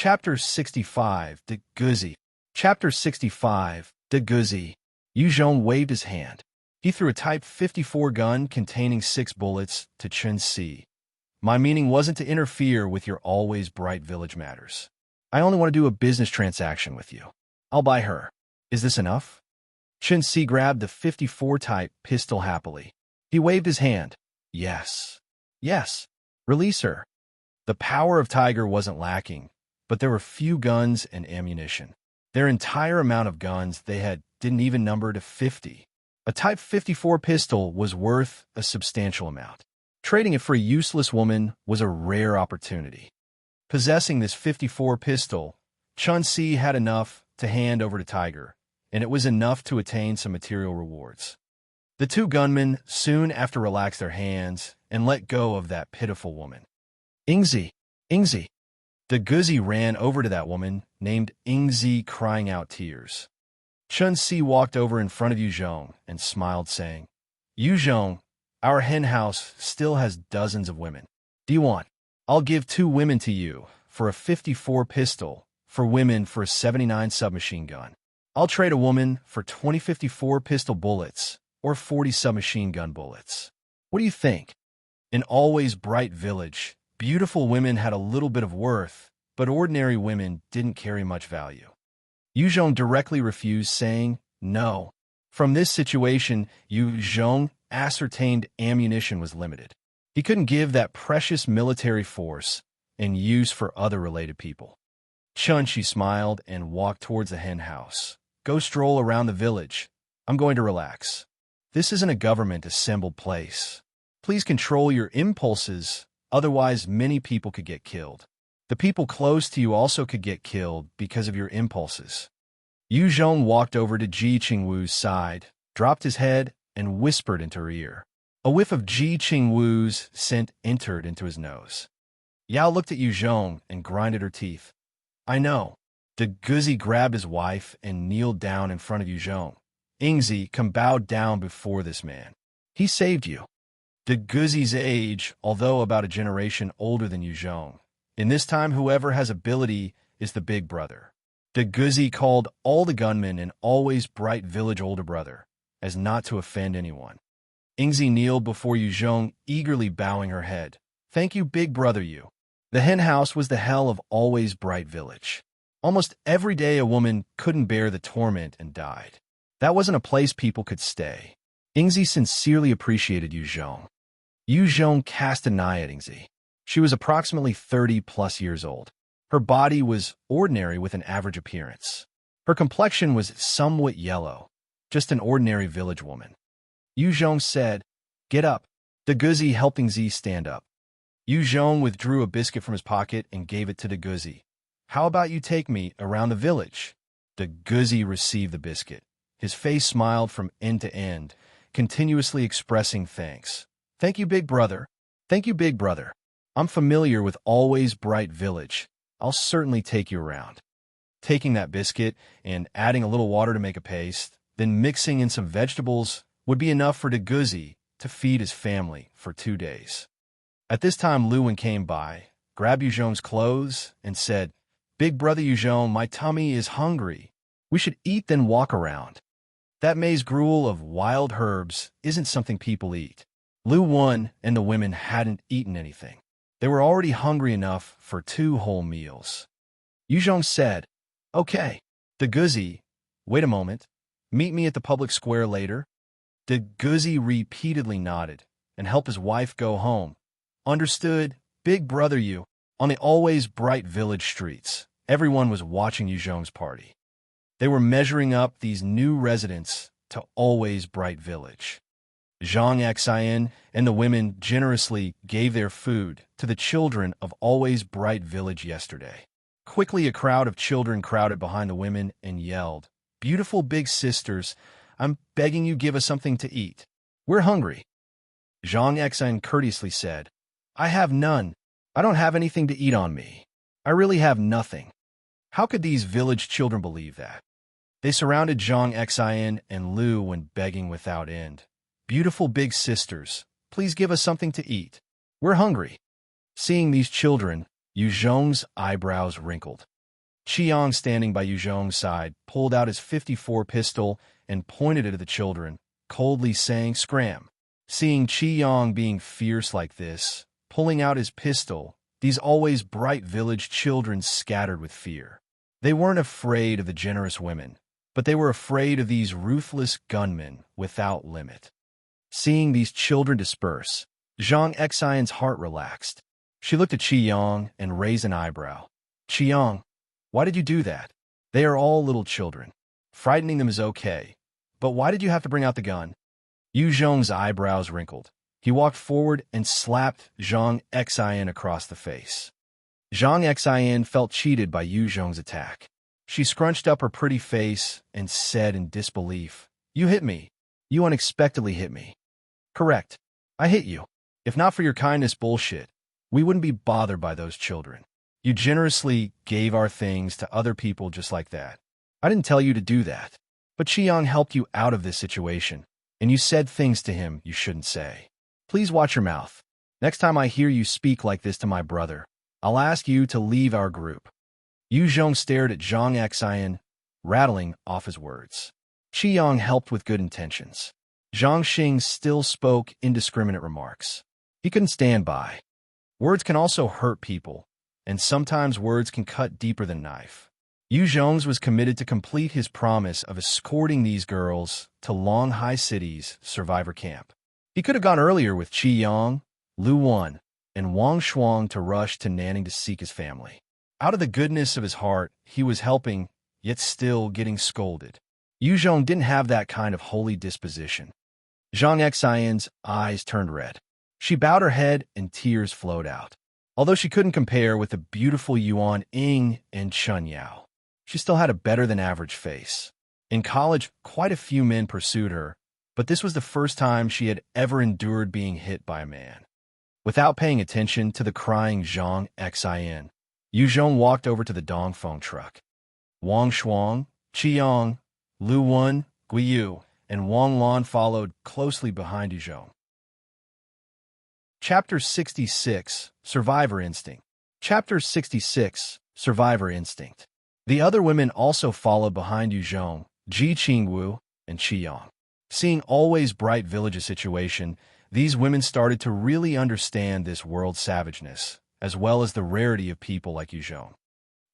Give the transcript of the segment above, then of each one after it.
Chapter 65, the Gouzi. Chapter 65, the Gouzi. Yu Zhong waved his hand. He threw a Type 54 gun containing 6 bullets to Chen Si. My meaning wasn't to interfere with your always bright village matters. I only want to do a business transaction with you. I'll buy her. Is this enough? Chen Si grabbed the 54 Type pistol happily. He waved his hand. Yes. Yes. Release her. The power of Tiger wasn't lacking, but there were few guns and ammunition. Their entire amount of guns they had didn't even number to 50. A Type 54 pistol was worth a substantial amount. Trading it for a useless woman was a rare opportunity. Possessing this 54 pistol, Chen Si had enough to hand over to Tiger, and it was enough to attain some material rewards. The two gunmen soon after relaxed their hands and let go of that pitiful woman. Ingzi! Ingzi! The Gouzi ran over to that woman, named Ingzi, crying out tears. Chen Si walked over in front of Yu Zhong and smiled, saying, Yu Zhong, our hen house still has dozens of women. Do you want? I'll give 2 women to you for a 54 pistol, for women for a 79 submachine gun. I'll trade a woman for 20 54 pistol bullets or 40 submachine gun bullets. What do you think? In Always Bright Village, beautiful women had a little bit of worth, but ordinary women didn't carry much value. Yu Zhong directly refused, saying, no. From this situation, Yu Zhong ascertained ammunition was limited. He couldn't give that precious military force in use for other related people. Chen Si smiled and walked towards the hen house. Go stroll around the village. I'm going to relax. This isn't a government-assembled place. Please control your impulses, otherwise many people could get killed. The people close to you also could get killed because of your impulses. Yu Zhong walked over to Ji Qingwu's side, dropped his head, and whispered into her ear. A whiff of Ji Qingwu's scent entered into his nose. Yao looked at Yu Zhong and grinded her teeth. I know. The Gouzi grabbed his wife and kneeled down in front of Yu Zhong. Ingzi, come bow down before this man. He saved you. The Gouzi's age, although about a generation older than Yu Zhong. In this time, whoever has ability is the big brother. The Gouzi called all the gunmen in Always Bright Village older brother, as not to offend anyone. Ingzi kneeled before Yu Zhong, eagerly bowing her head. Thank you, big brother you. The hen house was the hell of Always Bright Village. Almost every day a woman couldn't bear the torment and died. That wasn't a place people could stay. Ingzi sincerely appreciated Yu Zhong. Yu Zhong cast an eye at Ingzi. She was approximately 30+ years old. Her body was ordinary with an average appearance. Her complexion was somewhat yellow, just an ordinary village woman. Yu Zhong said, Get up. The Gouzi helped Ingzi stand up. Yu Zhong withdrew a biscuit from his pocket and gave it to the Gouzi. How about you take me around the village? The Gouzi received the biscuit. His face smiled from end to end, continuously expressing thanks. Thank you, big brother. Thank you, big brother. I'm familiar with Always Bright Village. I'll certainly take you around. Taking that biscuit and adding a little water to make a paste, then mixing in some vegetables would be enough for the Gouzi to feed his family for 2 days. At this time, Lu Wen came by, grabbed Yu Zhong's clothes, and said, Big brother Yu Zhong, my tummy is hungry. We should eat then walk around. That maize gruel of wild herbs isn't something people eat. Lu Wen and the women hadn't eaten anything. They were already hungry enough for 2 whole meals. Yu Zhong said, Okay. The Gouzi, wait a moment. Meet me at the public square later. The Gouzi repeatedly nodded and helped his wife go home. Understood, big brother you. On the Always Bright Village streets, everyone was watching Yu Zhong's party. They were measuring up these new residents to Always Bright Village. Zhang Xiang and the women generously gave their food to the children of Always Bright Village yesterday. Quickly, a crowd of children crowded behind the women and yelled, Beautiful big sisters, I'm begging you give us something to eat. We're hungry. Zhang Xiang courteously said, I have none. I don't have anything to eat on me. I really have nothing. How could these village children believe that? They surrounded Zhang Xiang and Lu when begging without end. Beautiful big sisters, please give us something to eat. We're hungry. Seeing these children, Yu Zhong's eyebrows wrinkled. Xiang, standing by Yu Zhong's side, pulled out his 54 pistol and pointed it at the children, coldly saying, "Scram." Seeing Xiang being fierce like this, pulling out his pistol, these always bright village children scattered with fear. They weren't afraid of the generous women, but they were afraid of these ruthless gunmen without limit. Seeing these children disperse, Zhang Xiang's heart relaxed. She looked at Xiang and raised an eyebrow. "Xiang, why did you do that? They are all little children. Frightening them is okay, but why did you have to bring out the gun?" Yu Zhong's eyebrows wrinkled. He walked forward and slapped Zhang Xiang across the face. Zhang Xiang felt cheated by Yu Zhong's attack. She scrunched up her pretty face and said in disbelief, "You hit me. You unexpectedly hit me." "Correct. I hit you. If not for your kindness bullshit, we wouldn't be bothered by those children. You generously gave our things to other people just like that. I didn't tell you to do that. But Xiang helped you out of this situation, and you said things to him you shouldn't say. Please watch your mouth. Next time I hear you speak like this to my brother, I'll ask you to leave our group." Yu Zhong stared at Zhang Xiang, rattling off his words. Xiang helped with good intentions. Zhang Xiang still spoke indiscriminate remarks. He couldn't stand by. Words can also hurt people, and sometimes words can cut deeper than knife. Yu Zhong was committed to complete his promise of escorting these girls to Longhai City's survivor camp. He could have gone earlier with Qiang, Lu Wan, and Wang Shuang to rush to Nanning to seek his family. Out of the goodness of his heart, he was helping, yet still getting scolded. Yu Zhong didn't have that kind of holy disposition. Zhang Xiang's eyes turned red. She bowed her head and tears flowed out. Although she couldn't compare with the beautiful Yuan Ying and Chun Yao, she still had a better-than-average face. In college, quite a few men pursued her, but this was the first time she had ever endured being hit by a man. Without paying attention to the crying Zhang Xiang, Yu Zhong walked over to the Dongfeng truck. Wang Shuang, Qiang, Lu Wan, Guiyu, and Wang Lan followed closely behind Yu Zhong. Chapter 66, Survivor Instinct. Chapter 66, Survivor Instinct. The other women also followed behind Yu Zhong, Ji Qingwu, and Qiang. Seeing always bright village's situation, these women started to really understand this world's savageness, as well as the rarity of people like Yu Zhong.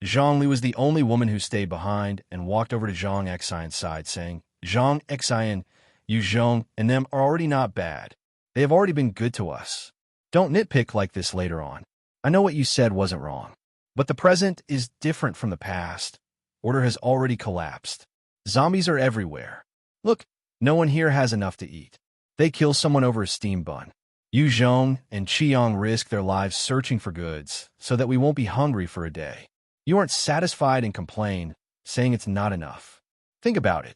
Zhang Li was the only woman who stayed behind and walked over to Zhang Xiang's side, saying, "Zhang Xiang, Yu Zhong and them are already not bad. They have already been good to us. Don't nitpick like this later on. I know what you said wasn't wrong. But the present is different from the past. Order has already collapsed. Zombies are everywhere. Look, no one here has enough to eat. They kill someone over a steam bun. Yu Zhong and Qiang risk their lives searching for goods so that we won't be hungry for a day. You aren't satisfied and complain, saying it's not enough. Think about it."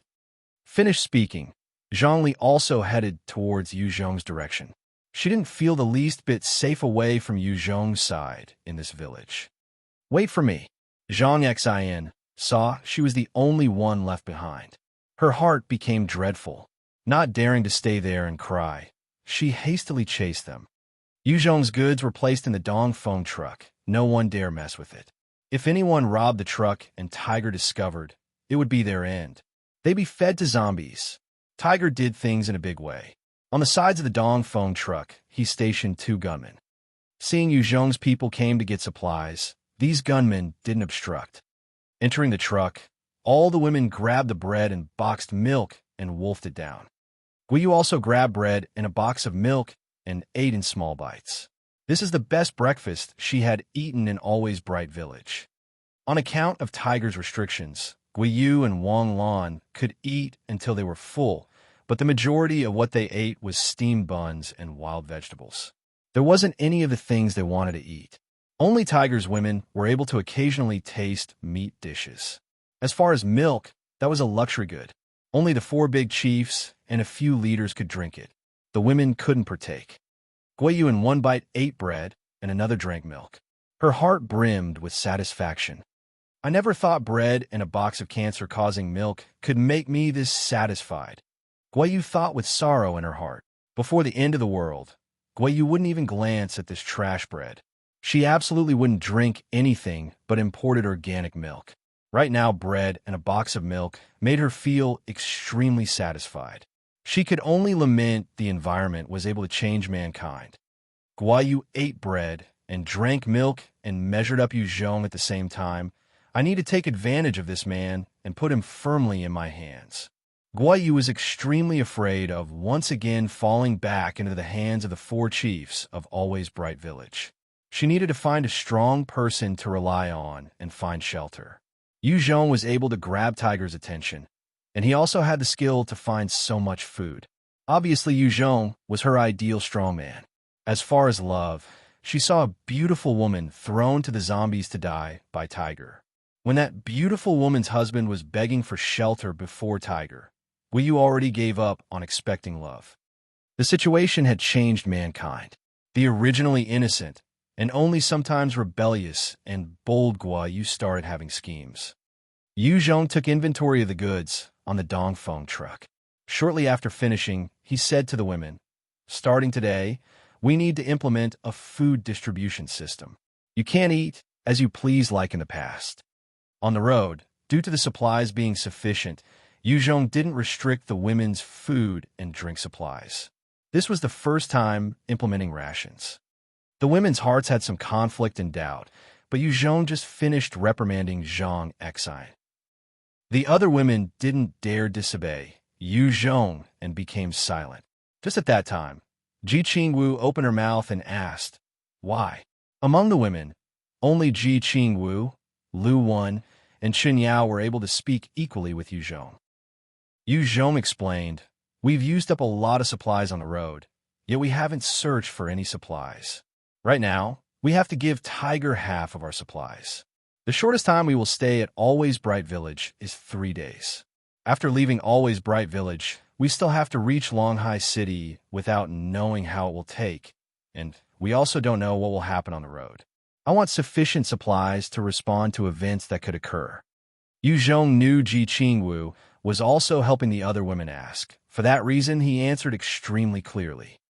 Finished speaking, Zhang Li also headed towards Yu Zhong's direction. She didn't feel the least bit safe away from Yu Zhong's side in this village. "Wait for me." Zhang Xiang saw she was the only one left behind. Her heart became dreadful. Not daring to stay there and cry, she hastily chased them. Yu Zhong's goods were placed in the Dongfeng truck. No one dare mess with it. If anyone robbed the truck and Tiger discovered, it would be their end. They'd be fed to zombies. Tiger did things in a big way. On the sides of the Dongfeng truck, he stationed 2 gunmen. Seeing Yu Zhong's people came to get supplies, these gunmen didn't obstruct. Entering the truck, all the women grabbed the bread and boxed milk and wolfed it down. Guiyu also grabbed bread and a box of milk and ate in small bites. This is the best breakfast she had eaten in Always Bright Village. On account of Tiger's restrictions, Guiyu and Wang Lan could eat until they were full, but the majority of what they ate was steamed buns and wild vegetables. There wasn't any of the things they wanted to eat. Only Tiger's women were able to occasionally taste meat dishes. As far as milk, that was a luxury good. Only the 4 big chiefs and a few leaders could drink it. The women couldn't partake. Guiyu in one bite ate bread and another drank milk. Her heart brimmed with satisfaction. I never thought bread and a box of cancer-causing milk could make me this satisfied. Guiyu thought with sorrow in her heart. Before the end of the world, Guiyu wouldn't even glance at this trash bread. She absolutely wouldn't drink anything but imported organic milk. Right now, bread and a box of milk made her feel extremely satisfied. She could only lament the environment was able to change mankind. Guo Yu ate bread and drank milk and measured up Yu Zhong at the same time. I need to take advantage of this man and put him firmly in my hands. Guo Yu was extremely afraid of once again falling back into the hands of the four chiefs of Always Bright Village. She needed to find a strong person to rely on and find shelter. Yu Zhong was able to grab Tiger's attention, and he also had the skill to find so much food. Obviously, Yu Zhong was her ideal strongman. As far as love, she saw a beautiful woman thrown to the zombies to die by Tiger. When that beautiful woman's husband was begging for shelter before Tiger, Guo Yu already gave up on expecting love. The situation had changed mankind. The originally innocent and only sometimes rebellious and bold Guo Yu started having schemes. Yu Zhong took inventory of the goods on the Dongfeng truck. Shortly after finishing, he said to the women, "Starting today, we need to implement a food distribution system. You can't eat as you please like in the past." On the road, due to the supplies being sufficient, Yu Zhong didn't restrict the women's food and drink supplies. This was the first time implementing rations. The women's hearts had some conflict and doubt, but Yu Zhong just finished reprimanding Zhang Xiang. The other women didn't dare disobey Yu Zhong and became silent. Just at that time, Ji Qingwu opened her mouth and asked, "Why?" Among the women, only Ji Qingwu, Lu Wan, and Chen Yao were able to speak equally with Yu Zhong. Yu Zhong explained, "We've used up a lot of supplies on the road, yet we haven't searched for any supplies. Right now, we have to give Tiger half of our supplies. The shortest time we will stay at Always Bright Village is 3 days. After leaving Always Bright Village, we still have to reach Longhai City without knowing how it will take, and we also don't know what will happen on the road. I want sufficient supplies to respond to events that could occur." Yu Zhong knew Ji Qingwu was also helping the other women ask. For that reason, he answered extremely clearly.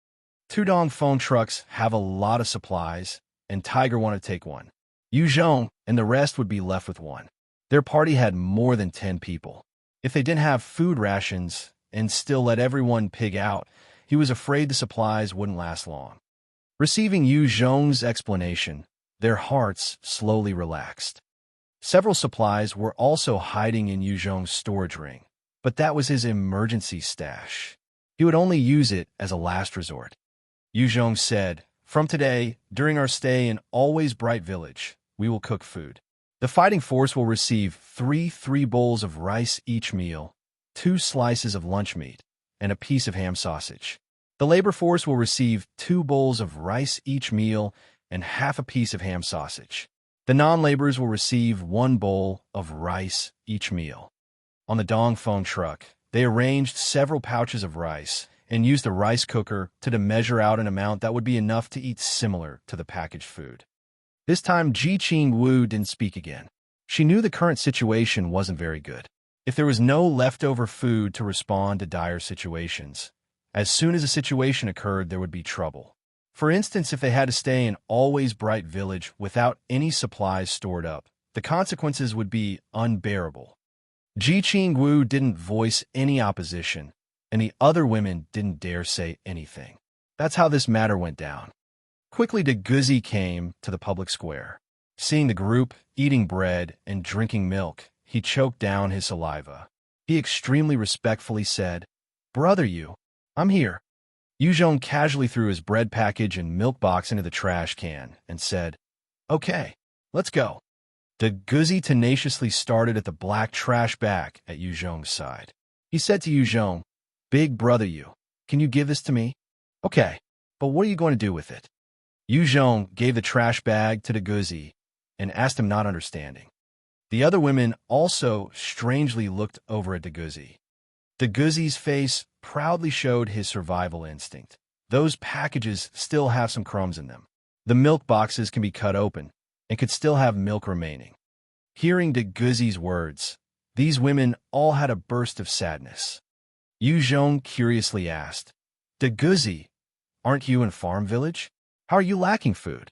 2 Dongfeng trucks have a lot of supplies, and Tiger wanted to take one. Yu Zhong and the rest would be left with one. Their party had more than 10 people. If they didn't have food rations and still let everyone pig out, he was afraid the supplies wouldn't last long. Receiving Yu Zhong's explanation, their hearts slowly relaxed. Several supplies were also hiding in Yu Zhong's storage ring, but that was his emergency stash. He would only use it as a last resort. Yu Zhong said, "From today, during our stay in Always Bright Village, we will cook food. The fighting force will receive 3 bowls of rice each meal, 2 slices of lunch meat, and a piece of ham sausage. The labor force will receive 2 bowls of rice each meal and half a piece of ham sausage. The non-laborers will receive 1 bowl of rice each meal." On the Dongfeng truck, they arranged several pouches of rice and used a rice cooker to measure out an amount that would be enough to eat similar to the packaged food. This time, Ji Qingwu didn't speak again. She knew the current situation wasn't very good. If there was no leftover food to respond to dire situations, as soon as a situation occurred, there would be trouble. For instance, if they had to stay in Always Bright Village without any supplies stored up, the consequences would be unbearable. Ji Qingwu didn't voice any opposition, and the other women didn't dare say anything. That's how this matter went down. Quickly, the Gouzi came to the public square. Seeing the group eating bread and drinking milk, he choked down his saliva. He extremely respectfully said, "Brother Yu, I'm here." Yu Zhong casually threw his bread package and milk box into the trash can and said, "Okay, let's go." The Gouzi tenaciously started at the black trash bag at Yu Zhong's side. He said to Yu Zhong, "Big brother Yu, can you give this to me?" "Okay, but what are you going to do with it?" Yu Zhong gave the trash bag to the Gouzi and asked him, not understanding. The other women also strangely looked over at the Gouzi. The Gouzi's face proudly showed his survival instinct. Those packages still have some crumbs in them. The milk boxes can be cut open and could still have milk remaining. Hearing the Gouzi's words, these women all had a burst of sadness. Yu Zhong curiously asked, "The Gouzi, aren't you in Farm Village? How are you lacking food?"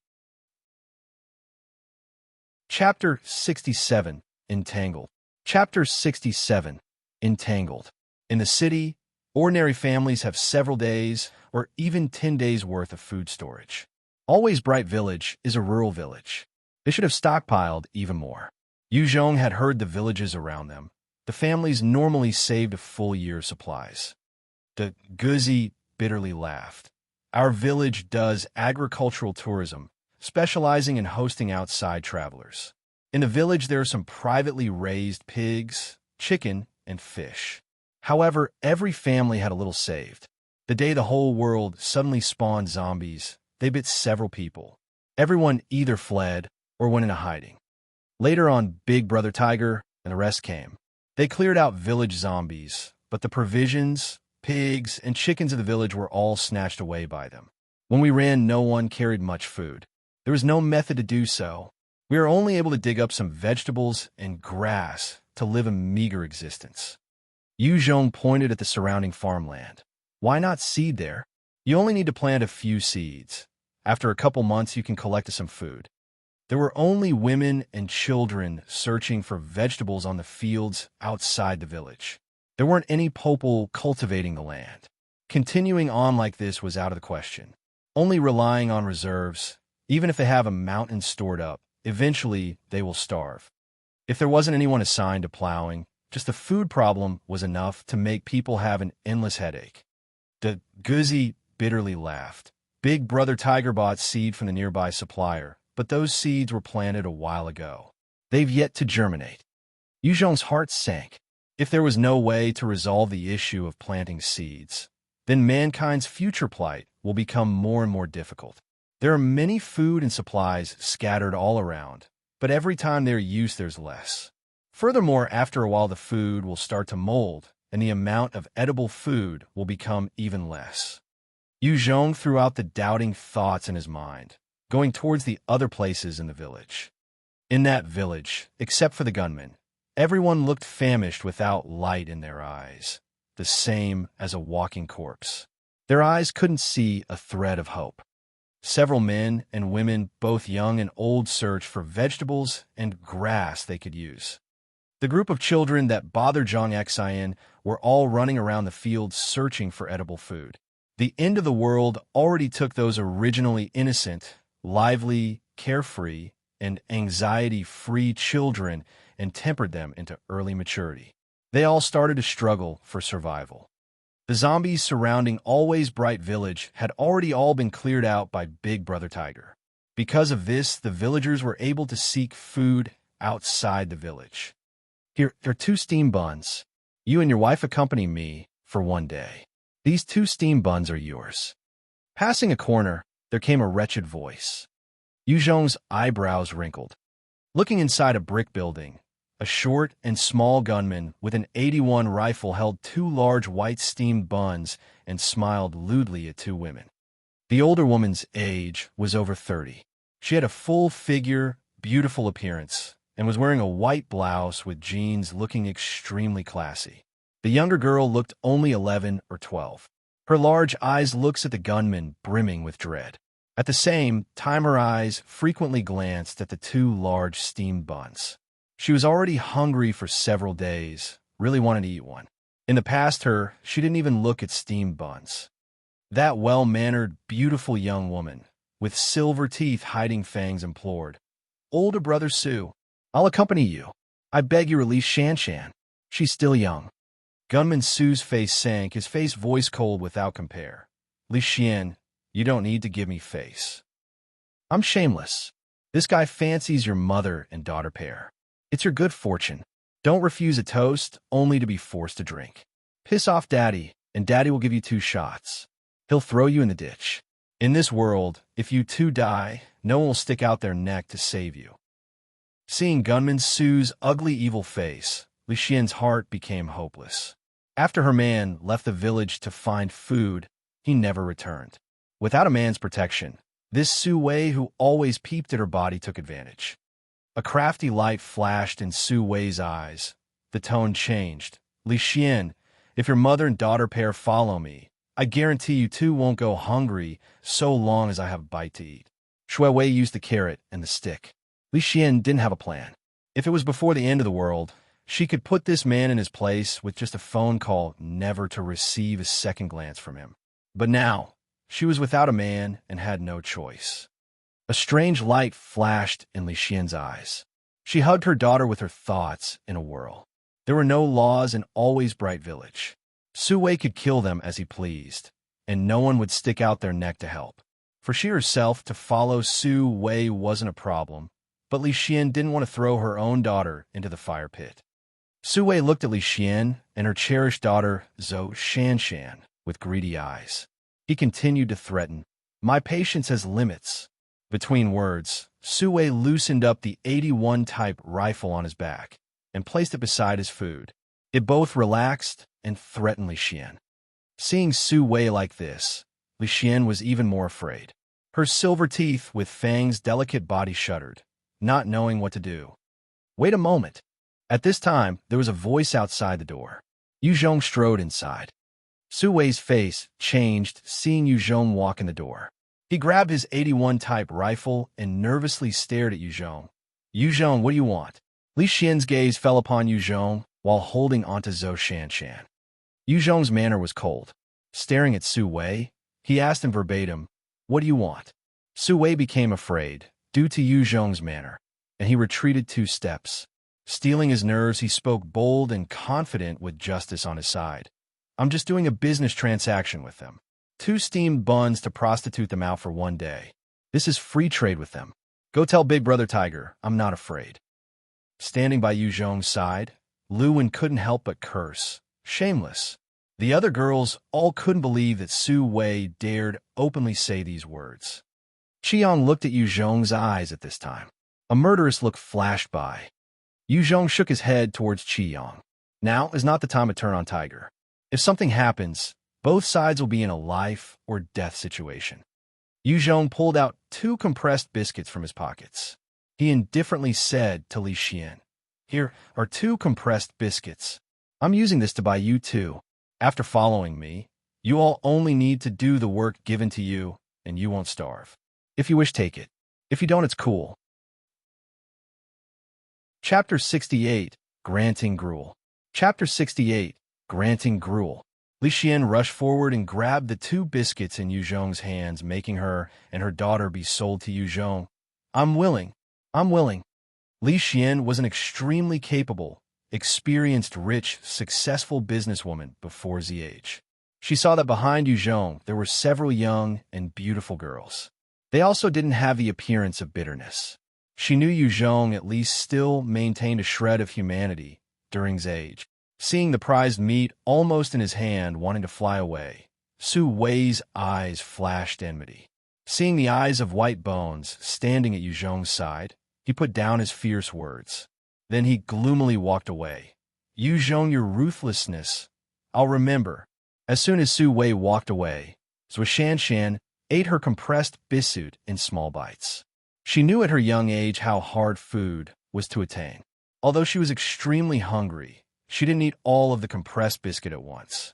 Chapter 67. Entangled. Chapter 67. Entangled. In the city, ordinary families have several days or even 10 days' worth of food storage. Always Bright Village is a rural village. They should have stockpiled even more. Yu Zhong had heard the villages around them. The families normally saved a full year's supplies. The Gouzi bitterly laughed. Our village does agricultural tourism, specializing in hosting outside travelers. In the village, there are some privately raised pigs, chicken, and fish. However, every family had a little saved. The day the whole world suddenly spawned zombies, they bit several people. Everyone either fled or went into hiding. Later on, Big Brother Tiger and the rest came. They cleared out village zombies, but the provisions, pigs, and chickens of the village were all snatched away by them. When we ran, no one carried much food. There was no method to do so. We were only able to dig up some vegetables and grass to live a meager existence. Yu Zhong pointed at the surrounding farmland. Why not seed there? You only need to plant a few seeds. After a couple months, you can collect some food. There were only women and children searching for vegetables on the fields outside the village. There weren't any people cultivating the land. Continuing on like this was out of the question. Only relying on reserves, even if they have a mountain stored up, eventually they will starve. If there wasn't anyone assigned to plowing, just the food problem was enough to make people have an endless headache. The Gouzi bitterly laughed. Big Brother Tiger bought seed from the nearby supplier, but those seeds were planted a while ago. They've yet to germinate. Yu Zhong's heart sank. If there was no way to resolve the issue of planting seeds, then mankind's future plight will become more and more difficult. There are many food and supplies scattered all around, but every time they're used, there's less. Furthermore, after a while, the food will start to mold, and the amount of edible food will become even less. Yu Zhong threw out the doubting thoughts in his mind, going towards the other places in the village. In that village, except for the gunmen, everyone looked famished without light in their eyes, the same as a walking corpse. Their eyes couldn't see a thread of hope. Several men and women, both young and old, searched for vegetables and grass they could use. The group of children that bothered Zhang Xiang were all running around the fields searching for edible food. The end of the world already took those originally innocent, lively, carefree, and anxiety-free children and tempered them into early maturity. They all started to struggle for survival. The zombies surrounding Always Bright Village had already all been cleared out by Big Brother Tiger. Because of this, the villagers were able to seek food outside the village. Here are 2 steam buns. You and your wife accompany me for one day. These 2 steam buns are yours. Passing a corner, there came a wretched voice. Yu Zhong's eyebrows wrinkled. Looking inside a brick building, a short and small gunman with an 81 rifle held 2 large white steamed buns and smiled lewdly at 2 women. The older woman's age was over 30. She had a full figure, beautiful appearance, and was wearing a white blouse with jeans looking extremely classy. The younger girl looked only 11 or 12. Her large eyes looked at the gunman, brimming with dread. At the same time, her eyes frequently glanced at the 2 large steamed buns. She was already hungry for several days, really wanted to eat one. In the past, she didn't even look at steamed buns. That well-mannered, beautiful young woman, with silver teeth hiding fangs, implored, "Older brother Su, I'll accompany you. I beg you release Shan Shan. She's still young." Gunman Su's face sank, his face voice cold without compare. "Li Xian, you don't need to give me face. I'm shameless. This guy fancies your mother and daughter pair. It's your good fortune. Don't refuse a toast, only to be forced to drink. Piss off Daddy, and Daddy will give you 2 shots. He'll throw you in the ditch. In this world, if you 2 die, no one will stick out their neck to save you." Seeing Gunman Su's ugly, evil face, Li Xian's heart became hopeless. After her man left the village to find food, he never returned. Without a man's protection, this Su Wei who always peeped at her body took advantage. A crafty light flashed in Su Wei's eyes. The tone changed. "Li Xian, if your mother and daughter pair follow me, I guarantee you 2 won't go hungry so long as I have a bite to eat." Shui Wei used the carrot and the stick. Li Xian didn't have a plan. If it was before the end of the world, she could put this man in his place with just a phone call, never to receive a second glance from him. But now, she was without a man and had no choice. A strange light flashed in Li Xian's eyes. She hugged her daughter with her thoughts in a whirl. There were no laws in Always Bright Village. Su Wei could kill them as he pleased, and no one would stick out their neck to help. For she herself to follow Su Wei wasn't a problem, but Li Xian didn't want to throw her own daughter into the fire pit. Su Wei looked at Li Xian and her cherished daughter Zhou Shanshan with greedy eyes. He continued to threaten, "My patience has limits." Between words, Su Wei loosened up the 81 type rifle on his back and placed it beside his food. It both relaxed and threatened Li Xian. Seeing Su Wei like this, Li Xian was even more afraid. Her silver teeth with Fang's delicate body shuddered, not knowing what to do. Wait a moment. At this time, there was a voice outside the door. Yu Zhong strode inside. Su Wei's face changed seeing Yu Zhong walk in the door. He grabbed his 81 type rifle and nervously stared at Yu Zhong. "Yu Zhong, what do you want?" Li Xian's gaze fell upon Yu Zhong while holding onto Zhou Shanshan. Yu Zhong's manner was cold. Staring at Su Wei, he asked him verbatim, "What do you want?" Su Wei became afraid, due to Yu Zhong's manner, and he retreated 2 steps. Steeling his nerves, he spoke bold and confident with justice on his side. "I'm just doing a business transaction with them. 2 steamed buns to prostitute them out for 1 day. This is free trade with them. Go tell Big Brother Tiger, I'm not afraid." Standing by Yu Zhong's side, Lu Wen couldn't help but curse. Shameless. The other girls all couldn't believe that Su Wei dared openly say these words. Qiang looked at Yu Zhong's eyes at this time. A murderous look flashed by. Yu Zhong shook his head towards Qiang. Now is not the time to turn on Tiger. If something happens, both sides will be in a life or death situation. Yu Zhong pulled out 2 compressed biscuits from his pockets. He indifferently said to Li Xian, "Here are 2 compressed biscuits. I'm using this to buy you 2. After following me, you all only need to do the work given to you, and you won't starve. If you wish, take it. If you don't, it's cool." Chapter 68, Granting Gruel. Chapter 68, Granting Gruel. Li Xian rushed forward and grabbed the 2 biscuits in Yu Zhong's hands, making her and her daughter be sold to Yu Zhong. I'm willing. Li Xian was an extremely capable, experienced, rich, successful businesswoman before the age. She saw that behind Yu Zhong there were several young and beautiful girls. They also didn't have the appearance of bitterness. She knew Yu Zhong at least still maintained a shred of humanity during his age. Seeing the prized meat almost in his hand, wanting to fly away, Su Wei's eyes flashed enmity. Seeing the eyes of White Bones standing at Yu Zhong's side, he put down his fierce words. Then he gloomily walked away. "Yu Zhong, your ruthlessness, I'll remember." As soon as Su Wei walked away, Zhou Shanshan ate her compressed biscuit in small bites. She knew at her young age how hard food was to attain. Although she was extremely hungry, she didn't eat all of the compressed biscuit at once.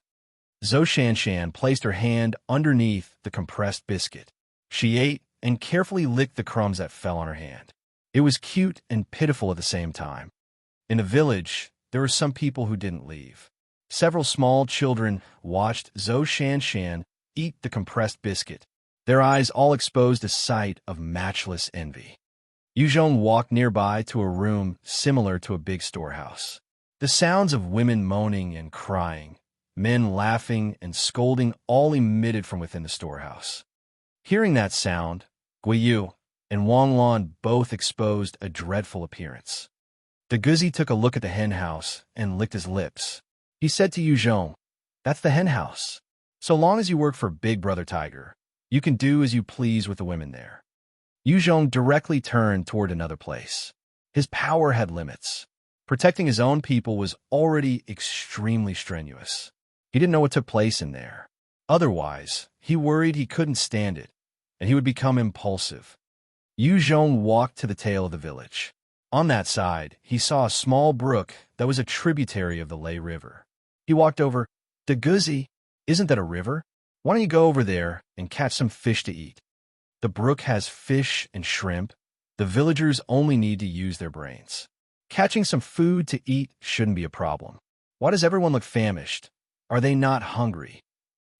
Zhou Shanshan placed her hand underneath the compressed biscuit. She ate and carefully licked the crumbs that fell on her hand. It was cute and pitiful at the same time. In the village, there were some people who didn't leave. Several small children watched Zhou Shanshan eat the compressed biscuit, their eyes all exposed to sight of matchless envy. Yu Zhong walked nearby to a room similar to a big storehouse. The sounds of women moaning and crying, men laughing and scolding all emitted from within the storehouse. Hearing that sound, Guiyu and Wang Lan both exposed a dreadful appearance. The Gouzi took a look at the hen house and licked his lips. He said to Yu Zhong, "That's the hen house. So long as you work for Big Brother Tiger, you can do as you please with the women there." Yu Zhong directly turned toward another place. His power had limits. Protecting his own people was already extremely strenuous. He didn't know what took place in there. Otherwise, he worried he couldn't stand it, and he would become impulsive. Yu Zhong walked to the tail of the village. On that side, he saw a small brook that was a tributary of the Lei River. He walked over. "The Gouzi, isn't that a river? Why don't you go over there and catch some fish to eat? The brook has fish and shrimp. The villagers only need to use their brains." Catching some food to eat shouldn't be a problem. Why does everyone look famished? Are they not hungry?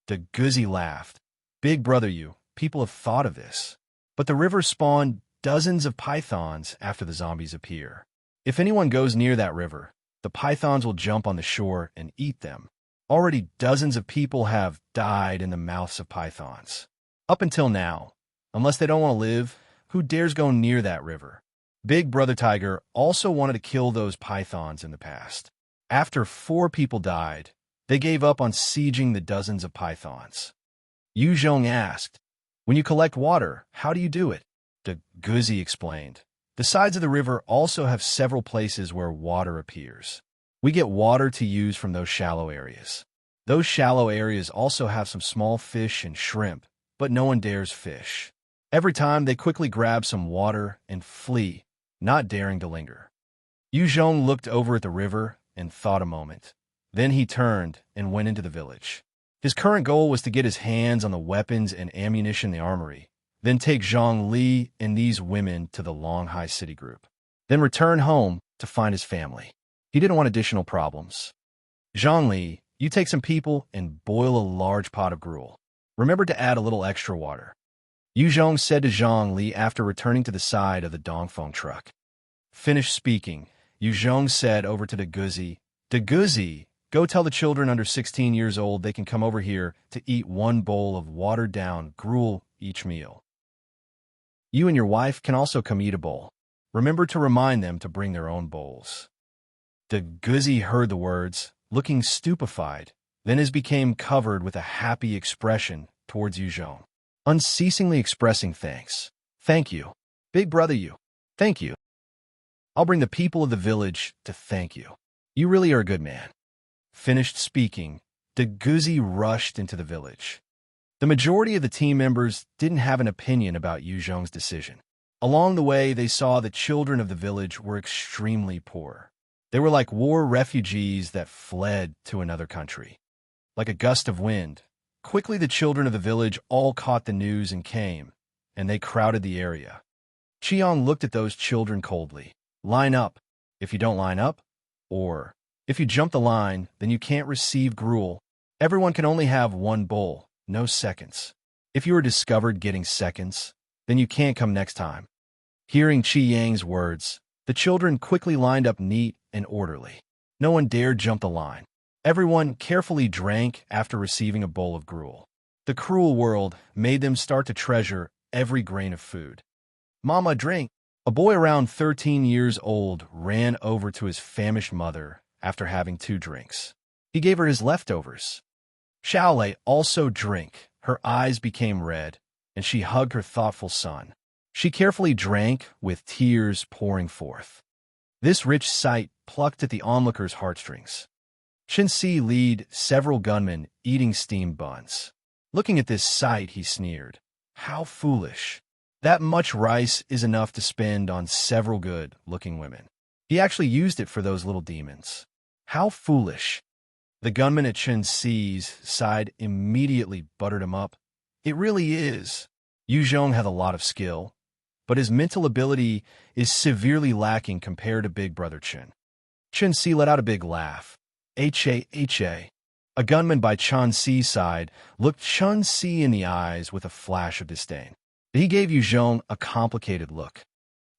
The Gouzi laughed. Big brother, people have thought of this. But the river spawned dozens of pythons after the zombies appear. If anyone goes near that river, the pythons will jump on the shore and eat them. Already dozens of people have died in the mouths of pythons. Up until now, unless they don't want to live, who dares go near that river? Big Brother Tiger also wanted to kill those pythons in the past. After 4 people died, they gave up on sieging the dozens of pythons. Yu Zhong asked, "When you collect water, how do you do it?" The Gouzi explained, "The sides of the river also have several places where water appears. We get water to use from those shallow areas. Those shallow areas also have some small fish and shrimp, but no one dares fish. Every time they quickly grab some water and flee, not daring to linger." Yu Zhong looked over at the river and thought a moment. Then he turned and went into the village. His current goal was to get his hands on the weapons and ammunition in the armory, then take Zhang Li and these women to the Longhai city group, then return home to find his family. He didn't want additional problems. "Zhang Li, you take some people and boil a large pot of gruel. Remember to add a little extra water," Yu Zhong said to Zhang Li after returning to the side of the Dongfeng truck. Finished speaking, Yu Zhong said over to the Gouzi, "Go tell the children under 16 years old they can come over here to eat 1 bowl of watered-down gruel each meal. You and your wife can also come eat a bowl. Remember to remind them to bring their own bowls." The Gouzi heard the words, looking stupefied, then his became covered with a happy expression towards Yu Zhong, unceasingly expressing thanks. "Thank you. Big brother, thank you. I'll bring the people of the village to thank you. You really are a good man." Finished speaking, the Gouzi rushed into the village. The majority of the team members didn't have an opinion about Yu Zhong's decision. Along the way, they saw the children of the village were extremely poor. They were like war refugees that fled to another country. Like a gust of wind, quickly the children of the village all caught the news and came, and they crowded the area. Qiang looked at those children coldly. "Line up. If you don't line up, or if you jump the line, then you can't receive gruel. Everyone can only have 1 bowl, no seconds. If you are discovered getting seconds, then you can't come next time." Hearing Qi Yang's words, the children quickly lined up neat and orderly. No one dared jump the line. Everyone carefully drank after receiving a bowl of gruel. The cruel world made them start to treasure every grain of food. "Mama, drink." A boy around 13 years old ran over to his famished mother after having 2 drinks. He gave her his leftovers. Xiao also drank. Her eyes became red, and she hugged her thoughtful son. She carefully drank with tears pouring forth. This rich sight plucked at the onlooker's heartstrings. Chen-Si led several gunmen eating steamed buns. Looking at this sight, he sneered. "How foolish. That much rice is enough to spend on several good-looking women. He actually used it for those little demons. How foolish." The gunman at Chen-Si's side immediately buttered him up. "It really is. Yu Zhong had a lot of skill, but his mental ability is severely lacking compared to Big Brother Chen." Chen-Si let out a big laugh. "Ha. A gunman by Chen-Si's side looked Chen-Si in the eyes with a flash of disdain. He gave Yu Zhong a complicated look.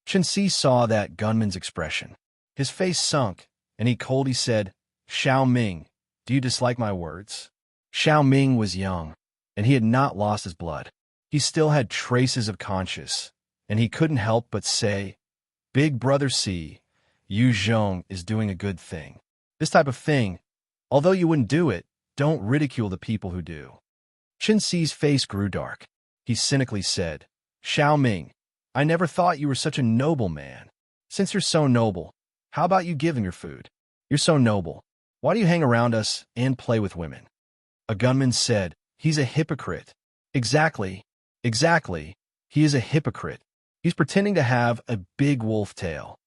Chen-Si saw that gunman's expression. His face sunk, and he coldly said, "Xiao Ming, do you dislike my words?" Xiao Ming was young, and he had not lost his blood. He still had traces of conscience, and he couldn't help but say, "Big brother C, Yu Zhong is doing a good thing. This type of thing, although you wouldn't do it, don't ridicule the people who do." Chen-Si's face grew dark. He cynically said, "Xiao Ming, I never thought you were such a noble man. Since you're so noble, how about you give him your food? You're so noble. Why do you hang around us and play with women?" A gunman said, "He's a hypocrite." Exactly. He is a hypocrite. He's pretending to have a big wolf tail."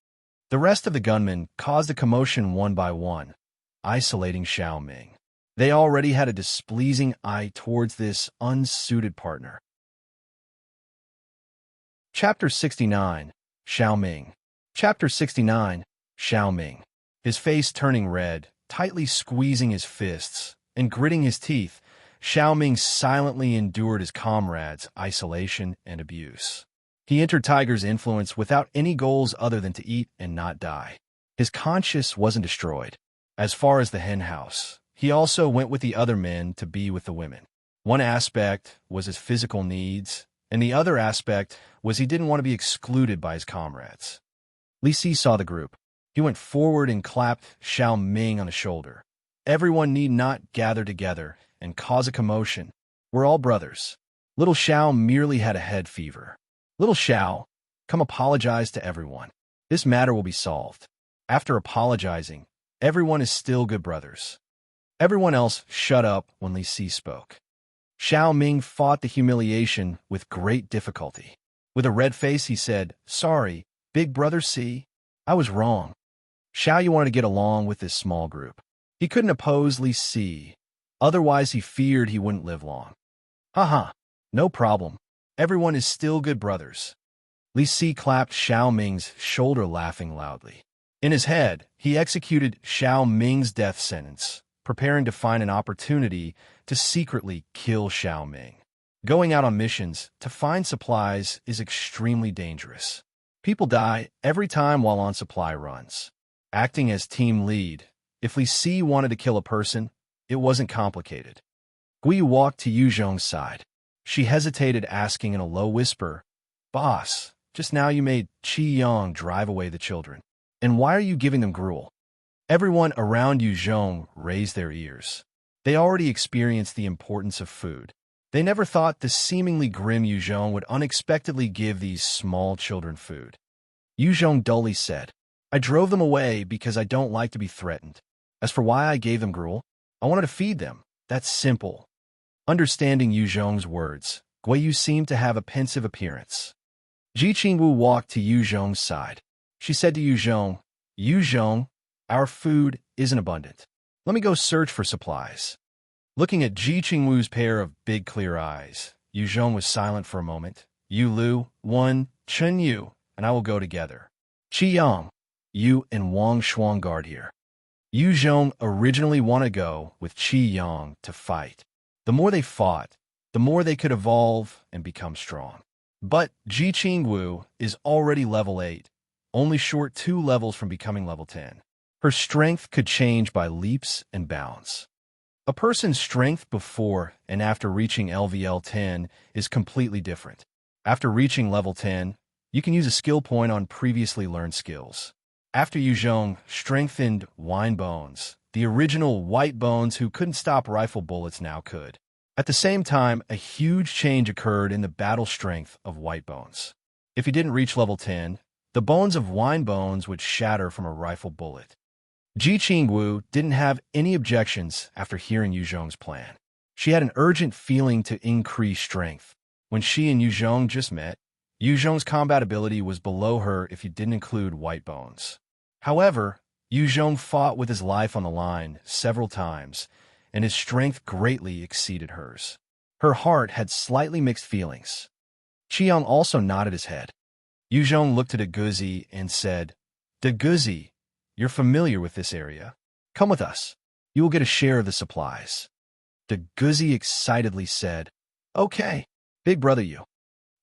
The rest of the gunmen caused a commotion one by one, isolating Xiao Ming. They already had a displeasing eye towards this unsuited partner. Chapter 69. Xiao Ming. Chapter 69. Xiao Ming, his face turning red, tightly squeezing his fists, and gritting his teeth. Xiao Ming silently endured his comrades' isolation and abuse. He entered Tiger's influence without any goals other than to eat and not die. His conscience wasn't destroyed. As far as the hen house, he also went with the other men to be with the women. One aspect was his physical needs, and the other aspect was he didn't want to be excluded by his comrades. Li Si saw the group. He went forward and clapped Xiao Ming on the shoulder. Everyone need not gather together and cause a commotion. We're all brothers. Little Xiao merely had a head fever. Little Xiao, come apologize to everyone. This matter will be solved. After apologizing, everyone is still good brothers. Everyone else shut up when Li Si spoke. Xiao Ming fought the humiliation with great difficulty. With a red face, he said, "Sorry, big brother Si, I was wrong." Xiao wanted to get along with this small group. He couldn't oppose Li Si, otherwise he feared he wouldn't live long. Haha, no problem. Everyone is still good brothers. Li Si clapped Xiao Ming's shoulder, laughing loudly. In his head, he executed Xiao Ming's death sentence, preparing to find an opportunity to secretly kill Xiao Ming. Going out on missions to find supplies is extremely dangerous. People die every time while on supply runs. Acting as team lead, if Li Si wanted to kill a person, it wasn't complicated. Gui walked to Yu Zhong's side. She hesitated, asking in a low whisper, "Boss, just now you made Qi Yang drive away the children. And why are you giving them gruel?" Everyone around Yu Zhong raised their ears. They already experienced the importance of food. They never thought the seemingly grim Yu Zhong would unexpectedly give these small children food. Yu Zhong dully said, "I drove them away because I don't like to be threatened. As for why I gave them gruel, I wanted to feed them. That's simple." Understanding Yu Zhong's words, Gui Yu seemed to have a pensive appearance. Ji Qingwu walked to Yu Zhong's side. She said to Yu Zhong, "Our food isn't abundant. Let me go search for supplies." Looking at Ji Qingwu's pair of big clear eyes, Yu Zhong was silent for a moment. "You Lu, Wen, Chen Yu, and I will go together. Qi Yang, you and Wang Shuang guard here." Yu Zhong originally wanted to go with Qi Yang to fight. The more they fought, the more they could evolve and become strong. But Ji Qingwu is already level 8, only short 2 levels from becoming level 10. Her strength could change by leaps and bounds. A person's strength before and after reaching LVL 10 is completely different. After reaching level 10, you can use a skill point on previously learned skills. After Yu Zhong strengthened Wine Bones, the original White Bones who couldn't stop rifle bullets now could. At the same time, a huge change occurred in the battle strength of White Bones. If he didn't reach level 10, the bones of Wine Bones would shatter from a rifle bullet. Ji Qingwu didn't have any objections after hearing Yu Zhong's plan. She had an urgent feeling to increase strength. When she and Yu Zhong just met, Yu Zhong's combat ability was below her if you didn't include White Bones. However, Yu Zhong fought with his life on the line several times, and his strength greatly exceeded hers. Her heart had slightly mixed feelings. Qiang also nodded his head. Yu Zhong looked at a Gouzi and said, "De Gouzi, you're familiar with this area. Come with us. You will get a share of the supplies." De Gouzi excitedly said, "Okay, big brother you."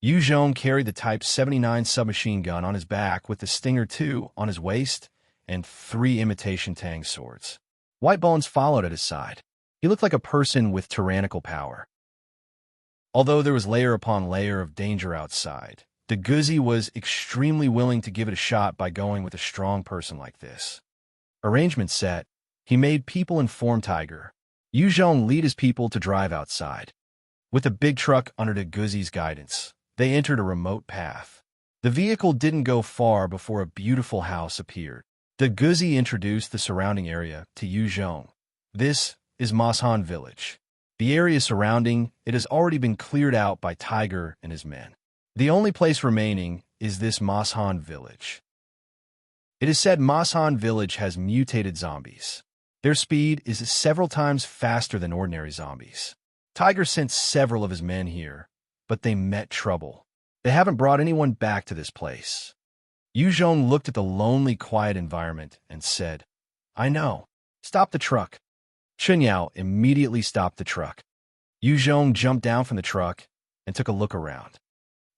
Yu Zhong carried the Type 79 submachine gun on his back with the Stinger 2 on his waist and 3 imitation Tang swords. White Bones followed at his side. He looked like a person with tyrannical power. Although there was layer upon layer of danger outside, De Gouzi was extremely willing to give it a shot by going with a strong person like this. Arrangement set, he made people inform Tiger. Yu Zhong lead his people to drive outside. With a big truck under De Gouzi's guidance, they entered a remote path. The vehicle didn't go far before a beautiful house appeared. De Gouzi introduced the surrounding area to Yu Zhong. This is Mashan village. The area surrounding it has already been cleared out by Tiger and his men. The only place remaining is this Mashan village. It is said Mashan village has mutated zombies. Their speed is several times faster than ordinary zombies. Tiger sent several of his men here, but they met trouble. They haven't brought anyone back to this place. Yu Zhong looked at the lonely, quiet environment and said, I know. Stop the truck. Chen Yao immediately stopped the truck. Yu Zhong jumped down from the truck and took a look around.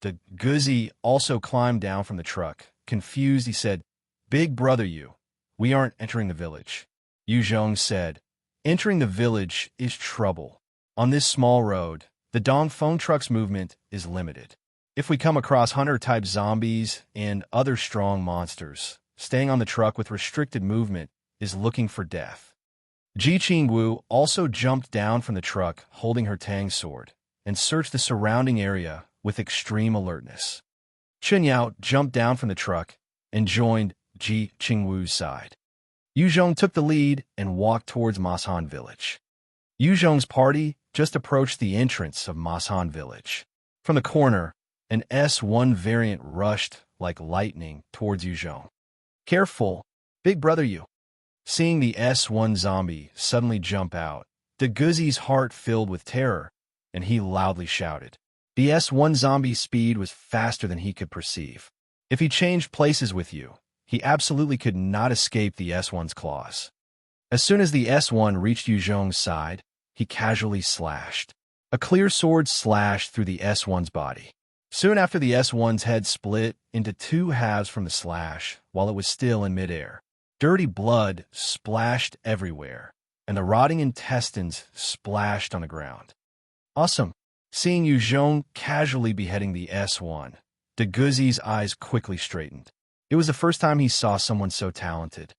The Gouzi also climbed down from the truck. Confused, he said, Big brother Yu, we aren't entering the village. Yu Zhong said, Entering the village is trouble. On this small road, the Dongfeng truck's movement is limited. If we come across hunter-type zombies and other strong monsters, staying on the truck with restricted movement is looking for death. Ji Qingwu also jumped down from the truck holding her Tang sword and searched the surrounding area with extreme alertness. Chen Yao jumped down from the truck and joined Ji Qingwu's side. Yu Zhong took the lead and walked towards Masan village. Yu Zhong's party just approached the entrance of Masan village. From the corner, an S1 variant rushed like lightning towards Yu Zhong. Careful, big brother Yu. Seeing the S1 zombie suddenly jump out, the Gouzi's heart filled with terror, and he loudly shouted. The S1 zombie's speed was faster than he could perceive. If he changed places with you, he absolutely could not escape the S1's claws. As soon as the S1 reached Yu Zhong's side, he casually slashed. A clear sword slashed through the S1's body. Soon after, the S1's head split into two halves from the slash while it was still in midair. Dirty blood splashed everywhere, and the rotting intestines splashed on the ground. Awesome! Seeing Yu Zhong casually beheading the S1, the Gouzi's eyes quickly straightened. It was the first time he saw someone so talented.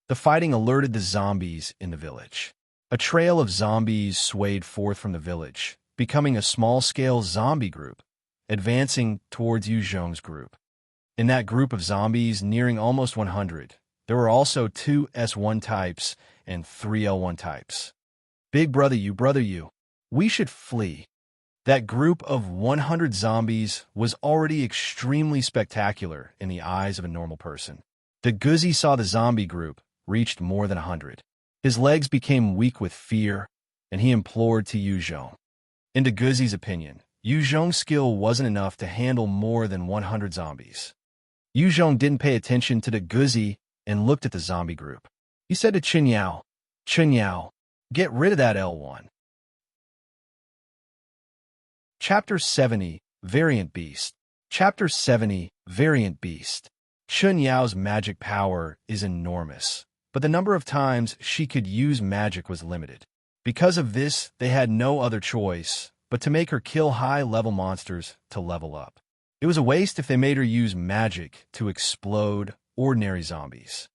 The fighting alerted the zombies in the village. A trail of zombies swayed forth from the village, becoming a small-scale zombie group, advancing towards Yu Zhong's group. In that group of zombies, nearing almost 100, there were also 2 S1 types and 3 L1 types. Big brother you, we should flee. That group of 100 zombies was already extremely spectacular in the eyes of a normal person. The Gouzi saw the zombie group reached more than 100. His legs became weak with fear, and he implored to Yu Zhong. In the Gouzi's opinion, Yu Zhong's skill wasn't enough to handle more than 100 zombies. Yu Zhong didn't pay attention to the Gouzi and looked at the zombie group. He said to Chen Yao, get rid of that L1. Chapter 70, Variant Beast. Chapter 70, Variant Beast. Chen Yao's magic power is enormous, but the number of times she could use magic was limited. Because of this, they had no other choice but to make her kill high-level monsters to level up. It was a waste if they made her use magic to explode ordinary zombies.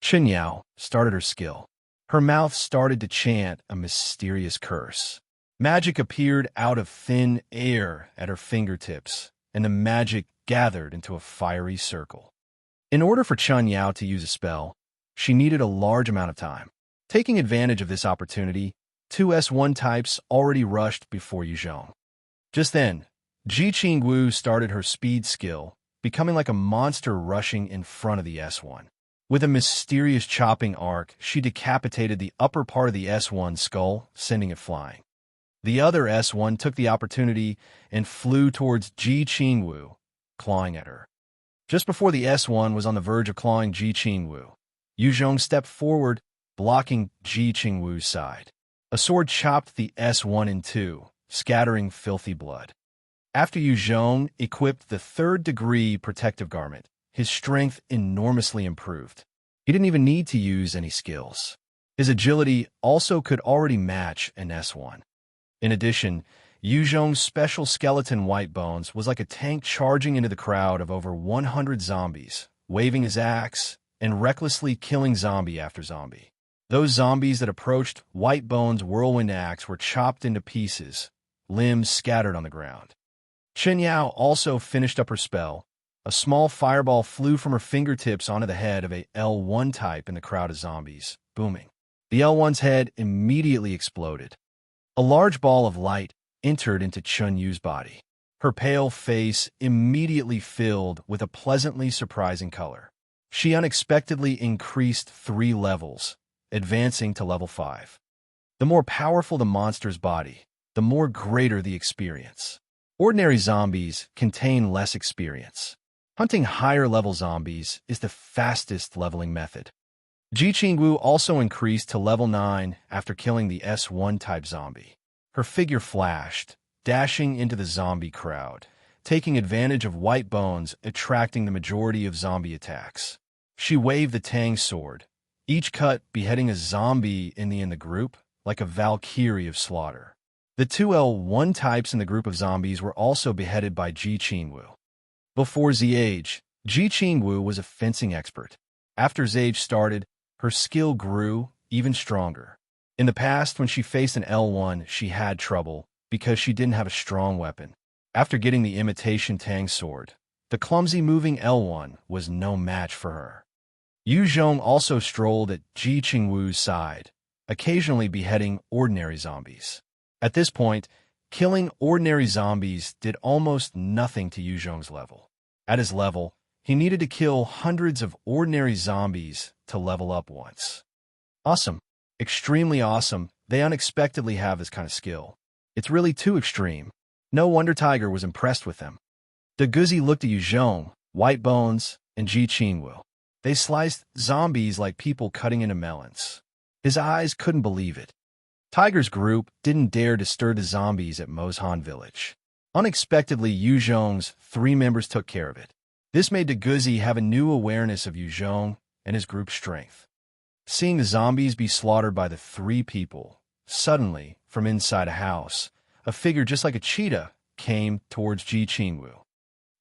Chen Yao started her skill. Her mouth started to chant a mysterious curse. Magic appeared out of thin air at her fingertips, and the magic gathered into a fiery circle. In order for Chen Yao to use a spell, she needed a large amount of time. Taking advantage of this opportunity, 2 S1 types already rushed before Yu Zhong. Just then, Ji Qingwu started her speed skill, becoming like a monster rushing in front of the S1. With a mysterious chopping arc, she decapitated the upper part of the S1's skull, sending it flying. The other S1 took the opportunity and flew towards Ji Qingwu, clawing at her. Just before the S1 was on the verge of clawing Ji Qingwu, Yu Zhong stepped forward, blocking Ji Qingwu's side. A sword chopped the S1 in two, scattering filthy blood. After Yu Zhong equipped the 3rd-degree protective garment, his strength enormously improved. He didn't even need to use any skills. His agility also could already match an S1. In addition, Yu Zhong's special skeleton white bones was like a tank charging into the crowd of over 100 zombies, waving his axe and recklessly killing zombie after zombie. Those zombies that approached White Bone's whirlwind axe were chopped into pieces, limbs scattered on the ground. Chen Yao also finished up her spell. A small fireball flew from her fingertips onto the head of a L1 type in the crowd of zombies, booming. The L1's head immediately exploded. A large ball of light entered into Chen Yu's body. Her pale face immediately filled with a pleasantly surprising color. She unexpectedly increased 3 levels, advancing to level 5. The more powerful the monster's body, the more greater the experience. Ordinary zombies contain less experience. Hunting higher-level zombies is the fastest leveling method. Ji Qingwu also increased to level 9 after killing the S1-type zombie. Her figure flashed, dashing into the zombie crowd, taking advantage of white bones attracting the majority of zombie attacks. She waved the Tang sword, each cut beheading a zombie in the group like a Valkyrie of slaughter. The two L1 types in the group of zombies were also beheaded by Ji Qingwu. Before Zage, Ji Qingwu was a fencing expert. After Zage started, her skill grew even stronger. In the past, when she faced an L1, she had trouble because she didn't have a strong weapon. After getting the imitation Tang sword, the clumsy moving L1 was no match for her. Yu Zhong also strolled at Ji Qingwu's side, occasionally beheading ordinary zombies. At this point, killing ordinary zombies did almost nothing to Yu Zhong's level. At his level, he needed to kill hundreds of ordinary zombies to level up once. Awesome. Extremely awesome. They unexpectedly have this kind of skill. It's really too extreme. No wonder Tiger was impressed with them. The Gouzi looked at Yu Zhong, White Bones, and Ji Qingwu. They sliced zombies like people cutting into melons. His eyes couldn't believe it. Tiger's group didn't dare disturb the zombies at Mozhan village. Unexpectedly, Yu Zhong's 3 members took care of it. This made the Gouzi have a new awareness of Yu Zhong and his group's strength. Seeing the zombies be slaughtered by the 3 people, suddenly, from inside a house, a figure just like a cheetah came towards Ji Qingwu.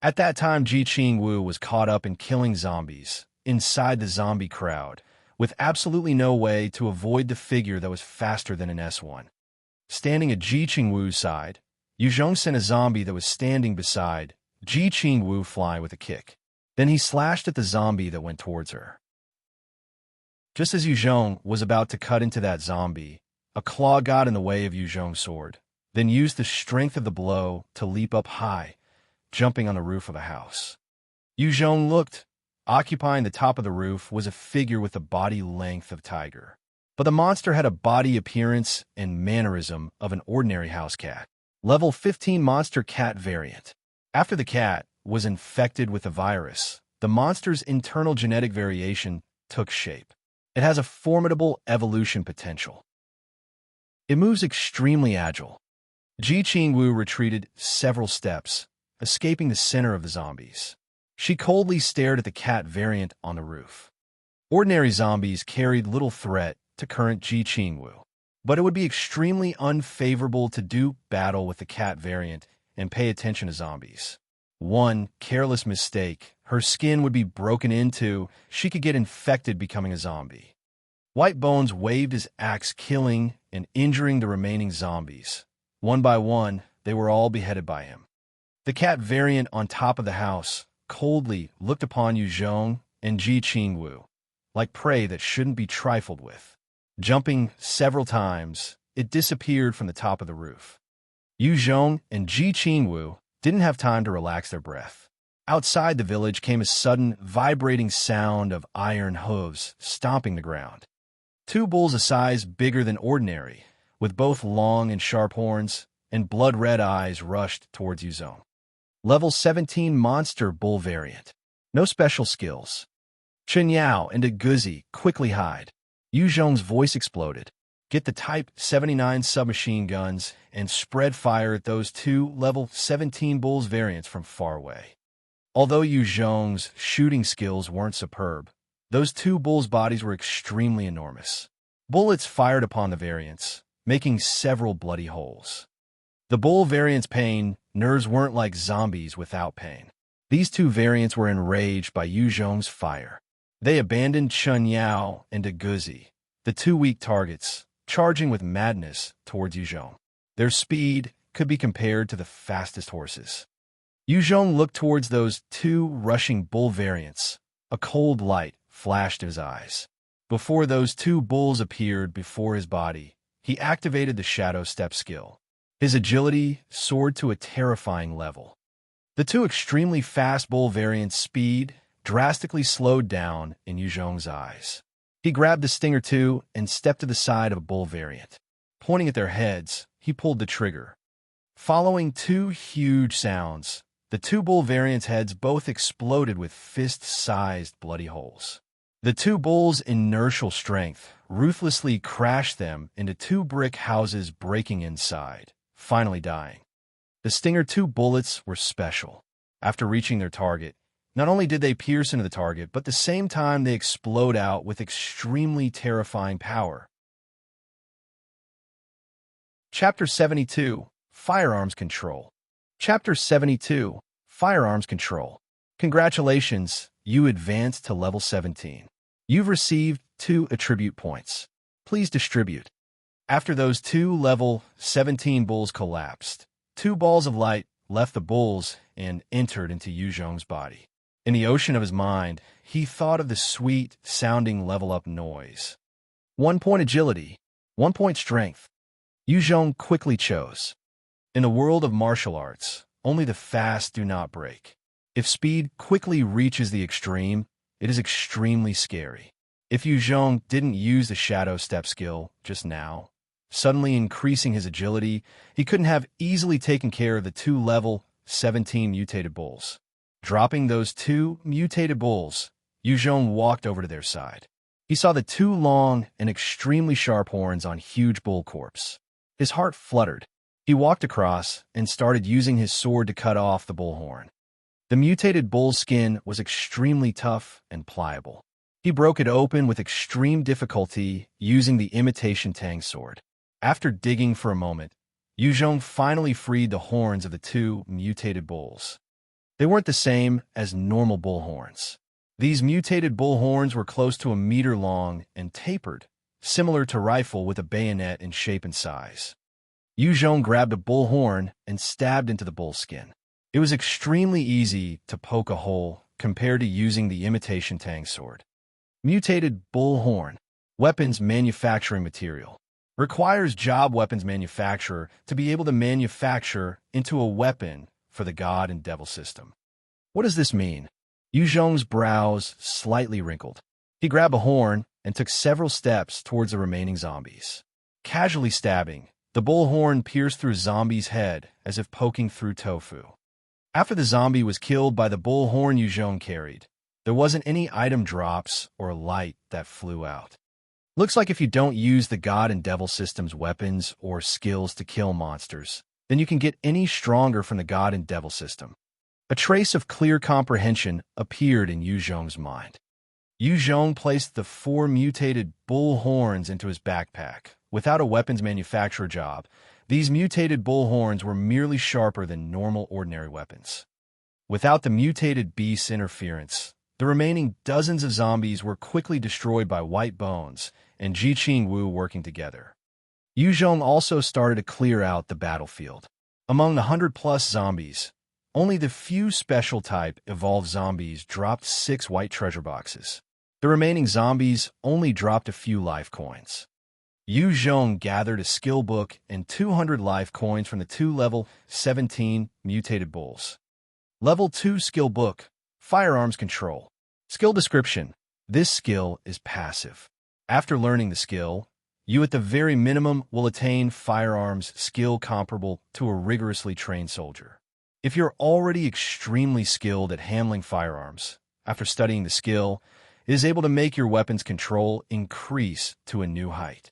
At that time, Ji Qingwu was caught up in killing zombies inside the zombie crowd, with absolutely no way to avoid the figure that was faster than an S1. Standing at Ji Qingwu's side, Yu Zhong sent a zombie that was standing beside Ji Qingwu fly with a kick. Then he slashed at the zombie that went towards her. Just as Yu Zhong was about to cut into that zombie, a claw got in the way of Yu Zhong's sword, then used the strength of the blow to leap up high, jumping on the roof of a house. Yu Zhong looked. Occupying the top of the roof was a figure with the body length of Tiger. But the monster had a body appearance and mannerism of an ordinary house cat. Level 15 monster cat variant. After the cat was infected with the virus, the monster's internal genetic variation took shape. It has a formidable evolution potential. It moves extremely agile. Ji Qingwu retreated several steps, escaping the center of the zombies. She coldly stared at the cat variant on the roof. Ordinary zombies carried little threat to current Ji Qingwu, but it would be extremely unfavorable to do battle with the cat variant and pay attention to zombies. One careless mistake, her skin would be broken into, she could get infected becoming a zombie. White Bones waved his axe, killing and injuring the remaining zombies. One by one, they were all beheaded by him. The cat variant on top of the house coldly looked upon Yu Zhong and Ji Qingwu like prey that shouldn't be trifled with. Jumping several times, it disappeared from the top of the roof. Yu Zhong and Ji Qingwu didn't have time to relax their breath. Outside the village came a sudden, vibrating sound of iron hooves stomping the ground. 2 bulls a size bigger than ordinary, with both long and sharp horns and blood-red eyes, rushed towards Yu Zhong. Level 17 Monster Bull Variant. No special skills. Chen Yao and a Gouzi quickly hide. Yu Zhong's voice exploded. Get the Type 79 submachine guns and spread fire at those 2 level 17 Bulls variants from far away. Although Yu Zhong's shooting skills weren't superb, those 2 bulls' bodies were extremely enormous. Bullets fired upon the variants, making several bloody holes. The bull variants' pain nerves weren't like zombies without pain. These 2 variants were enraged by Yu Zhong's fire. They abandoned Chen Yao and a Gouzi, the 2 weak targets, charging with madness towards Yu Zhong. Their speed could be compared to the fastest horses. Yu Zhong looked towards those 2 rushing bull variants. A cold light flashed in his eyes. Before those 2 bulls appeared before his body, he activated the Shadow Step skill. His agility soared to a terrifying level. The 2 extremely fast bull variants' speed drastically slowed down in Yu Zhong's eyes. He grabbed the Stinger 2 and stepped to the side of a bull variant. Pointing at their heads, he pulled the trigger. Following 2 huge sounds, The two bull variants' heads both exploded with fist-sized bloody holes. The two bulls' inertial strength ruthlessly crashed them into two brick houses, breaking inside, finally dying. The Stinger 2 bullets were special. After reaching their target, not only did they pierce into the target, but at the same time they explode out with extremely terrifying power. Chapter 72, Firearms Control. Chapter 72, Firearms Control. Congratulations, you advanced to level 17. You've received 2 attribute points. Please distribute. After those 2 level 17 bulls collapsed, 2 balls of light left the bulls and entered into Yu Zhong's body. In the ocean of his mind, he thought of the sweet-sounding level-up noise. 1 point agility, 1 point strength. Yu Zhong quickly chose. In the world of martial arts, only the fast do not break. If speed quickly reaches the extreme, it is extremely scary. If Yu Zhong didn't use the shadow step skill just now, suddenly increasing his agility, he couldn't have easily taken care of the 2 level 17 mutated bulls. Dropping those 2 mutated bulls, Yu Zhong walked over to their side. He saw the 2 long and extremely sharp horns on huge bull corpse. His heart fluttered. He walked across and started using his sword to cut off the bull horn. The mutated bull's skin was extremely tough and pliable. He broke it open with extreme difficulty using the imitation Tang sword. After digging for a moment, Yu Zhong finally freed the horns of the 2 mutated bulls. They weren't the same as normal bull horns. These mutated bull horns were close to a meter long and tapered, similar to a rifle with a bayonet in shape and size. Yu Zhong grabbed a bull horn and stabbed into the bull's skin. It was extremely easy to poke a hole compared to using the imitation Tang sword. Mutated bull horn. Weapons manufacturing material. Requires job weapons manufacturer to be able to manufacture into a weapon for the God and Devil system. What does this mean? Yu Zhong's brows slightly wrinkled. He grabbed a horn and took several steps towards the remaining zombies. Casually stabbing, the bullhorn pierced through a zombie's head as if poking through tofu. After the zombie was killed by the bullhorn Yu Zhong carried, there wasn't any item drops or light that flew out. Looks like if you don't use the God and Devil system's weapons or skills to kill monsters, then you can get any stronger from the God and Devil system. A trace of clear comprehension appeared in Yu Zhong's mind. Yu Zhong placed the 4 mutated bull horns into his backpack. Without a weapons manufacturer job, these mutated bull horns were merely sharper than normal ordinary weapons. Without the mutated beast's interference, the remaining dozens of zombies were quickly destroyed by White Bones and Ji Qing Wu working together. Yu Zhong also started to clear out the battlefield. Among the 100-plus zombies, only the few special type evolved zombies dropped 6 white treasure boxes. The remaining zombies only dropped a few life coins. Yu Zhong gathered a skill book and 200 life coins from the 2 level 17 mutated bulls. Level 2 skill book, Firearms Control. Skill description. This skill is passive. After learning the skill, you at the very minimum will attain firearms skill comparable to a rigorously trained soldier. If you're already extremely skilled at handling firearms, after studying the skill, it is able to make your weapons control increase to a new height.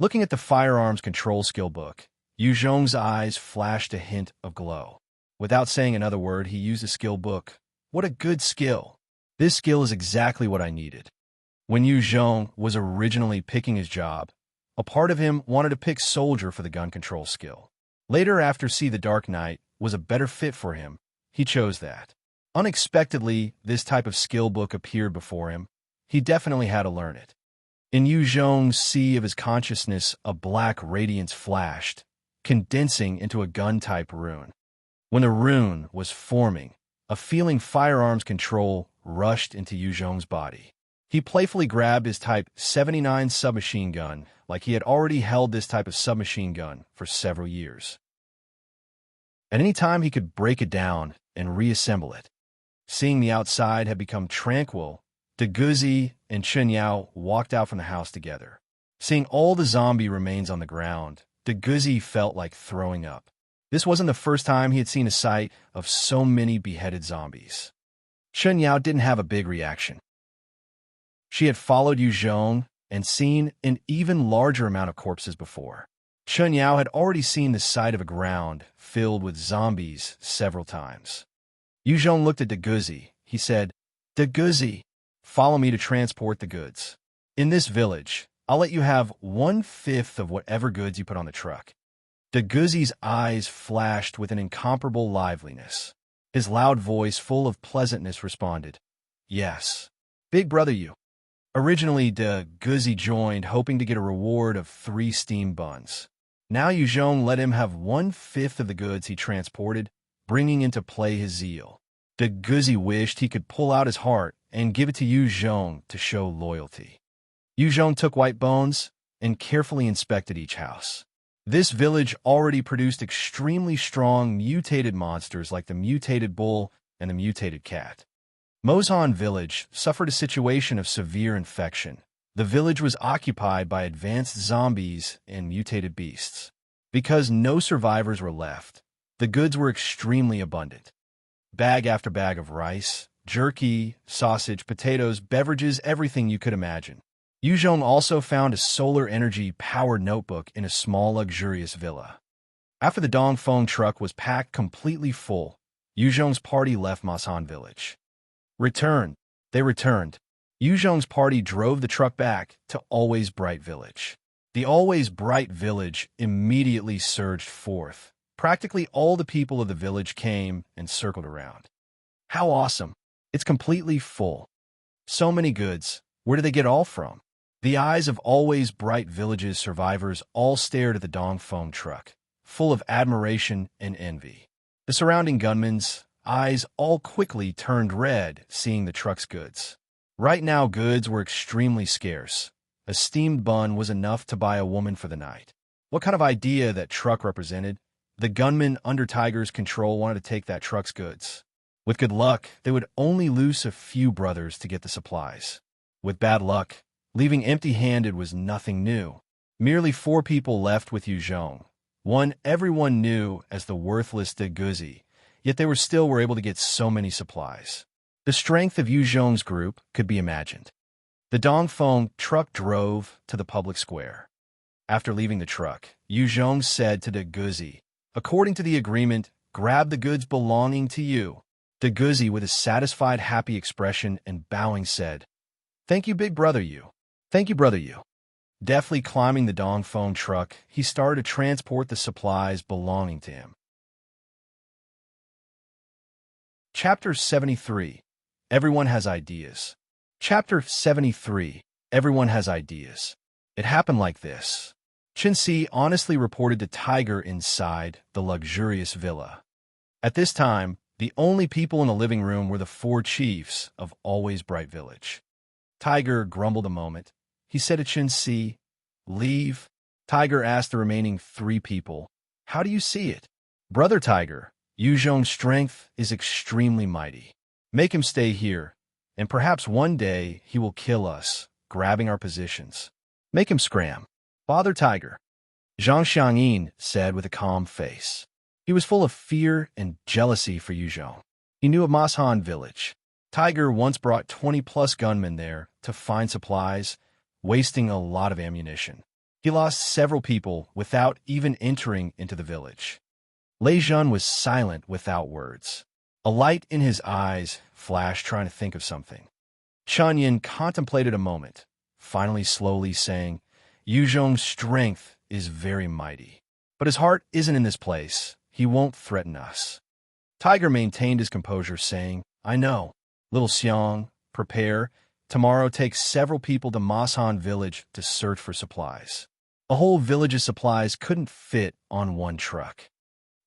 Looking at the Firearms Control skill book, Yu Zhong's eyes flashed a hint of glow. Without saying another word, he used the skill book. What a good skill! This skill is exactly what I needed. When Yu Zhong was originally picking his job, a part of him wanted to pick soldier for the gun control skill. Later, after See the Dark Knight was a better fit for him, he chose that. Unexpectedly, this type of skill book appeared before him. He definitely had to learn it. In Yu Zhong's sea of his consciousness, a black radiance flashed, condensing into a gun-type rune. When the rune was forming, a feeling firearms control rushed into Yu Zhong's body. He playfully grabbed his Type 79 submachine gun, like he had already held this type of submachine gun for several years. At any time, he could break it down and reassemble it. Seeing the outside had become tranquil, Gouzi and Xiao walked out from the house together. Seeing all the zombie remains on the ground, Gouzi felt like throwing up. This wasn't the first time he had seen a sight of so many beheaded zombies. Chen Yao didn't have a big reaction. She had followed Yu Zhong and seen an even larger amount of corpses before. Chen Yao had already seen the sight of a ground filled with zombies several times. Yu Zhong looked at the Gouzi. He said, "The Gouzi, follow me to transport the goods. In this village, I'll let you have 1/5 of whatever goods you put on the truck." The Gouzi's eyes flashed with an incomparable liveliness. His loud voice, full of pleasantness, responded, "Yes, big brother you." Originally, the Gouzi joined, hoping to get a reward of 3 steamed buns. Now Yu Zhong let him have 1/5 of the goods he transported, bringing into play his zeal. The Gouzi wished he could pull out his heart and give it to Yu Zhong to show loyalty. Yu Zhong took white bones and carefully inspected each house. This village already produced extremely strong mutated monsters like the mutated bull and the mutated cat. Mozhan village suffered a situation of severe infection. The village was occupied by advanced zombies and mutated beasts. Because no survivors were left, the goods were extremely abundant. Bag after bag of rice, jerky, sausage, potatoes, beverages, everything you could imagine. Yu Zhong also found a solar energy-powered notebook in a small luxurious villa. After the Dongfeng truck was packed completely full, Yu Zhong's party left Mozhan village. They returned. Yu Zhong's party drove the truck back to Always Bright Village. The Always Bright Village immediately surged forth. Practically all the people of the village came and circled around. How awesome! It's completely full. So many goods. Where did they get all from? The eyes of Always Bright Village's survivors all stared at the Dongfeng truck, full of admiration and envy. The surrounding gunmen's eyes all quickly turned red seeing the truck's goods. Right now, goods were extremely scarce. A steamed bun was enough to buy a woman for the night. What kind of idea that truck represented? The gunmen under Tiger's control wanted to take that truck's goods. With good luck, they would only lose a few brothers to get the supplies. With bad luck, leaving empty-handed was nothing new. Merely 4 people left with Yu Zhong. One everyone knew as the worthless de Gouzi, yet they were able to get so many supplies. The strength of Yu Zhong's group could be imagined. The Dongfeng truck drove to the public square. After leaving the truck, Yu Zhong said to de Gouzi, "According to the agreement, grab the goods belonging to you." De Gouzi, with a satisfied, happy expression and bowing, said, "Thank you, big brother you. Thank you, brother you." Deftly climbing the Dongfeng truck, he started to transport the supplies belonging to him. Chapter 73. Everyone has ideas. Chapter 73. Everyone has ideas. It happened like this. Chen Si honestly reported to Tiger inside the luxurious villa. At this time, the only people in the living room were the 4 chiefs of Always Bright Village. Tiger grumbled a moment. He said to Chen Si, "Leave." Tiger asked the remaining 3 people, "How do you see it?" "Brother Tiger, Yu Zhong's strength is extremely mighty. Make him stay here, and perhaps one day he will kill us, grabbing our positions. Make him scram." "Father Tiger," Zhang Xiang said with a calm face. He was full of fear and jealousy for Yu Zhong. He knew of Mozhan village. Tiger once brought 20+ gunmen there to find supplies, wasting a lot of ammunition. He lost several people without even entering into the village. Lin Jun was silent without words. A light in his eyes flashed, trying to think of something. Chen Yin contemplated a moment, finally slowly saying, "Yu Zhong's strength is very mighty. But his heart isn't in this place. He won't threaten us." Tiger maintained his composure, saying, "I know. Little Xiang, prepare. Tomorrow take several people to Mozhan village to search for supplies." A whole village's supplies couldn't fit on one truck.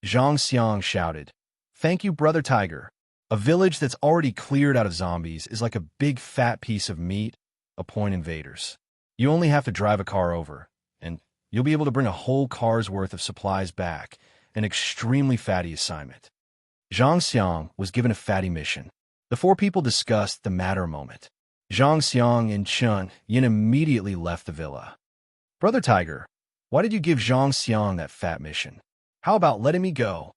Zhang Xiang shouted, "Thank you, brother Tiger. A village that's already cleared out of zombies is like a big fat piece of meat upon invaders. You only have to drive a car over, and you'll be able to bring a whole car's worth of supplies back. An extremely fatty assignment." Zhang Xiang was given a fatty mission. The 4 people discussed the matter a moment. Zhang Xiang and Chen Yin immediately left the villa. "Brother Tiger, why did you give Zhang Xiang that fat mission?" How about letting me go?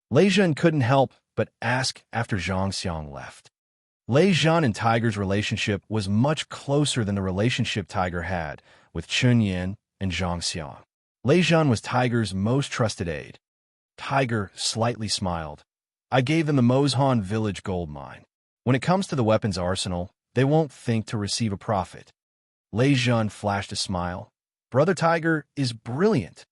Lin Jun couldn't help but ask after Zhang Xiang left. Lin Jun and Tiger's relationship was much closer than the relationship Tiger had with Chunyan and Zhang Xiang. Lin Jun was Tiger's most trusted aide. Tiger slightly smiled. I gave them the Mozhan village gold mine. When it comes to the weapons arsenal, they won't think to receive a profit. Lin Jun flashed a smile. Brother Tiger is brilliant.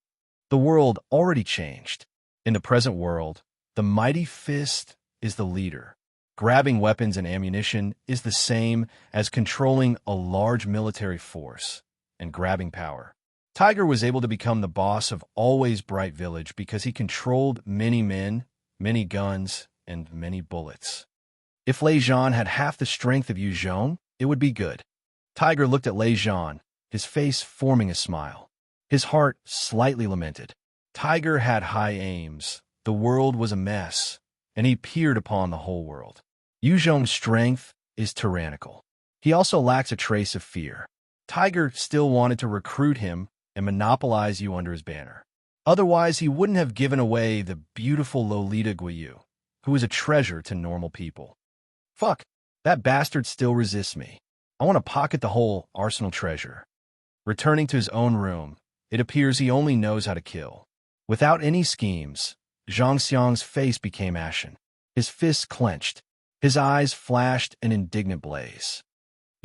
The world already changed. In the present world, the mighty fist is the leader. Grabbing weapons and ammunition is the same as controlling a large military force and grabbing power. Tiger was able to become the boss of Always Bright Village because he controlled many men, many guns, and many bullets. If Lin Jun had half the strength of Yu Zhong, it would be good. Tiger looked at Lin Jun, his face forming a smile. His heart slightly lamented. Tiger had high aims. The world was a mess, and he peered upon the whole world. Yu Zhong's strength is tyrannical. He also lacks a trace of fear. Tiger still wanted to recruit him and monopolize you under his banner. Otherwise, he wouldn't have given away the beautiful Lolita Guiyu, who is a treasure to normal people. Fuck, that bastard still resists me. I want to pocket the whole arsenal treasure. Returning to his own room, it appears he only knows how to kill. Without any schemes, Zhang Xiang's face became ashen. His fists clenched. His eyes flashed an indignant blaze.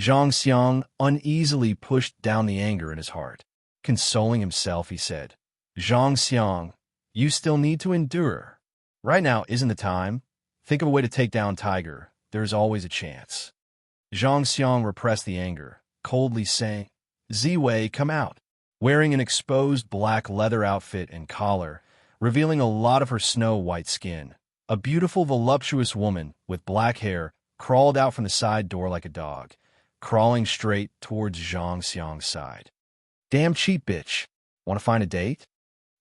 Zhang Xiang uneasily pushed down the anger in his heart. Consoling himself, he said, Zhang Xiang, you still need to endure. Right now isn't the time. Think of a way to take down Tiger. There's always a chance. Zhang Xiang repressed the anger, coldly saying, Ziwei, come out. Wearing an exposed black leather outfit and collar, revealing a lot of her snow-white skin, a beautiful, voluptuous woman with black hair crawled out from the side door like a dog, crawling straight towards Zhang Xiang's side. Damn cheap bitch. Want to find a date?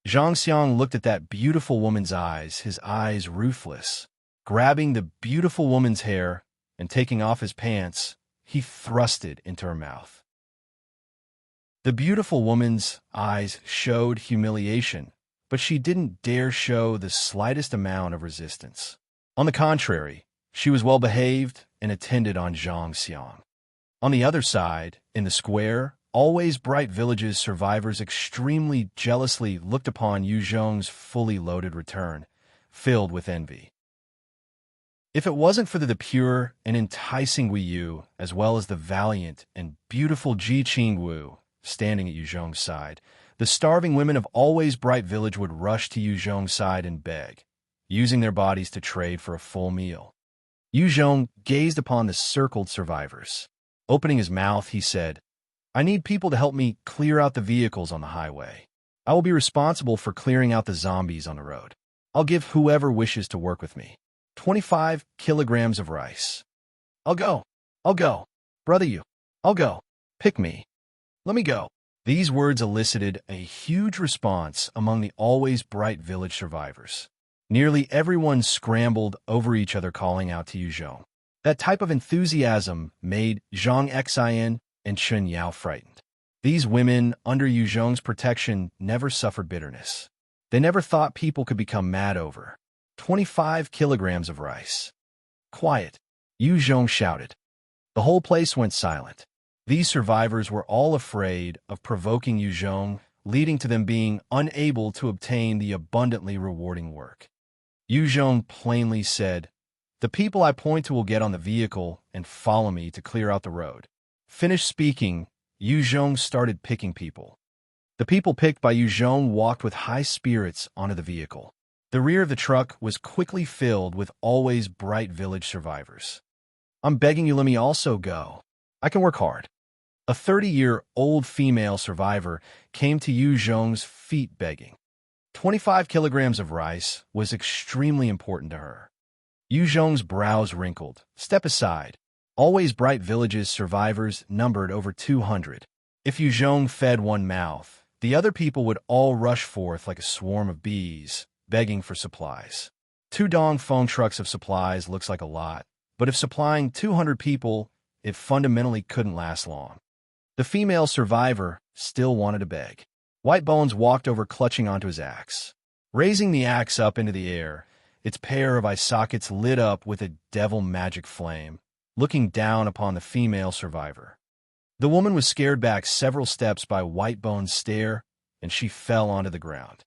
Zhang Xiang looked at that beautiful woman's eyes, his eyes ruthless. Grabbing the beautiful woman's hair and taking off his pants, he thrust it into her mouth. The beautiful woman's eyes showed humiliation, but she didn't dare show the slightest amount of resistance. On the contrary, she was well-behaved and attended on Zhang Xiang. On the other side, in the square, Always Bright Village's survivors extremely jealously looked upon Yu Zhong's fully loaded return, filled with envy. If it wasn't for the pure and enticing Wei Yu, as well as the valiant and beautiful Ji Qingwu standing at Yu Zhong's side, the starving women of Always Bright Village would rush to Yu Zhong's side and beg, using their bodies to trade for a full meal. Yu Zhong gazed upon the circled survivors. Opening his mouth, he said, I need people to help me clear out the vehicles on the highway. I will be responsible for clearing out the zombies on the road. I'll give whoever wishes to work with me 25 kilograms of rice. I'll go. I'll go. Brother you. I'll go. Pick me. Let me go. These words elicited a huge response among the Always Bright Village survivors. Nearly everyone scrambled over each other calling out to Yu Zhong. That type of enthusiasm made Zhang Xiang and Chun Yao frightened. These women, under Yu Zhong's protection, never suffered bitterness. They never thought people could become mad over 25 kilograms of rice. Quiet, Yu Zhong shouted. The whole place went silent. These survivors were all afraid of provoking Yu Zhong, leading to them being unable to obtain the abundantly rewarding work. Yu Zhong plainly said, The people I point to will get on the vehicle and follow me to clear out the road. Finished speaking, Yu Zhong started picking people. The people picked by Yu Zhong walked with high spirits onto the vehicle. The rear of the truck was quickly filled with Always Bright Village survivors. I'm begging you, let me also go. I can work hard. A 30-year-old female survivor came to Yu Zhong's feet begging. 25 kilograms of rice was extremely important to her. Yu Zhong's brows wrinkled. Step aside. Always Bright Village's survivors numbered over 200. If Yu Zhong fed one mouth, the other people would all rush forth like a swarm of bees, begging for supplies. 2 Dongfeng trucks of supplies looks like a lot, but if supplying 200 people, it fundamentally couldn't last long. The female survivor still wanted to beg. White Bones walked over clutching onto his axe. Raising the axe up into the air, its pair of eye sockets lit up with a devil magic flame, looking down upon the female survivor. The woman was scared back several steps by Whitebone's stare, and she fell onto the ground.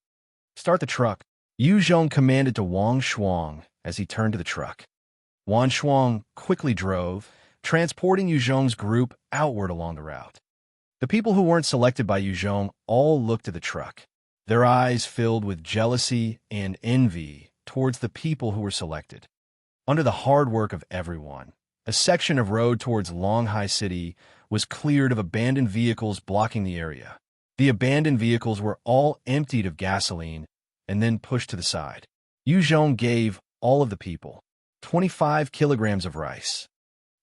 "Start the truck," Yu Zhong commanded to Wang Shuang as he turned to the truck. Wang Shuang quickly drove, transporting Yu Zhong's group outward along the route. The people who weren't selected by Yu Zhong all looked at the truck, their eyes filled with jealousy and envy towards the people who were selected. Under the hard work of everyone, a section of road towards Longhai City was cleared of abandoned vehicles blocking the area. The abandoned vehicles were all emptied of gasoline and then pushed to the side. Yu Zhong gave all of the people 25 kilograms of rice.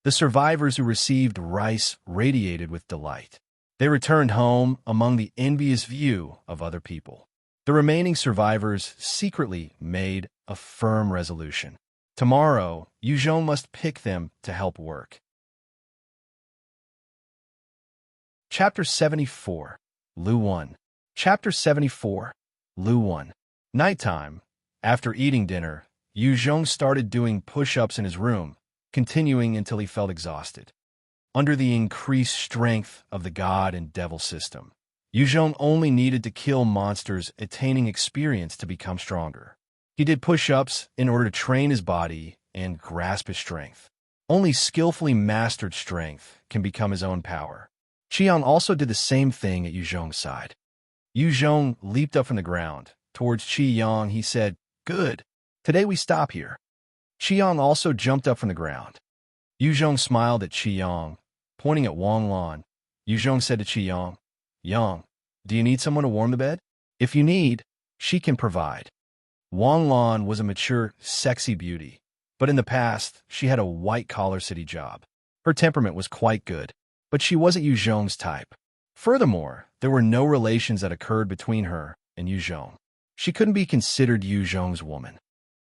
The survivors who received rice radiated with delight. They returned home among the envious view of other people. The remaining survivors secretly made a firm resolution. Tomorrow, Yu Zhong must pick them to help work. Chapter 74. Lu 1. Chapter 74. Lu 1. Nighttime. After eating dinner, Yu Zhong started doing push-ups in his room, continuing until he felt exhausted. Under the increased strength of the God and Devil system, Yu Zhong only needed to kill monsters attaining experience to become stronger. He did push-ups in order to train his body and grasp his strength. Only skillfully mastered strength can become his own power. Xiang also did the same thing at Yu Zhong's side. Yu Zhong leaped up from the ground. Towards Xiang, he said, "Good. Today we stop here." Xiang also jumped up from the ground. Yu Zhong smiled at Xiang, pointing at Wang Lan. Yu Zhong said to Xiang, "Yang, do you need someone to warm the bed? If you need, she can provide." Wang Lan was a mature, sexy beauty, but in the past, she had a white-collar city job. Her temperament was quite good, but she wasn't Yu Zhong's type. Furthermore, there were no relations that occurred between her and Yu Zhong. She couldn't be considered Yu Zhong's woman.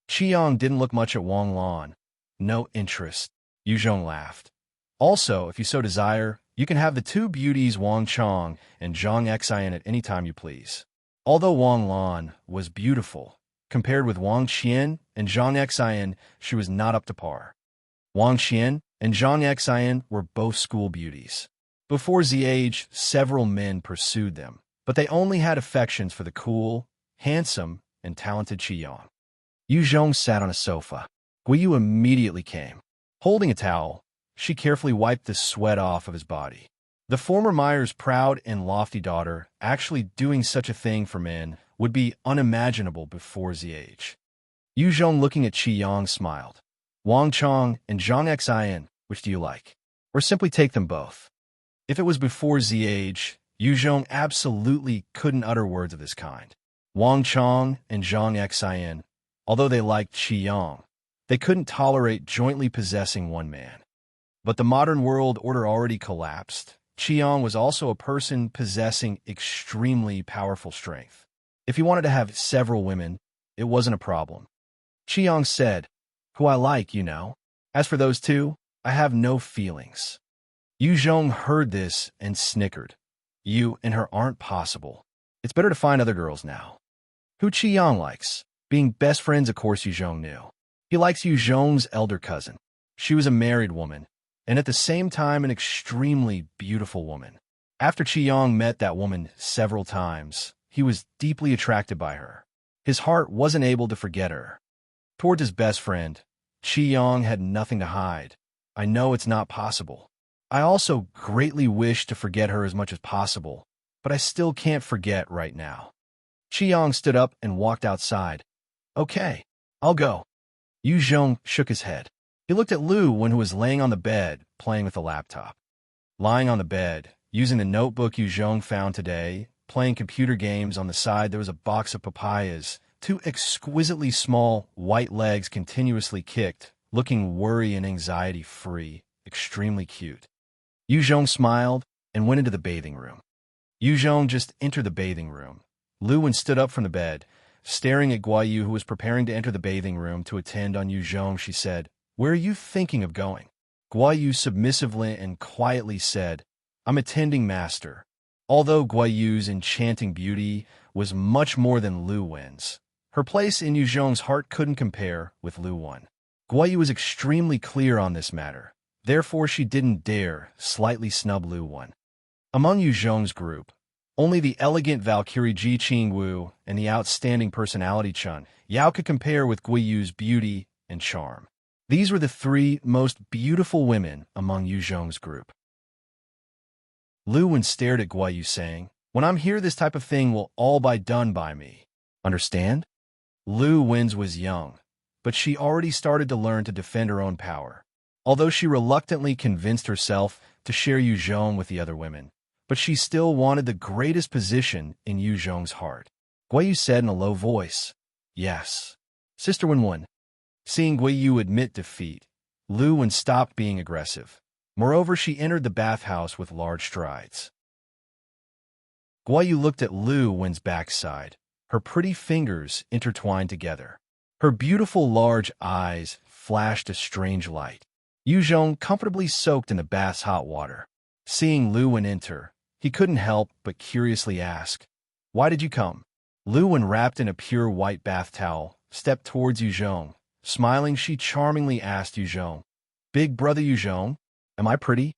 Xiang didn't look much at Wang Lan. No interest. Yu Zhong laughed. "Also, if you so desire, you can have the two beauties Wang Chong and Zhang Xiang at any time you please." Although Wang Lan was beautiful, compared with Wang Qian and Zhang Xiang, she was not up to par. Wang Qian and Zhang Xiang were both school beauties. Before the age, several men pursued them, but they only had affections for the cool, handsome, and talented Xiang. Yu Zhong sat on a sofa. Guiyu immediately came. Holding a towel, she carefully wiped the sweat off of his body. The former Meyer's proud and lofty daughter actually doing such a thing for men would be unimaginable before the age. Yu Zhong, looking at Xiang, smiled. "Wang Chong and Zhang Xiang, which do you like? Or simply take them both?" If it was before the age, Yu Zhong absolutely couldn't utter words of this kind. Wang Chong and Zhang Xiang, although they liked Xiang, they couldn't tolerate jointly possessing one man. But the modern world order already collapsed. Xiang was also a person possessing extremely powerful strength. If he wanted to have several women, it wasn't a problem. Xiang said, "Who I like, you know. As for those two, I have no feelings." Yu Zhong heard this and snickered. "You and her aren't possible. It's better to find other girls now." Who Xiang likes? Being best friends, of course, Yu Zhong knew. He likes Yu Zhong's elder cousin. She was a married woman, and at the same time an extremely beautiful woman. After Xiang met that woman several times, he was deeply attracted by her. His heart wasn't able to forget her. Towards his best friend, Xiang had nothing to hide. "I know it's not possible. I also greatly wish to forget her as much as possible, but I still can't forget right now." Xiang stood up and walked outside. "Okay, I'll go." Yu Zhong shook his head. He looked at Lu Wen, who was laying on the bed, playing with the laptop. Lying on the bed, using the notebook Yu Zhong found today, playing computer games on the side, there was a box of papayas. Two exquisitely small, white legs continuously kicked, looking worry and anxiety-free, extremely cute. Yu Zhong smiled and went into the bathing room. Yu Zhong just entered the bathing room. Lu Wen stood up from the bed. Staring at Guiyu, who was preparing to enter the bathing room to attend on Yu Zhong, she said, "Where are you thinking of going?" Guiyu submissively and quietly said, "I'm attending master." Although Guiyu's enchanting beauty was much more than Lu Wen's, Her place in Yu Zhong's heart couldn't compare with Lu Wan. Guo Yu was extremely clear on this matter. Therefore, she didn't dare slightly snub Lu Wan. Among Yu Zhong's group, only the elegant Valkyrie Ji Qingwu and the outstanding personality Chun Yao could compare with Guo Yu's beauty and charm. These were the three most beautiful women among Yu Zhong's group. Lu Wan stared at Guo Yu, saying, "When I'm here, this type of thing will all be done by me. Understand?" Lu Wan's was young, but she already started to learn to defend her own power. Although she reluctantly convinced herself to share Yu Zhong with the other women, but she still wanted the greatest position in Yu Zhong's heart. Guo Yu said in a low voice, "Yes, Sister Wan Wan." Seeing Guo Yu admit defeat, Lu Wan stopped being aggressive. Moreover, she entered the bathhouse with large strides. Guo Yu looked at Lu Wan's backside, her pretty fingers intertwined together. Her beautiful large eyes flashed a strange light. Yu Zhong comfortably soaked in the bath's hot water. Seeing Lu Wan enter, he couldn't help but curiously ask, "Why did you come?" Lu Wan, wrapped in a pure white bath towel, stepped towards Yu Zhong. Smiling, she charmingly asked Yu Zhong, "Big brother Yu Zhong, am I pretty?"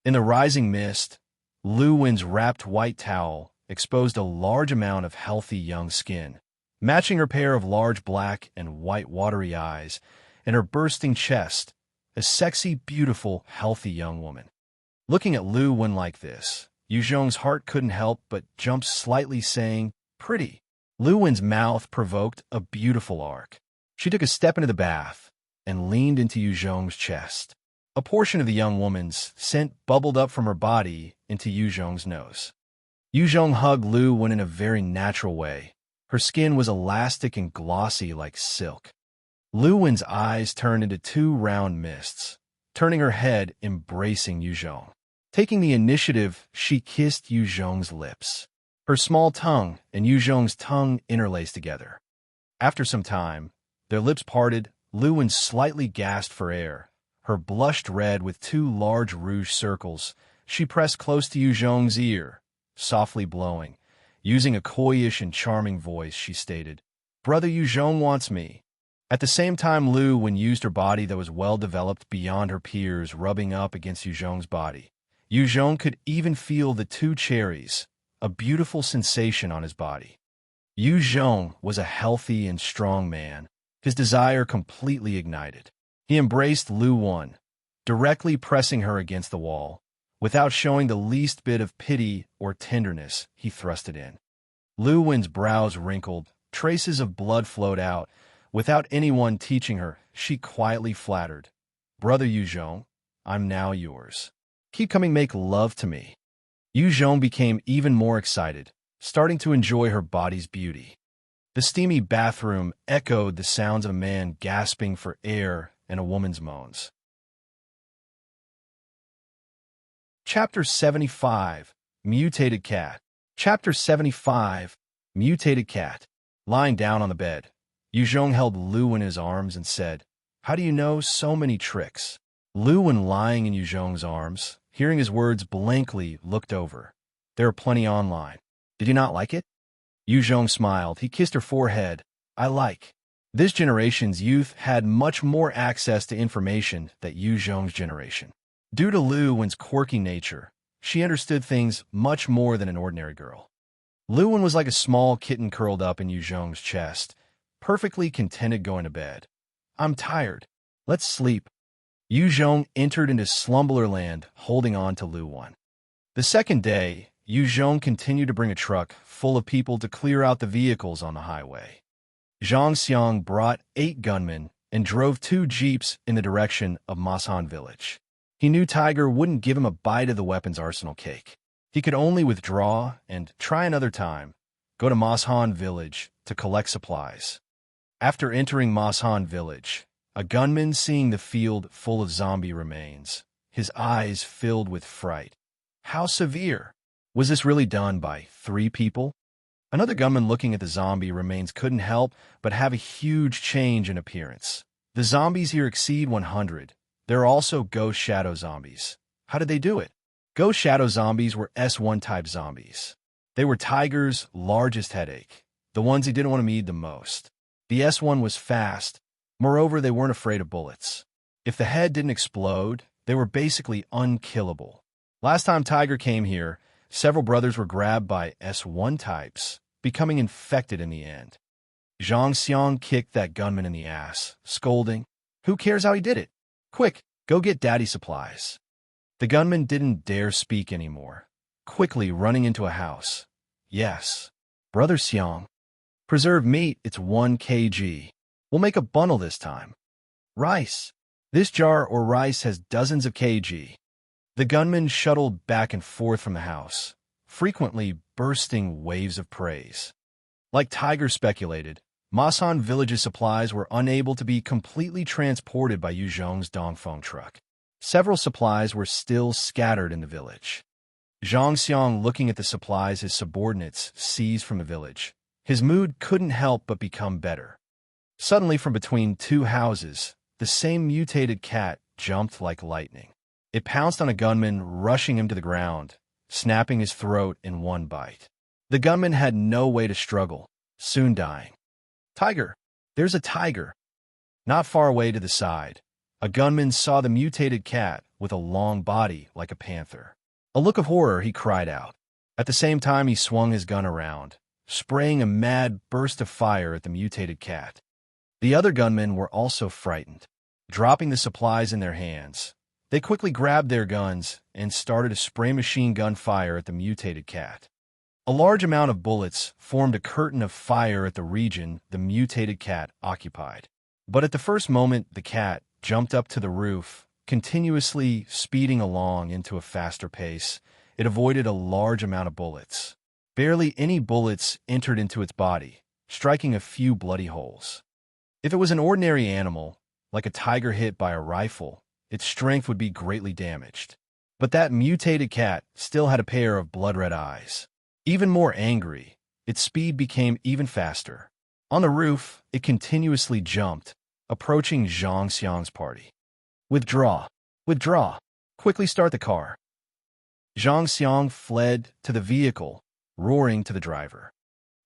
In the rising mist, Lu Wan's wrapped white towel exposed a large amount of healthy young skin, matching her pair of large black and white watery eyes and her bursting chest, a sexy, beautiful, healthy young woman. Looking at Lu Wan like this, Yu Zhong's heart couldn't help but jump slightly, saying, "Pretty." Lu Wan's mouth provoked a beautiful arc. She took a step into the bath and leaned into Yu Zhong's chest. A portion of the young woman's scent bubbled up from her body into Yu Zhong's nose. Yu Zhong hugged Lu Wan in a very natural way. Her skin was elastic and glossy like silk. Lu Wan's eyes turned into two round mists, turning her head, embracing Yu Zhong. Taking the initiative, she kissed Yu Zhong's lips. Her small tongue and Yu Zhong's tongue interlaced together. After some time, their lips parted. Lu Wan slightly gasped for air. Her blushed red with two large rouge circles. She pressed close to Yu Zhong's ear, softly blowing. Using a coyish and charming voice, she stated, "Brother Yu Zhong wants me." At the same time, Lu Wan used her body that was well developed beyond her peers, rubbing up against Yu Zhong's body. Yu Zhong could even feel the two cherries, a beautiful sensation on his body. Yu Zhong was a healthy and strong man, his desire completely ignited. He embraced Lu Wan, directly pressing her against the wall. Without showing the least bit of pity or tenderness, he thrust it in. Lu Wan's brows wrinkled, traces of blood flowed out. Without anyone teaching her, she quietly flattered, "Brother Yu Zhong, I'm now yours. Keep coming, make love to me." Yu Zhong became even more excited, starting to enjoy her body's beauty. The steamy bathroom echoed the sounds of a man gasping for air and a woman's moans. Chapter 75, Mutated Cat. Chapter 75, Mutated Cat. Lying down on the bed, Yu Zhong held Lu Wan in his arms and said, "How do you know so many tricks?" Lu Wan, lying in Yu Zhong's arms, hearing his words, blankly looked over. "There are plenty online. Did you not like it?" Yu Zhong smiled. He kissed her forehead. "I like." This generation's youth had much more access to information than Yu Zhong's generation. Due to Lu Wan's quirky nature, she understood things much more than an ordinary girl. Lu Wan was like a small kitten curled up in Yu Zhong's chest, perfectly contented going to bed. "I'm tired. Let's sleep." Yu Zhong entered into slumberland, holding on to Lu Wan. The second day, Yu Zhong continued to bring a truck full of people to clear out the vehicles on the highway. Zhang Xiang brought 8 gunmen and drove 2 jeeps in the direction of Masan village. He knew Tiger wouldn't give him a bite of the weapons arsenal cake. He could only withdraw and try another time, go to Masan village to collect supplies. After entering Masan village, a gunman, seeing the field full of zombie remains, his eyes filled with fright. How severe! Was this really done by 3 people? Another gunman, looking at the zombie remains, couldn't help but have a huge change in appearance. The zombies here exceed 100. There are also ghost shadow zombies. How did they do it? Ghost shadow zombies were S1 type zombies. They were Tiger's largest headache, the ones he didn't want to meet the most. The S1 was fast. Moreover, they weren't afraid of bullets. If the head didn't explode, they were basically unkillable. Last time Tiger came here, several brothers were grabbed by S1 types, becoming infected in the end. Zhang Xiang kicked that gunman in the ass, scolding, "Who cares how he did it? Quick, go get daddy supplies." The gunman didn't dare speak anymore, quickly running into a house. "Yes, Brother Xiang. Preserved meat, it's 1 kg. We'll make a bundle this time. Rice. This jar or rice has dozens of kg." The gunman shuttled back and forth from the house, frequently bursting waves of praise. Like Tiger speculated, Masan village's supplies were unable to be completely transported by Yu Zhong's Dongfeng truck. Several supplies were still scattered in the village. Zhang Xiang, looking at the supplies his subordinates seized from the village, his mood couldn't help but become better. Suddenly, from between two houses, the same mutated cat jumped like lightning. It pounced on a gunman, rushing him to the ground, snapping his throat in one bite. The gunman had no way to struggle, soon dying. "Tiger! There's a tiger!" Not far away to the side, a gunman saw the mutated cat with a long body like a panther. A look of horror, he cried out. At the same time, he swung his gun around, spraying a mad burst of fire at the mutated cat. The other gunmen were also frightened. Dropping the supplies in their hands, they quickly grabbed their guns and started a spray machine gun fire at the mutated cat. A large amount of bullets formed a curtain of fire at the region the mutated cat occupied. But at the first moment, the cat jumped up to the roof, continuously speeding along into a faster pace. It avoided a large amount of bullets. Barely any bullets entered into its body, striking a few bloody holes. If it was an ordinary animal, like a tiger hit by a rifle, its strength would be greatly damaged. But that mutated cat still had a pair of blood-red eyes. Even more angry, its speed became even faster. On the roof, it continuously jumped, approaching Zhang Xiang's party. "Withdraw! Withdraw! Quickly start the car!" Zhang Xiang fled to the vehicle, roaring to the driver.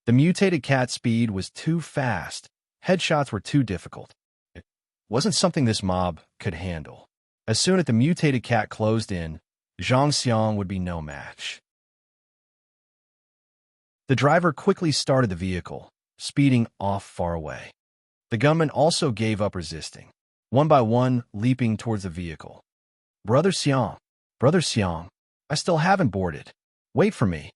The mutated cat's speed was too fast. Headshots were too difficult. It wasn't something this mob could handle. As soon as the mutated cat closed in, Zhang Xiang would be no match. The driver quickly started the vehicle, speeding off far away. The gunmen also gave up resisting, one by one leaping towards the vehicle. Brother Xiang, I still haven't boarded. Wait for me."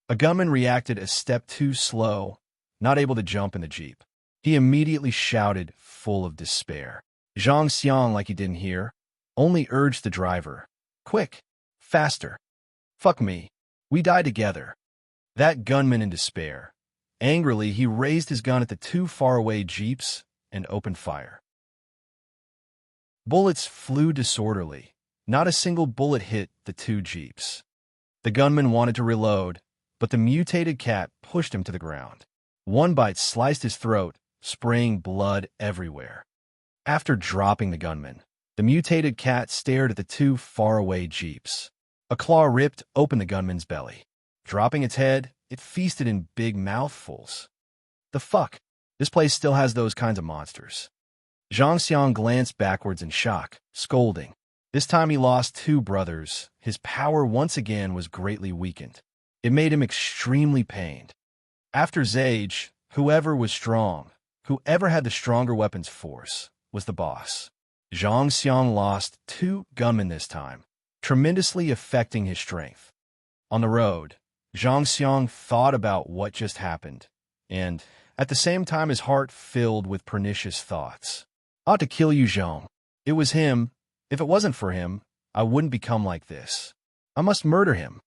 A gunman reacted a step too slow, not able to jump in the jeep. He immediately shouted, full of despair. Zhang Xiang, like he didn't hear, only urged the driver, "Quick, faster. Fuck me. We die together." That gunman, in despair, angrily, he raised his gun at the two faraway jeeps and opened fire. Bullets flew disorderly. Not a single bullet hit the two jeeps. The gunman wanted to reload, but the mutated cat pushed him to the ground. One bite sliced his throat, spraying blood everywhere. After dropping the gunman, the mutated cat stared at the two faraway jeeps. A claw ripped open the gunman's belly. Dropping its head, it feasted in big mouthfuls. "The fuck? This place still has those kinds of monsters." Zhang Xiang glanced backwards in shock, scolding. This time he lost two brothers. His power once again was greatly weakened. It made him extremely pained. After Zage, whoever was strong, whoever had the stronger weapons force, was the boss. Zhang Xiang lost two gunmen this time, tremendously affecting his strength. On the road, Zhang Xiang thought about what just happened, and, at the same time, his heart filled with pernicious thoughts. "Ought to kill Yu Zhong. It was him. If it wasn't for him, I wouldn't become like this. I must murder him."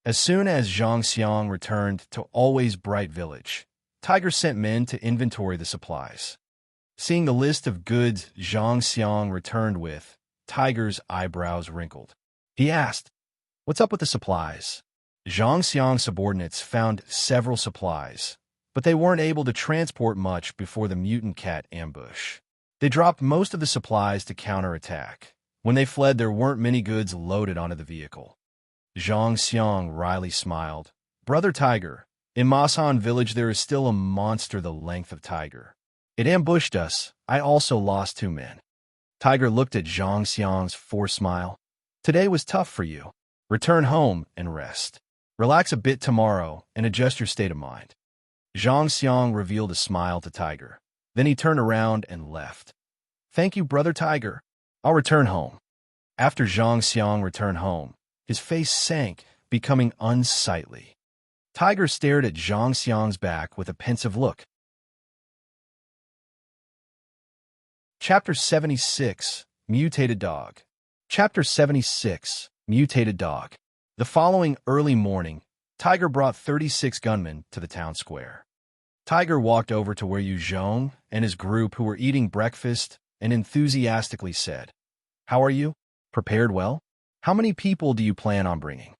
As soon as Zhang Xiang returned to Always Bright Village, Tiger sent men to inventory the supplies. Seeing the list of goods Zhang Xiang returned with, Tiger's eyebrows wrinkled. He asked, "What's up with the supplies?" Zhang Xiang's subordinates found several supplies, but they weren't able to transport much before the mutant cat ambush. They dropped most of the supplies to counterattack. When they fled, there weren't many goods loaded onto the vehicle. Zhang Xiang wryly smiled. "Brother Tiger, in Masan village there is still a monster the length of Tiger. It ambushed us. I also lost 2 men. Tiger looked at Zhang Xiang's forced smile. Today was tough for you. Return home and rest. Relax a bit tomorrow and adjust your state of mind. Zhang Xiang revealed a smile to Tiger. Then he turned around and left. Thank you, brother Tiger. I'll return home. After Zhang Xiang returned home, his face sank, becoming unsightly. Tiger stared at Zhang Xiang's back with a pensive look. Chapter 76, Mutated Dog. Chapter 76, Mutated Dog. The following early morning, Tiger brought 36 gunmen to the town square. Tiger walked over to where Yu Zhong and his group who were eating breakfast and enthusiastically said, How are you? Prepared well? How many people do you plan on bringing?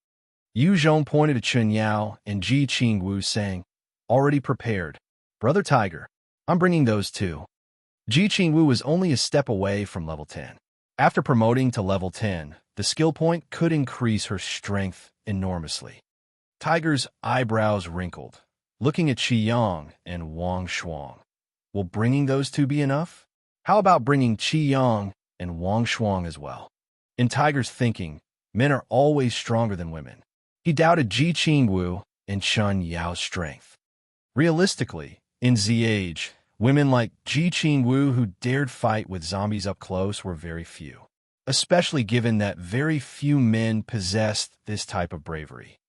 Yu Zhong pointed to Chun Yao and Ji Qingwu saying, Already prepared. Brother Tiger, I'm bringing those too. Ji Qingwu was only a step away from level 10. After promoting to level 10, the skill point could increase her strength enormously. Tiger's eyebrows wrinkled, looking at Qiyang and Wang Shuang. Will bringing those two be enough? How about bringing Qiyang and Wang Shuang as well? In Tiger's thinking, men are always stronger than women. He doubted Ji Qingwu and Chun Yao's strength. Realistically, in Z age, women like Ji Qingwu who dared fight with zombies up close were very few, especially given that very few men possessed this type of bravery.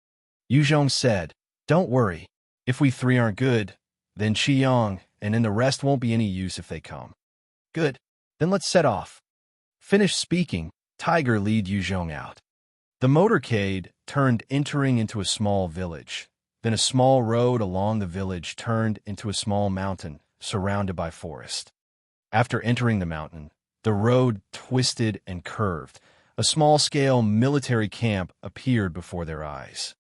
Yu Zhong said, Don't worry. If we 3 aren't good, then Qiyang and then the rest won't be any use if they come. Good. Then let's set off. Finished speaking, Tiger led Yu Zhong out. The motorcade turned entering into a small village. Then a small road along the village turned into a small mountain surrounded by forest. After entering the mountain, the road twisted and curved. A small-scale military camp appeared before their eyes.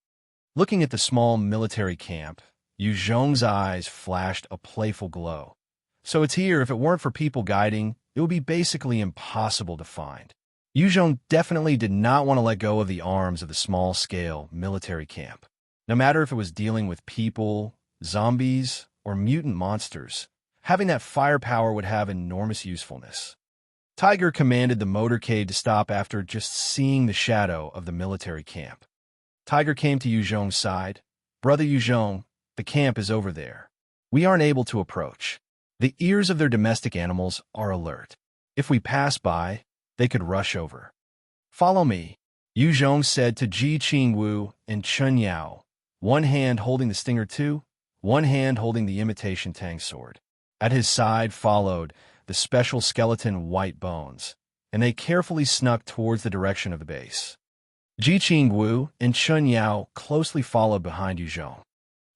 Looking at the small military camp, Yu Zhong's eyes flashed a playful glow. So it's here. If it weren't for people guiding, it would be basically impossible to find. Yu Zhong definitely did not want to let go of the arms of the small-scale military camp. No matter if it was dealing with people, zombies, or mutant monsters, having that firepower would have enormous usefulness. Tiger commanded the motorcade to stop after just seeing the shadow of the military camp. Tiger came to Yu Zhong's side. Brother Yu Zhong, the camp is over there. We aren't able to approach. The ears of their domestic animals are alert. If we pass by, they could rush over. Follow me, Yu Zhong said to Ji Qingwu and Chun Yao, one hand holding the Stinger 2, one hand holding the imitation Tang sword. At his side followed the special skeleton White Bones, and they carefully snuck towards the direction of the base. Ji Qingwu and Chun Yao closely followed behind Yu Zhong.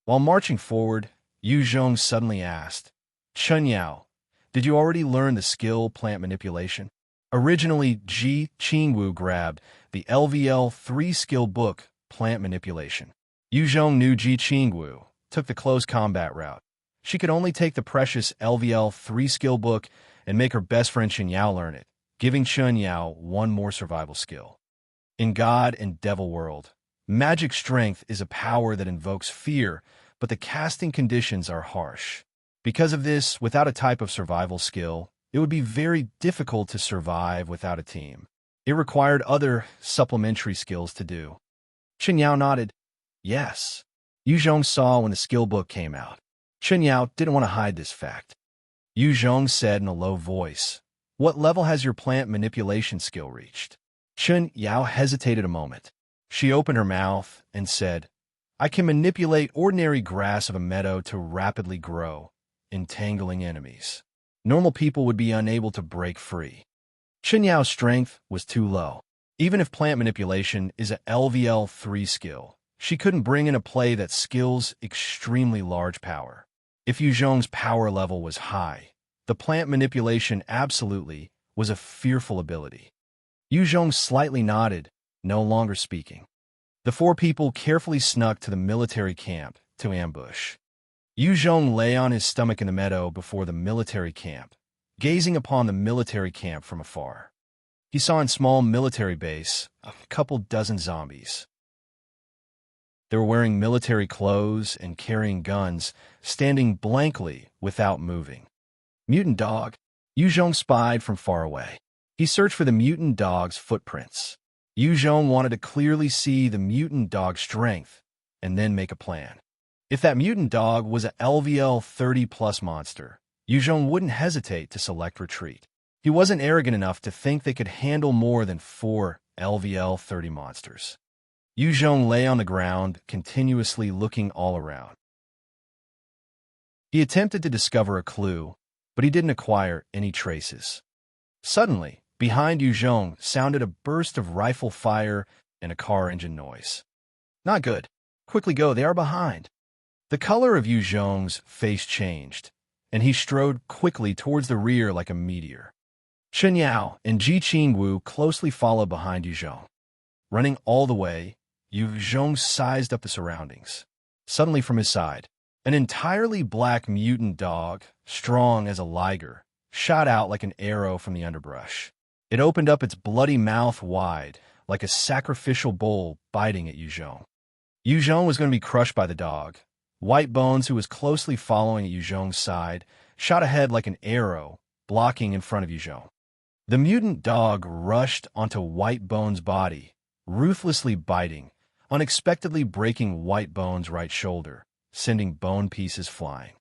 While marching forward, Yu Zhong suddenly asked, Chun Yao, did you already learn the skill plant manipulation? Originally, Ji Qingwu grabbed the LVL 3 skill book, Plant Manipulation. Yu Zhong knew Ji Qingwu took the close combat route. She could only take the precious LVL 3 skill book and make her best friend Chun Yao learn it, giving Chun Yao one more survival skill. In God and Devil World, magic strength is a power that invokes fear, but the casting conditions are harsh. Because of this, without a type of survival skill, it would be very difficult to survive without a team. It required other supplementary skills to do. Chun Yao nodded. Yes. Yu Zhong saw when the skill book came out. Chun Yao didn't want to hide this fact. Yu Zhong said in a low voice, What level has your plant manipulation skill reached? Chun Yao hesitated a moment. She opened her mouth and said, I can manipulate ordinary grass of a meadow to rapidly grow, entangling enemies. Normal people would be unable to break free. Chun Yao's strength was too low. Even if plant manipulation is a LVL 3 skill, she couldn't bring in a play that skills extremely large power. If Yu Zhong's power level was high, the plant manipulation absolutely was a fearful ability. Yu Zhong slightly nodded, no longer speaking. The 4 people carefully snuck to the military camp to ambush. Yu Zhong lay on his stomach in the meadow before the military camp, gazing upon the military camp from afar. He saw in small military base a couple dozen zombies. They were wearing military clothes and carrying guns, standing blankly without moving. Mutant dog. Yu Zhong spied from far away. He searched for the mutant dog's footprints. Yu Zhong wanted to clearly see the mutant dog's strength and then make a plan. If that mutant dog was a LVL 30+ monster, Yu Zhong wouldn't hesitate to select retreat. He wasn't arrogant enough to think they could handle more than 4 LVL 30 monsters. Yu Zhong lay on the ground, continuously looking all around. He attempted to discover a clue, but he didn't acquire any traces. Suddenly, behind Yu Zhong sounded a burst of rifle fire and a car engine noise. Not good. Quickly go, they are behind. The color of Yu Zhong's face changed, and he strode quickly towards the rear like a meteor. Chen Yao and Ji Qingwu closely followed behind Yu Zhong. Running all the way, Yu Zhong sized up the surroundings. Suddenly from his side, an entirely black mutant dog, strong as a liger, shot out like an arrow from the underbrush. It opened up its bloody mouth wide, like a sacrificial bull biting at Yu Zhong. Yu Zhong was going to be crushed by the dog. White Bones, who was closely following at Yu Zhong's side, shot ahead like an arrow, blocking in front of Yu Zhong. The mutant dog rushed onto White Bones' body, ruthlessly biting, unexpectedly breaking White Bones' right shoulder, sending bone pieces flying.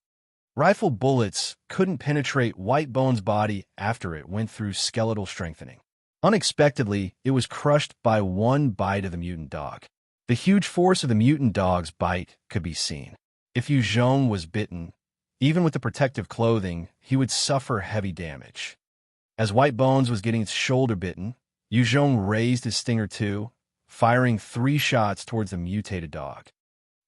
Rifle bullets couldn't penetrate White Bones' body after it went through skeletal strengthening. Unexpectedly, it was crushed by one bite of the mutant dog. The huge force of the mutant dog's bite could be seen. If Yu Zhong was bitten, even with the protective clothing, he would suffer heavy damage. As White Bones was getting its shoulder bitten, Yu Zhong raised his Stinger II, firing 3 shots towards the mutated dog.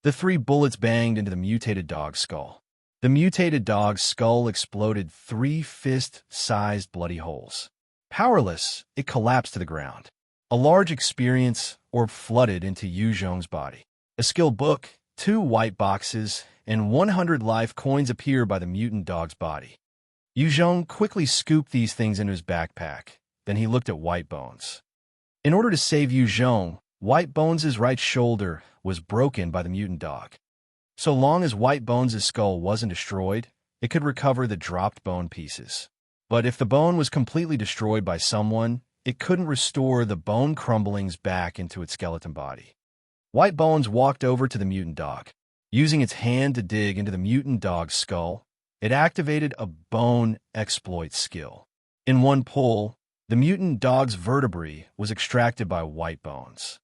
The 3 bullets banged into the mutated dog's skull. The mutated dog's skull exploded 3 fist-sized bloody holes. Powerless, it collapsed to the ground. A large experience orb flooded into Yu Zhong's body. A skill book, 2 white boxes, and 100 life coins appear by the mutant dog's body. Yu Zhong quickly scooped these things into his backpack. Then he looked at White Bones. In order to save Yu Zhong, White Bones' right shoulder was broken by the mutant dog. So long as White Bones' skull wasn't destroyed, it could recover the dropped bone pieces. But if the bone was completely destroyed by someone, it couldn't restore the bone crumblings back into its skeleton body. White Bones walked over to the mutant dog. Using its hand to dig into the mutant dog's skull, it activated a bone exploit skill. In one pull, the mutant dog's vertebrae was extracted by White Bones.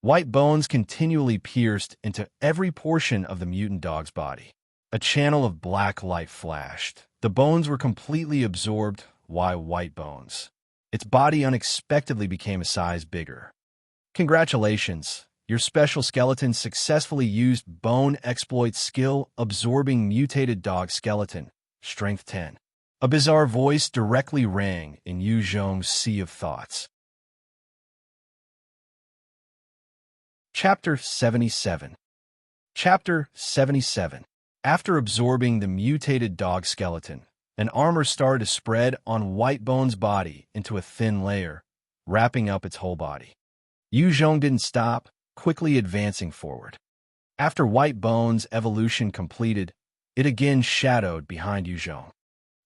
White Bones continually pierced into every portion of the mutant dog's body. A channel of black light flashed. The bones were completely absorbed by White Bones. Its body unexpectedly became a size bigger. Congratulations! Your special skeleton successfully used bone exploit skill absorbing mutated dog skeleton, strength 10. A bizarre voice directly rang in Yu Zhong's sea of thoughts. Chapter 77. Chapter 77. After absorbing the mutated dog skeleton, an armor started to spread on White Bones' body into a thin layer, wrapping up its whole body. Yu Zhong didn't stop, quickly advancing forward. After White Bones' evolution completed, it again shadowed behind Yu Zhong.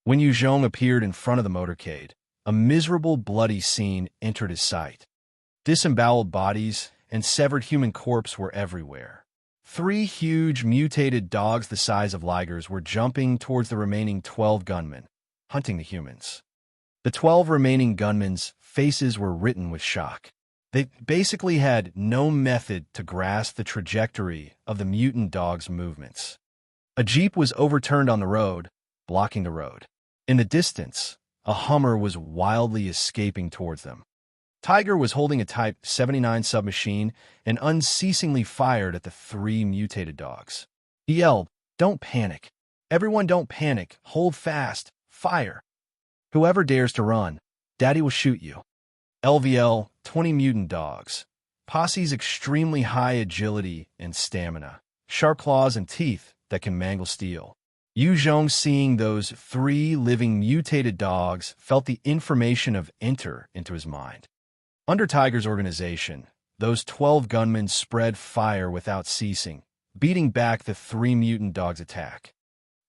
When Yu Zhong appeared in front of the motorcade, a miserable bloody scene entered his sight. Disemboweled bodies and severed human corpses were everywhere. 3 huge mutated dogs the size of ligers were jumping towards the remaining 12 gunmen, hunting the humans. The 12 remaining gunmen's faces were written with shock. They basically had no method to grasp the trajectory of the mutant dog's movements. A jeep was overturned on the road, blocking the road. In the distance, a Hummer was wildly escaping towards them. Tiger was holding a Type 79 submachine and unceasingly fired at the 3 mutated dogs. He yelled, "Don't panic. Everyone don't panic. Hold fast. Fire. Whoever dares to run, Daddy will shoot you." LVL, 20 mutant dogs. Posse's extremely high agility and stamina. Sharp claws and teeth that can mangle steel. Yu Zhong, seeing those 3 living mutated dogs, felt the information of enter into his mind. Under Tiger's organization, those 12 gunmen spread fire without ceasing, beating back the 3 mutant dogs' attack.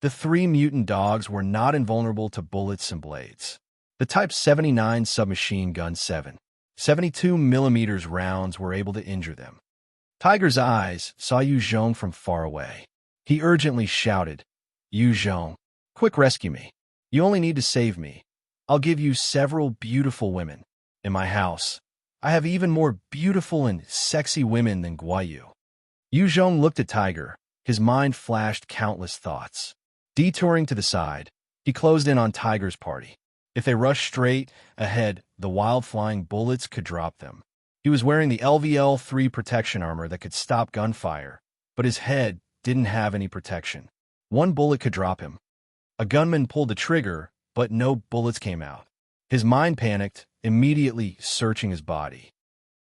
The three mutant dogs were not invulnerable to bullets and blades. The Type 79 submachine gun 7.72 mm rounds were able to injure them. Tiger's eyes saw Yu Zhong from far away. He urgently shouted, "Yu Zhong, quick rescue me. You only need to save me. I'll give you several beautiful women. In my house, I have even more beautiful and sexy women than Guayu." Yu Zhong looked at Tiger. His mind flashed countless thoughts. Detouring to the side, he closed in on Tiger's party. If they rushed straight ahead, the wild-flying bullets could drop them. He was wearing the LVL-3 protection armor that could stop gunfire, but his head didn't have any protection. One bullet could drop him. A gunman pulled the trigger, but no bullets came out. His mind panicked, immediately searching his body.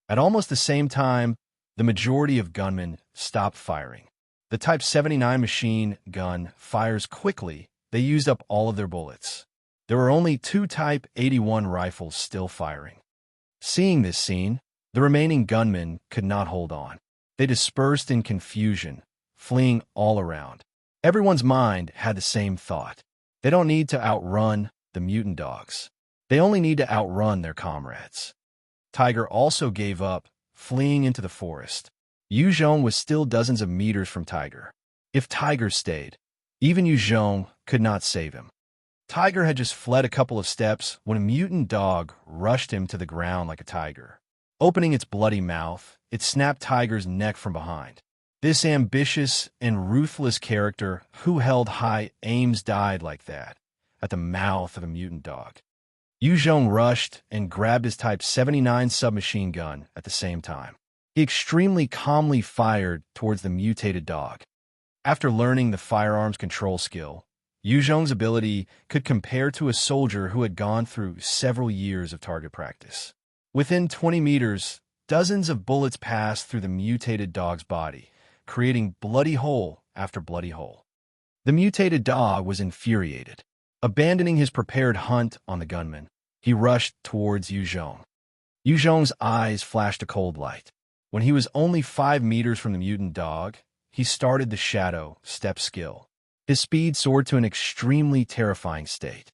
At almost the same time, the majority of gunmen stopped firing. The Type 79 machine gun fires quickly. They used up all of their bullets. There were only 2 Type 81 rifles still firing. Seeing this scene, the remaining gunmen could not hold on. They dispersed in confusion, fleeing all around. Everyone's mind had the same thought. They don't need to outrun the mutant dogs. They only need to outrun their comrades. Tiger also gave up, fleeing into the forest. Yu Zhong was still dozens of meters from Tiger. If Tiger stayed, even Yu Zhong could not save him. Tiger had just fled a couple of steps when a mutant dog rushed him to the ground like a tiger. Opening its bloody mouth, it snapped Tiger's neck from behind. This ambitious and ruthless character who held high aims died like that, at the mouth of a mutant dog. Yu Zhong rushed and grabbed his Type 79 submachine gun at the same time. He extremely calmly fired towards the mutated dog. After learning the firearms control skill, Yu Zhong's ability could compare to a soldier who had gone through several years of target practice. Within 20 meters, dozens of bullets passed through the mutated dog's body, creating bloody hole after bloody hole. The mutated dog was infuriated. Abandoning his prepared hunt on the gunman, he rushed towards Yu Zhong. Yu Zhong's eyes flashed a cold light. When he was only 5 meters from the mutant dog, he started the shadow step skill. His speed soared to an extremely terrifying state.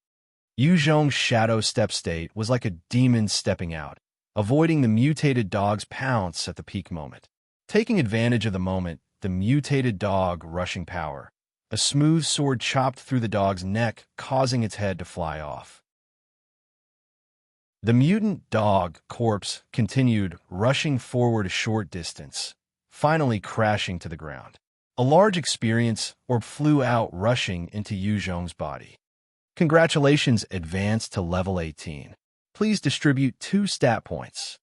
Yu Zhong's shadow step state was like a demon stepping out, avoiding the mutated dog's pounce at the peak moment. Taking advantage of the moment, the mutated dog rushing power. A smooth sword chopped through the dog's neck, causing its head to fly off. The mutant dog corpse continued rushing forward a short distance, finally crashing to the ground. A large experience orb flew out, rushing into Yu Zhong's body. Congratulations, advanced to level 18. Please distribute 2 stat points.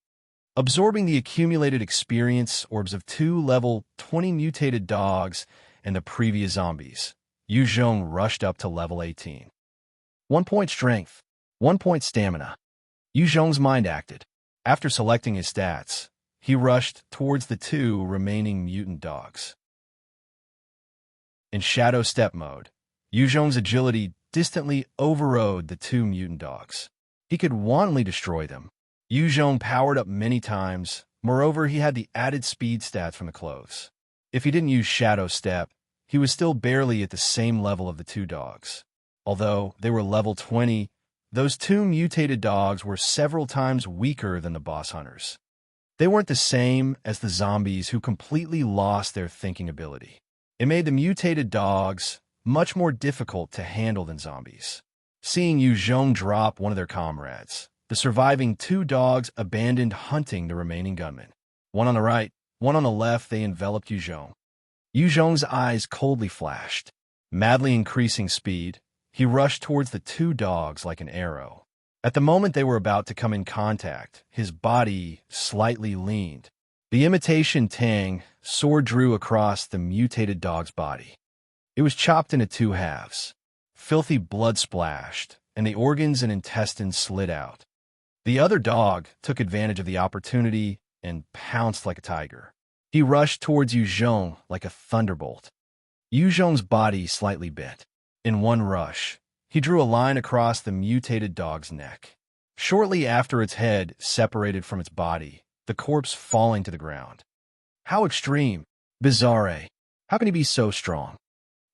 Absorbing the accumulated experience orbs of 2 level 20 mutated dogs and the previous zombies, Yu Zhong rushed up to level 18. 1 point strength, 1 point stamina. Yu Zhong's mind acted. After selecting his stats, he rushed towards the 2 remaining mutant dogs. In shadow step mode, Yu Zhong's agility distantly overrode the 2 mutant dogs. He could wantonly destroy them. Yu Zhong powered up many times. Moreover, he had the added speed stats from the clothes. If he didn't use shadow step, he was still barely at the same level of the 2 dogs. Although they were level 20, those 2 mutated dogs were several times weaker than the boss hunters. They weren't the same as the zombies who completely lost their thinking ability. It made the mutated dogs much more difficult to handle than zombies. Seeing Yu Zhong drop one of their comrades, the surviving 2 dogs abandoned hunting the remaining gunmen. One on the right, one on the left, they enveloped Yu Zhong. Yu Zhong's eyes coldly flashed. Madly increasing speed, he rushed towards the 2 dogs like an arrow. At the moment they were about to come in contact, his body slightly leaned. The imitation Tang sword drew across the mutated dog's body. It was chopped into 2 halves. Filthy blood splashed, and the organs and intestines slid out. The other dog took advantage of the opportunity and pounced like a tiger. He rushed towards Yu Zhong like a thunderbolt. Yu Zhong's body slightly bent. In one rush, he drew a line across the mutated dog's neck. Shortly after, its head separated from its body, the corpse falling to the ground. How extreme! Bizarre! How can he be so strong?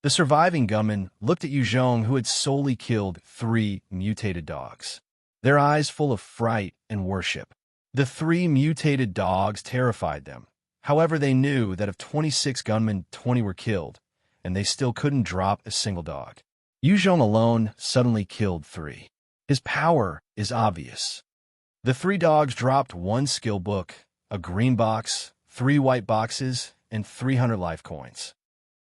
The surviving gunmen looked at Yu Zhong, who had solely killed 3 mutated dogs, their eyes full of fright and worship. The 3 mutated dogs terrified them. However, they knew that of 26 gunmen, 20 were killed, and they still couldn't drop a single dog. Yu Zhong alone suddenly killed 3. His power is obvious. The 3 dogs dropped 1 skill book, a green box, 3 white boxes, and 300 life coins.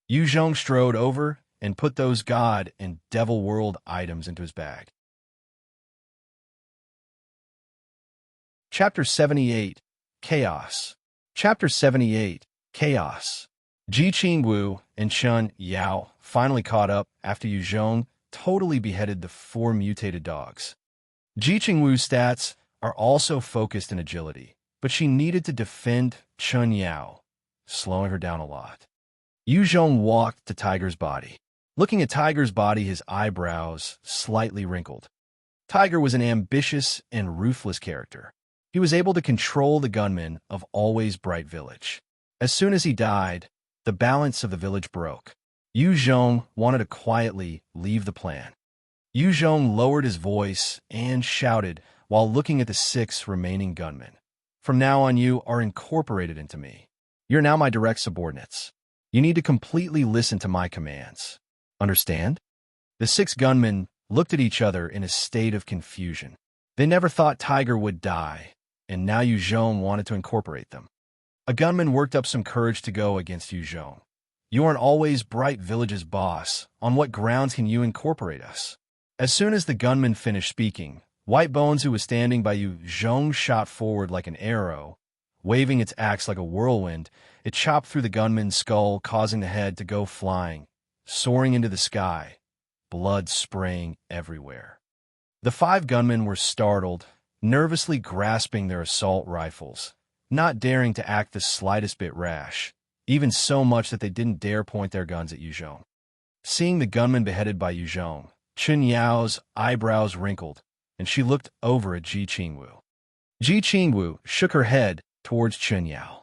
Yu Zhong strode over and put those god and devil world items into his bag. Chapter 78, Chaos. Chapter 78, Chaos. Ji Qingwu and Chen Yao finally caught up after Yu Zhong totally beheaded the 4 mutated dogs. Ji Qingwu's stats are also focused in agility, but she needed to defend Chen Yao, slowing her down a lot. Yu Zhong walked to Tiger's body. Looking at Tiger's body, his eyebrows slightly wrinkled. Tiger was an ambitious and ruthless character. He was able to control the gunmen of Always Bright Village. As soon as he died, the balance of the village broke. Yu Zhong wanted to quietly leave the plan. Yu Zhong lowered his voice and shouted while looking at the 6 remaining gunmen. From now on, you are incorporated into me. You're now my direct subordinates. You need to completely listen to my commands. Understand? The 6 gunmen looked at each other in a state of confusion. They never thought Tiger would die, and now Yu Zhong wanted to incorporate them. A gunman worked up some courage to go against Yu Zhong. You aren't Always Bright Village's boss. On what grounds can you incorporate us? As soon as the gunman finished speaking, White Bones, who was standing by Yu Zhong, shot forward like an arrow. Waving its axe like a whirlwind, it chopped through the gunman's skull, causing the head to go flying, soaring into the sky, blood spraying everywhere. The 5 gunmen were startled, nervously grasping their assault rifles, not daring to act the slightest bit rash, even so much that they didn't dare point their guns at Yu Zhong. Seeing the gunman beheaded by Yu Zhong, Chen Yao's eyebrows wrinkled, and she looked over at Ji Qingwu. Ji Qingwu shook her head towards Chen Yao.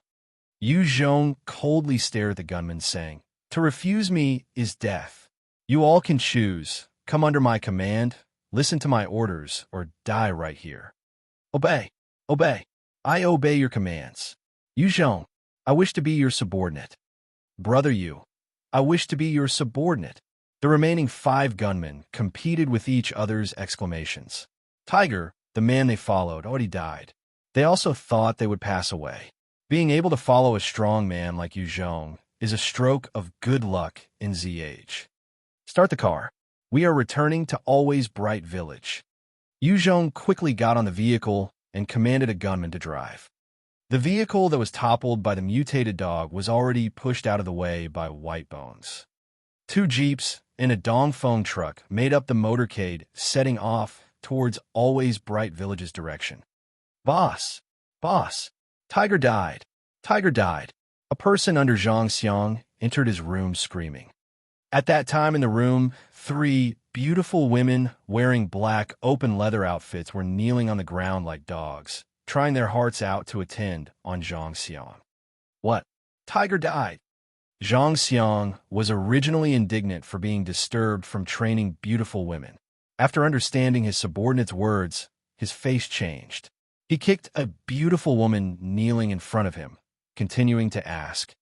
Yu Zhong coldly stared at the gunman, saying, "To refuse me is death. You all can choose. Come under my command, listen to my orders, or die right here." "Obey, obey. I obey your commands. Yu Zhong, I wish to be your subordinate." "Brother Yu, I wish to be your subordinate." The remaining 5 gunmen competed with each other's exclamations. Tiger, the man they followed, already died. They also thought they would pass away. Being able to follow a strong man like Yu Zhong is a stroke of good luck in ZH. "Start the car. We are returning to Always Bright Village." Yu Zhong quickly got on the vehicle and commanded a gunman to drive. The vehicle that was toppled by the mutated dog was already pushed out of the way by White Bones. 2 jeeps and a Dongfeng truck made up the motorcade, setting off towards Always Bright Village's direction. Boss! Boss! Tiger died! Tiger died!" A person under Zhang Xiang entered his room screaming. At that time in the room, 3 beautiful women wearing black open leather outfits were kneeling on the ground like dogs, trying their hearts out to attend on Zhang Xiang. "What? Tiger died!" Zhang Xiang was originally indignant for being disturbed from training beautiful women. After understanding his subordinate's words, his face changed. He kicked a beautiful woman kneeling in front of him, continuing to ask,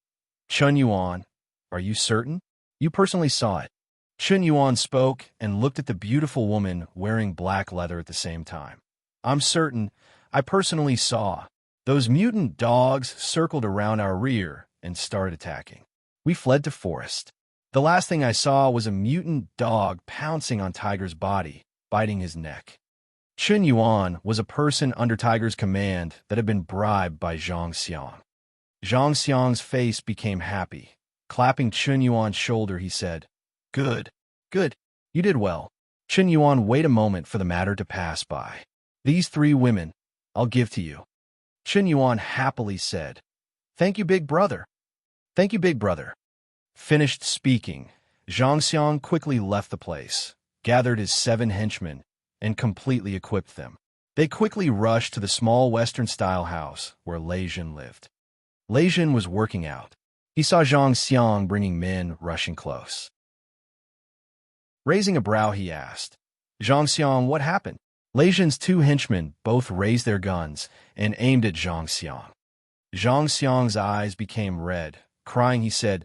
"Chen Yuan, are you certain? You personally saw it." Chen Yuan spoke and looked at the beautiful woman wearing black leather at the same time. "I'm certain. I personally saw. Those mutant dogs circled around our rear and started attacking. We fled to forest. The last thing I saw was a mutant dog pouncing on Tiger's body, biting his neck." Chen Yuan was a person under Tiger's command that had been bribed by Zhang Xiang. Zhang Xiang's face became happy. Clapping Chen Yuan's shoulder, he said, "Good, good, you did well." Chen Yuan waited a moment for the matter to pass by. "These 3 women, I'll give to you." Chen Yuan happily said, "Thank you, big brother. Thank you, big brother." Finished speaking, Zhang Xiang quickly left the place, gathered his 7 henchmen, and completely equipped them. They quickly rushed to the small Western-style house where Lin Jun lived. Lin Jun was working out. He saw Zhang Xiang bringing men rushing close. Raising a brow, he asked, Zhang Xiang, what happened? Lin Jun's two henchmen both raised their guns and aimed at Zhang Xiang. Zhang Xiang's eyes became red. Crying, he said,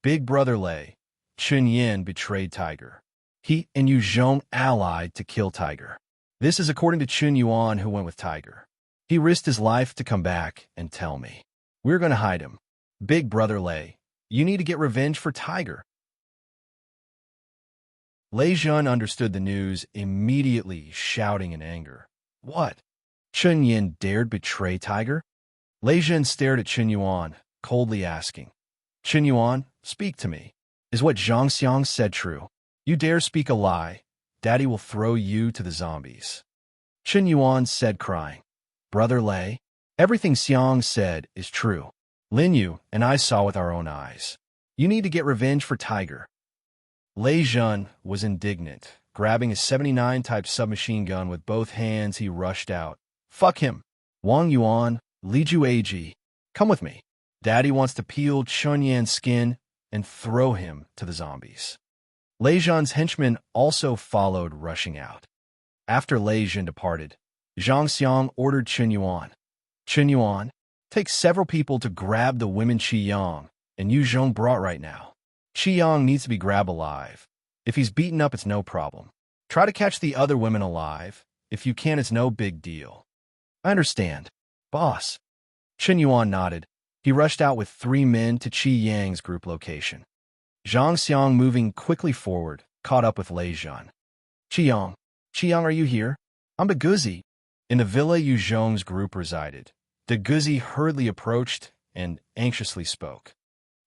Big brother Lei, Chun Yin betrayed Tiger. He and Yu Zhong allied to kill Tiger. This is according to Chun Yuan, who went with Tiger. He risked his life to come back and tell me. We're going to hide him. Big brother Lei, you need to get revenge for Tiger. Lin Jun understood the news, immediately shouting in anger. What? Chun Yin dared betray Tiger? Lin Jun stared at Chun Yuan, coldly asking, Chun Yuan, speak to me. Is what Zhang Xiang said true? You dare speak a lie, Daddy will throw you to the zombies. Chun Yuan said, crying, Brother Lei, everything Xiang said is true. Lin Yu and I saw with our own eyes. You need to get revenge for Tiger. Lin Jun was indignant. Grabbing his 79 Type submachine gun with both hands, he rushed out. Fuck him. Wang Yuan, Li Ju Ag, come with me. Daddy wants to peel Chun Yan's skin and throw him to the zombies. Lin Jun's henchmen also followed, rushing out. After Lin Jun departed, Zhang Xiang ordered Chun Yuan. Chun Yuan, take several people to grab the women Qi Yang and Yu Zhong brought right now. Qi Yang needs to be grabbed alive. If he's beaten up, it's no problem. Try to catch the other women alive. If you can, it's no big deal. I understand, boss. Chun Yuan nodded. He rushed out with 3 men to Qi Yang's group location. Zhang Xiang, moving quickly forward, caught up with Lin Jun. Xiang, are you here? I'm the Gouzi. In the villa Yu Zhong's group resided, the Gouzi hurriedly approached and anxiously spoke.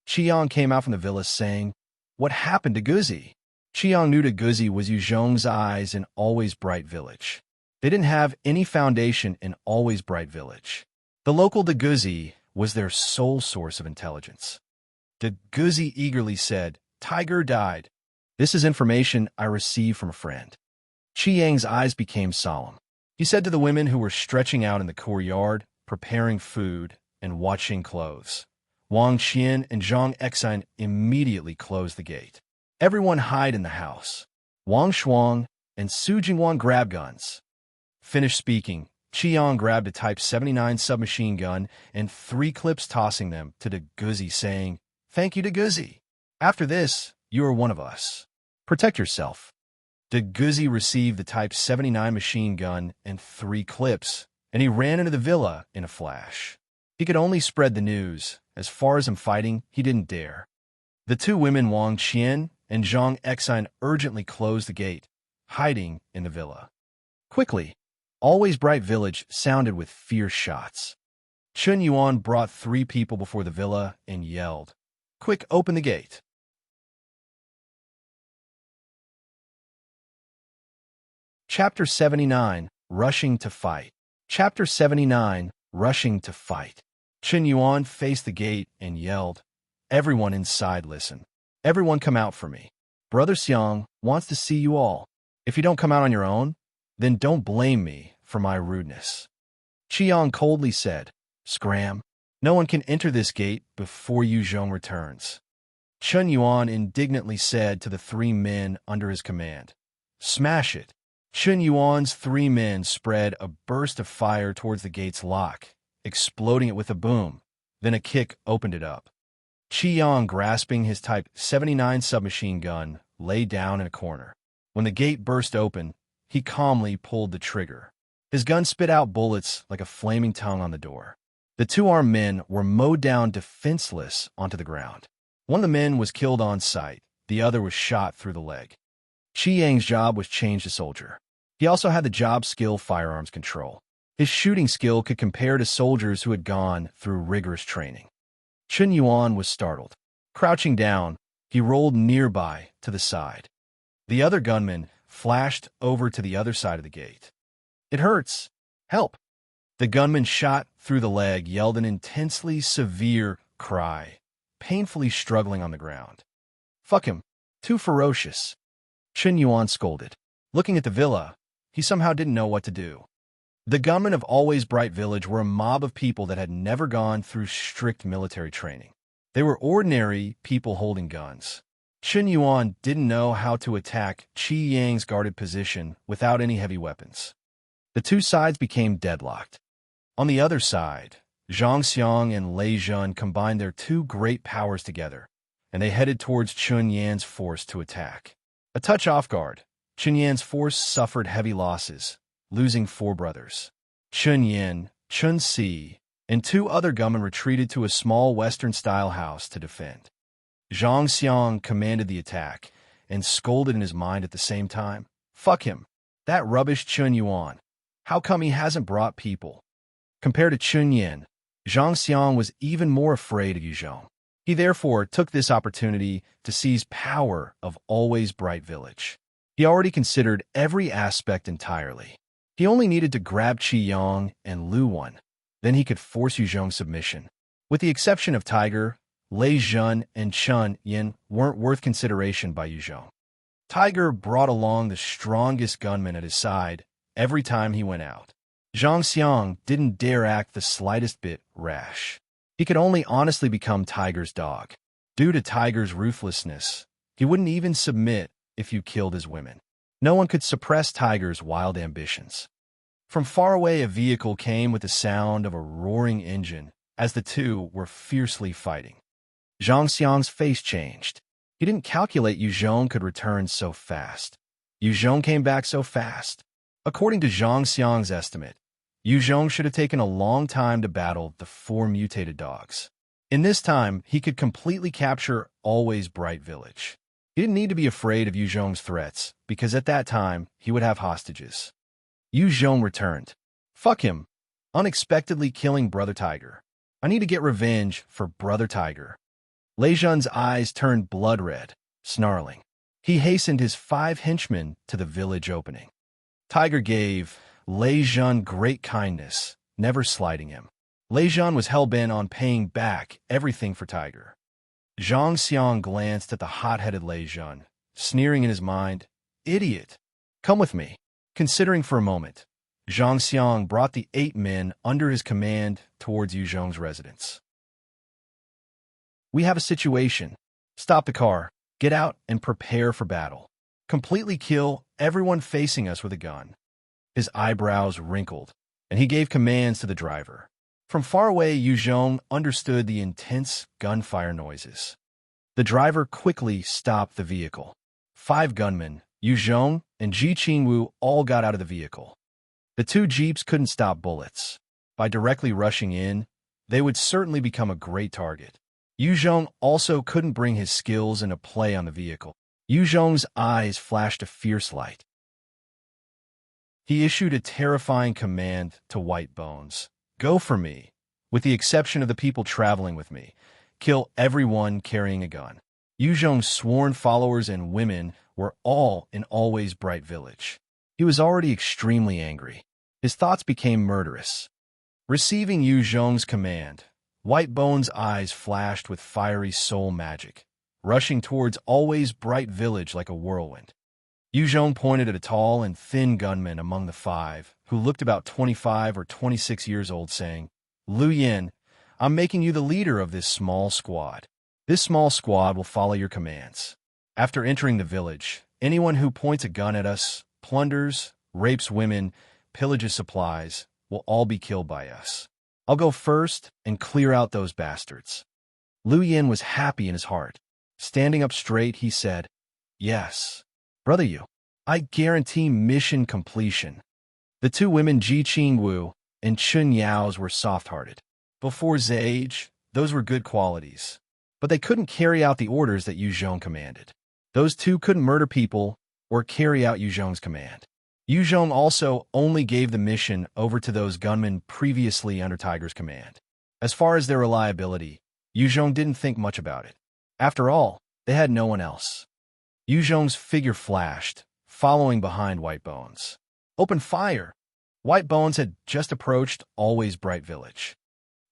Xiang came out from the villa saying, What happened to Gouzi? Xiang knew the Gouzi was Yu Zhong's eyes in Always Bright Village. They didn't have any foundation in Always Bright Village. The local Gouzi was their sole source of intelligence. The Gouzi eagerly said, Tiger died. This is information I received from a friend. Qi Yang's eyes became solemn. He said to the women who were stretching out in the courtyard, preparing food and watching clothes. Wang Qian and Zhang Xiang immediately closed the gate. Everyone hide in the house. Wang Shuang and Su Jingwan grab guns. Finished speaking, Qi Yang grabbed a Type 79 submachine gun and 3 clips, tossing them to the Gouzi, saying, Thank you to Gouzi. After this, you are one of us. Protect yourself. The Gouzi received the Type 79 machine gun and 3 clips, and he ran into the villa in a flash. He could only spread the news. As far as him fighting, he didn't dare. The 2 women, Wang Qian and Zhang Xiang, urgently closed the gate, hiding in the villa. Quickly, Always Bright Village sounded with fierce shots. Chun Yuan brought 3 people before the villa and yelled, Quick, open the gate. Chapter 79, Rushing to Fight. Chapter 79, Rushing to Fight. Chun Yuan faced the gate and yelled, Everyone inside, listen. Everyone come out for me. Brother Xiang wants to see you all. If you don't come out on your own, then don't blame me for my rudeness. Qiang coldly said, Scram. No one can enter this gate before Yu Zhong returns. Chun Yuan indignantly said to the 3 men under his command, Smash it. Chun Yuan's 3 men spread a burst of fire towards the gate's lock, exploding it with a boom. Then a kick opened it up. Qiang, grasping his Type 79 submachine gun, lay down in a corner. When the gate burst open, he calmly pulled the trigger. His gun spit out bullets like a flaming tongue on the door. The 2 armed men were mowed down defenseless onto the ground. One of the men was killed on sight. The other was shot through the leg. Qi Yang's job was changed to soldier. He also had the job skill firearms control. His shooting skill could compare to soldiers who had gone through rigorous training. Chun Yuan was startled. Crouching down, he rolled nearby to the side. The other gunman flashed over to the other side of the gate. It hurts. Help. The gunman shot through the leg yelled an intensely severe cry, painfully struggling on the ground. Fuck him. Too ferocious. Chun Yuan scolded. Looking at the villa, he somehow didn't know what to do. The gunmen of Always Bright Village were a mob of people that had never gone through strict military training. They were ordinary people holding guns. Chen Yuan didn't know how to attack Qi Yang's guarded position without any heavy weapons. The two sides became deadlocked. On the other side, Zhang Xiang and Lin Jun combined their two great powers together, and they headed towards Chun Yan's force to attack. A touch off guard, Chun Yan's force suffered heavy losses, losing 4 brothers. Chun Yan, Chun Si, and 2 other gunmen retreated to a small Western-style house to defend. Zhang Xiang commanded the attack and scolded in his mind at the same time. Fuck him. That rubbish Chun Yuan. How come he hasn't brought people? Compared to Chun Yan, Zhang Xiang was even more afraid of Yuzhong. He therefore took this opportunity to seize power of Always Bright Village. He already considered every aspect entirely. He only needed to grab Qi Yang and Lu Wan. Then he could force Yuzhong's submission. With the exception of Tiger, Lin Jun and Chun Yin weren't worth consideration by Yuzhong. Tiger brought along the strongest gunman at his side every time he went out. Zhang Xiang didn't dare act the slightest bit rash. He could only honestly become Tiger's dog. Due to Tiger's ruthlessness, he wouldn't even submit if you killed his women. No one could suppress Tiger's wild ambitions. From far away, a vehicle came with the sound of a roaring engine as the two were fiercely fighting. Zhang Xiang's face changed. He didn't calculate Yuzhong could return so fast. Yuzhong came back so fast. According to Zhang Xiang's estimate, Yuzhong should have taken a long time to battle the 4 mutated dogs. In this time, he could completely capture Always Bright Village. He didn't need to be afraid of Yuzhong's threats, because at that time, he would have hostages. Yuzhong returned. Fuck him. Unexpectedly killing Brother Tiger. I need to get revenge for Brother Tiger. Lin Jun's eyes turned blood red, snarling. He hastened his 5 henchmen to the village opening. Tiger gave Lin Jun great kindness, never slighting him. Lin Jun was hell-bent on paying back everything for Tiger. Zhang Xiang glanced at the hot-headed Lin Jun, sneering in his mind, Idiot! Come with me. Considering for a moment, Zhang Xiang brought the 8 men under his command towards Yuzhong's residence. We have a situation. Stop the car, get out, and prepare for battle. Completely kill everyone facing us with a gun. His eyebrows wrinkled, and he gave commands to the driver. From far away, Yuzhong understood the intense gunfire noises. The driver quickly stopped the vehicle. 5 gunmen, Yuzhong and Ji Qingwu, all got out of the vehicle. The 2 jeeps couldn't stop bullets. By directly rushing in, they would certainly become a great target. Yuzhong also couldn't bring his skills into play on the vehicle. Yuzhong's eyes flashed a fierce light. He issued a terrifying command to White Bones. Go for me, with the exception of the people traveling with me. Kill everyone carrying a gun. Yuzhong's sworn followers and women were all in Always Bright Village. He was already extremely angry. His thoughts became murderous. Receiving Yuzhong's command, White Bones' eyes flashed with fiery soul magic, rushing towards Always Bright Village like a whirlwind. Yuzhong pointed at a tall and thin gunman among the 5, who looked about 25 or 26 years old, saying, Lu Yin, I'm making you the leader of this small squad. This small squad will follow your commands. After entering the village, anyone who points a gun at us, plunders, rapes women, pillages supplies, will all be killed by us. I'll go first and clear out those bastards. Lu Yin was happy in his heart. Standing up straight, he said, Yes, brother Yu, I guarantee mission completion. The 2 women, Ji Qingwu and Chun Yao's, were soft-hearted. Before his age, those were good qualities. But they couldn't carry out the orders that Yuzhong commanded. Those 2 couldn't murder people or carry out Yuzhong's command. Yuzhong also only gave the mission over to those gunmen previously under Tiger's command. As far as their reliability, Yuzhong didn't think much about it. After all, they had no one else. Yuzhong's figure flashed, following behind White Bones. Open fire! White Bones had just approached Always Bright Village.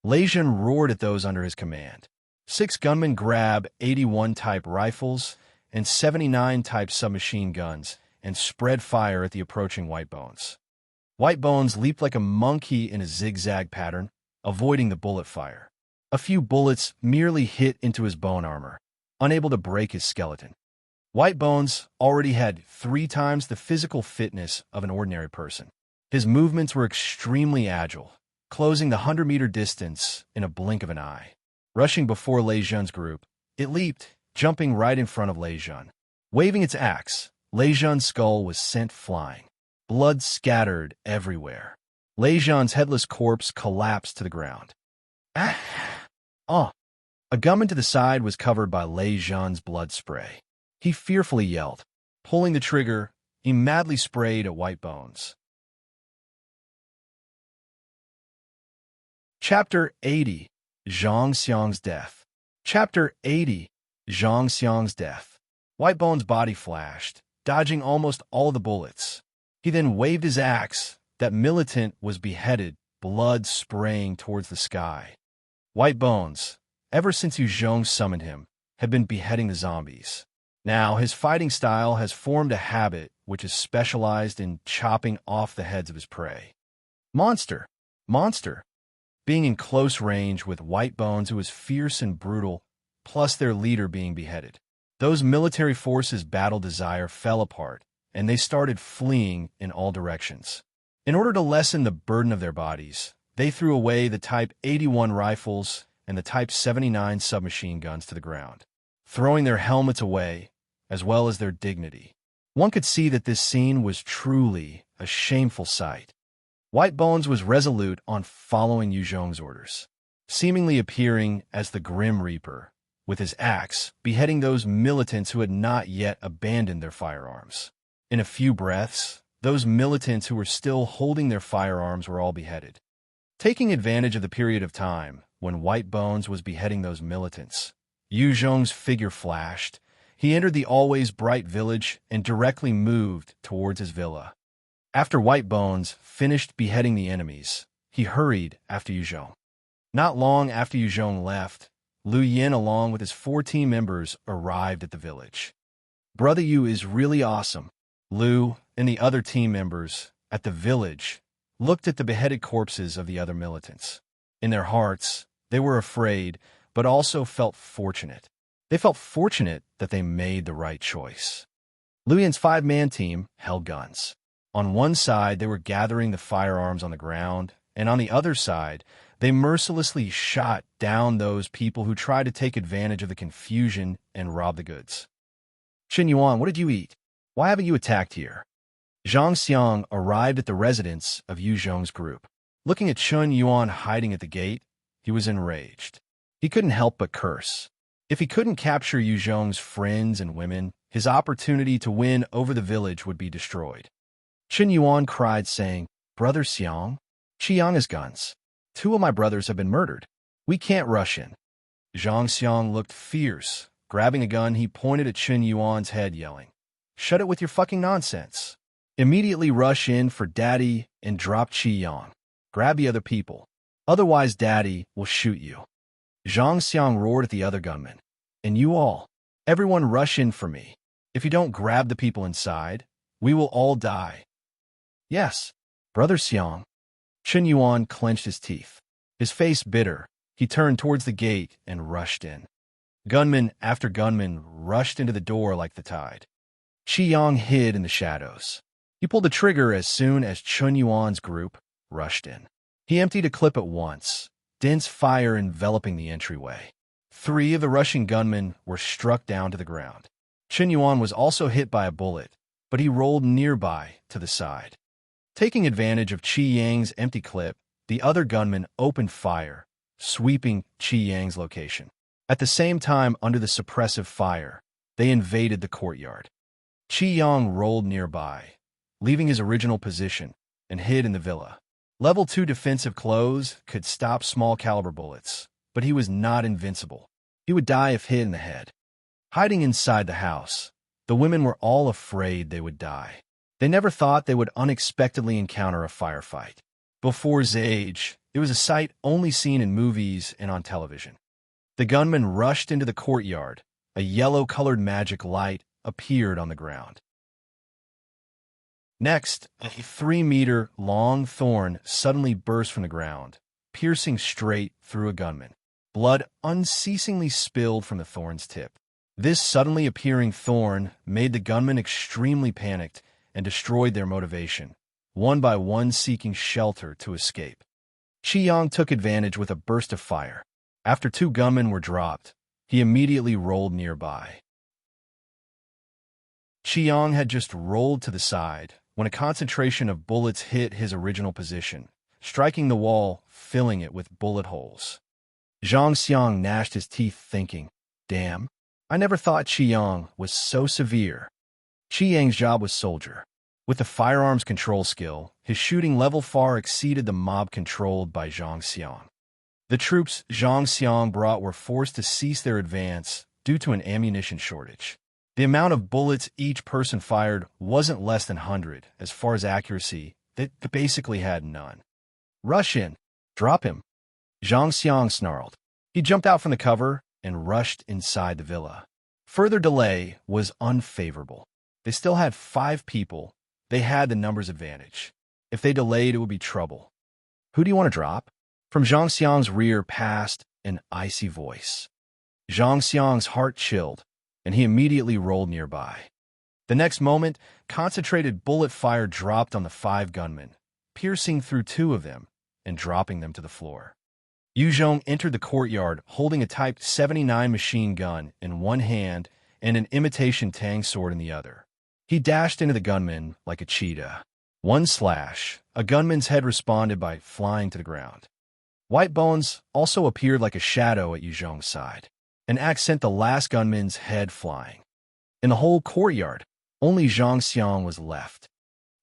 Lin Jun roared at those under his command. 6 gunmen grabbed 81-type rifles and 79-type submachine guns and spread fire at the approaching White Bones. White Bones leaped like a monkey in a zigzag pattern, avoiding the bullet fire. A few bullets merely hit into his bone armor. unable to break his skeleton. White Bones already had 3 times the physical fitness of an ordinary person. His movements were extremely agile, closing the 100-meter distance in a blink of an eye. Rushing before Lin Jun's group, it leaped, jumping right in front of Lin Jun. Waving its axe, Lin Jun's skull was sent flying. Blood scattered everywhere. Lin Jun's headless corpse collapsed to the ground. Ah! Oh! A gunman to the side was covered by Lin Jun's blood spray. He fearfully yelled. Pulling the trigger, he madly sprayed at White Bones. Chapter 80. Zhang Xiang's Death. Chapter 80. Zhang Xiang's Death. White Bones' body flashed, dodging almost all the bullets. He then waved his axe. That militant was beheaded, blood spraying towards the sky. White Bones, ever since Yu Zhong summoned him, had been beheading the zombies. Now, his fighting style has formed a habit which is specialized in chopping off the heads of his prey. Monster! Monster! Being in close range with White Bones, who was fierce and brutal, plus their leader being beheaded. Those military forces' battle desire fell apart, and they started fleeing in all directions. In order to lessen the burden of their bodies, they threw away the Type 81 rifles and the Type 79 submachine guns to the ground, throwing their helmets away, as well as their dignity. One could see that this scene was truly a shameful sight. White Bones was resolute on following Yu Zhong's orders, seemingly appearing as the Grim Reaper, with his axe, beheading those militants who had not yet abandoned their firearms. In a few breaths, those militants who were still holding their firearms were all beheaded. Taking advantage of the period of time when White Bones was beheading those militants, Yu Zhong's figure flashed. He entered the always bright village and directly moved towards his villa. After White Bones finished beheading the enemies, he hurried after Yu Zhong. Not long after Yu Zhong left, Lu Yin along with his 4 team members arrived at the village. Brother Yu is really awesome. Lu and the other team members at the village looked at the beheaded corpses of the other militants. In their hearts, they were afraid, but also felt fortunate. They felt fortunate that they made the right choice. Lu Yin's 5-man team held guns. On one side, they were gathering the firearms on the ground, and on the other side, they mercilessly shot down those people who tried to take advantage of the confusion and rob the goods. Chen Yuan, what did you eat? Why haven't you attacked here? Zhang Xiang arrived at the residence of Yu Zhong's group. Looking at Chen Yuan hiding at the gate, he was enraged. He couldn't help but curse. If he couldn't capture Yu Zhong's friends and women, his opportunity to win over the village would be destroyed. Chen Yuan cried, saying, Brother Xiang, Qiang has guns. 2 of my brothers have been murdered. We can't rush in. Zhang Xiang looked fierce. Grabbing a gun, he pointed at Chen Yuan's head, yelling, Shut it with your fucking nonsense. Immediately rush in for Daddy and drop Qiang. Grab the other people. Otherwise, Daddy will shoot you. Zhang Xiang roared at the other gunmen. And you all, everyone rush in for me. If you don't grab the people inside, we will all die. Yes, Brother Xiang. Chen Yuan clenched his teeth. His face bitter, he turned towards the gate and rushed in. Gunman after gunman rushed into the door like the tide. Qiang hid in the shadows. He pulled the trigger as soon as Chen Yuan's group rushed in. He emptied a clip at once, dense fire enveloping the entryway. 3 of the rushing gunmen were struck down to the ground. Chen Yuan was also hit by a bullet, but he rolled nearby to the side. Taking advantage of Qi Yang's empty clip, the other gunmen opened fire, sweeping Qi Yang's location. At the same time, under the suppressive fire, they invaded the courtyard. Qi Yang rolled nearby, leaving his original position, and hid in the villa. Level 2 defensive clothes could stop small-caliber bullets, but he was not invincible. He would die if hit in the head. Hiding inside the house, the women were all afraid they would die. They never thought they would unexpectedly encounter a firefight. Before's age, it was a sight only seen in movies and on television. The gunmen rushed into the courtyard. A yellow-colored magic light appeared on the ground. Next, a 3-meter-long thorn suddenly burst from the ground, piercing straight through a gunman. Blood unceasingly spilled from the thorn's tip. This suddenly appearing thorn made the gunmen extremely panicked and destroyed their motivation, one by one seeking shelter to escape. Xiang took advantage with a burst of fire. After 2 gunmen were dropped, he immediately rolled nearby. Xiang had just rolled to the side when a concentration of bullets hit his original position, striking the wall, filling it with bullet holes. Zhang Xiang gnashed his teeth, thinking, "Damn, I never thought Xiang was so severe." Xiang's job was soldier. With the firearms control skill, his shooting level far exceeded the mob controlled by Zhang Xiang. The troops Zhang Xiang brought were forced to cease their advance due to an ammunition shortage. The amount of bullets each person fired wasn't less than 100. As far as accuracy, they basically had none. "Rush in. Drop him," Zhang Xiang snarled. He jumped out from the cover and rushed inside the villa. Further delay was unfavorable. They still had 5 people. They had the numbers advantage. If they delayed, it would be trouble. "Who do you want to drop?" From Zhang Xiang's rear passed an icy voice. Zhang Xiang's heart chilled, and he immediately rolled nearby. The next moment, concentrated bullet fire dropped on the 5 gunmen, piercing through 2 of them and dropping them to the floor. Yu Zhong entered the courtyard holding a Type 79 machine gun in one hand and an imitation Tang sword in the other. He dashed into the gunman like a cheetah. One slash, a gunman's head responded by flying to the ground. White bones also appeared like a shadow at Yu Zhong's side. An axe sent the last gunman's head flying. In the whole courtyard, only Zhang Xiang was left.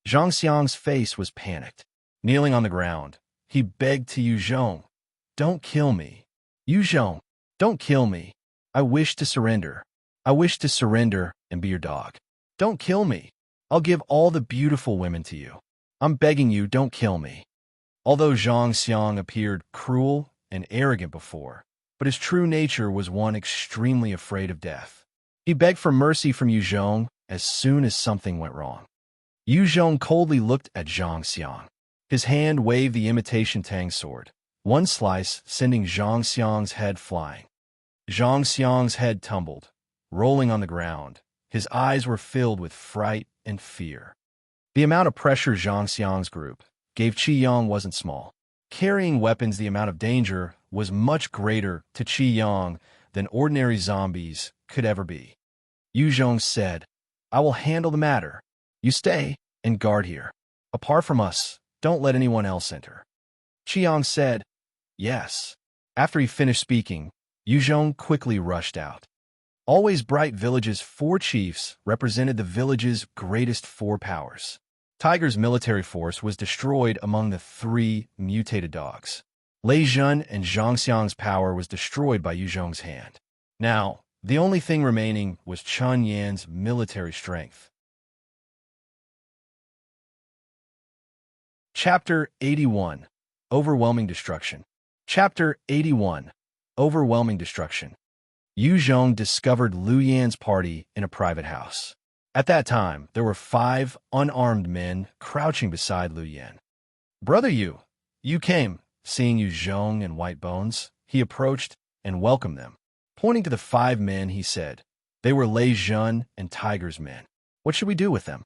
Zhang Xiang's face was panicked. Kneeling on the ground, he begged to Yu Zhong, "Don't kill me. Yu Zhong, don't kill me. I wish to surrender. I wish to surrender and be your dog. Don't kill me. I'll give all the beautiful women to you. I'm begging you, don't kill me." Although Zhang Xiang appeared cruel and arrogant before, but his true nature was one extremely afraid of death. He begged for mercy from Yu Zhong as soon as something went wrong. Yu Zhong coldly looked at Zhang Xiang. His hand waved the imitation Tang sword, one slice sending Zhang Xiang's head flying. Zhang Xiang's head tumbled, rolling on the ground. His eyes were filled with fright and fear. The amount of pressure Zhang Xiang's group gave Qiang wasn't small. Carrying weapons, the amount of danger was much greater to Qiang than ordinary zombies could ever be. Yu Zhong said, "I will handle the matter. You stay and guard here. Apart from us, don't let anyone else enter." Qiang said, "Yes." After he finished speaking, Yu Zhong quickly rushed out. Always Bright Village's 4 chiefs represented the village's greatest 4 powers. Tiger's military force was destroyed among the 3 mutated dogs. Lin Jun and Zhang Xiang's power was destroyed by Yu Zhong's hand. Now, the only thing remaining was Chun Yan's military strength. Chapter 81. Overwhelming Destruction. Chapter 81. Overwhelming Destruction. Yu Zhong discovered Liu Yan's party in a private house. At that time, there were 5 unarmed men crouching beside Liu Yan. "Brother Yu, you came." Seeing Yu Zhong and White Bones, he approached and welcomed them. Pointing to the 5 men, he said, they were Lei Jun and Tiger's men. "What should we do with them?"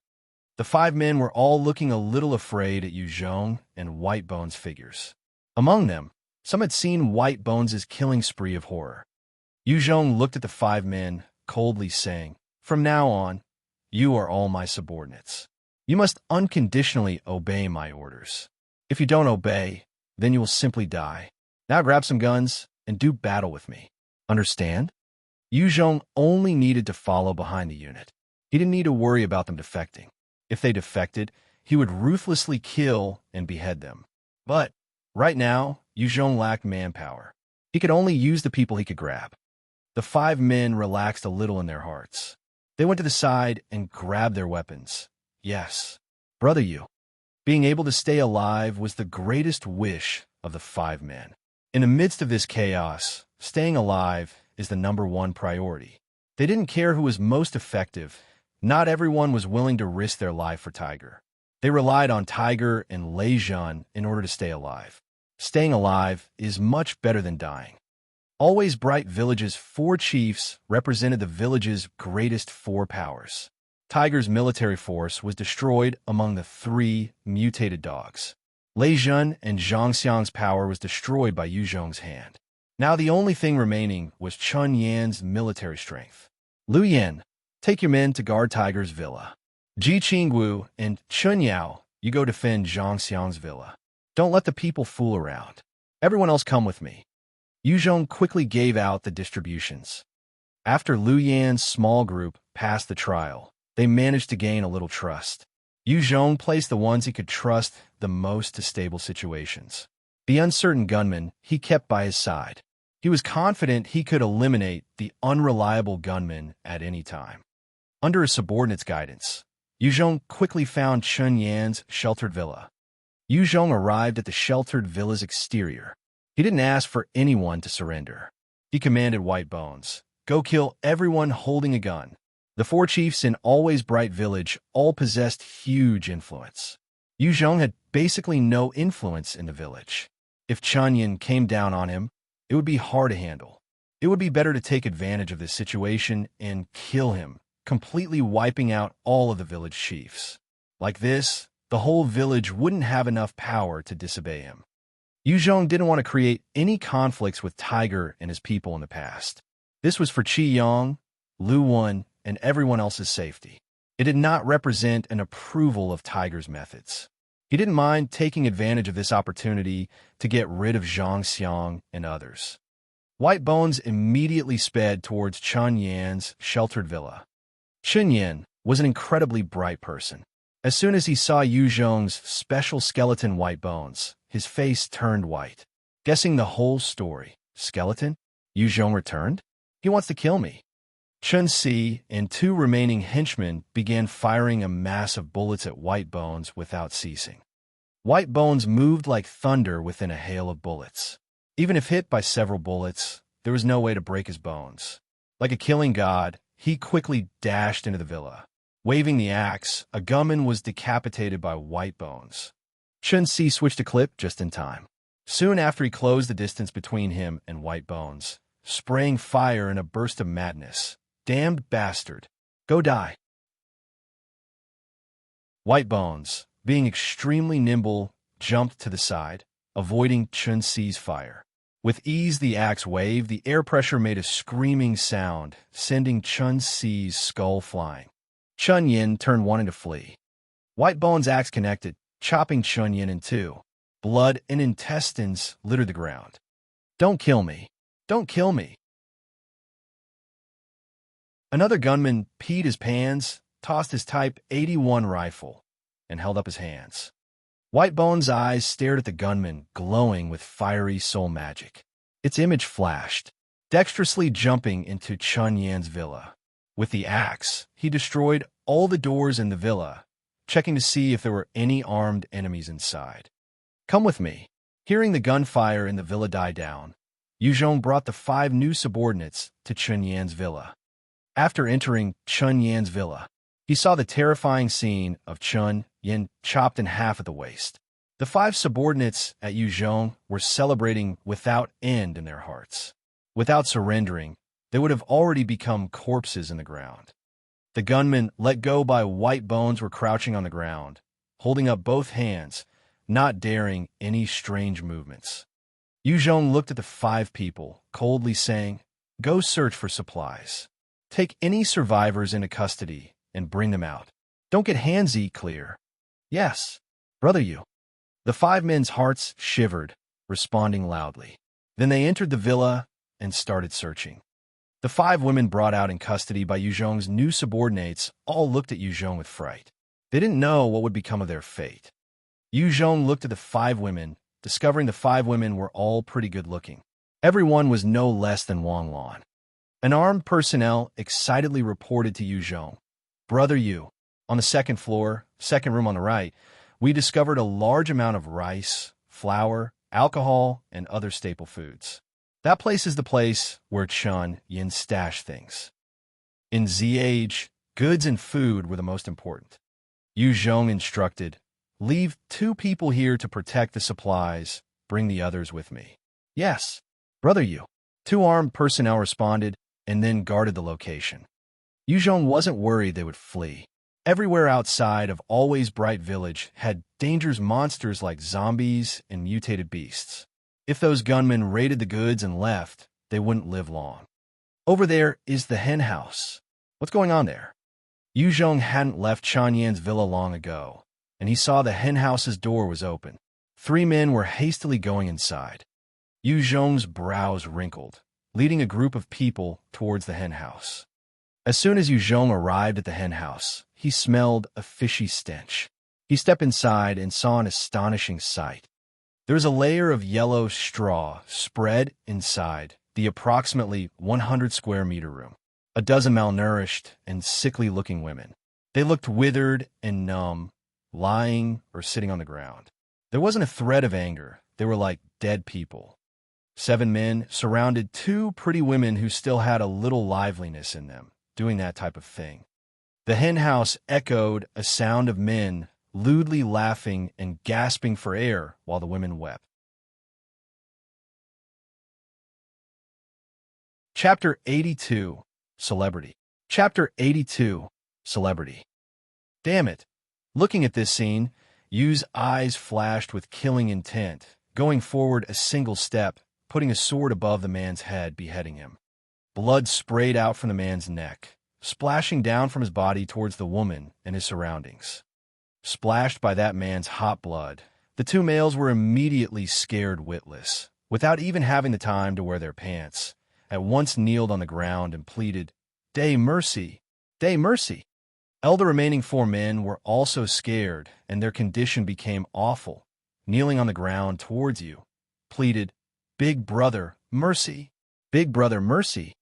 The 5 men were all looking a little afraid at Yu Zhong and White Bones' figures. Among them, some had seen White Bones' killing spree of horror. Yu Zhong looked at the 5 men, coldly saying, "From now on, you are all my subordinates. You must unconditionally obey my orders. If you don't obey, then you will simply die. Now grab some guns and do battle with me. Understand?" Yu Zhong only needed to follow behind the unit. He didn't need to worry about them defecting. If they defected, he would ruthlessly kill and behead them. But right now, Yu Zhong lacked manpower. He could only use the people he could grab. The 5 men relaxed a little in their hearts. They went to the side and grabbed their weapons. Yes, Brother Yu. Being able to stay alive was the greatest wish of the 5 men. In the midst of this chaos, staying alive is the #1 priority. They didn't care who was most effective. Not everyone was willing to risk their life for Tiger. They relied on Tiger and Lei Jun in order to stay alive. Staying alive is much better than dying. Always Bright Village's 4 chiefs represented the village's greatest 4 powers. Tiger's military force was destroyed among the 3 mutated dogs. Lin Jun and Zhang Xiang's power was destroyed by Yu Zhong's hand. Now the only thing remaining was Chun Yan's military strength. Lu Yan, take your men to guard Tiger's villa. Ji Qingwu and Chun Yao, you go defend Zhang Xiang's villa. Don't let the people fool around. Everyone else come with me. Yu Zhong quickly gave out the distributions. After Lu Yan's small group passed the trial, they managed to gain a little trust. Yu Zhong placed the ones he could trust the most to stable situations. The uncertain gunman he kept by his side. He was confident he could eliminate the unreliable gunman at any time. Under his subordinate's guidance, Yu Zhong quickly found Chun Yan's sheltered villa. Yu Zhong arrived at the sheltered villa's exterior. He didn't ask for anyone to surrender. He commanded White Bones, go kill everyone holding a gun. The 4 chiefs in Always Bright Village all possessed huge influence. Yu Zhong had basically no influence in the village. If Chun Yan came down on him, it would be hard to handle. It would be better to take advantage of this situation and kill him, completely wiping out all of the village chiefs. Like this, the whole village wouldn't have enough power to disobey him. Yu Zhong didn't want to create any conflicts with Tiger and his people in the past. This was for Qi Yang, Lu Wan, and everyone else's safety. It did not represent an approval of Tiger's methods. He didn't mind taking advantage of this opportunity to get rid of Zhang Xiang and others. White Bones immediately sped towards Chun Yan's sheltered villa. Chun Yan was an incredibly bright person. As soon as he saw Yu Zhong's special skeleton White Bones, his face turned white. Guessing the whole story. Skeleton? Yu Zhong returned? He wants to kill me. Chun Si and 2 remaining henchmen began firing a mass of bullets at White Bones without ceasing. White Bones moved like thunder within a hail of bullets. Even if hit by several bullets, there was no way to break his bones. Like a killing god, he quickly dashed into the villa. Waving the axe, a gunman was decapitated by White Bones. Chun Si switched to clip just in time. Soon after he closed the distance between him and White Bones, spraying fire in a burst of madness. Damned bastard. Go die. White Bones, being extremely nimble, jumped to the side, avoiding Chun Si's fire. With ease the axe waved, the air pressure made a screaming sound, sending Chun Si's skull flying. Chun Yan turned wanting to flee. White Bones' axe connected, chopping Chun Yan in 2. Blood and intestines littered the ground. Don't kill me. Don't kill me. Another gunman peed his pants, tossed his Type 81 rifle, and held up his hands. White Bones' eyes stared at the gunman, glowing with fiery soul magic. Its image flashed, dexterously jumping into Chun Yan's villa. With the axe, he destroyed all the doors in the villa, checking to see if there were any armed enemies inside. Come with me. Hearing the gunfire in the villa die down, Yu Zhong brought the 5 new subordinates to Chun Yan's villa. After entering Chun Yan's villa, he saw the terrifying scene of Chun Yan chopped in half at the waist. The 5 subordinates at Yu Zhong were celebrating without end in their hearts. Without surrendering, they would have already become corpses in the ground. The gunmen let go by White Bones were crouching on the ground, holding up both hands, not daring any strange movements. Yu Zhong looked at the 5 people, coldly saying, "Go search for supplies. Take any survivors into custody and bring them out. Don't get handsy, clear." "Yes, brother Yu." The 5 men's hearts shivered, responding loudly. Then they entered the villa and started searching. The 5 women brought out in custody by Yu Zhong's new subordinates all looked at Yu Zhong with fright. They didn't know what would become of their fate. Yu Zhong looked at the 5 women, discovering the 5 women were all pretty good-looking. Everyone was no less than Wang Lan. An armed personnel excitedly reported to Yu Zhong, "Brother Yu, on the 2nd floor, 2nd room on the right, we discovered a large amount of rice, flour, alcohol, and other staple foods. That place is the place where Chun Yan stashed things. In ZH, goods and food were the most important." Yu Zhong instructed, "Leave 2 people here to protect the supplies. Bring the others with me." "Yes, brother Yu." Two armed personnel responded and then guarded the location. Yuzhong wasn't worried they would flee. Everywhere outside of Always Bright Village had dangerous monsters like zombies and mutated beasts. If those gunmen raided the goods and left, they wouldn't live long. Over there is the hen house. What's going on there? Yuzhong hadn't left Changyan's villa long ago, and he saw the hen house's door was open. Three men were hastily going inside. Yuzhong's brows wrinkled, leading a group of people towards the hen house. As soon as Yuzhong arrived at the hen house, he smelled a fishy stench. He stepped inside and saw an astonishing sight. There was a layer of yellow straw spread inside the approximately 100 square meter room. A dozen malnourished and sickly-looking women. They looked withered and numb, lying or sitting on the ground. There wasn't a thread of anger. They were like dead people. 7 men surrounded 2 pretty women who still had a little liveliness in them, doing that type of thing. The hen house echoed a sound of men lewdly laughing and gasping for air while the women wept. Chapter 82, Celebrity. Chapter 82, Celebrity. Damn it. Looking at this scene, Yu's eyes flashed with killing intent, going forward a single step, putting a sword above the man's head, beheading him. Blood sprayed out from the man's neck, splashing down from his body towards the woman and his surroundings. Splashed by that man's hot blood, the 2 males were immediately scared witless, without even having the time to wear their pants, at once kneeled on the ground and pleaded, "Day mercy! Day mercy!" All the remaining 4 men were also scared, and their condition became awful, kneeling on the ground towards you, pleaded, "Big brother, mercy! Big brother, mercy!"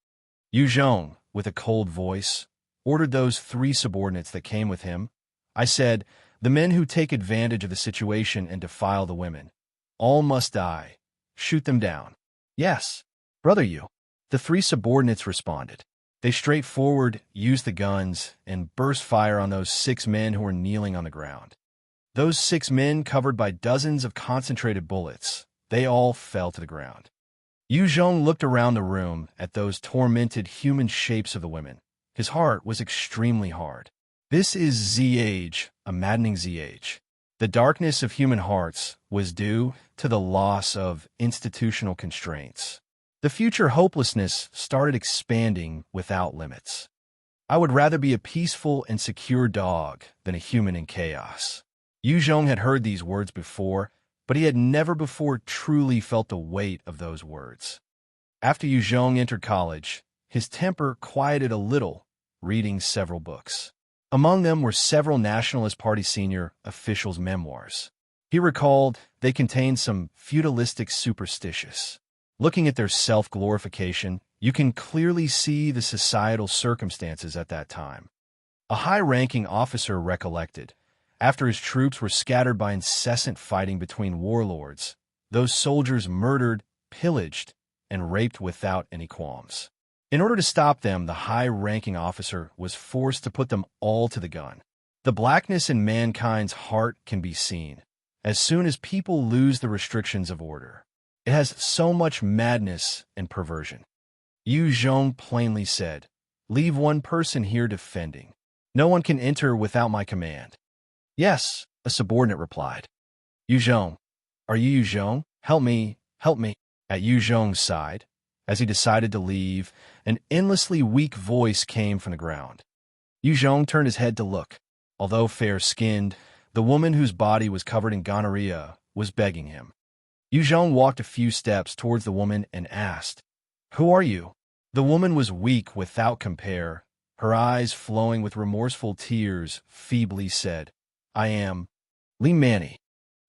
Yuzhong, with a cold voice, ordered those 3 subordinates that came with him. I said, "The men who take advantage of the situation and defile the women, all must die. Shoot them down." "Yes, brother Yu." The 3 subordinates responded. They straightforward used the guns and burst fire on those 6 men who were kneeling on the ground. Those 6 men covered by dozens of concentrated bullets, they all fell to the ground. Yuzhong looked around the room at those tormented human shapes of the women. His heart was extremely hard. This is Z-Age, a maddening Z-Age. The darkness of human hearts was due to the loss of institutional constraints. The future hopelessness started expanding without limits. I would rather be a peaceful and secure dog than a human in chaos. Yuzhong had heard these words before, but he had never before truly felt the weight of those words. After Yuzhong entered college, his temper quieted a little, reading several books. Among them were several Nationalist Party senior officials' memoirs. He recalled they contained some feudalistic superstitious. Looking at their self-glorification, you can clearly see the societal circumstances at that time. A high-ranking officer recollected, after his troops were scattered by incessant fighting between warlords, those soldiers murdered, pillaged, and raped without any qualms. In order to stop them, the high-ranking officer was forced to put them all to the gun. The blackness in mankind's heart can be seen as soon as people lose the restrictions of order. It has so much madness and perversion. Yuzhong plainly said, "Leave one person here defending. No one can enter without my command." "Yes," a subordinate replied. "Yuzhong, are you Yuzhong? Help me, help me." At Yuzhong's side, as he decided to leave, an endlessly weak voice came from the ground. Yuzhong turned his head to look. Although fair-skinned, the woman whose body was covered in gonorrhea was begging him. Yuzhong walked a few steps towards the woman and asked, "Who are you?" The woman was weak without compare. Her eyes flowing with remorseful tears, feebly said, "I am Lin Manny."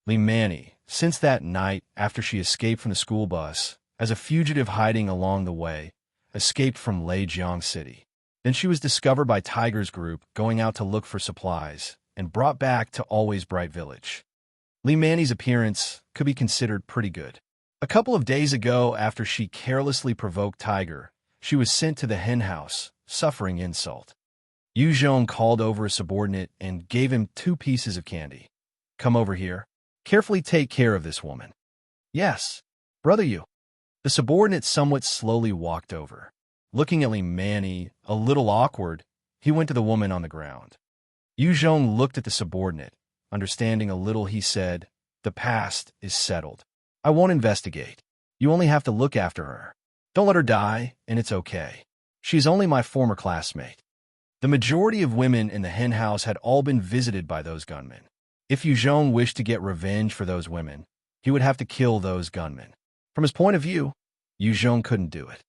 Lin Manny, since that night after she escaped from the school bus, as a fugitive hiding along the way, escaped from Leijiang City. Then she was discovered by Tiger's group going out to look for supplies and brought back to Always Bright Village. Lin Manny's appearance could be considered pretty good. A couple of days ago, after she carelessly provoked Tiger, she was sent to the hen house, suffering insult. Yuzhong called over a subordinate and gave him 2 pieces of candy. "Come over here. Carefully take care of this woman." "Yes, brother Yu." The subordinate somewhat slowly walked over. Looking at Lin Manny, a little awkward, he went to the woman on the ground. Yu Zhong looked at the subordinate. Understanding a little, he said, "The past is settled. I won't investigate. You only have to look after her. Don't let her die, and it's okay. She's only my former classmate." The majority of women in the hen house had all been visited by those gunmen. If Yu Zhong wished to get revenge for those women, he would have to kill those gunmen. From his point of view, Yu Zhong couldn't do it.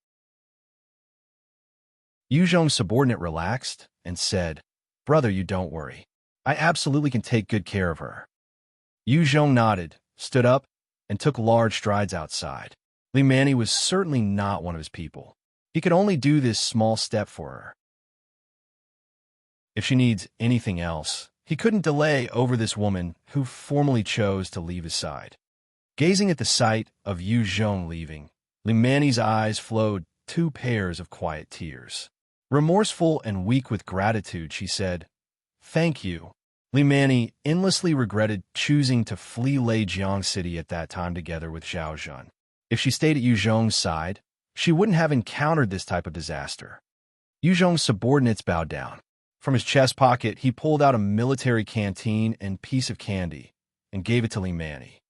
Yu Zhong's subordinate relaxed and said, "Brother, you don't worry. I absolutely can take good care of her." Yu Zhong nodded, stood up, and took large strides outside. Lin Manny was certainly not one of his people. He could only do this small step for her. If she needs anything else, he couldn't delay over this woman who formally chose to leave his side. Gazing at the sight of Yu Zhong leaving, Lin Manny's eyes flowed 2 pairs of quiet tears. Remorseful and weak with gratitude, she said, "Thank you." Lin Manny endlessly regretted choosing to flee Lijiang City at that time together with Xiao Zhan. If she stayed at Yu Zhong's side, she wouldn't have encountered this type of disaster. Yu Zhong's subordinates bowed down. From his chest pocket, he pulled out a military canteen and piece of candy and gave it to Lin Manny.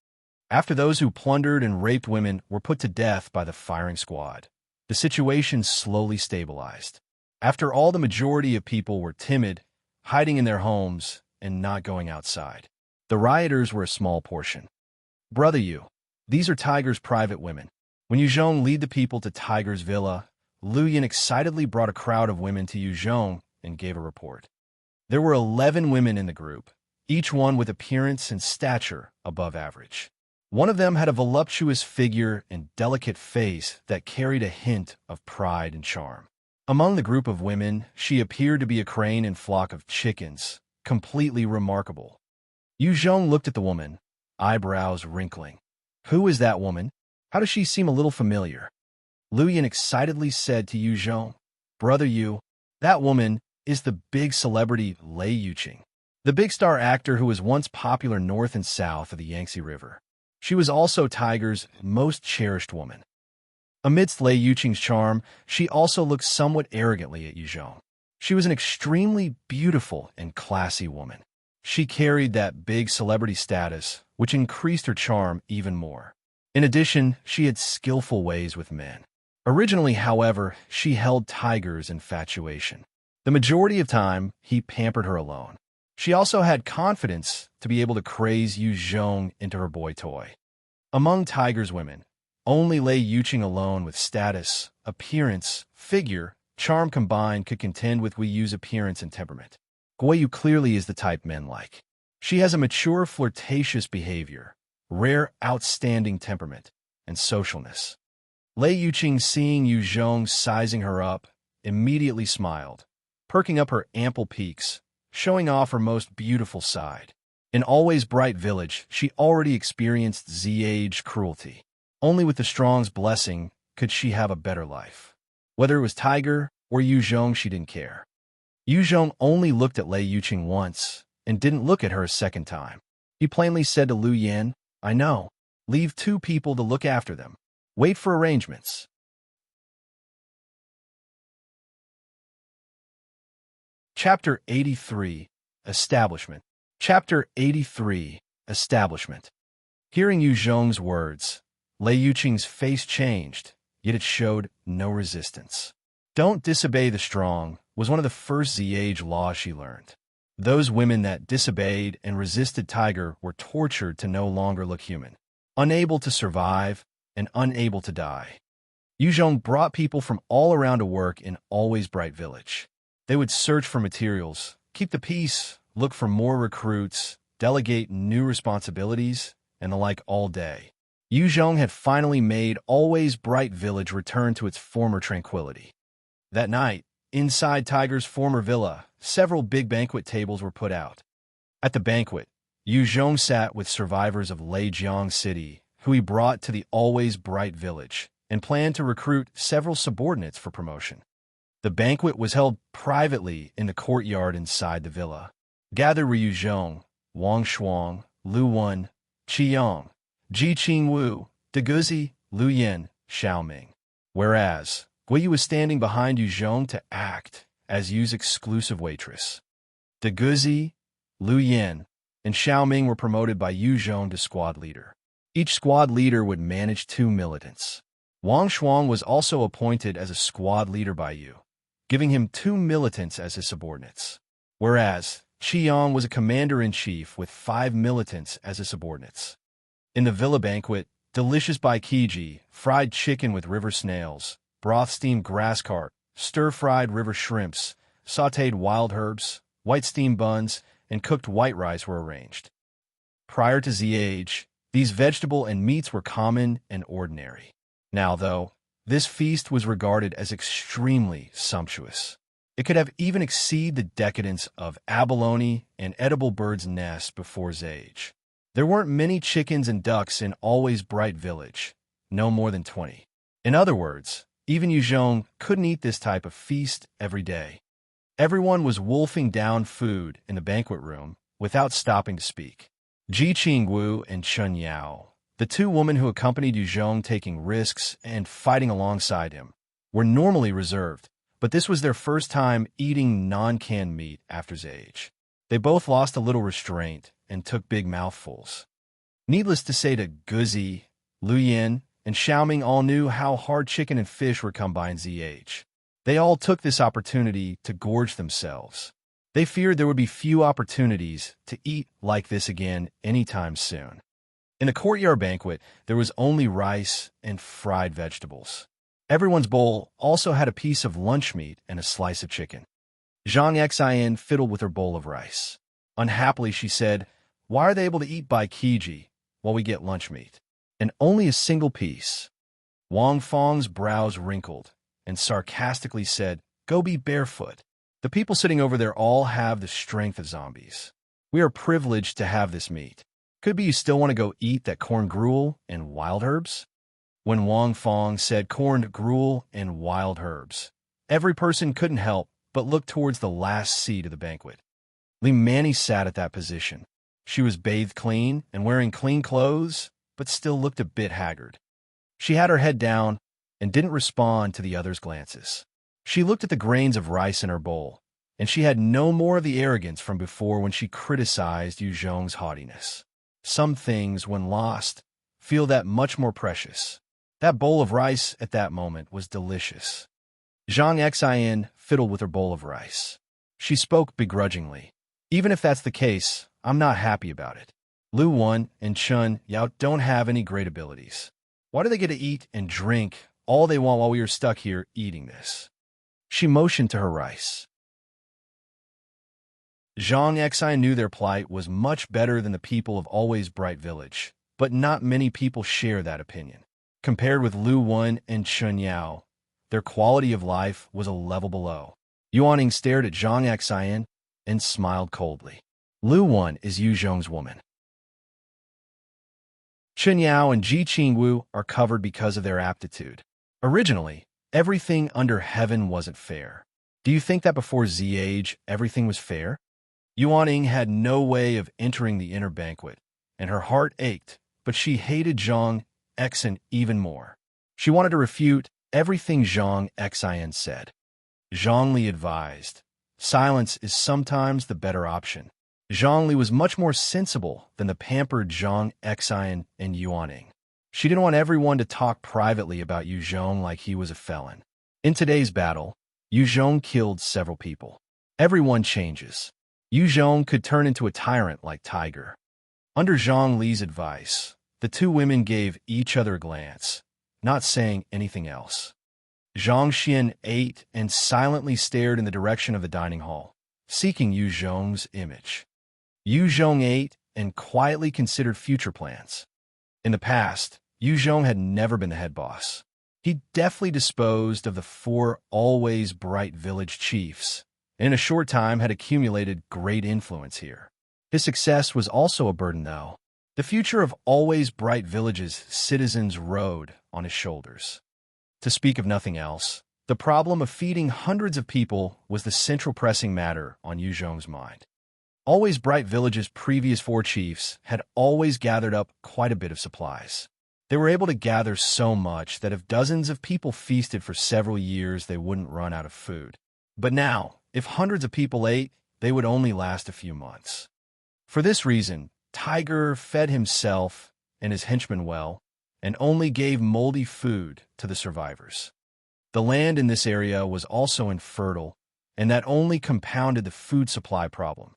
After those who plundered and raped women were put to death by the firing squad, the situation slowly stabilized. After all, the majority of people were timid, hiding in their homes and not going outside. The rioters were a small portion. "Brother Yu, these are Tiger's private women." When Yu Zhong led the people to Tiger's villa, Liu Yan excitedly brought a crowd of women to Yu Zhong and gave a report. There were 11 women in the group, each one with appearance and stature above average. One of them had a voluptuous figure and delicate face that carried a hint of pride and charm. Among the group of women, she appeared to be a crane and flock of chickens, completely remarkable. Yu Zhong looked at the woman, eyebrows wrinkling. "Who is that woman? How does she seem a little familiar?" Liu Yan excitedly said to Yu Zhong, "Brother Yu, that woman is the big celebrity Lei Yuqing, the big star actor who was once popular north and south of the Yangtze River. She was also Tiger's most cherished woman." Amidst Lei Yuqing's charm, she also looked somewhat arrogantly at Yu Zhong. She was an extremely beautiful and classy woman. She carried that big celebrity status, which increased her charm even more. In addition, she had skillful ways with men. Originally, however, she held Tiger's infatuation. The majority of time, he pampered her alone. She also had confidence to be able to craze Yu Zhong into her boy toy. Among Tiger's women, only Lei Yuqing alone with status, appearance, figure, charm combined could contend with Wei Yu's appearance and temperament. Wei Yu clearly is the type men like. She has a mature, flirtatious behavior, rare, outstanding temperament, and socialness. Lei Yuqing, seeing Yu Zhong sizing her up, immediately smiled, perking up her ample peaks, showing off her most beautiful side. In Always Bright Village, she already experienced Z-age cruelty. Only with the Strong's blessing could she have a better life. Whether it was Tiger or Yu Zhong, she didn't care. Yu Zhong only looked at Lei Yuqing once and didn't look at her a second time. He plainly said to Liu Yan, "I know. Leave 2 people to look after them. Wait for arrangements." Chapter 83, Establishment. Chapter 83, Establishment. Hearing Yu Zhong's words, Lei Yuqing's face changed, yet it showed no resistance. Don't disobey the strong was one of the first Z-age laws she learned. Those women that disobeyed and resisted Tiger were tortured to no longer look human, unable to survive and unable to die. Yu Zhong brought people from all around to work in Always Bright Village. They would search for materials, keep the peace, look for more recruits, delegate new responsibilities, and the like all day. Yu Zhong had finally made Always Bright Village return to its former tranquility. That night, inside Tiger's former villa, several big banquet tables were put out. At the banquet, Yu Zhong sat with survivors of Lijiang City, who he brought to the Always Bright Village, and planned to recruit several subordinates for promotion. The banquet was held privately in the courtyard inside the villa. Gathered were Yu Zhong, Wang Shuang, Lu Wen, Qi Yang, Ji Qingwu, De Gouzi, Liu Yan, Ming. Whereas, Gui was standing behind Yu Zhong to act as Yu's exclusive waitress. De Gouzi, Liu Yin, and Xiao Ming were promoted by Yu Zhong to squad leader. Each squad leader would manage 2 militants. Wang Shuang was also appointed as a squad leader by Yu, giving him 2 militants as his subordinates. Whereas, Qiang was a commander-in-chief with 5 militants as his subordinates. In the villa banquet, delicious baikiji, fried chicken with river snails, broth-steamed grass carp, stir-fried river shrimps, sautéed wild herbs, white steamed buns, and cooked white rice were arranged. Prior to Zh, these vegetable and meats were common and ordinary. Now, though, this feast was regarded as extremely sumptuous. It could have even exceeded the decadence of abalone and edible bird's nest before Zh. There weren't many chickens and ducks in Always Bright Village, no more than 20. In other words, even Yu Zhong couldn't eat this type of feast every day. Everyone was wolfing down food in the banquet room without stopping to speak. Ji Qingwu and Chun Yao, the 2 women who accompanied Yu Zhong taking risks and fighting alongside him, were normally reserved, but this was their first time eating non-canned meat after Zh. They both lost a little restraint and took big mouthfuls. Needless to say, to Gouzi, Liu Yin, and Xiao Ming all knew how hard chicken and fish were come by in Zh. They all took this opportunity to gorge themselves. They feared there would be few opportunities to eat like this again anytime soon. In the courtyard banquet, there was only rice and fried vegetables. Everyone's bowl also had a piece of lunch meat and a slice of chicken. Zhang Xiang fiddled with her bowl of rice. Unhappily, she said, "Why are they able to eat baikiji while we get lunch meat? And only a single piece." Wang Feng's brows wrinkled and sarcastically said, "Go be barefoot. The people sitting over there all have the strength of zombies. We are privileged to have this meat. Could be you still want to go eat that corn gruel and wild herbs?" When Wang Feng said corned gruel and wild herbs, every person couldn't help but look towards the last seat of the banquet. Li Manny sat at that position. She was bathed clean and wearing clean clothes, but still looked a bit haggard. She had her head down and didn't respond to the others' glances. She looked at the grains of rice in her bowl, and she had no more of the arrogance from before when she criticized Yu Zhong's haughtiness. Some things, when lost, feel that much more precious. That bowl of rice at that moment was delicious. Zhang Xian fiddled with her bowl of rice. She spoke begrudgingly. "Even if that's the case, I'm not happy about it. Liu Wan and Chun Yao don't have any great abilities. Why do they get to eat and drink all they want while we are stuck here eating this?" She motioned to her rice. Zhang Xian knew their plight was much better than the people of Always Bright Village, but not many people share that opinion. Compared with Liu Wan and Chun Yao, their quality of life was a level below. Yuaning stared at Zhang Xian and smiled coldly. Liu Wan is Yu Zhong's woman. Chun Yao and Ji Qingwu are covered because of their aptitude. Originally, everything under heaven wasn't fair. Do you think that before Zh everything was fair? Yuaning had no way of entering the inner banquet, and her heart ached, but she hated Zhang Xian even more. She wanted to refute everything Zhang Xian said. Zhang Li advised, "Silence is sometimes the better option." Zhang Li was much more sensible than the pampered Zhang Xian and Yuaning. She didn't want everyone to talk privately about Yu Zhong like he was a felon. In today's battle, Yu Zhong killed several people. Everyone changes. Yu Zhong could turn into a tyrant like Tiger. Under Zhang Li's advice, the 2 women gave each other a glance, not saying anything else. Zhang Xian ate and silently stared in the direction of the dining hall, seeking Yu Zhong's image. Yu Zhong ate and quietly considered future plans. In the past, Yu Zhong had never been the head boss. He deftly disposed of the 4 Always Bright Village chiefs, and in a short time had accumulated great influence here. His success was also a burden, though. The future of Always Bright Village's citizens rode on his shoulders. To speak of nothing else, the problem of feeding hundreds of people was the central pressing matter on Yu Zhong's mind. Always Bright Village's previous 4 chiefs had always gathered up quite a bit of supplies. They were able to gather so much that if dozens of people feasted for several years, they wouldn't run out of food. But now, if hundreds of people ate, they would only last a few months. For this reason, Tiger fed himself and his henchmen well, and only gave moldy food to the survivors. The land in this area was also infertile, and that only compounded the food supply problem.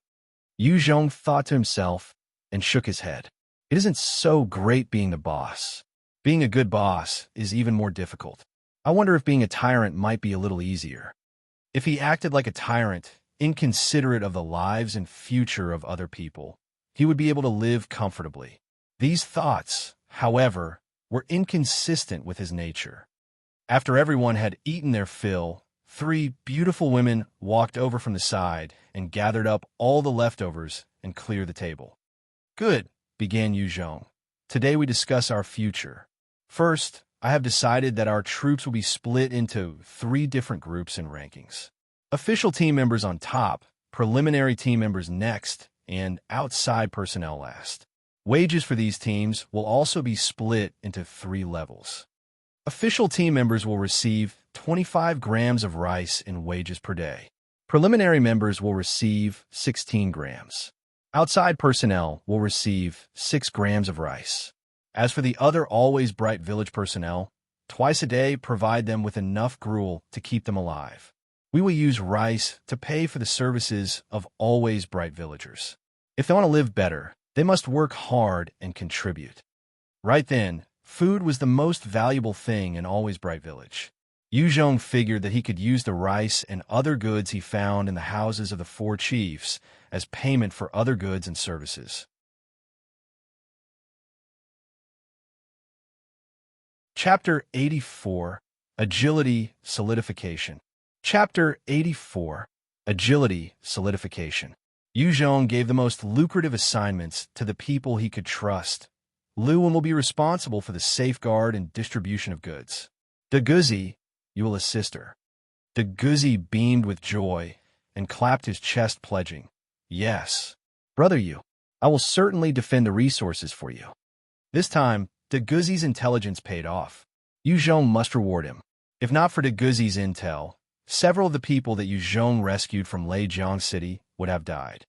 Yu Zhong thought to himself and shook his head. It isn't so great being the boss. Being a good boss is even more difficult. I wonder if being a tyrant might be a little easier. If he acted like a tyrant, inconsiderate of the lives and future of other people, he would be able to live comfortably. These thoughts, however, were inconsistent with his nature. After everyone had eaten their fill, 3 beautiful women walked over from the side and gathered up all the leftovers and cleared the table. Good, began Yu Zhong. Today we discuss our future. First, I have decided that our troops will be split into 3 different groups and rankings. Official team members on top, preliminary team members next, and outside personnel last. Wages for these teams will also be split into 3 levels. Official team members will receive 25 grams of rice in wages per day. Preliminary members will receive 16 grams. Outside personnel will receive 6 grams of rice. As for the other Always Bright Village personnel, twice a day provide them with enough gruel to keep them alive. We will use rice to pay for the services of Always Bright Villagers. If they want to live better, they must work hard and contribute. Right then, food was the most valuable thing in Always Bright Village. Yu Zhong figured that he could use the rice and other goods he found in the houses of the 4 chiefs as payment for other goods and services. Chapter 84, Agility Solidification. Chapter 84, Agility Solidification. Yu Zhong gave the most lucrative assignments to the people he could trust. Lu will be responsible for the safeguard and distribution of goods. The Gouzi, you will assist her. The Gouzi beamed with joy and clapped his chest, pledging, Yes, brother Yu, I will certainly defend the resources for you. This time, the Gouzi's intelligence paid off. Yu Zhong must reward him. If not for the Gouzi's intel, several of the people that Yu Zhong rescued from Leijiang City would have died.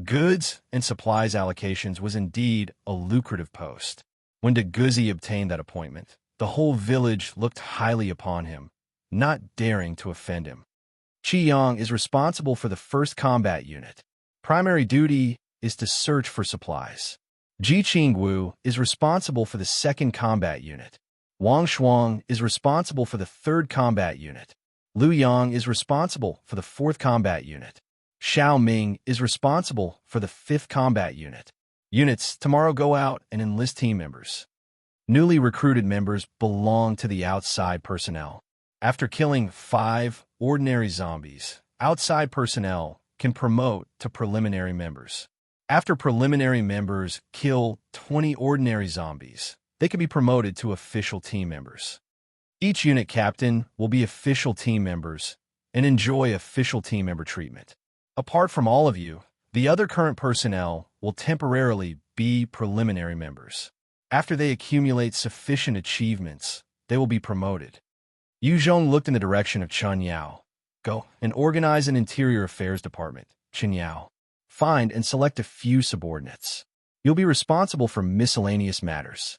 Goods and supplies allocations was indeed a lucrative post. When the Gouzi obtained that appointment, the whole village looked highly upon him, not daring to offend him. Xiang is responsible for the 1st combat unit. Primary duty is to search for supplies. Ji Qingwu is responsible for the 2nd combat unit. Wang Shuang is responsible for the 3rd combat unit. Lu Yang is responsible for the 4th combat unit. Xiao Ming is responsible for the 5th combat unit. Units tomorrow go out and enlist team members. Newly recruited members belong to the outside personnel. After killing 5 ordinary zombies, outside personnel can promote to preliminary members. After preliminary members kill 20 ordinary zombies, they can be promoted to official team members. Each unit captain will be official team members and enjoy official team member treatment. Apart from all of you, the other current personnel will temporarily be preliminary members. After they accumulate sufficient achievements, they will be promoted. Yu Zhong looked in the direction of Chen Yao. Go and organize an interior affairs department, Chen Yao. Find and select a few subordinates. You'll be responsible for miscellaneous matters.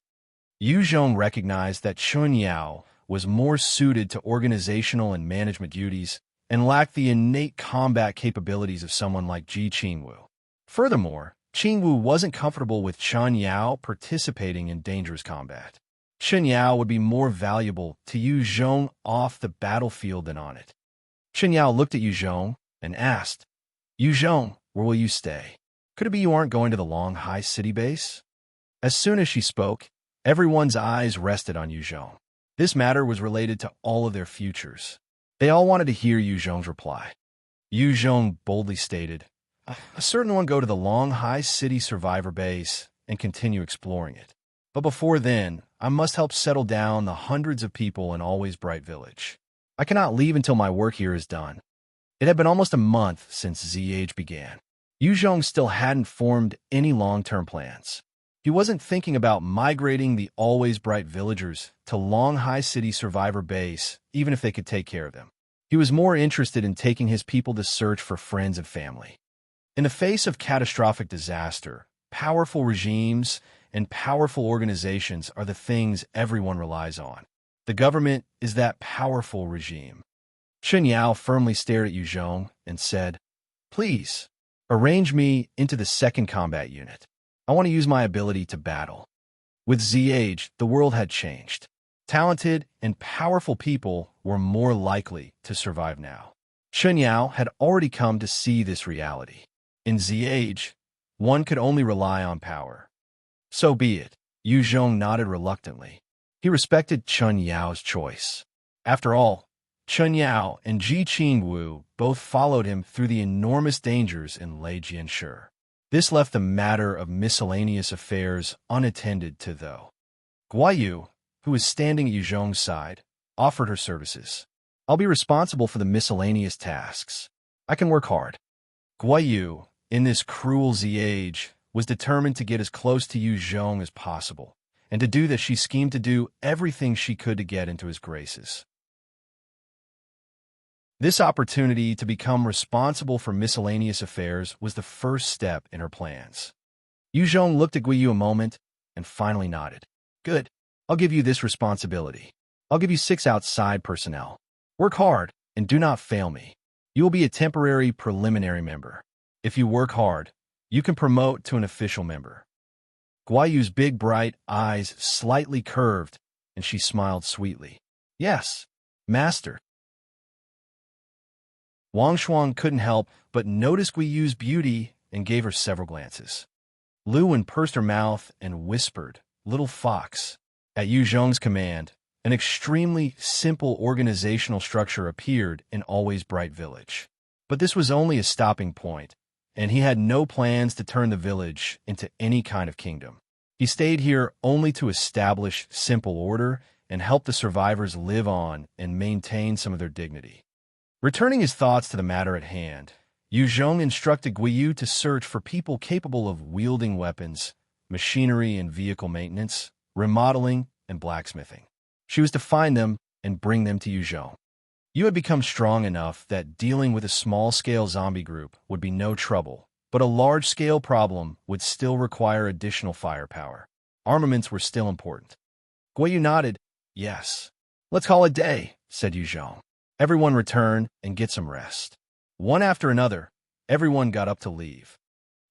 Yu Zhong recognized that Chen Yao was more suited to organizational and management duties and lacked the innate combat capabilities of someone like Ji Qingwu. Furthermore, Qingwu wasn't comfortable with Chen Yao participating in dangerous combat. Chen Yao would be more valuable to Yu Zhong off the battlefield than on it. Chen Yao looked at Yu Zhong and asked, Yu Zhong, where will you stay? Could it be you aren't going to the Longhai city base? As soon as she spoke, everyone's eyes rested on Yu Zhong. This matter was related to all of their futures. They all wanted to hear Yu Zhong's reply. Yu Zhong boldly stated, a certain one go to the Longhai city survivor base and continue exploring it. But before then, I must help settle down the hundreds of people in Always Bright Village. I cannot leave until my work here is done. It had been almost a month since ZH began. Yu Zhong still hadn't formed any long-term plans. He wasn't thinking about migrating the always bright villagers to Longhai City Survivor Base, even if they could take care of them. He was more interested in taking his people to search for friends and family. In the face of catastrophic disaster, powerful regimes and powerful organizations are the things everyone relies on. The government is that powerful regime. Chen Yao firmly stared at Yu Zhong and said, "Please, arrange me into the second combat unit. I want to use my ability to battle." With ZH, the world had changed. Talented and powerful people were more likely to survive now. Chen Yao had already come to see this reality. In ZH, one could only rely on power. So be it. Yu Zhong nodded reluctantly. He respected Chen Yao's choice. After all, Chen Yao and Ji Qingwu both followed him through the enormous dangers in Lei Jianshi. This left the matter of miscellaneous affairs unattended to, though. Guayu, who was standing at Yu Zhong's side, offered her services. "I'll be responsible for the miscellaneous tasks. I can work hard." Guayu, in this cruel age, was determined to get as close to Yu Zhong as possible, and to do this she schemed to do everything she could to get into his graces. This opportunity to become responsible for miscellaneous affairs was the first step in her plans. Yu Zhong looked at Guiyu a moment and finally nodded. "Good. I'll give you this responsibility. I'll give you 6 outside personnel. Work hard and do not fail me. You will be a temporary preliminary member. If you work hard, you can promote to an official member." Guayu's big bright eyes slightly curved, and she smiled sweetly. "Yes, master." Wang Shuang couldn't help but notice Guiyu's beauty and gave her several glances. Lu Wen pursed her mouth and whispered, "Little fox." At Yu Zhong's command, an extremely simple organizational structure appeared in Always Bright Village. But this was only a stopping point, and he had no plans to turn the village into any kind of kingdom. He stayed here only to establish simple order and help the survivors live on and maintain some of their dignity. Returning his thoughts to the matter at hand, Yu Zhong instructed Guiyu to search for people capable of wielding weapons, machinery and vehicle maintenance, remodeling, and blacksmithing. She was to find them and bring them to Yu Zhong. You had become strong enough that dealing with a small-scale zombie group would be no trouble, but a large-scale problem would still require additional firepower. Armaments were still important. Guiyu nodded. "Yes. Let's call it day," said Yu Zhong. Everyone returned and get some rest. One after another, everyone got up to leave.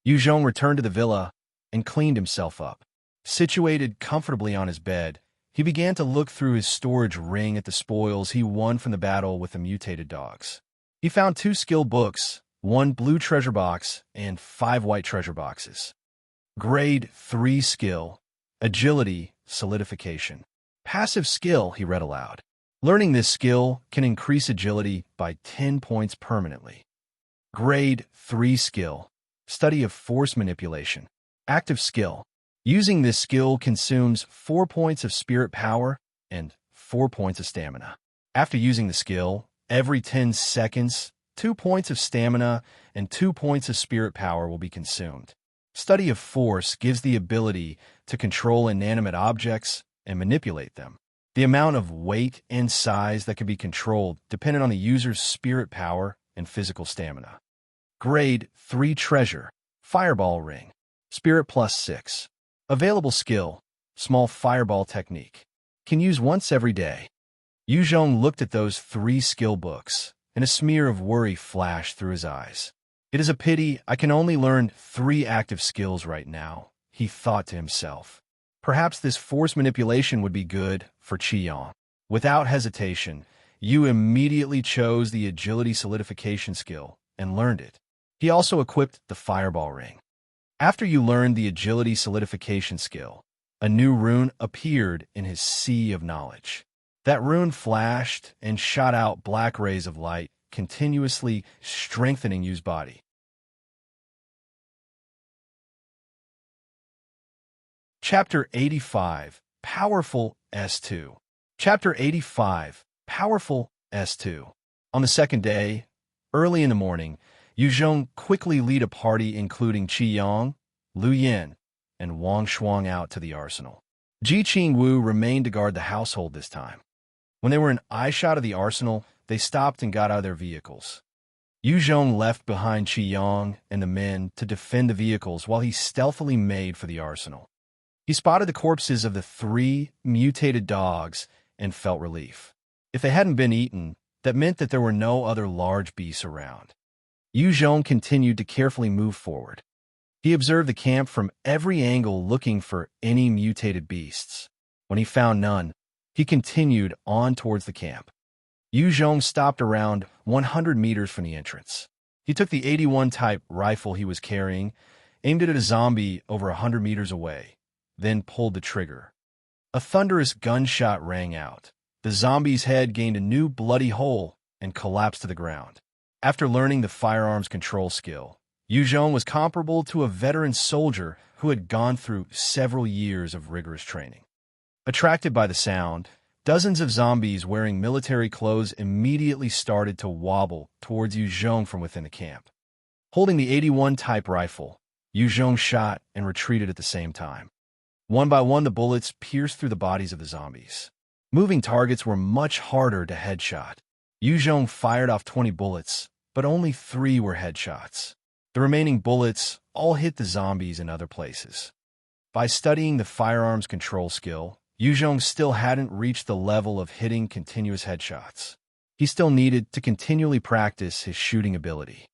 Yu Zhong returned to the villa and cleaned himself up. Situated comfortably on his bed, he began to look through his storage ring at the spoils he won from the battle with the mutated dogs. He found 2 skill books, 1 blue treasure box, and 5 white treasure boxes. Grade 3 skill, Agility, Solidification. Passive skill, he read aloud. Learning this skill can increase agility by 10 points permanently. Grade 3 skill, Study of Force Manipulation. Active skill. Using this skill consumes 4 points of spirit power and 4 points of stamina. After using the skill, every 10 seconds, 2 points of stamina and 2 points of spirit power will be consumed. Study of Force gives the ability to control inanimate objects and manipulate them. The amount of weight and size that can be controlled depended on the user's spirit power and physical stamina. Grade 3 Treasure, Fireball Ring. Spirit plus 6. Available skill, Small Fireball Technique. Can use once every day. Yu Zhong looked at those 3 skill books, and a smear of worry flashed through his eyes. "It is a pity I can only learn 3 active skills right now," he thought to himself. Perhaps this force manipulation would be good for Qiyang. Without hesitation, Yu immediately chose the Agility Solidification skill and learned it. He also equipped the Fireball Ring. After you learned the Agility Solidification skill, a new rune appeared in his sea of knowledge. That rune flashed and shot out black rays of light, continuously strengthening Yu's body. Chapter 85, Powerful S2. Chapter 85, Powerful S2. On the second day, early in the morning, Yu Zhong quickly led a party including Qiyang, Lu Yin, and Wang Shuang out to the arsenal. Ji Qingwu remained to guard the household this time. When they were in eyeshot of the arsenal, they stopped and got out of their vehicles. Yu Zhong left behind Qi Yang and the men to defend the vehicles while he stealthily made for the arsenal. He spotted the corpses of the 3 mutated dogs and felt relief. If they hadn't been eaten, that meant that there were no other large beasts around. Yu Zhong continued to carefully move forward. He observed the camp from every angle looking for any mutated beasts. When he found none, he continued on towards the camp. Yu Zhong stopped around 100 meters from the entrance. He took the 81 type rifle he was carrying, aimed it at a zombie over 100 meters away, then pulled the trigger. A thunderous gunshot rang out. The zombie's head gained a new bloody hole and collapsed to the ground. After learning the firearms control skill, Yu Zhong was comparable to a veteran soldier who had gone through several years of rigorous training. Attracted by the sound, dozens of zombies wearing military clothes immediately started to wobble towards Yu Zhong from within the camp. Holding the 81 type rifle, Yu Zhong shot and retreated at the same time. One by one, the bullets pierced through the bodies of the zombies. Moving targets were much harder to headshot. Yu Zhong fired off 20 bullets, but only 3 were headshots. The remaining bullets all hit the zombies in other places. By studying the firearms control skill, Yu Zhong still hadn't reached the level of hitting continuous headshots. He still needed to continually practice his shooting ability.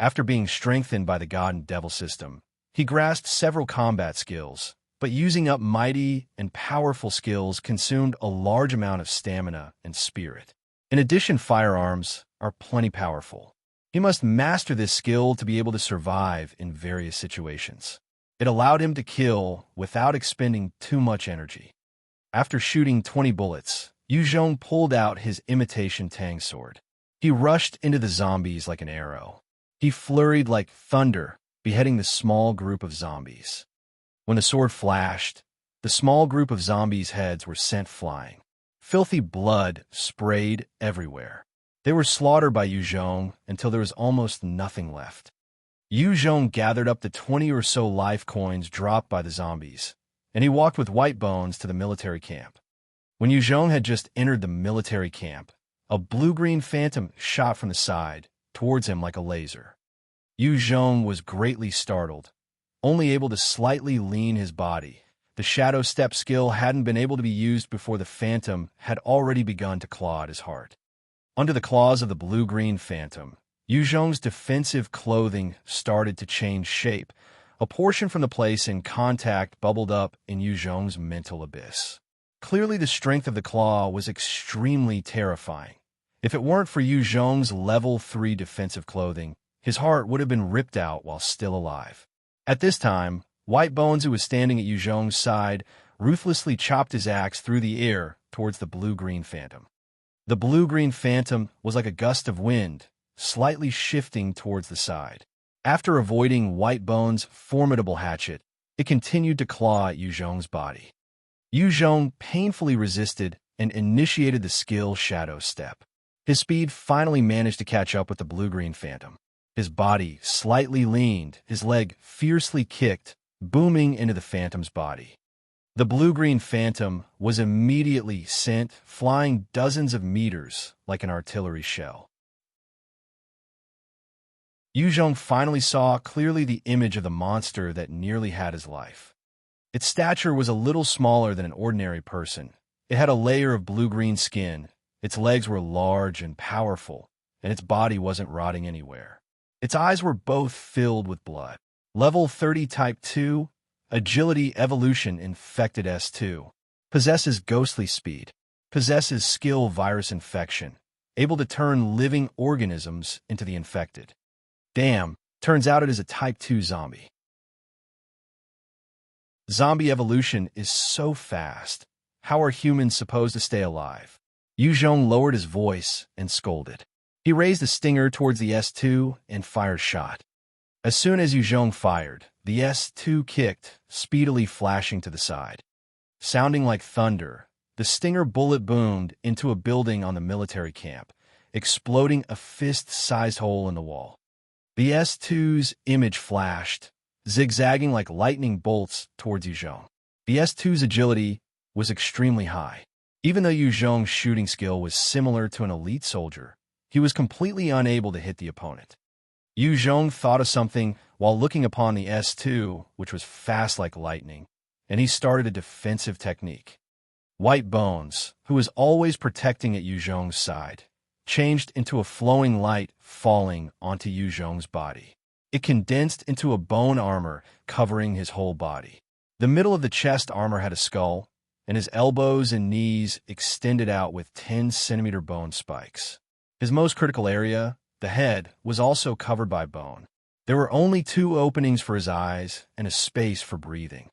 After being strengthened by the God and Devil system, he grasped several combat skills, but using up mighty and powerful skills consumed a large amount of stamina and spirit. In addition, firearms are plenty powerful. He must master this skill to be able to survive in various situations. It allowed him to kill without expending too much energy. After shooting 20 bullets, Yu Zhong pulled out his imitation Tang sword. He rushed into the zombies like an arrow. He flurried like thunder, beheading the small group of zombies. When the sword flashed, the small group of zombies' heads were sent flying. Filthy blood sprayed everywhere. They were slaughtered by Yu Zhong until there was almost nothing left. Yu Zhong gathered up the 20 or so life coins dropped by the zombies, and he walked with White Bones to the military camp. When Yu Zhong had just entered the military camp, a blue-green phantom shot from the side towards him like a laser. Yu Zhong was greatly startled, only able to slightly lean his body. The shadow step skill hadn't been able to be used before the phantom had already begun to claw at his heart. Under the claws of the blue-green phantom, Yu Zhong's defensive clothing started to change shape. A portion from the place in contact bubbled up in Yu Zhong's mental abyss. Clearly, the strength of the claw was extremely terrifying. If it weren't for Yu Zhong's level 3 defensive clothing, his heart would have been ripped out while still alive. At this time, White Bones, who was standing at Yu Zhong's side, ruthlessly chopped his axe through the air towards the blue-green phantom. The blue-green phantom was like a gust of wind, slightly shifting towards the side. After avoiding White Bones' formidable hatchet, it continued to claw at Yu Zhong's body. Yu Zhong painfully resisted and initiated the skill Shadow Step. His speed finally managed to catch up with the blue-green phantom. His body slightly leaned, his leg fiercely kicked, booming into the phantom's body. The blue-green phantom was immediately sent flying dozens of meters like an artillery shell. Yu Zhong finally saw clearly the image of the monster that nearly had his life. Its stature was a little smaller than an ordinary person. It had a layer of blue-green skin, its legs were large and powerful, and its body wasn't rotting anywhere. Its eyes were both filled with blood. Level 30 Type 2, Agility Evolution Infected S2. Possesses ghostly speed. Possesses skill virus infection. Able to turn living organisms into the infected. Damn, turns out it is a Type 2 zombie. Zombie evolution is so fast. How are humans supposed to stay alive? Yu Zhong lowered his voice and scolded. He raised the stinger towards the S2 and fired shot. As soon as Yu Zhong fired, the S2 kicked, speedily flashing to the side. Sounding like thunder, the stinger bullet boomed into a building on the military camp, exploding a fist-sized hole in the wall. The S2's image flashed. zigzagging like lightning bolts towards Yu Zhong. The S2's agility was extremely high. Even though Yu Zhong's shooting skill was similar to an elite soldier, he was completely unable to hit the opponent. Yu Zhong thought of something while looking upon the S2, which was fast like lightning, and he started a defensive technique. White Bones, who was always protecting at Yu Zhong's side, changed into a flowing light falling onto Yu Zhong's body. It condensed into a bone armor covering his whole body. The middle of the chest armor had a skull, and his elbows and knees extended out with 10-centimeter bone spikes. His most critical area, the head, was also covered by bone. There were only 2 openings for his eyes and a space for breathing.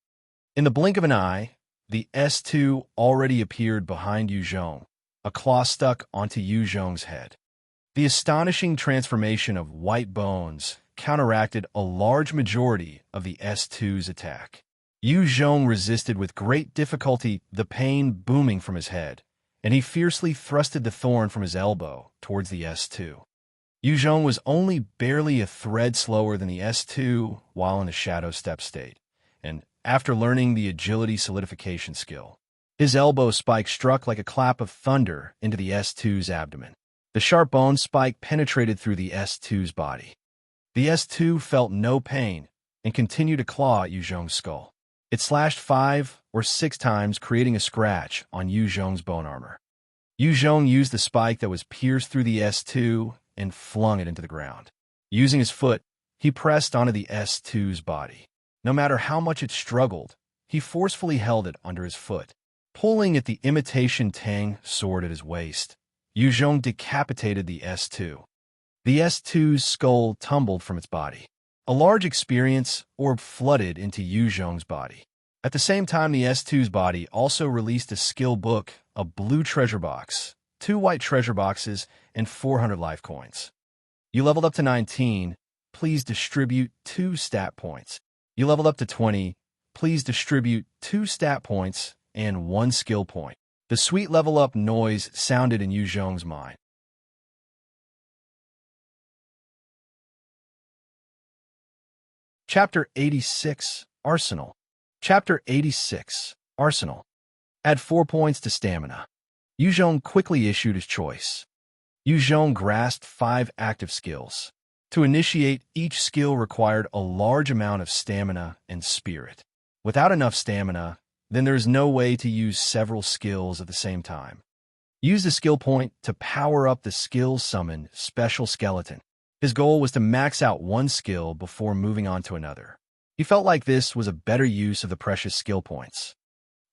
In the blink of an eye, the S2 already appeared behind Yu Zhong, a claw stuck onto Yu Zhong's head. The astonishing transformation of White Bones counteracted a large majority of the S2's attack. Yu Zhong resisted with great difficulty the pain booming from his head, and he fiercely thrusted the thorn from his elbow towards the S2. Yu Zhong was only barely a thread slower than the S2 while in a shadow step state, and after learning the agility solidification skill, his elbow spike struck like a clap of thunder into the S2's abdomen. The sharp bone spike penetrated through the S2's body. The S2 felt no pain and continued to claw at Yu Zhong's skull. It slashed 5 or 6 times, creating a scratch on Yu Zhong's bone armor. Yu Zhong used the spike that was pierced through the S2 and flung it into the ground. Using his foot, he pressed onto the S2's body. No matter how much it struggled, he forcefully held it under his foot. Pulling at the imitation Tang sword at his waist, Yu Zhong decapitated the S2. The S2's skull tumbled from its body. A large experience orb flooded into Yu Zhong's body. At the same time, the S2's body also released a skill book, a blue treasure box, 2 white treasure boxes, and 400 life coins. You leveled up to 19, please distribute 2 stat points. You leveled up to 20, please distribute 2 stat points and 1 skill point. The sweet level up noise sounded in Yu Zhong's mind. Chapter 86, Arsenal. Chapter 86, Arsenal. Add 4 points to stamina. Yu Zhong quickly issued his choice. Yu Zhong grasped 5 active skills. To initiate, each skill required a large amount of stamina and spirit. Without enough stamina, then there's no way to use several skills at the same time. Use the skill point to power up the skill summoned Special Skeleton. His goal was to max out one skill before moving on to another. He felt like this was a better use of the precious skill points.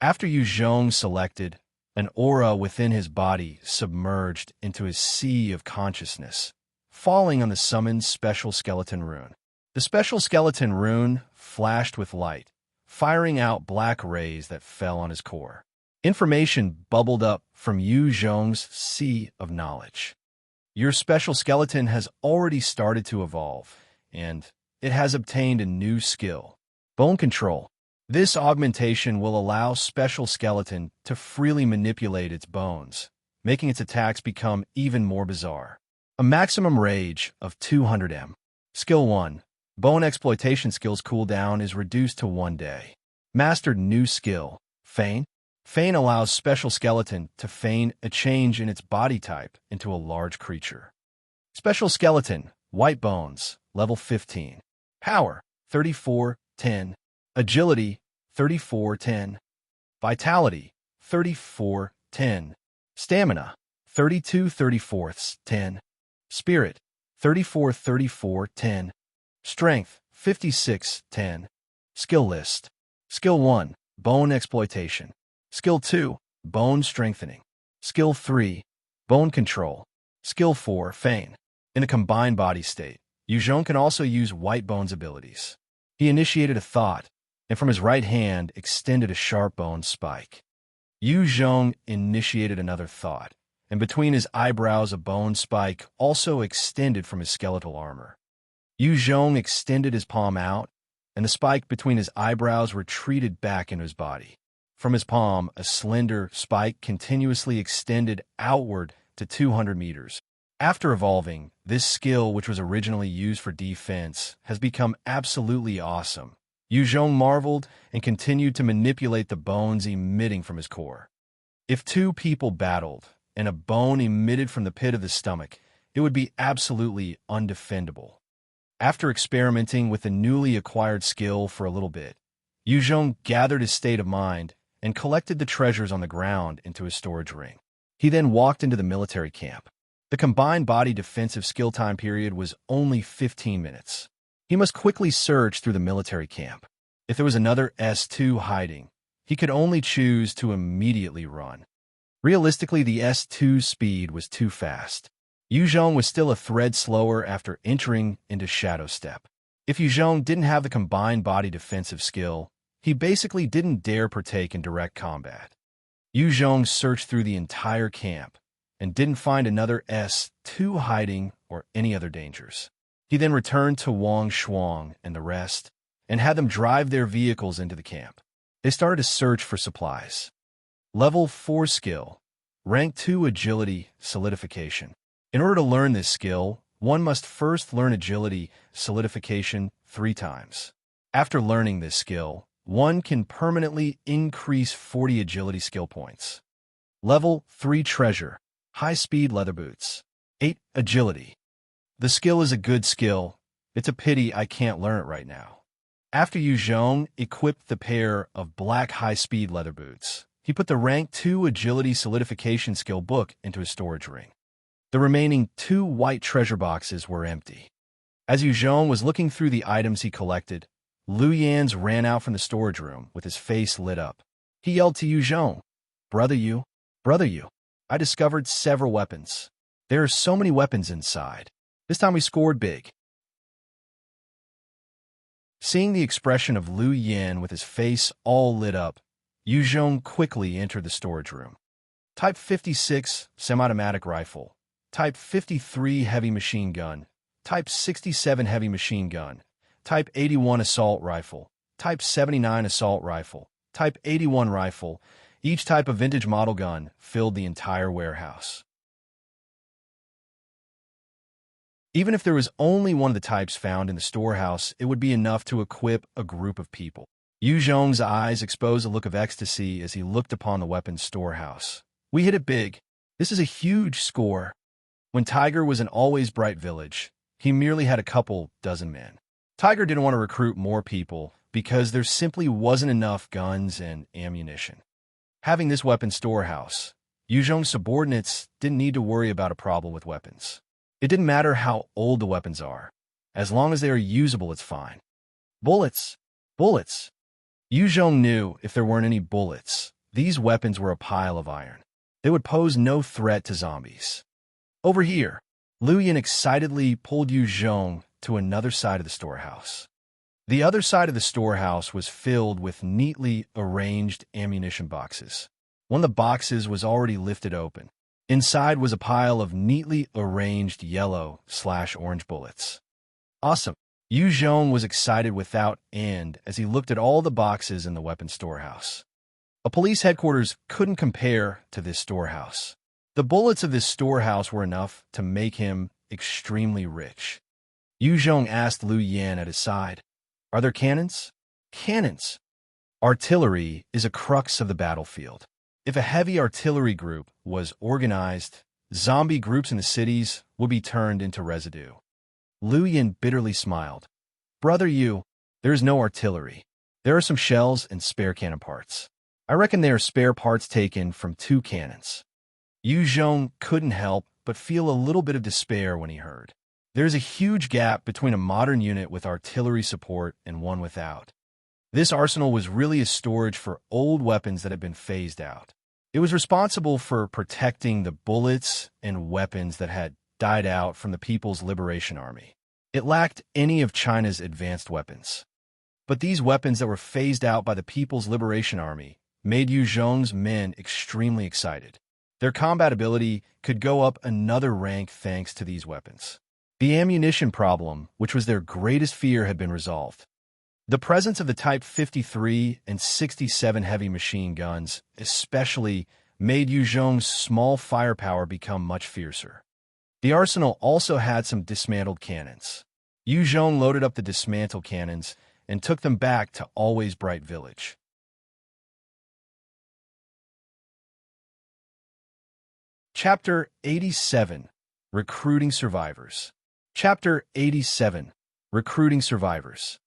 After Yu Zhong selected, an aura within his body submerged into his sea of consciousness, falling on the summoned Special Skeleton rune. The Special Skeleton rune flashed with light, firing out black rays that fell on his core. Information bubbled up from Yu Zhong's sea of knowledge. Your Special Skeleton has already started to evolve, and it has obtained a new skill, Bone Control. This augmentation will allow Special Skeleton to freely manipulate its bones, making its attacks become even more bizarre. A maximum rage of 200 Skill 1. Bone Exploitation skill's cooldown is reduced to 1 day. Mastered new skill, Feign. Feign allows Special Skeleton to feign a change in its body type into a large creature. Special Skeleton, White Bones, level 15. Power, 3410. Agility, 3410. Vitality, 3410. Stamina, 32/34. Spirit, 34/34. Strength, 56/10. Skill list. Skill 1, Bone Exploitation. Skill 2, Bone Strengthening. Skill 3, Bone Control. Skill 4, Feign. In a combined body state, Yu Zhong can also use White Bone's abilities. He initiated a thought, and from his right hand extended a sharp bone spike. Yu Zhong initiated another thought, and between his eyebrows a bone spike also extended from his skeletal armor. Yu Zhong extended his palm out, and the spike between his eyebrows retreated back into his body. From his palm, a slender spike continuously extended outward to 200 meters. After evolving, this skill, which was originally used for defense, has become absolutely awesome. Yu Zhong marveled and continued to manipulate the bones emitting from his core. If two people battled and a bone emitted from the pit of the stomach, it would be absolutely undefendable. After experimenting with the newly acquired skill for a little bit, Yu Zhong gathered his state of mind and collected the treasures on the ground into his storage ring. He then walked into the military camp. The combined body defensive skill time period was only 15 minutes. He must quickly search through the military camp. If there was another S2 hiding, he could only choose to immediately run. Realistically, the S2's speed was too fast. Yu Zhong was still a thread slower after entering into Shadow Step. If Yu Zhong didn't have the combined body defensive skill, he basically didn't dare partake in direct combat. Yu Zhong searched through the entire camp and didn't find another S2 hiding or any other dangers. He then returned to Wang Hai and the rest and had them drive their vehicles into the camp. They started to search for supplies. Level 4 skill, Rank 2 Agility Solidification. In order to learn this skill, one must first learn Agility Solidification 3 times. After learning this skill, one can permanently increase 40 agility skill points. Level 3 Treasure, High-Speed Leather Boots. 8 Agility. The skill is a good skill. It's a pity I can't learn it right now. After Yu Zhong equipped the pair of black high-speed leather boots, he put the Rank 2 Agility Solidification skill book into his storage ring. The remaining 2 white treasure boxes were empty. As Yu Zhong was looking through the items he collected, Lu Yan's ran out from the storage room with his face lit up. He yelled to Yu Zhong, Brother Yu, I discovered several weapons. There are so many weapons inside. This time we scored big." Seeing the expression of Lu Yan with his face all lit up, Yu Zhong quickly entered the storage room. Type 56 semi-automatic rifle, Type 53 heavy machine gun, Type 67 heavy machine gun, Type 81 assault rifle, Type 79 assault rifle, Type 81 rifle. Each type of vintage model gun filled the entire warehouse. Even if there was only one of the types found in the storehouse, it would be enough to equip a group of people. Yu Zhong's eyes exposed a look of ecstasy as he looked upon the weapons storehouse. We hit it big. This is a huge score. When Tiger was in Always Bright Village, he merely had a couple dozen men. Tiger didn't want to recruit more people because there simply wasn't enough guns and ammunition. Having this weapon storehouse, Yu Zhong's subordinates didn't need to worry about a problem with weapons. It didn't matter how old the weapons are. As long as they are usable, it's fine. Bullets. Yu Zhong knew if there weren't any bullets, these weapons were a pile of iron. They would pose no threat to zombies. Over here, Lu Yan excitedly pulled Yu Zhong to another side of the storehouse. The other side of the storehouse was filled with neatly arranged ammunition boxes. One of the boxes was already lifted open. Inside was a pile of neatly arranged yellow/orange bullets. Awesome! Yu Zhong was excited without end as he looked at all the boxes in the weapon storehouse. A police headquarters couldn't compare to this storehouse. The bullets of this storehouse were enough to make him extremely rich. Yu Zhong asked Lu Yan at his side, "Are there cannons?" "Cannons." Artillery is a crux of the battlefield. If a heavy artillery group was organized, zombie groups in the cities would be turned into residue. Lu Yan bitterly smiled. "Brother Yu, there is no artillery. There are some shells and spare cannon parts. I reckon they are spare parts taken from 2 cannons." Yu Zhong couldn't help but feel a little bit of despair when he heard. There is a huge gap between a modern unit with artillery support and one without. This arsenal was really a storage for old weapons that had been phased out. It was responsible for protecting the bullets and weapons that had died out from the People's Liberation Army. It lacked any of China's advanced weapons. But these weapons that were phased out by the People's Liberation Army made Yu Zhong's men extremely excited. Their combat ability could go up another rank thanks to these weapons. The ammunition problem, which was their greatest fear, had been resolved. The presence of the Type 53 and 67 heavy machine guns especially made Yu Zhong's small firepower become much fiercer. The arsenal also had some dismantled cannons. Yu Zhong loaded up the dismantled cannons and took them back to Always Bright Village. Chapter 87. Recruiting Survivors. Chapter 87. Recruiting Survivors.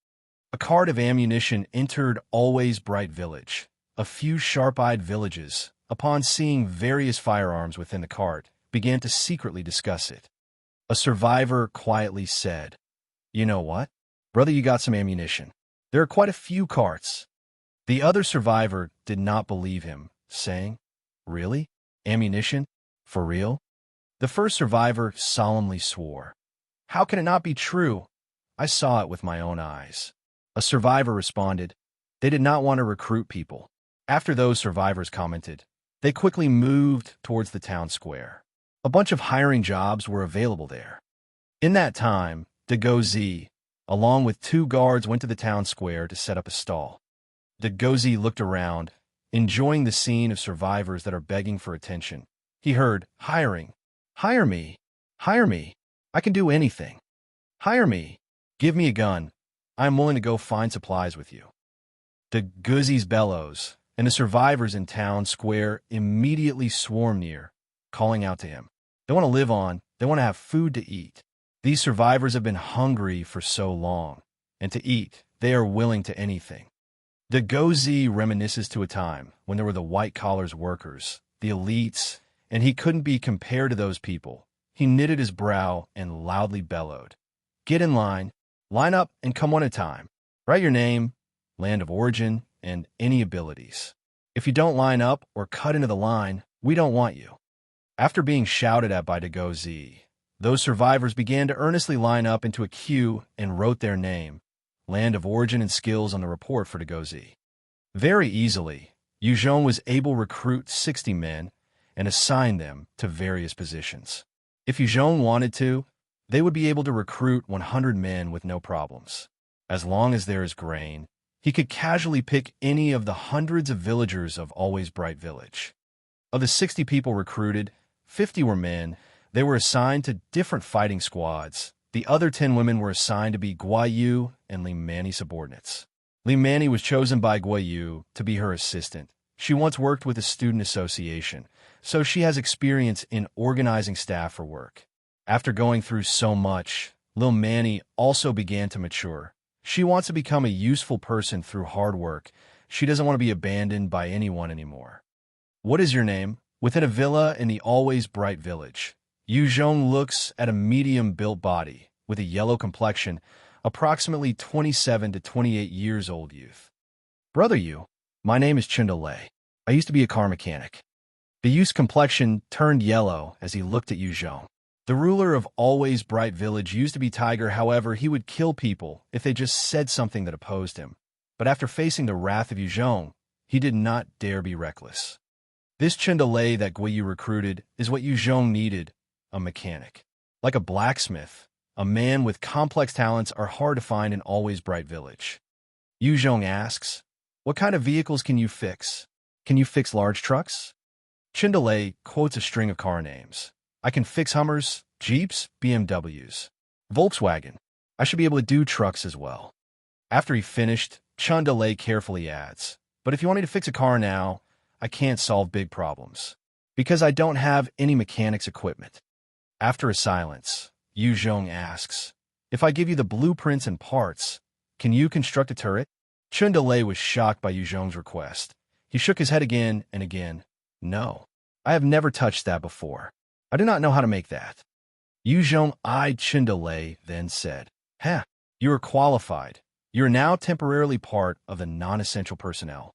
A cart of ammunition entered Always Bright Village. A few sharp-eyed villages, upon seeing various firearms within the cart, began to secretly discuss it. A survivor quietly said, "You know what? Brother, you got some ammunition. There are quite a few carts." The other survivor did not believe him, saying, "Really? Ammunition? For real?" The first survivor solemnly swore, "How can it not be true? I saw it with my own eyes." A survivor responded, "They did not want to recruit people." After those survivors commented, they quickly moved towards the town square. A bunch of hiring jobs were available there. In that time, Gouzi, along with 2 guards, went to the town square to set up a stall. Gouzi looked around, enjoying the scene of survivors that are begging for attention. He heard, "Hiring. Hire me. Hire me. I can do anything. Hire me. Give me a gun. I am willing to go find supplies with you." Gouzi's bellows, and the survivors in town square immediately swarmed near, calling out to him. They want to live on. They want to have food to eat. These survivors have been hungry for so long, and to eat, they are willing to anything. Gouzi reminisces to a time when there were the white-collars workers, the elites, and he couldn't be compared to those people. He knitted his brow and loudly bellowed, "Get in line. Line up and come one at a time. Write your name, land of origin, and any abilities. If you don't line up or cut into the line, we don't want you." After being shouted at by Gouzi, those survivors began to earnestly line up into a queue and wrote their name, land of origin, and skills on the report for Gouzi. Very easily, Yu Zhong was able to recruit 60 men and assign them to various positions. If Yu Zhong wanted to, they would be able to recruit 100 men with no problems. As long as there is grain, he could casually pick any of the hundreds of villagers of Always Bright Village. Of the 60 people recruited, 50 were men. They were assigned to different fighting squads. The other 10 women were assigned to be Guayu and Lin Manny subordinates. Lin Manny was chosen by Guayu to be her assistant. She once worked with the student association, so she has experience in organizing staff for work. After going through so much, Lin Manny also began to mature. She wants to become a useful person through hard work. She doesn't want to be abandoned by anyone anymore. "What is your name?" Within a villa in the Always Bright Village, Yu Zhong looks at a medium-built body with a yellow complexion, approximately 27 to 28 years old youth. "Brother Yu, my name is Lei. I used to be a car mechanic." The youth's complexion turned yellow as he looked at Yu Zhong. The ruler of Always Bright Village used to be Tiger. However, he would kill people if they just said something that opposed him. But after facing the wrath of Yu Zhong, he did not dare be reckless. This Lei that Guiyu recruited is what Yu Zhong needed, a mechanic. Like a blacksmith, a man with complex talents are hard to find in Always Bright Village. Yu Zhong asks, "What kind of vehicles can you fix? Can you fix large trucks?" Lei quotes a string of car names. "I can fix Hummers, Jeeps, BMWs, Volkswagen. I should be able to do trucks as well." After he finished, Lei carefully adds, "But if you want me to fix a car now, I can't solve big problems, because I don't have any mechanics equipment." After a silence, Yu Zhong asks, "If I give you the blueprints and parts, can you construct a turret?" Lei was shocked by Yu Zhong's request. He shook his head again and again. "No, I have never touched that before. I do not know how to make that." Yu Zhong eyed Lei, then said, "You are qualified. You are now temporarily part of the non-essential personnel.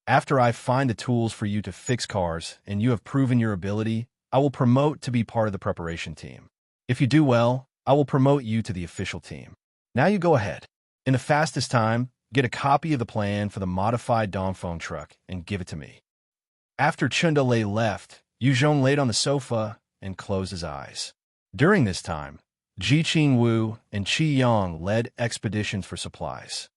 After I find the tools for you to fix cars and you have proven your ability, I will promote to be part of the preparation team. If you do well, I will promote you to the official team. Now you go ahead. In the fastest time, get a copy of the plan for the modified Dongfeng truck and give it to me." After Lei left, Yu Zhong laid on the sofa and closed his eyes. During this time, Ji Qingwu and Qi Yang led expeditions for supplies.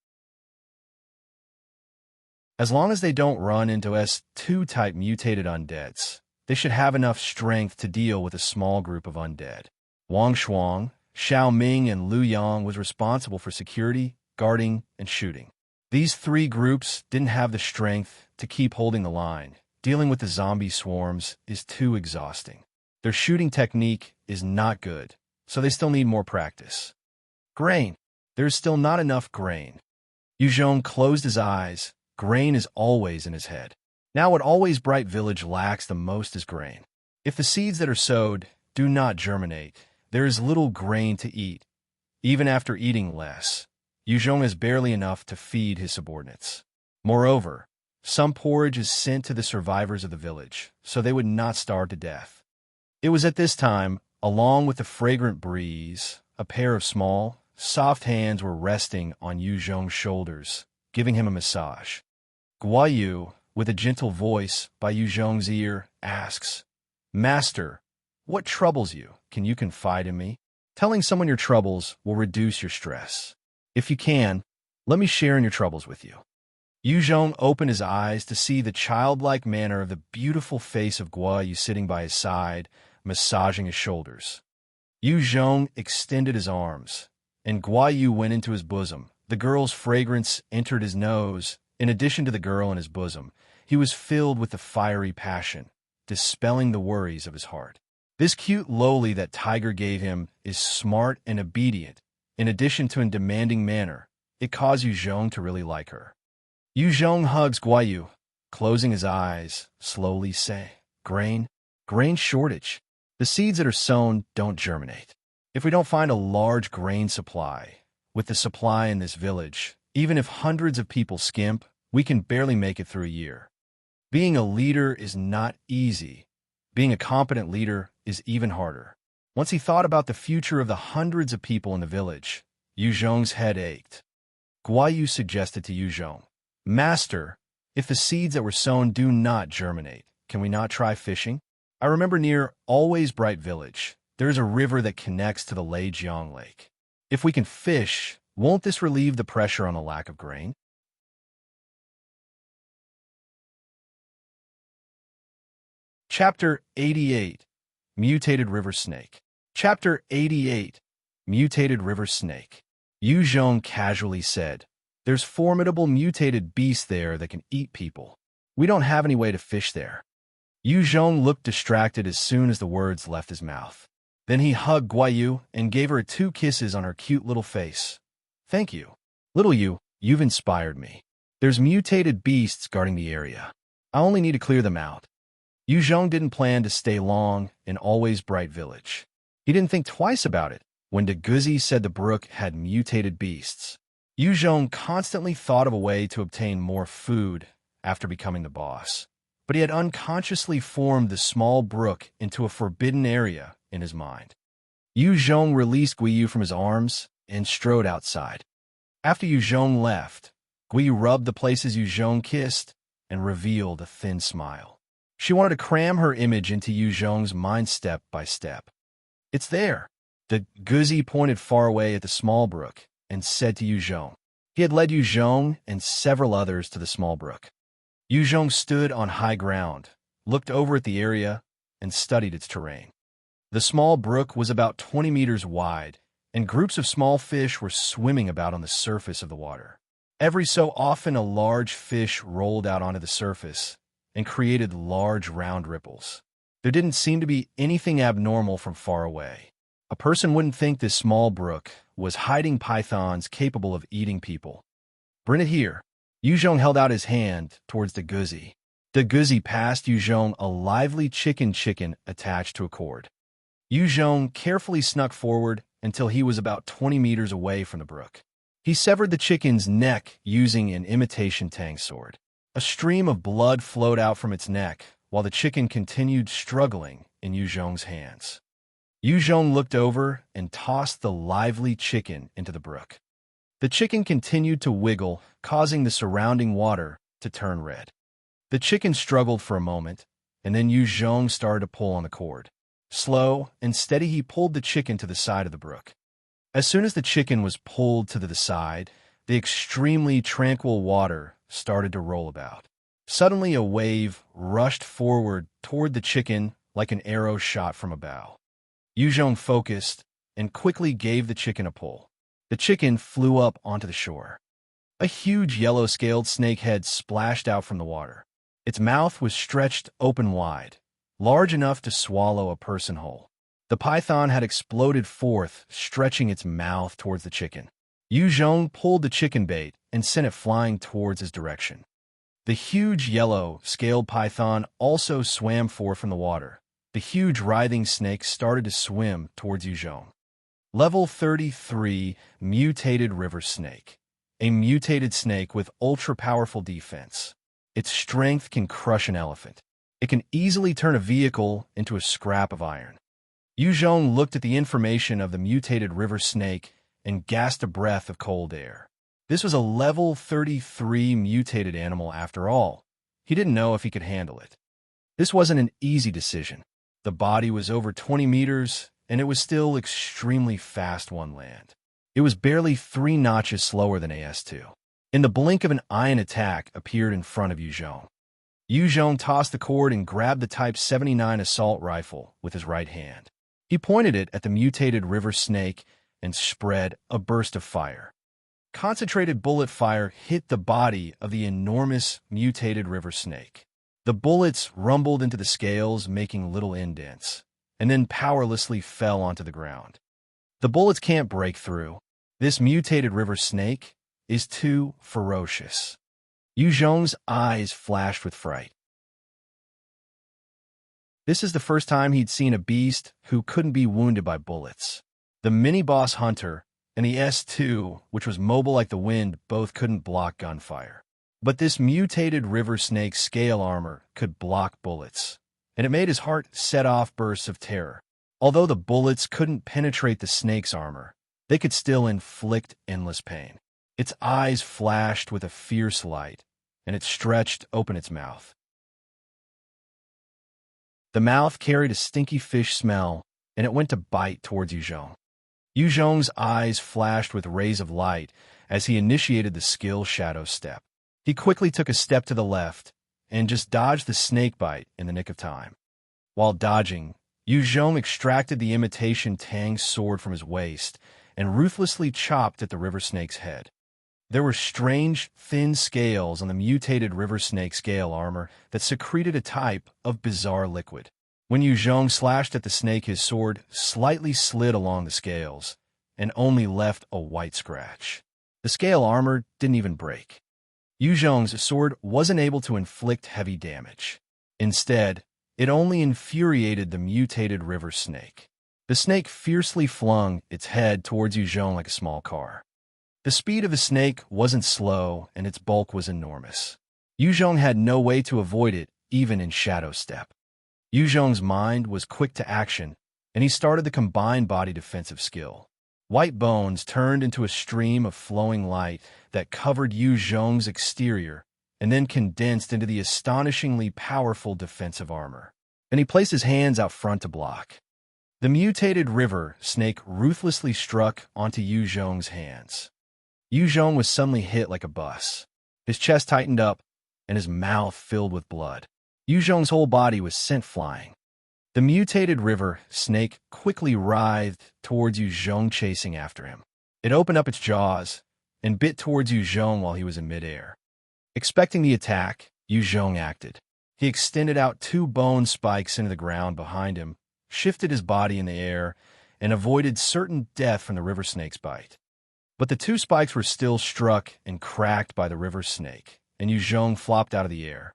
As long as they don't run into S2-type mutated undeads, They should have enough strength to deal with a small group of undead. Wang Shuang, Xiao Ming, and Lu Yang was responsible for security, guarding, and shooting. These three groups didn't have the strength to keep holding the line. Dealing with the zombie swarms is too exhausting. Their shooting technique is not good, so they still need more practice. Grain. There's still not enough grain. Yu Zhong closed his eyes. Grain is always in his head. Now what Always Bright Village lacks the most is grain. If the seeds that are sowed do not germinate, there is little grain to eat. Even after eating less, Yu Zhong has barely enough to feed his subordinates. Moreover, some porridge is sent to the survivors of the village, so they would not starve to death. It was at this time, along with the fragrant breeze, a pair of small, soft hands were resting on Yu Zhong's shoulders, giving him a massage. Guo Yu, with a gentle voice by Yu Zhong's ear, asks, "Master, what troubles you? Can you confide in me? Telling someone your troubles will reduce your stress. If you can, let me share in your troubles with you." Yu Zhong opened his eyes to see the childlike manner of the beautiful face of Guo Yu sitting by his side, massaging his shoulders. Yu Zhong extended his arms, and Guo Yu went into his bosom. The girl's fragrance entered his nose. In addition to the girl in his bosom, he was filled with the fiery passion, dispelling the worries of his heart. This cute lowly that Tiger gave him is smart and obedient. In addition to a demanding manner, it caused Yu Zhong to really like her. Yu Zhong hugs Guo Yu, closing his eyes, slowly say, Grain shortage. The seeds that are sown don't germinate. If we don't find a large grain supply, with the supply in this village, even if hundreds of people skimp, we can barely make it through a year. Being a leader is not easy. Being a competent leader is even harder. Once he thought about the future of the hundreds of people in the village, Yu Zhong's head ached. Guo Yu suggested to Yu Zhong, "Master, if the seeds that were sown do not germinate, can we not try fishing? I remember near Always Bright Village, there is a river that connects to the Leijiang Lake. If we can fish, won't this relieve the pressure on the lack of grain?" Chapter 88. Mutated River Snake. Chapter 88. Mutated River Snake. Yu Zhong casually said, "There's formidable mutated beasts there that can eat people. We don't have any way to fish there." Yu Zhong looked distracted as soon as the words left his mouth. Then he hugged Guo Yu and gave her 2 kisses on her cute little face. "Thank you. Little Yu, you've inspired me. There's mutated beasts guarding the area. I only need to clear them out." Yu Zhong didn't plan to stay long in Always Bright Village. He didn't think twice about it when the Gouzi said the brook had mutated beasts. Yu Zhong constantly thought of a way to obtain more food after becoming the boss, but he had unconsciously formed the small brook into a forbidden area in his mind. Yu Zhong released Guo Yu from his arms and strode outside. After Yu Zhong left, Guo Yu rubbed the places Yu Zhong kissed and revealed a thin smile. She wanted to cram her image into Yu Zhong's mind step by step. "It's there." The Gouzi pointed far away at the small brook and said to Yu Zhong. He had led Yu Zhong and several others to the small brook. Yu Zhong stood on high ground, looked over at the area, and studied its terrain. The small brook was about 20 meters wide, and groups of small fish were swimming about on the surface of the water. Every so often a large fish rolled out onto the surface and created large round ripples. There didn't seem to be anything abnormal from far away. A person wouldn't think this small brook was hiding pythons capable of eating people. "Bring it here." Yu Zhong held out his hand towards the Gouzi. The Gouzi passed Yu Zhong a lively chicken attached to a cord. Yu Zhong carefully snuck forward until he was about 20 meters away from the brook. He severed the chicken's neck using an imitation tang sword. A stream of blood flowed out from its neck, while the chicken continued struggling in Yu Zhong's hands. Yu Zhong looked over and tossed the lively chicken into the brook. The chicken continued to wiggle, causing the surrounding water to turn red. The chicken struggled for a moment, and then Yu Zhong started to pull on the cord. Slow and steady, he pulled the chicken to the side of the brook. As soon as the chicken was pulled to the side, the extremely tranquil water started to roll about. Suddenly, a wave rushed forward toward the chicken like an arrow shot from a bow. Yu Zhong focused and quickly gave the chicken a pull. The chicken flew up onto the shore. A huge yellow-scaled snake head splashed out from the water. Its mouth was stretched open wide, large enough to swallow a person whole. The python had exploded forth, stretching its mouth towards the chicken. Yu Zhong pulled the chicken bait and sent it flying towards his direction. The huge yellow-scaled python also swam forth from the water. The huge writhing snake started to swim towards Yu Zhong. Level 33, Mutated River Snake. A mutated snake with ultra-powerful defense. Its strength can crush an elephant. It can easily turn a vehicle into a scrap of iron. Yu Zhong looked at the information of the mutated river snake and gasped a breath of cold air. This was a level 33 mutated animal after all. He didn't know if he could handle it. This wasn't an easy decision. The body was over 20 meters, and it was still extremely fast on land. It was barely 3 notches slower than AS2. In the blink of an eye, an attack appeared in front of Yu Zhong. Yu Zhong tossed the cord and grabbed the Type 79 assault rifle with his right hand. He pointed it at the mutated river snake and spread a burst of fire. Concentrated bullet fire hit the body of the enormous mutated river snake. The bullets rumbled into the scales, making little indents, and then powerlessly fell onto the ground. The bullets can't break through. This mutated river snake is too ferocious. Yu Zhong's eyes flashed with fright. This is the first time he'd seen a beast who couldn't be wounded by bullets. The mini-boss hunter and the S2, which was mobile like the wind, both couldn't block gunfire. But this mutated river snake's scale armor could block bullets, and it made his heart set off bursts of terror. Although the bullets couldn't penetrate the snake's armor, they could still inflict endless pain. Its eyes flashed with a fierce light, and it stretched open its mouth. The mouth carried a stinky fish smell, and it went to bite towards Yu Zhong. Yu Zhong's eyes flashed with rays of light as he initiated the skill Shadow Step. He quickly took a step to the left and just dodged the snake bite in the nick of time. While dodging, Yu Zhong extracted the imitation Tang sword from his waist and ruthlessly chopped at the river snake's head. There were strange, thin scales on the mutated river snake scale armor that secreted a type of bizarre liquid. When Yu Zhong slashed at the snake, his sword slightly slid along the scales and only left a white scratch. The scale armor didn't even break. Yu Zhong's sword wasn't able to inflict heavy damage. Instead, it only infuriated the mutated river snake. The snake fiercely flung its head towards Yu Zhong like a small car. The speed of the snake wasn't slow, and its bulk was enormous. Yu Zhong had no way to avoid it, even in Shadow Step. Yu Zhong's mind was quick to action, and he started the combined body defensive skill. White bones turned into a stream of flowing light that covered Yu Zhong's exterior and then condensed into the astonishingly powerful defensive armor. And he placed his hands out front to block. The mutated river snake ruthlessly struck onto Yu Zhong's hands. Yu Zhong was suddenly hit like a bus. His chest tightened up, and his mouth filled with blood. Yu Zhong's whole body was sent flying. The mutated river snake quickly writhed towards Yu Zhong, chasing after him. It opened up its jaws and bit towards Yu Zhong while he was in midair. Expecting the attack, Yu Zhong acted. He extended out 2 bone spikes into the ground behind him, shifted his body in the air, and avoided certain death from the river snake's bite. But the 2 spikes were still struck and cracked by the river snake, and Yu Zhong flopped out of the air.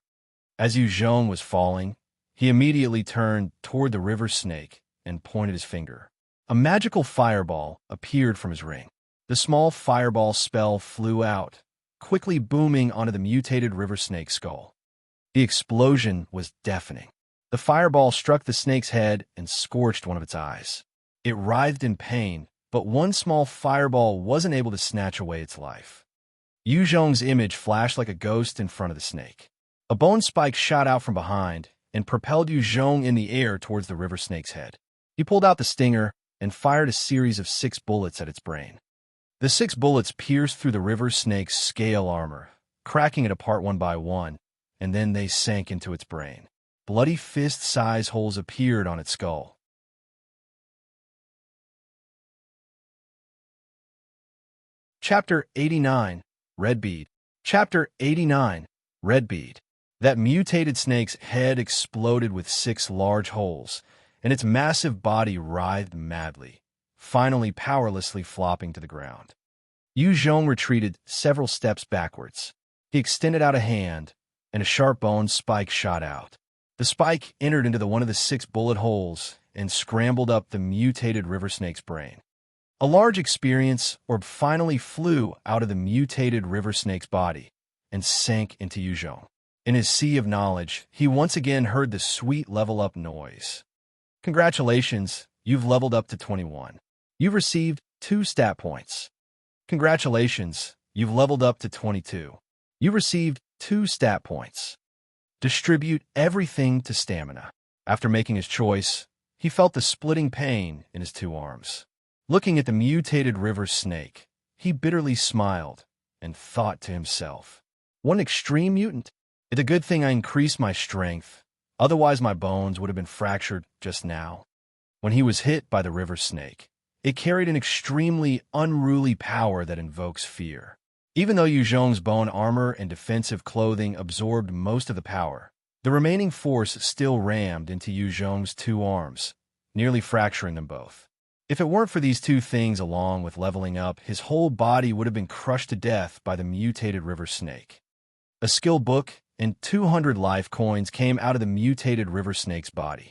As Yu Zhong was falling, he immediately turned toward the river snake and pointed his finger. A magical fireball appeared from his ring. The small fireball spell flew out, quickly booming onto the mutated river snake's skull. The explosion was deafening. The fireball struck the snake's head and scorched one of its eyes. It writhed in pain, but one small fireball wasn't able to snatch away its life. Yu Zhong's image flashed like a ghost in front of the snake. A bone spike shot out from behind and propelled Yu Zhong in the air towards the river snake's head. He pulled out the stinger and fired a series of 6 bullets at its brain. The 6 bullets pierced through the river snake's scale armor, cracking it apart one by one, and then they sank into its brain. Bloody fist-size holes appeared on its skull. Chapter 89, Red Bead. Chapter 89, Red Bead. That mutated snake's head exploded with 6 large holes, and its massive body writhed madly, finally powerlessly flopping to the ground. Yu Zhong retreated several steps backwards. He extended out a hand, and a sharp-boned spike shot out. The spike entered into one of the 6 bullet holes and scrambled up the mutated river snake's brain. A large experience orb finally flew out of the mutated river snake's body and sank into Yu Zhong. In his sea of knowledge, he once again heard the sweet level-up noise. Congratulations, you've leveled up to 21. You've received 2 stat points. Congratulations, you've leveled up to 22. You received 2 stat points. Distribute everything to stamina. After making his choice, he felt the splitting pain in his 2 arms. Looking at the mutated river snake, he bitterly smiled and thought to himself, "What an extreme mutant. It's a good thing I increased my strength, otherwise my bones would have been fractured just now." When he was hit by the river snake, it carried an extremely unruly power that invokes fear. Even though Yu Zhong's bone armor and defensive clothing absorbed most of the power, the remaining force still rammed into Yu Zhong's 2 arms, nearly fracturing them both. If it weren't for these 2 things along with leveling up, his whole body would have been crushed to death by the mutated river snake. A skill book and 200 life coins came out of the mutated river snake's body.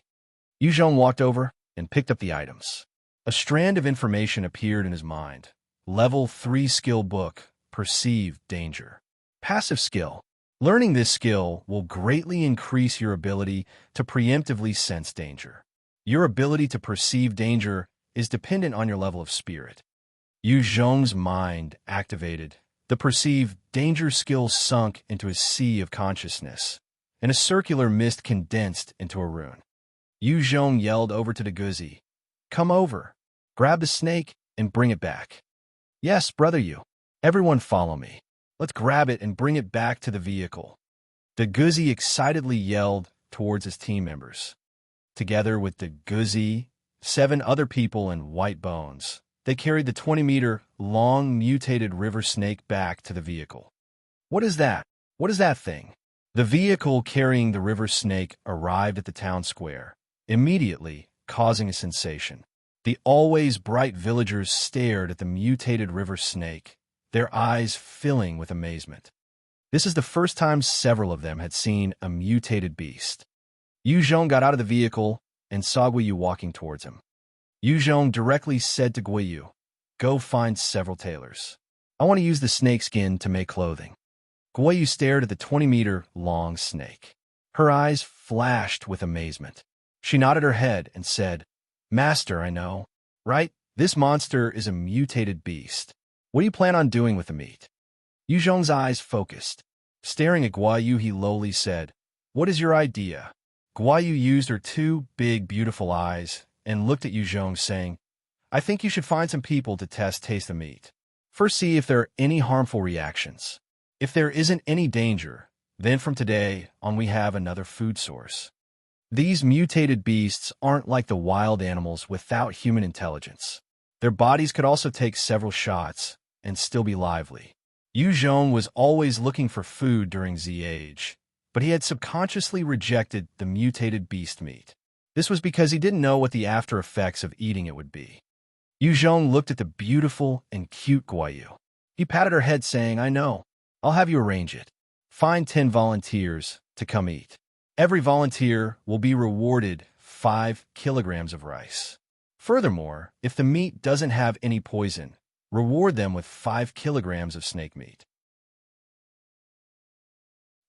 Yu Zhong walked over and picked up the items. A strand of information appeared in his mind. Level 3 skill book. Perceive danger. Passive skill. Learning this skill will greatly increase your ability to preemptively sense danger. Your ability to perceive danger is dependent on your level of spirit. Yu Zhong's mind activated. The perceive danger skill sunk into a sea of consciousness, and a circular mist condensed into a rune. Yu Zhong yelled over to the Gouzi, "Come over. Grab the snake and bring it back." "Yes, brother Yu. Everyone follow me. Let's grab it and bring it back to the vehicle." The Gouzi excitedly yelled towards his team members. Together with the Gouzi, 7 other people in white bones, they carried the 20-meter-long mutated river snake back to the vehicle. "What is that? What is that thing?" The vehicle carrying the river snake arrived at the town square, immediately causing a sensation. The always bright villagers stared at the mutated river snake, their eyes filling with amazement. This is the first time several of them had seen a mutated beast. Yu Zhong got out of the vehicle and saw Guiyu walking towards him. Yu Zhong directly said to Guiyu, "Go find several tailors. I want to use the snake skin to make clothing." Guiyu stared at the 20-meter-long snake. Her eyes flashed with amazement. She nodded her head and said, "Master, I know. Right? This monster is a mutated beast. What do you plan on doing with the meat?" Yu Zhong's eyes focused. Staring at Guiyu, he lowly said, "What is your idea?" Guiyu used her 2 big, beautiful eyes and looked at Yu Zhong, saying, "I think you should find some people to taste the meat. First see if there are any harmful reactions. If there isn't any danger, then from today on we have another food source." These mutated beasts aren't like the wild animals without human intelligence. Their bodies could also take several shots and still be lively. Yu Zhong was always looking for food during Z Age, but he had subconsciously rejected the mutated beast meat. This was because he didn't know what the after effects of eating it would be. Yu Zhong looked at the beautiful and cute Guiyu. He patted her head, saying, "I know. I'll have you arrange it. Find 10 volunteers to come eat. Every volunteer will be rewarded 5 kilograms of rice. Furthermore, if the meat doesn't have any poison, reward them with 5 kilograms of snake meat.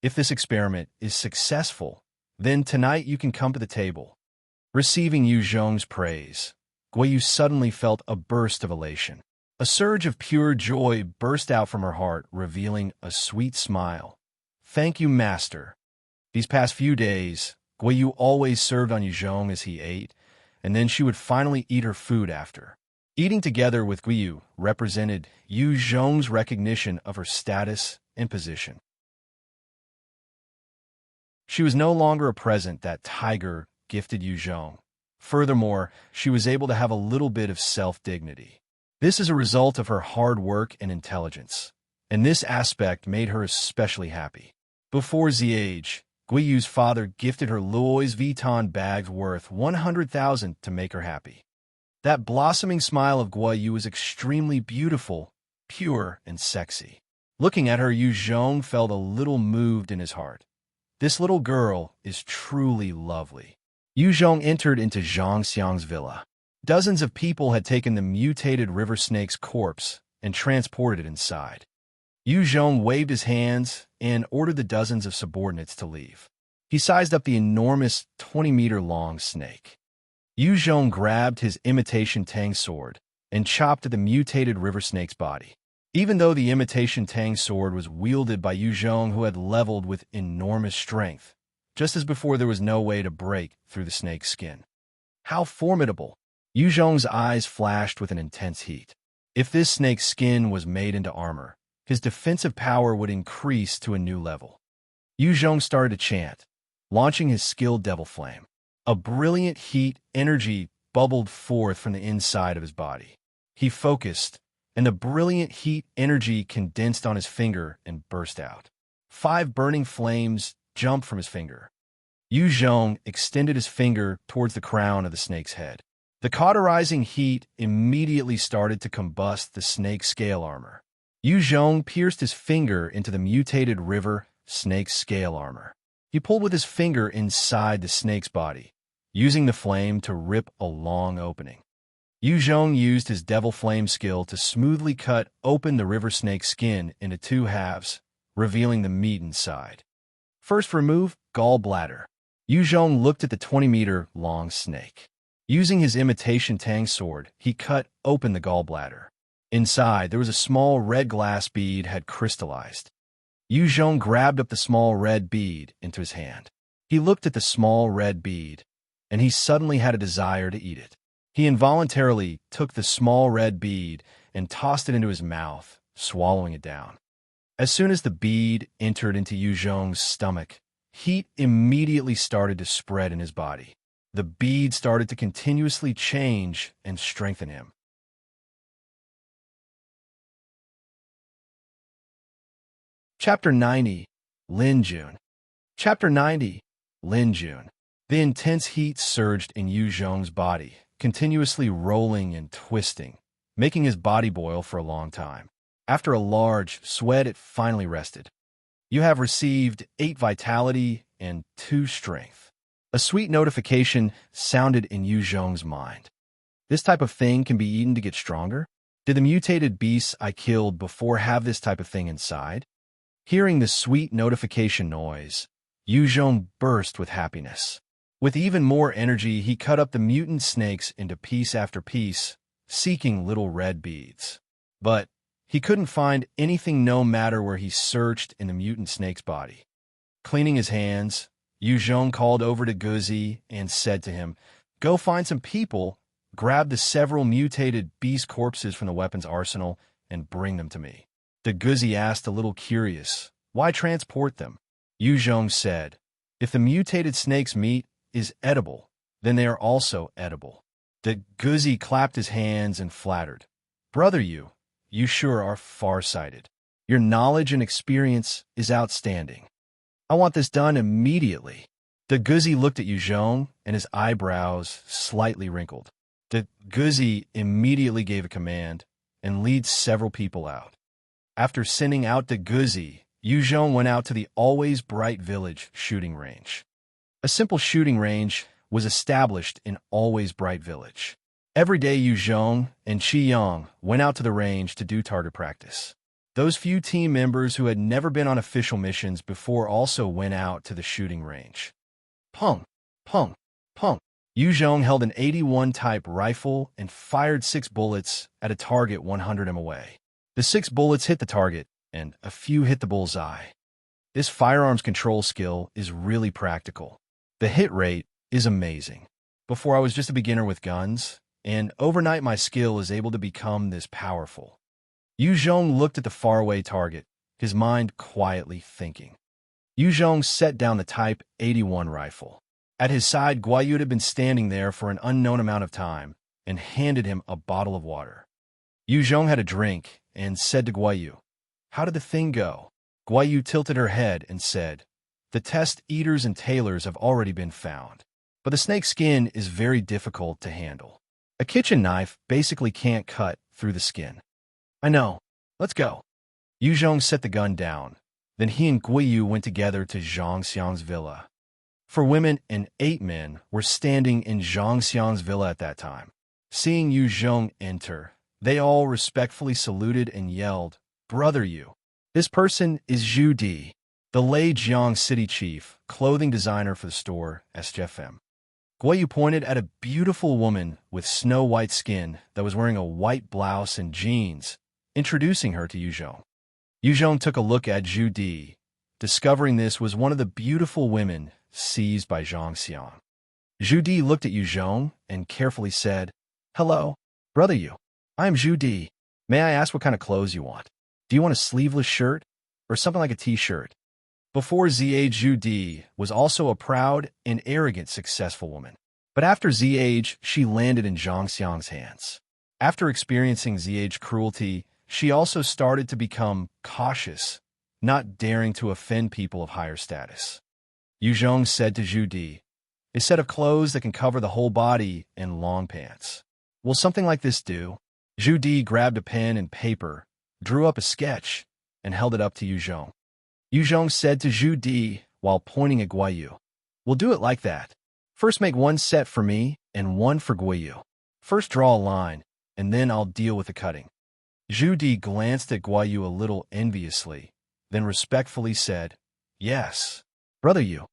If this experiment is successful, then tonight you can come to the table." Receiving Yu Zhong's praise, Guiyu suddenly felt a burst of elation. A surge of pure joy burst out from her heart, revealing a sweet smile. "Thank you, Master." These past few days, Guiyu always served on Yu Zhong as he ate, and then she would finally eat her food after. Eating together with Guiyu represented Yu Zhong's recognition of her status and position. She was no longer a present that tiger gifted Yu Zhong. Furthermore, she was able to have a little bit of self-dignity. This is a result of her hard work and intelligence, and this aspect made her especially happy. Before the age, Guiyu's father gifted her Louis Vuitton bags worth 100,000 to make her happy. That blossoming smile of Guiyu was extremely beautiful, pure, and sexy. Looking at her, Yu Zhong felt a little moved in his heart. This little girl is truly lovely. Yu Zhong entered into Zhang Xiang's villa. Dozens of people had taken the mutated river snake's corpse and transported it inside. Yu Zhong waved his hands and ordered the dozens of subordinates to leave. He sized up the enormous 20-meter-long snake. Yu Zhong grabbed his imitation Tang sword and chopped at the mutated river snake's body. Even though the imitation Tang sword was wielded by Yu Zhong, who had leveled with enormous strength, just as before there was no way to break through the snake's skin. How formidable! Yu Zhong's eyes flashed with an intense heat. If this snake's skin was made into armor, his defensive power would increase to a new level. Yu Zhong started to chant, launching his skilled Devil Flame. A brilliant heat energy bubbled forth from the inside of his body. He focused, and the brilliant heat energy condensed on his finger and burst out. 5 burning flames jumped from his finger. Yu Zhong extended his finger towards the crown of the snake's head. The cauterizing heat immediately started to combust the snake's scale armor. Yu Zhong pierced his finger into the mutated river snake's scale armor. He pulled with his finger inside the snake's body, using the flame to rip a long opening. Yu Zhong used his Devil Flame skill to smoothly cut open the river snake's skin into 2 halves, revealing the meat inside. First, remove gallbladder. Yu Zhong looked at the 20-meter-long snake. Using his imitation Tang sword, he cut open the gallbladder. Inside, there was a small red glass bead had crystallized. Yu Zhong grabbed up the small red bead into his hand. He looked at the small red bead, and he suddenly had a desire to eat it. He involuntarily took the small red bead and tossed it into his mouth, swallowing it down. As soon as the bead entered into Yu Zhong's stomach, heat immediately started to spread in his body. The bead started to continuously change and strengthen him. Chapter 90. Lin Jun. Chapter 90. Lin Jun. The intense heat surged in Yu Zhong's body, continuously rolling and twisting, making his body boil for a long time. After a large sweat, it finally rested. You have received 8 vitality and 2 strength. A sweet notification sounded in Yu Zhong's mind. This type of thing can be eaten to get stronger? Did the mutated beasts I killed before have this type of thing inside? Hearing the sweet notification noise, Yu Zhong burst with happiness. With even more energy, he cut up the mutant snakes into piece after piece, seeking little red beads. But he couldn't find anything no matter where he searched in the mutant snake's body. Cleaning his hands, Yu Zhong called over to Gouzi and said to him, "Go find some people, grab the several mutated beast corpses from the weapons arsenal, and bring them to me." The Gouzi asked, a little curious, "Why transport them?" Yu Zhong said, "If the mutated snake's meat is edible, then they are also edible." The Gouzi clapped his hands and flattered, "Brother you sure are far-sighted. Your knowledge and experience is outstanding. I want this done immediately." The Gouzi looked at Yu Zhong, and his eyebrows slightly wrinkled. The Gouzi immediately gave a command and led several people out. After sending out the Gouzi, Yu Zhong went out to the Always Bright Village shooting range. A simple shooting range was established in Always Bright Village. Every day, Yu Zhong and Xiao went out to the range to do target practice. Those few team members who had never been on official missions before also went out to the shooting range. Pung, pung, pung. Yu Zhong held an 81 type rifle and fired 6 bullets at a target 100 m away. The 6 bullets hit the target, and a few hit the bullseye. This firearms control skill is really practical. The hit rate is amazing. Before I was just a beginner with guns, and overnight my skill is able to become this powerful. Yu Zhong looked at the faraway target, his mind quietly thinking. Yu Zhong set down the Type 81 rifle. At his side, Guai Yu had been standing there for an unknown amount of time and handed him a bottle of water. Yu Zhong had a drink and said to Guai Yu, "How did the thing go?" Guai Yu tilted her head and said, "The test eaters and tailors have already been found, but the snake skin is very difficult to handle. A kitchen knife basically can't cut through the skin." "I know. Let's go." Yu Zhong set the gun down. Then he and Guai Yu went together to Zhang Xiang's villa. 4 women and 8 men were standing in Zhang Xiang's villa at that time. Seeing Yu Zhong enter, they all respectfully saluted and yelled, "Brother Yu." This person is Zhu Di, the Lijiang city chief, clothing designer for the store, SGFM. Guai Yu pointed at a beautiful woman with snow-white skin that was wearing a white blouse and jeans, introducing her to Yu Zhong. Yu Zhong took a look at Zhu Di, discovering this was one of the beautiful women seized by Zhang Xiang. Zhu Di looked at Yu Zhong and carefully said, "Hello, Brother Yu. I am Zhu Di. May I ask what kind of clothes you want? Do you want a sleeveless shirt or something like a t-shirt?" Before Zh, Zhu Di was also a proud and arrogant successful woman. But after Zh, she landed in Zhang Xiang's hands. After experiencing Zh's cruelty, she also started to become cautious, not daring to offend people of higher status. Yu Zhong said to Zhu Di, "A set of clothes that can cover the whole body and long pants. Will something like this do?" Zhu Di grabbed a pen and paper, drew up a sketch, and held it up to Yu Zhong. Yu Zhong said to Zhu Di while pointing at Guai Yu, "We'll do it like that. First make 1 set for me and 1 for Guai Yu. First draw a line, and then I'll deal with the cutting." Zhu Di glanced at Guai Yu a little enviously, then respectfully said, "Yes, Brother Yu."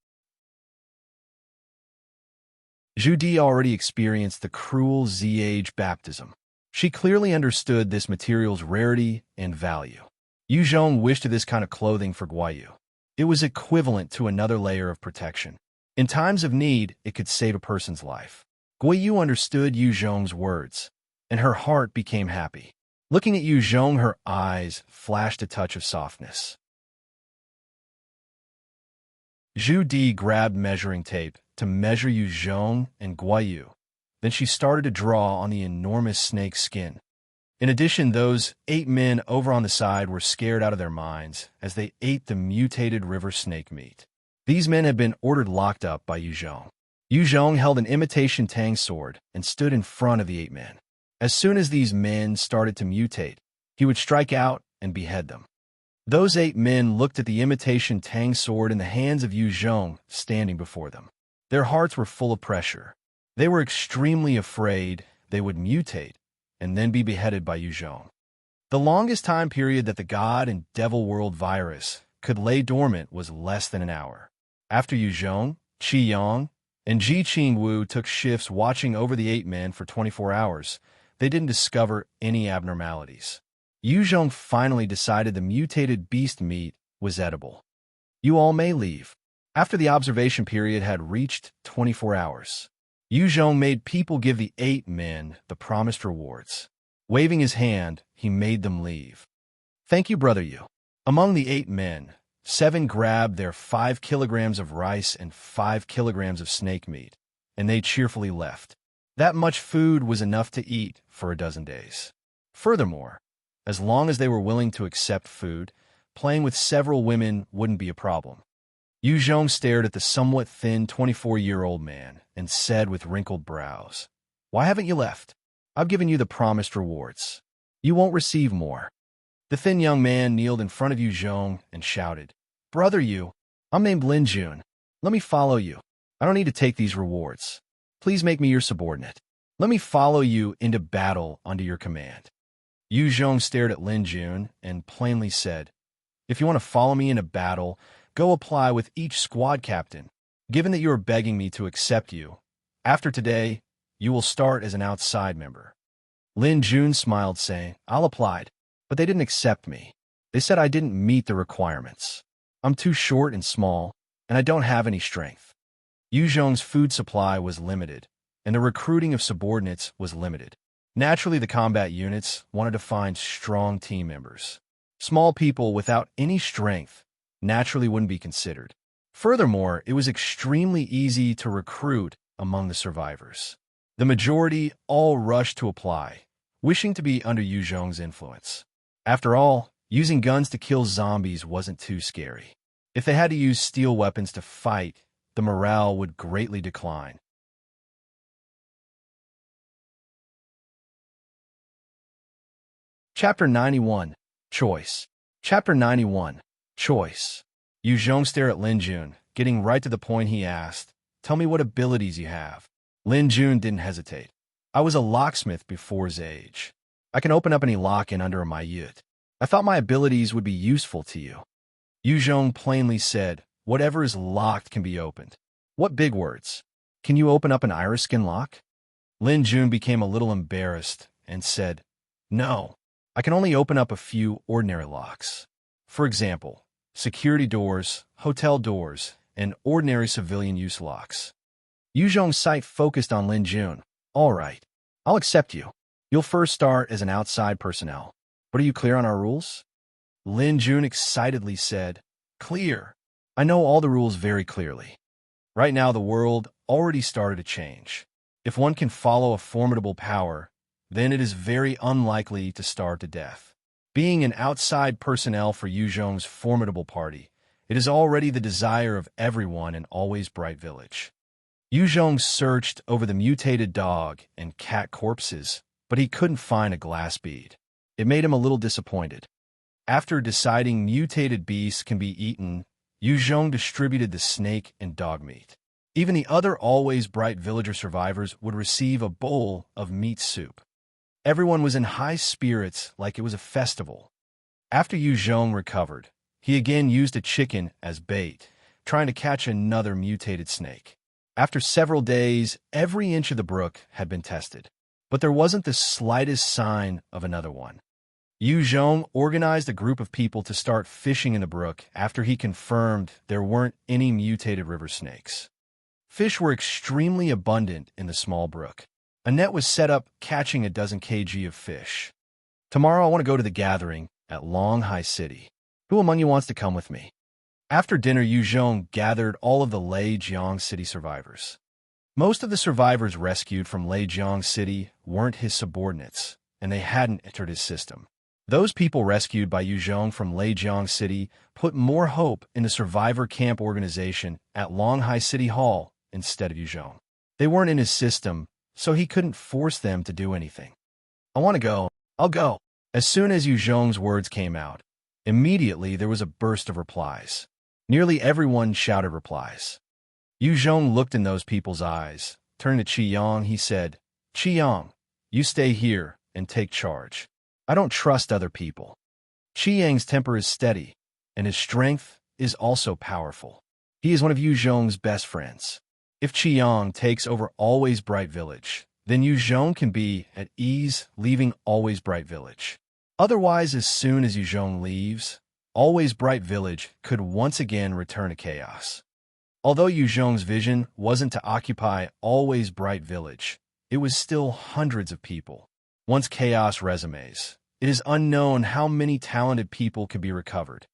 Zhu Di already experienced the cruel Zh baptism. She clearly understood this material's rarity and value. Yu Zhong wished this kind of clothing for Guai Yu. It was equivalent to another layer of protection. In times of need, it could save a person's life. Guai Yu understood Yu Zhong's words, and her heart became happy. Looking at Yu Zhong, her eyes flashed a touch of softness. Zhu Di grabbed measuring tape to measure Yu Zhong and Guai Yu. Then she started to draw on the enormous snake skin. In addition, those 8 men over on the side were scared out of their minds as they ate the mutated river snake meat. These men had been ordered locked up by Yu Zhong. Yu Zhong held an imitation tang sword and stood in front of the 8 men. As soon as these men started to mutate, he would strike out and behead them. Those 8 men looked at the imitation tang sword in the hands of Yu Zhong standing before them. Their hearts were full of pressure. They were extremely afraid they would mutate and then be beheaded by Yu Zhong. The longest time period that the God and Devil World virus could lay dormant was less than an hour. After Yu Zhong, Qi Yang, and Ji Qingwu took shifts watching over the 8 men for 24 hours, they didn't discover any abnormalities. Yu Zhong finally decided the mutated beast meat was edible. "You all may leave." After the observation period had reached 24 hours, Yu Zhong made people give the 8 men the promised rewards. Waving his hand, he made them leave. "Thank you, Brother Yu." Among the 8 men, 7 grabbed their 5 kilograms of rice and 5 kilograms of snake meat, and they cheerfully left. That much food was enough to eat for a dozen days. Furthermore, as long as they were willing to accept food, playing with several women wouldn't be a problem. Yu Zhong stared at the somewhat thin 24-year-old man and said with wrinkled brows, "Why haven't you left? I've given you the promised rewards. You won't receive more." The thin young man kneeled in front of Yu Zhong and shouted, "Brother Yu, I'm named Lin Jun. Let me follow you. I don't need to take these rewards. Please make me your subordinate. Let me follow you into battle under your command." Yu Zhong stared at Lin Jun and plainly said, "If you want to follow me into battle, go apply with each squad captain. Given that you are begging me to accept you, after today, you will start as an outside member." Lin Jun smiled, saying, "I'll apply, but they didn't accept me. They said I didn't meet the requirements. I'm too short and small, and I don't have any strength." Yu Zhong's food supply was limited, and the recruiting of subordinates was limited. Naturally, the combat units wanted to find strong team members. Small people without any strength naturally wouldn't be considered. Furthermore, it was extremely easy to recruit among the survivors. The majority all rushed to apply, wishing to be under Yu Zhong's influence. After all, using guns to kill zombies wasn't too scary. If they had to use steel weapons to fight, the morale would greatly decline. Chapter 91. Choice. Chapter 91. Choice. Yu Zhong stared at Lin Jun, getting right to the point. He asked, "Tell me what abilities you have." Lin Jun didn't hesitate. "I was a locksmith before his age. I can open up any lock in under a minute. I thought my abilities would be useful to you." Yu Zhong plainly said, "Whatever is locked can be opened." "What big words? Can you open up an iris skin lock?" Lin Jun became a little embarrassed and said, "No, I can only open up a few ordinary locks. For example, security doors, hotel doors, and ordinary civilian use locks." Yu Zhong's sight focused on Lin Jun. "All right, I'll accept you. You'll first start as an outside personnel. But are you clear on our rules?" Lin Jun excitedly said, "Clear. I know all the rules very clearly. Right now the world already started to change. If one can follow a formidable power, then it is very unlikely to starve to death. Being an outside personnel for Yu Zhong's formidable party, it is already the desire of everyone in Always Bright Village." Yu Zhong searched over the mutated dog and cat corpses, but he couldn't find a glass bead. It made him a little disappointed. After deciding mutated beasts can be eaten, Yu Zhong distributed the snake and dog meat. Even the other Always Bright Villager survivors would receive a bowl of meat soup. Everyone was in high spirits like it was a festival. After Yu Zhong recovered, he again used a chicken as bait, trying to catch another mutated snake. After several days, every inch of the brook had been tested, but there wasn't the slightest sign of another one. Yu Zhong organized a group of people to start fishing in the brook after he confirmed there weren't any mutated river snakes. Fish were extremely abundant in the small brook. A net was set up catching a dozen kg of fish. "Tomorrow I want to go to the gathering at Longhai City. Who among you wants to come with me?" After dinner, Yu Zhong gathered all of the Lijiang City survivors. Most of the survivors rescued from Lijiang City weren't his subordinates, and they hadn't entered his system. Those people rescued by Yu Zhong from Lijiang City put more hope in the survivor camp organization at Longhai City Hall instead of Yu Zhong. They weren't in his system, so he couldn't force them to do anything. "I want to go. I'll go." As soon as Yu Zhong's words came out, immediately there was a burst of replies. Nearly everyone shouted replies. Yu Zhong looked in those people's eyes. Turning to Qiang, he said, "Qiang, you stay here and take charge. I don't trust other people." Qiang's temper is steady, and his strength is also powerful. He is one of Yu Zhong's best friends. If Qiang takes over Always Bright Village, then Yu Zhong can be at ease leaving Always Bright Village. Otherwise, as soon as Yu Zhong leaves, Always Bright Village could once again return to chaos. Although Yu Zhong's vision wasn't to occupy Always Bright Village, it was still hundreds of people. Once chaos resumes, it is unknown how many talented people could be recovered.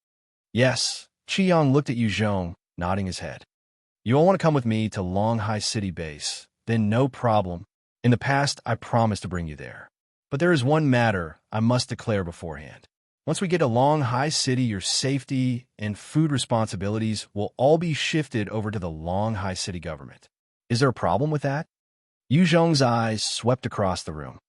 "Yes," Qiang looked at Yu Zhong, nodding his head. "You all want to come with me to Longhai City Base? Then no problem. In the past, I promised to bring you there. But there is one matter I must declare beforehand. Once we get to Longhai City, your safety and food responsibilities will all be shifted over to the Longhai City government. Is there a problem with that?" Yu Zhong's eyes swept across the room.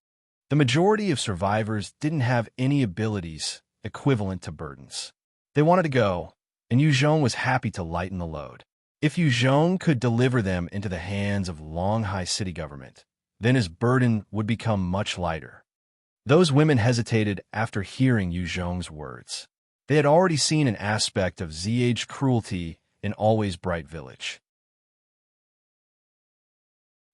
The majority of survivors didn't have any abilities equivalent to burdens. They wanted to go, and Yu Zhong was happy to lighten the load. If Yu Zhong could deliver them into the hands of Longhai City government, then his burden would become much lighter. Those women hesitated after hearing Yu Zhong's words. They had already seen an aspect of ZH cruelty in Always Bright Village.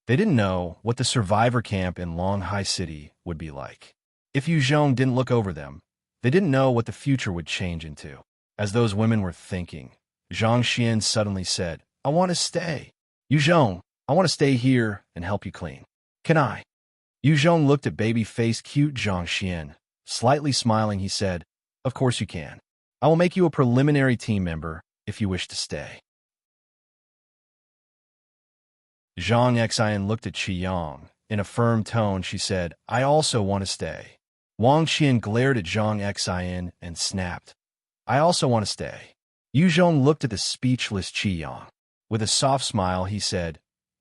They didn't know what the survivor camp in Longhai City would be like. If Yu Zhong didn't look over them, they didn't know what the future would change into. As those women were thinking, Zhang Xiang suddenly said, "I want to stay. Yu Zhong, I want to stay here and help you clean. Can I?" Yu Zhong looked at baby-faced cute Zhang Xiang. Slightly smiling, he said, "Of course you can. I will make you a preliminary team member if you wish to stay. Zhang Xiang looked at Xiang. In a firm tone, she said, I also want to stay. Wang Qian glared at Zhang Xiang and snapped, I also want to stay. Yu Zhong looked at the speechless Xiang. With a soft smile, he said,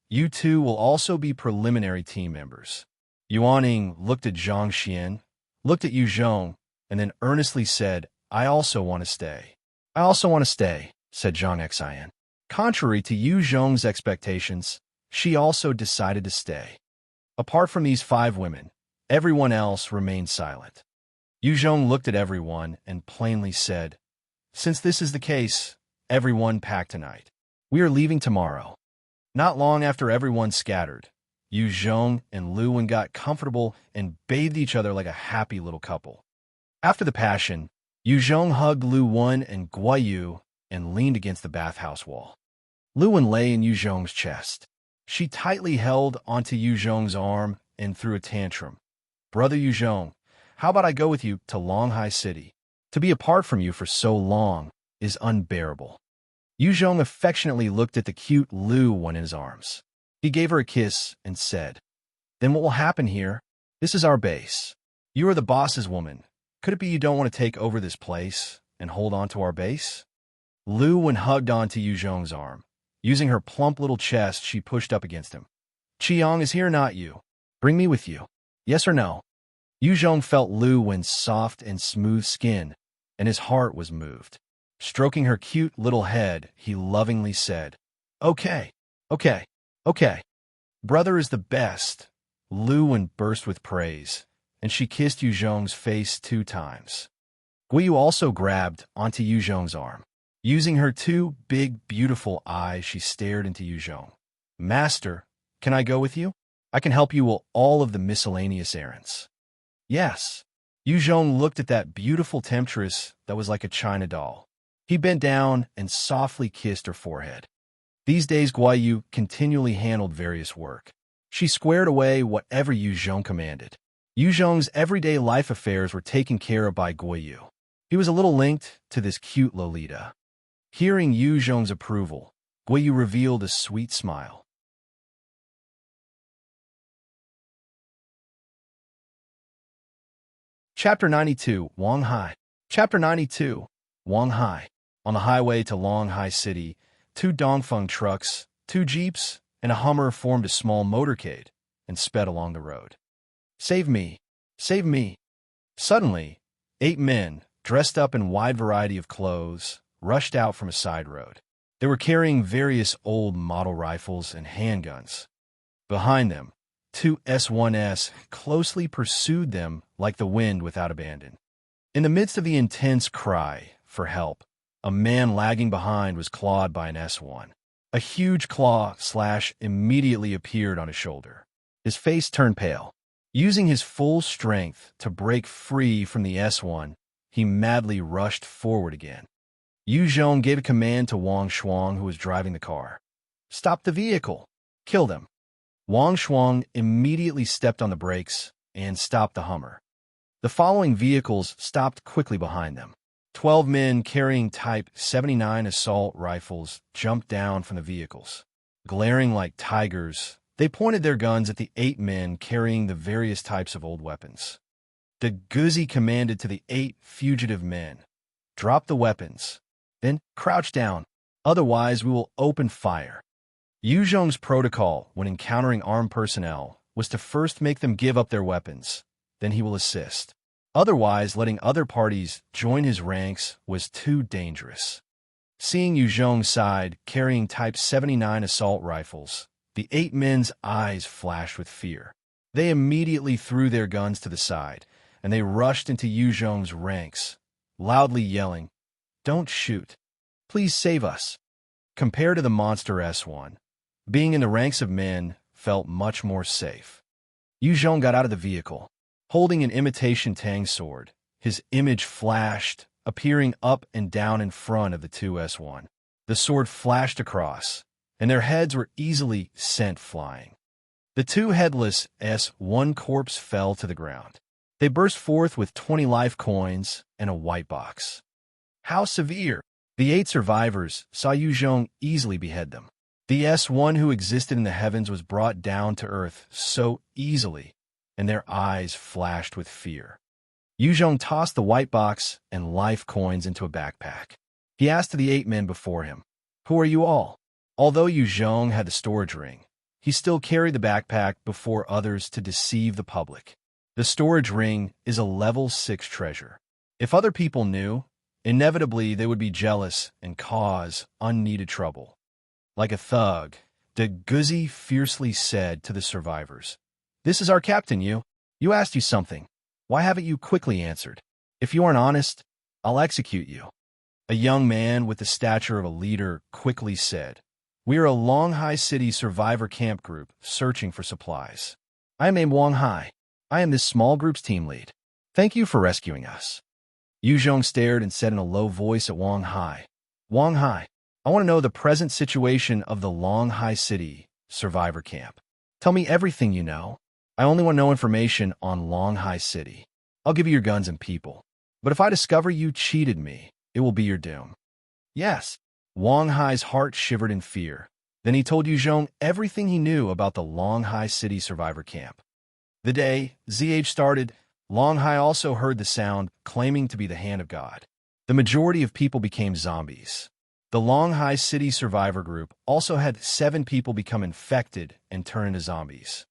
You two will also be preliminary team members. Yuaning looked at Zhang Xiang, looked at Yu Zhong, and then earnestly said, I also want to stay. I also want to stay, said Zhang Xiang. Contrary to Yu Zhong's expectations, she also decided to stay. Apart from these 5 women, everyone else remained silent. Yu Zhong looked at everyone and plainly said, Since this is the case, everyone pack tonight. We are leaving tomorrow. Not long after everyone scattered, Yu Zhong and Lu Wen got comfortable and bathed each other like a happy little couple. After the passion, Yu Zhong hugged Lu Wen and Guiyu and leaned against the bathhouse wall. Lu Wen lay in Yu Zhong's chest. She tightly held onto Yu Zhong's arm and threw a tantrum. Brother Yu Zhong, how about I go with you to Longhai City? To be apart from you for so long is unbearable. Yu Zhong affectionately looked at the cute Lu Wen in his arms. He gave her a kiss and said, Then what will happen here? This is our base. You are the boss's woman. Could it be you don't want to take over this place and hold on to our base? Lu Wen hugged onto Yu Zhong's arm. Using her plump little chest, she pushed up against him. Qiang is here, not you. Bring me with you. Yes or no? Yu Zhong felt Lu Wen's soft and smooth skin, and his heart was moved. Stroking her cute little head, he lovingly said, Okay, okay, okay. Brother is the best. Lu Wen burst with praise, and she kissed Yu Zhong's face 2 times. Guiyu also grabbed onto Yu Zhong's arm. Using her 2 big, beautiful eyes, she stared into Yu Zhong. Master, can I go with you? I can help you with all of the miscellaneous errands. Yes. Yu Zhong looked at that beautiful temptress that was like a china doll. He bent down and softly kissed her forehead. These days, Guiyu continually handled various work. She squared away whatever Yu Zhong commanded. Yu Zhong's everyday life affairs were taken care of by Guiyu. He was a little linked to this cute Lolita. Hearing Yu Zhong's approval, Guiyu revealed a sweet smile. Chapter 92, Wang Hai. Chapter 92, Wang Hai. On the highway to Longhai City, 2 Dongfeng trucks, 2 jeeps, and a Hummer formed a small motorcade and sped along the road. Save me! Save me! Suddenly, 8 men, dressed up in wide variety of clothes, rushed out from a side road. They were carrying various old model rifles and handguns. Behind them, 2 S1S closely pursued them like the wind without abandon. In the midst of the intense cry for help, a man lagging behind was clawed by an S1. A huge claw slash immediately appeared on his shoulder. His face turned pale. Using his full strength to break free from the S1, he madly rushed forward again. Yu Zhong gave a command to Wang Shuang, who was driving the car. Stop the vehicle! Kill them! Wang Shuang immediately stepped on the brakes and stopped the Hummer. The following vehicles stopped quickly behind them. 12 men carrying Type 79 assault rifles jumped down from the vehicles. Glaring like tigers, they pointed their guns at the 8 men carrying the various types of old weapons. The Gouzi commanded to the 8 fugitive men, Drop the weapons, then crouch down, otherwise we will open fire. Yu Zhong's protocol when encountering armed personnel was to first make them give up their weapons, then he will assist. Otherwise, letting other parties join his ranks was too dangerous. Seeing Yu Zhong's side carrying Type 79 assault rifles, the 8 men's eyes flashed with fear. They immediately threw their guns to the side, and they rushed into Yu Zhong's ranks, loudly yelling, Don't shoot. Please save us. Compared to the monster S1, being in the ranks of men felt much more safe. Yu Zhong got out of the vehicle. Holding an imitation Tang sword, his image flashed, appearing up and down in front of the 2 S1. The sword flashed across, and their heads were easily sent flying. The 2 headless S1 corpse fell to the ground. They burst forth with 20 life coins and a white box. How severe! The 8 survivors saw Yu Zhong easily behead them. The S1 who existed in the heavens was brought down to earth so easily, and their eyes flashed with fear. Yu Zhong tossed the white box and life coins into a backpack. He asked the 8 men before him, "Who are you all?" Although Yu Zhong had the storage ring, he still carried the backpack before others to deceive the public. The storage ring is a level 6 treasure. If other people knew, inevitably they would be jealous and cause unneeded trouble. Like a thug, the Gouzi fiercely said to the survivors, "This is our captain, you. You asked you something. Why haven't you quickly answered? If you aren't honest, I'll execute you." A young man with the stature of a leader quickly said, "We are a Longhai City survivor camp group searching for supplies. I am named Wang Hai. I am this small group's team lead. Thank you for rescuing us." Yu Zhong stared and said in a low voice at Wang Hai, "Wang Hai, I want to know the present situation of the Longhai City survivor camp. Tell me everything you know. I only want to know information on Longhai City. I'll give you your guns and people. But if I discover you cheated me, it will be your doom." "Yes." Wang Hai's heart shivered in fear. Then he told Yu Zhong everything he knew about the Longhai City survivor camp. The day ZH started, Longhai also heard the sound claiming to be the hand of God. The majority of people became zombies. The Longhai City survivor group also had 7 people become infected and turn into zombies.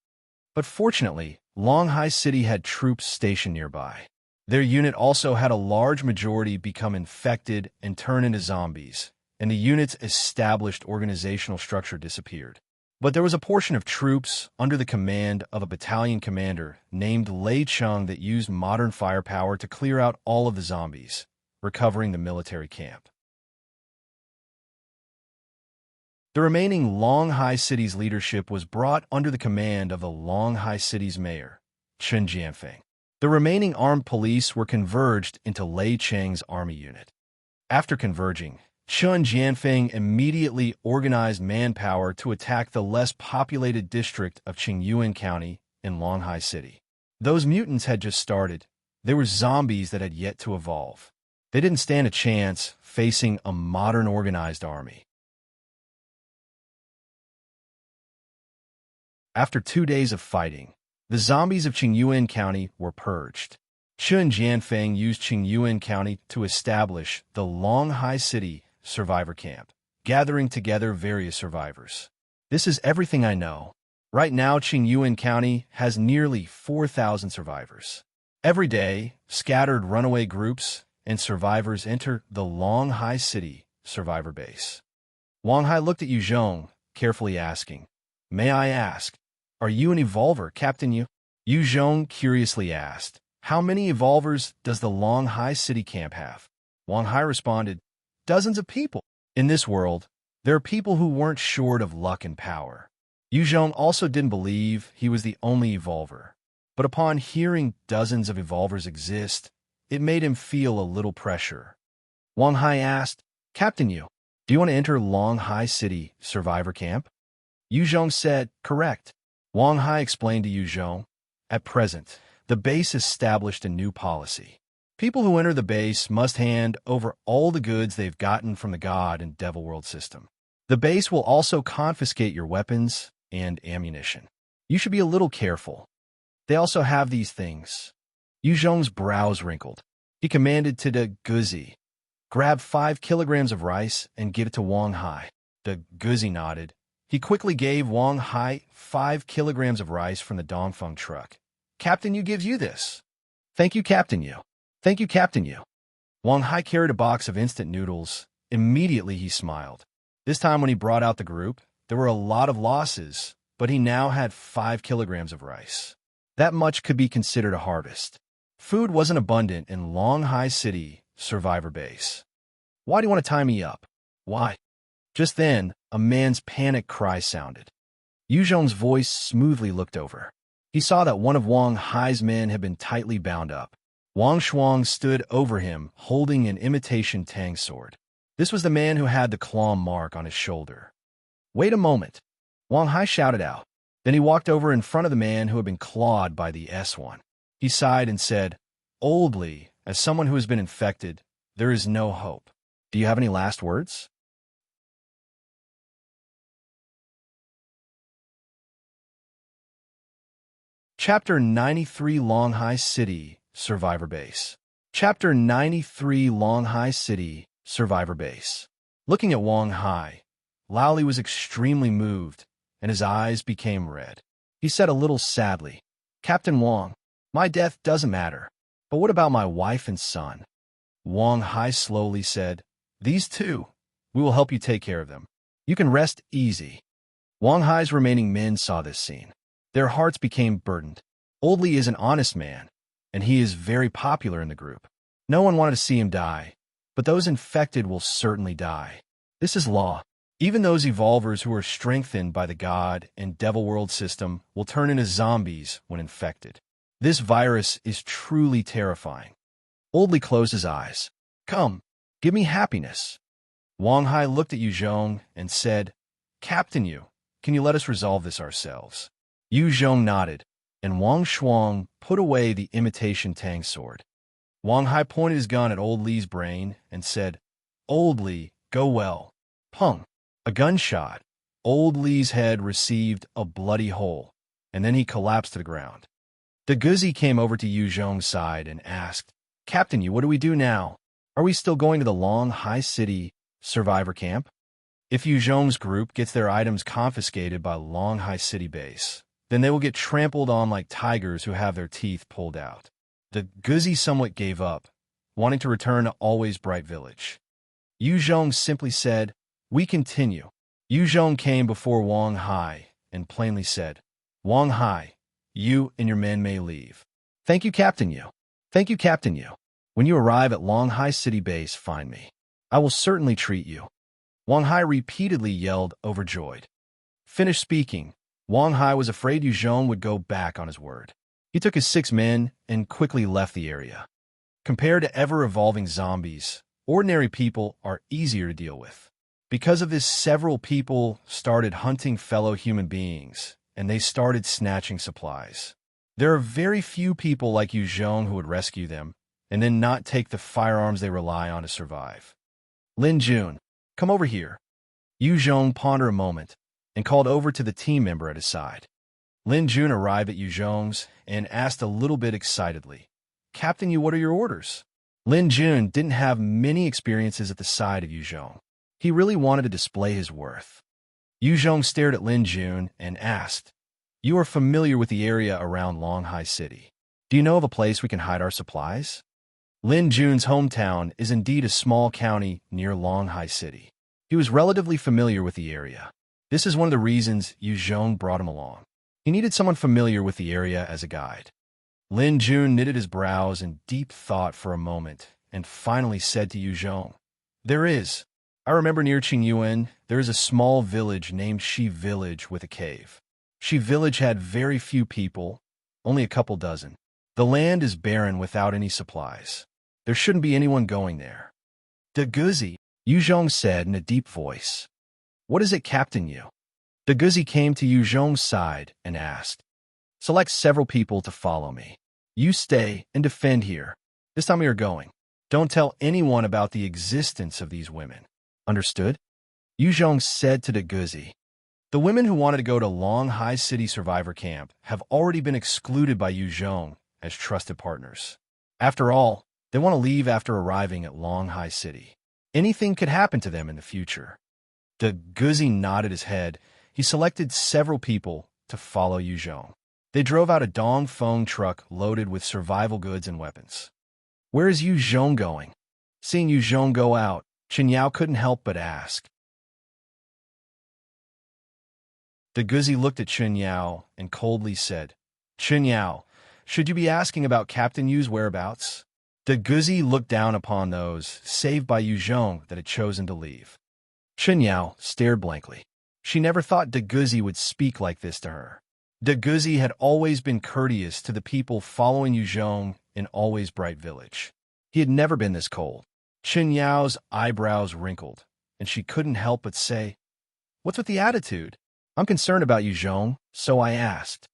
But fortunately, Longhai City had troops stationed nearby. Their unit also had a large majority become infected and turn into zombies, and the unit's established organizational structure disappeared. But there was a portion of troops under the command of a battalion commander named Lin Jun that used modern firepower to clear out all of the zombies, recovering the military camp. The remaining Longhai City's leadership was brought under the command of the Longhai City's mayor, King Zhang Yun Thank. The remaining armed police were converged into Lei Cheng's army unit. After converging, King Zhang Yun immediately organized manpower to attack the less populated district of Qingyuan County in Longhai City. Those mutants had just started. They were zombies that had yet to evolve. They didn't stand a chance facing a modern organized army. After 2 days of fighting, the zombies of Qingyuan County were purged. King Zhang Yun used Qingyuan County to establish the Longhai City survivor camp, gathering together various survivors. "This is everything I know. Right now, Qingyuan County has nearly 4,000 survivors. Every day, scattered runaway groups and survivors enter the Longhai City survivor base." Wang Hai looked at Yu Zhong, carefully asking, "May I ask, are you an evolver, Captain Yu?" Yu Zhong curiously asked, "How many evolvers does the Longhai City camp have?" Wang Hai responded, "Dozens of people. In this world, there are people who weren't short of luck and power." Yu Zhong also didn't believe he was the only evolver, but upon hearing dozens of evolvers exist, it made him feel a little pressure. Wang Hai asked, "Captain Yu, do you want to enter Longhai City survivor camp?" Yu Zhong said, "Correct." Wang Hai explained to Yu Zhong, "At present, the base established a new policy. People who enter the base must hand over all the goods they've gotten from the God and Devil World system. The base will also confiscate your weapons and ammunition. You should be a little careful. They also have these things." Yu Zhong's brows wrinkled. He commanded to the Gouzi, "Grab 5 kilograms of rice and give it to Wang Hai." The Gouzi nodded. He quickly gave Wang Hai 5 kilograms of rice from the Dongfeng truck. "Captain Yu gives you this." "Thank you, Captain Yu. Thank you, Captain Yu." Wang Hai carried a box of instant noodles. Immediately he smiled. This time when he brought out the group, there were a lot of losses, but he now had 5 kilograms of rice. That much could be considered a harvest. Food wasn't abundant in Longhai City survivor base. "Why do you want to tie me up? Why?" Just then, a man's panic cry sounded. Yu Zhong's voice smoothly looked over. He saw that one of Wang Hai's men had been tightly bound up. Wang Shuang stood over him, holding an imitation Tang sword. This was the man who had the claw mark on his shoulder. "Wait a moment," Wang Hai shouted out. Then he walked over in front of the man who had been clawed by the S1. He sighed and said, "Oldly, as someone who has been infected, There is no hope. Do you have any last words? Chapter 93 Longhai City, Survivor Base. Chapter 93 Longhai City, Survivor Base. Looking at Wang Hai, Laoli was extremely moved, and his eyes became red. He said a little sadly, "Captain Wang, my death doesn't matter, but what about my wife and son?" Wang Hai slowly said, "These two, we will help you take care of them. You can rest easy." Wang Hai's remaining men saw this scene. Their hearts became burdened. Old Li is an honest man, and he is very popular in the group. No one wanted to see him die, but those infected will certainly die. This is law. Even those evolvers who are strengthened by the God and Devil World system will turn into zombies when infected. This virus is truly terrifying. Old Li closed his eyes. "Come, give me happiness." Wang Hai looked at Yu Zhong and said, "Captain Yu, can you let us resolve this ourselves?" Yu Zhong nodded, and Wang Shuang put away the imitation Tang sword. Wang Hai pointed his gun at Old Li's brain and said, "Old Li, go well." Pung! A gunshot. Old Li's head received a bloody hole, and then he collapsed to the ground. The Gouzi came over to Yu Zhong's side and asked, "Captain Yu, what do we do now? Are we still going to the Longhai City survivor camp?" If Yu Zhong's group gets their items confiscated by Longhai City base, then they will get trampled on like tigers who have their teeth pulled out. The Gouzi somewhat gave up, wanting to return to Always Bright Village. Yu Zhong simply said, "We continue." Yu Zhong came before Wang Hai and plainly said, "Wang Hai, you and your men may leave." "Thank you, Captain Yu." "Thank you, Captain Yu. When you arrive at Longhai City base, find me. I will certainly treat you." Wang Hai repeatedly yelled, overjoyed. Finished speaking, Wang Hai was afraid Yu Zhong would go back on his word. He took his 6 men and quickly left the area. Compared to ever-evolving zombies, ordinary people are easier to deal with. Because of this, several people started hunting fellow human beings, and they started snatching supplies. There are very few people like Yu Zhong who would rescue them, and then not take the firearms they rely on to survive. "Lin Jun, come over here." Yu Zhong pondered a moment and called over to the team member at his side. Lin Jun arrived at Yu Zhong's and asked a little bit excitedly, "Captain Yu, what are your orders?" Lin Jun didn't have many experiences at the side of Yu Zhong. He really wanted to display his worth. Yu Zhong stared at Lin Jun and asked, "You are familiar with the area around Longhai City. Do you know of a place we can hide our supplies?" Lin Jun's hometown is indeed a small county near Longhai City. He was relatively familiar with the area. This is one of the reasons Yu Zhong brought him along. He needed someone familiar with the area as a guide. Lin Jun knitted his brows in deep thought for a moment and finally said to Yu Zhong, "There is. I remember near Qingyuan, there is a small village named Shi Village with a cave. Shi Village had very few people, only a couple dozen. The land is barren without any supplies. There shouldn't be anyone going there." "De Gouzi," Yu Zhong said in a deep voice. "What is it, Captain Yu?" The Gouzi came to Yu Zhong's side and asked, "Select several people to follow me. You stay and defend here. This time we are going. Don't tell anyone about the existence of these women. Understood?" Yu Zhong said to the Gouzi. The women who wanted to go to Longhai City Survivor Camp have already been excluded by Yu Zhong as trusted partners. After all, they want to leave after arriving at Longhai City. Anything could happen to them in the future. The Gouzi nodded his head. He selected several people to follow Yu Zhong. They drove out a Dongfeng truck loaded with survival goods and weapons. "Where is Yu Zhong going?" Seeing Yu Zhong go out, Chen Yao couldn't help but ask. The Gouzi looked at Chen Yao and coldly said, "Chen Yao, should you be asking about Captain Yu's whereabouts?" The Gouzi looked down upon those saved by Yu Zhong that had chosen to leave. Chen Yao stared blankly. She never thought De Gouzi would speak like this to her. De Gouzi had always been courteous to the people following Yu Zhong in Always Bright Village. He had never been this cold. Chen Yao's eyebrows wrinkled, and she couldn't help but say, "What's with the attitude? I'm concerned about Yu Zhong, so I asked."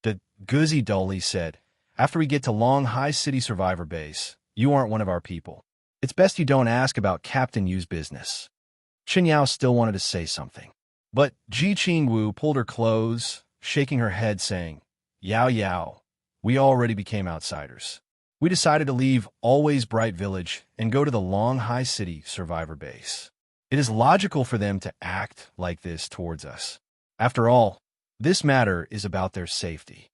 The Gouzi dully said, After we get to Longhai City Survivor Base, you aren't one of our people. It's best you don't ask about Captain Yu's business." Chen Yao still wanted to say something, but Ji Qingwu pulled her close, shaking her head, saying, "Yao Yao, we already became outsiders. We decided to leave Always Bright Village and go to the Longhai City Survivor Base. It is logical for them to act like this towards us. After all, this matter is about their safety."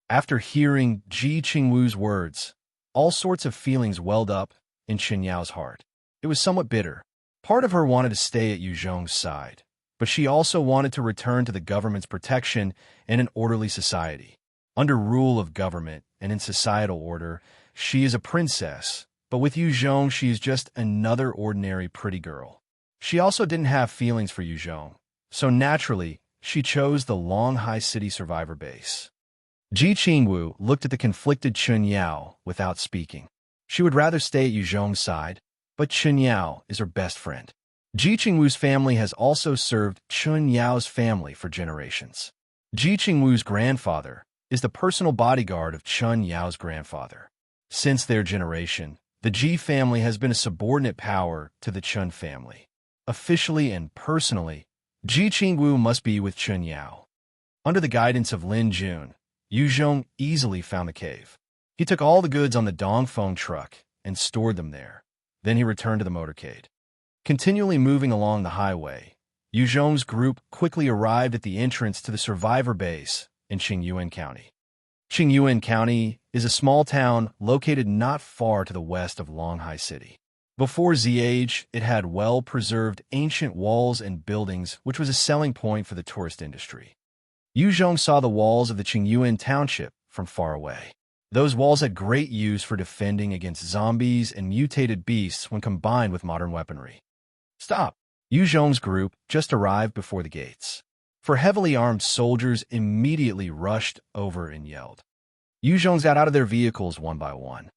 After hearing Ji Qingwu's words, all sorts of feelings welled up in Chen Yao's heart. It was somewhat bitter. Part of her wanted to stay at Yu Zhong's side, but she also wanted to return to the government's protection in an orderly society. Under rule of government and in societal order, she is a princess, but with Yu Zhong she is just another ordinary pretty girl. She also didn't have feelings for Yu Zhong, so naturally, she chose the Longhai City Survivor Base. Ji Qingwu looked at the conflicted Chen Yao without speaking. She would rather stay at Yu Zhong's side, but Chen Yao is her best friend. Ji Qingwu's family has also served Chen Yao's family for generations. Ji Qingwu's grandfather is the personal bodyguard of Chen Yao's grandfather. Since their generation, the Ji family has been a subordinate power to the Chen family. Officially and personally, Ji Qingwu must be with Chen Yao. Under the guidance of Lin Jun, Yu Zhong easily found the cave. He took all the goods on the Dongfeng truck and stored them there. Then he returned to the motorcade. Continually moving along the highway, Yu Zhong's group quickly arrived at the entrance to the survivor base in Qingyuan County. Qingyuan County is a small town located not far to the west of Longhai City. Before Z-Age, it had well-preserved ancient walls and buildings, which was a selling point for the tourist industry. Yu Zhong saw the walls of the Qingyuan township from far away. Those walls had great use for defending against zombies and mutated beasts when combined with modern weaponry. "Stop!" Yu Zhong's group just arrived before the gates. Four heavily armed soldiers immediately rushed over and yelled. Yu Zhong got out of their vehicles one by one.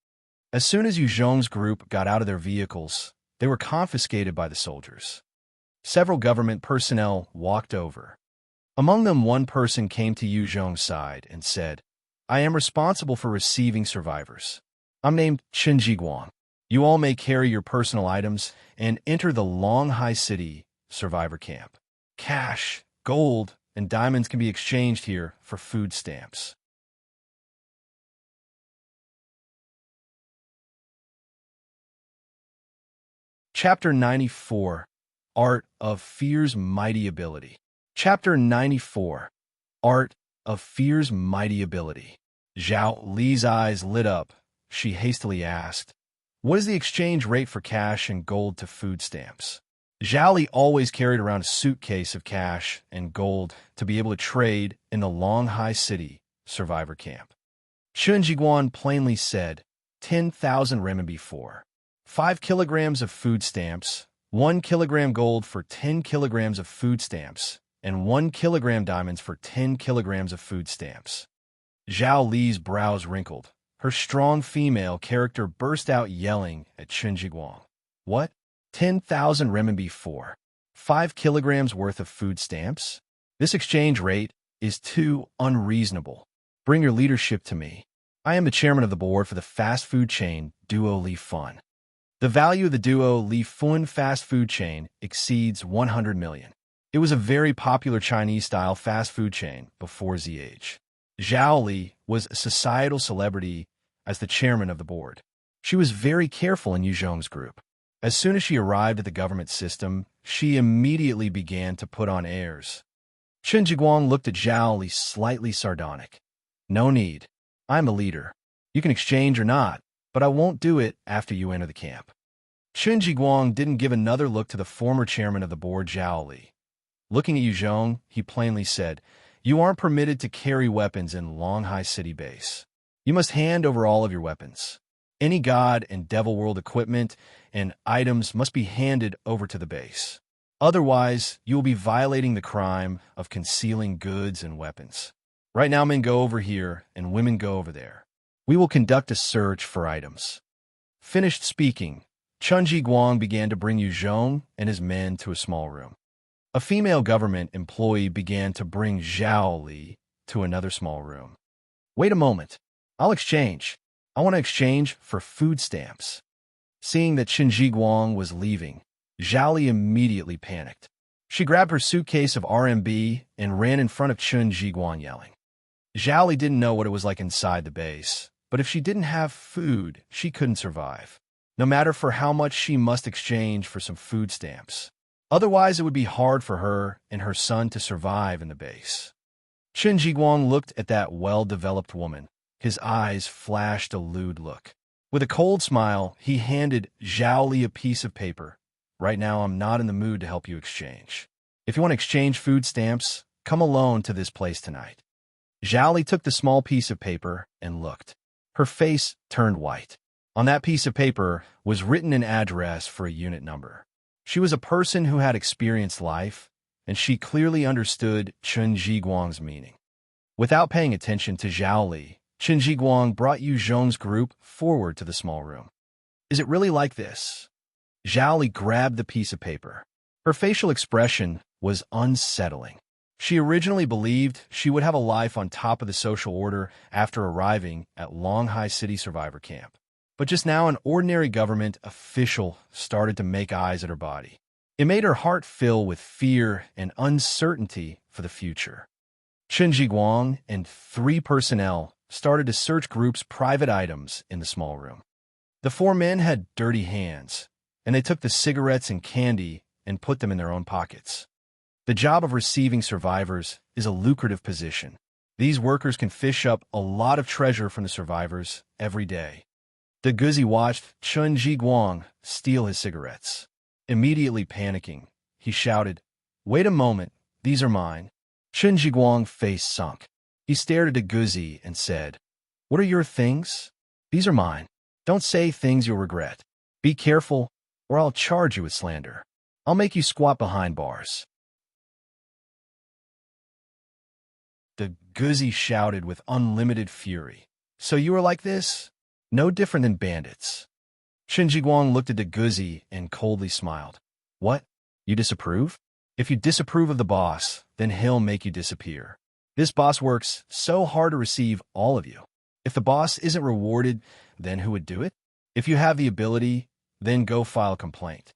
As soon as Yu Zhong's group got out of their vehicles, they were confiscated by the soldiers. Several government personnel walked over. Among them, one person came to Yu Zhong's side and said, "I am responsible for receiving survivors. I'm named Chen Jiguang. You all may carry your personal items and enter the Longhai City survivor camp. Cash, gold, and diamonds can be exchanged here for food stamps." Chapter 94, Art of Fear's Mighty Ability. Chapter 94, Art of Fear's Mighty Ability. Zhao Li's eyes lit up. She hastily asked, "What is the exchange rate for cash and gold to food stamps?" Zhao Li always carried around a suitcase of cash and gold to be able to trade in the Longhai City survivor camp. Chen Jiguan plainly said, 10,000 renminbi for 5 kilograms of food stamps, 1 kilogram gold for 10 kilograms of food stamps, and 1 kilogram diamonds for 10 kilograms of food stamps. Zhao Li's brows wrinkled. Her strong female character burst out yelling at Chen Jiguang. "What? 10,000 renminbi for 5 kilograms worth of food stamps? This exchange rate is too unreasonable. Bring your leadership to me. I am the chairman of the board for the fast food chain Duo Li Fun. The value of the Duo Li Fun fast food chain exceeds 100 million. It was a very popular Chinese-style fast food chain before Z-Age. Zhao Li was a societal celebrity as the chairman of the board. She was very careful in Yu Zhong's group. As soon as she arrived at the government system, she immediately began to put on airs. Chen Jiguang looked at Zhao Li slightly sardonic. "No need. I'm a leader. You can exchange or not, but I won't do it after you enter the camp." Chen Jiguang didn't give another look to the former chairman of the board, Zhao Li. Looking at Yu Zhong, he plainly said, "You aren't permitted to carry weapons in Longhai City Base. You must hand over all of your weapons. Any god and devil world equipment and items must be handed over to the base. Otherwise, you will be violating the crime of concealing goods and weapons. Right now, men go over here and women go over there. We will conduct a search for items." Finished speaking, Chen Jiguang began to bring Yu Zhong and his men to a small room. A female government employee began to bring Zhao Li to another small room. "Wait a moment. I'll exchange. I want to exchange for food stamps. Seeing that Chen Zhiguang was leaving, Zhao Li immediately panicked. She grabbed her suitcase of RMB and ran in front of Chen Zhiguang yelling. Zhao Li didn't know what it was like inside the base, but if she didn't have food, she couldn't survive, no matter for how much she must exchange for some food stamps. Otherwise, it would be hard for her and her son to survive in the base. Chen Zhiguang looked at that well-developed woman. His eyes flashed a lewd look. With a cold smile, he handed Zhao Li a piece of paper. Right now, I'm not in the mood to help you exchange. If you want to exchange food stamps, come alone to this place tonight. Zhao Li took the small piece of paper and looked. Her face turned white. On that piece of paper was written an address for a unit number. She was a person who had experienced life, and she clearly understood Chen Zhiguang's meaning. Without paying attention to Zhao Li, Chen Zhiguang brought Yu Zhong's group forward to the small room. Is it really like this? Zhao Li grabbed the piece of paper. Her facial expression was unsettling. She originally believed she would have a life on top of the social order after arriving at Longhai City Survivor Camp. But just now, an ordinary government official started to make eyes at her body. It made her heart fill with fear and uncertainty for the future. Chen Zhiguang and 3 personnel started to search group's private items in the small room. The 4 men had dirty hands, and they took the cigarettes and candy and put them in their own pockets. The job of receiving survivors is a lucrative position. These workers can fish up a lot of treasure from the survivors every day. The Gouzi watched Chen Zhiguang steal his cigarettes. Immediately panicking, he shouted, "Wait a moment, these are mine." Chen Zhiguang's face sunk. He stared at the Gouzi and said, "What are your things? These are mine. Don't say things you'll regret. Be careful, or I'll charge you with slander. I'll make you squat behind bars." The Gouzi shouted with unlimited fury. "So you are like this? No different than bandits." Chen Zhiguang looked at the Gouzi and coldly smiled. "What? You disapprove? If you disapprove of the boss, then he'll make you disappear. This boss works so hard to receive all of you. If the boss isn't rewarded, then who would do it? If you have the ability, then go file a complaint."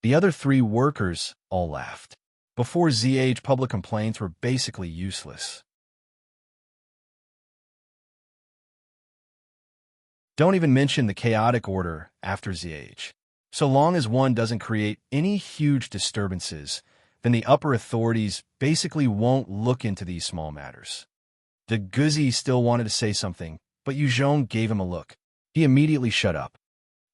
The other 3 workers all laughed. Before ZH, public complaints were basically useless. Don't even mention the chaotic order after ZH. So long as one doesn't create any huge disturbances, then the upper authorities basically won't look into these small matters. The Gouzi still wanted to say something, but Yu Zhong gave him a look. He immediately shut up.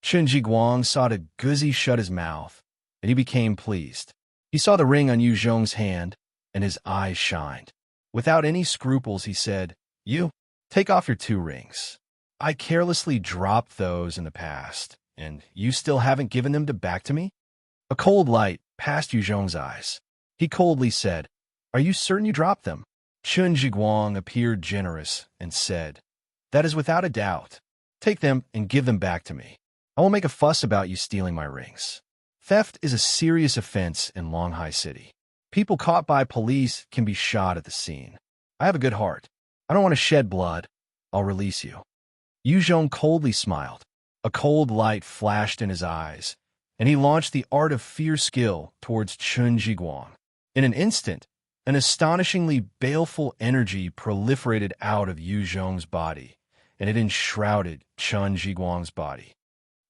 Chen Zhiguang saw the Gouzi shut his mouth, and he became pleased. He saw the ring on Yu Zhong's hand, and his eyes shined. Without any scruples, he said, "You, take off your 2 rings. I carelessly dropped those in the past, and you still haven't given them back to me?" A cold light passed Yu Zhong's eyes. He coldly said, "Are you certain you dropped them?" Chen Zhiguang appeared generous and said, "That is without a doubt. Take them and give them back to me. I won't make a fuss about you stealing my rings. Theft is a serious offense in Longhai City. People caught by police can be shot at the scene. I have a good heart. I don't want to shed blood. I'll release you." Yu Zhong coldly smiled. A cold light flashed in his eyes, and he launched the art of fear skill towards Chen Zhiguang. In an instant, an astonishingly baleful energy proliferated out of Yu Zhong's body, and it enshrouded Chen Zhiguang's body.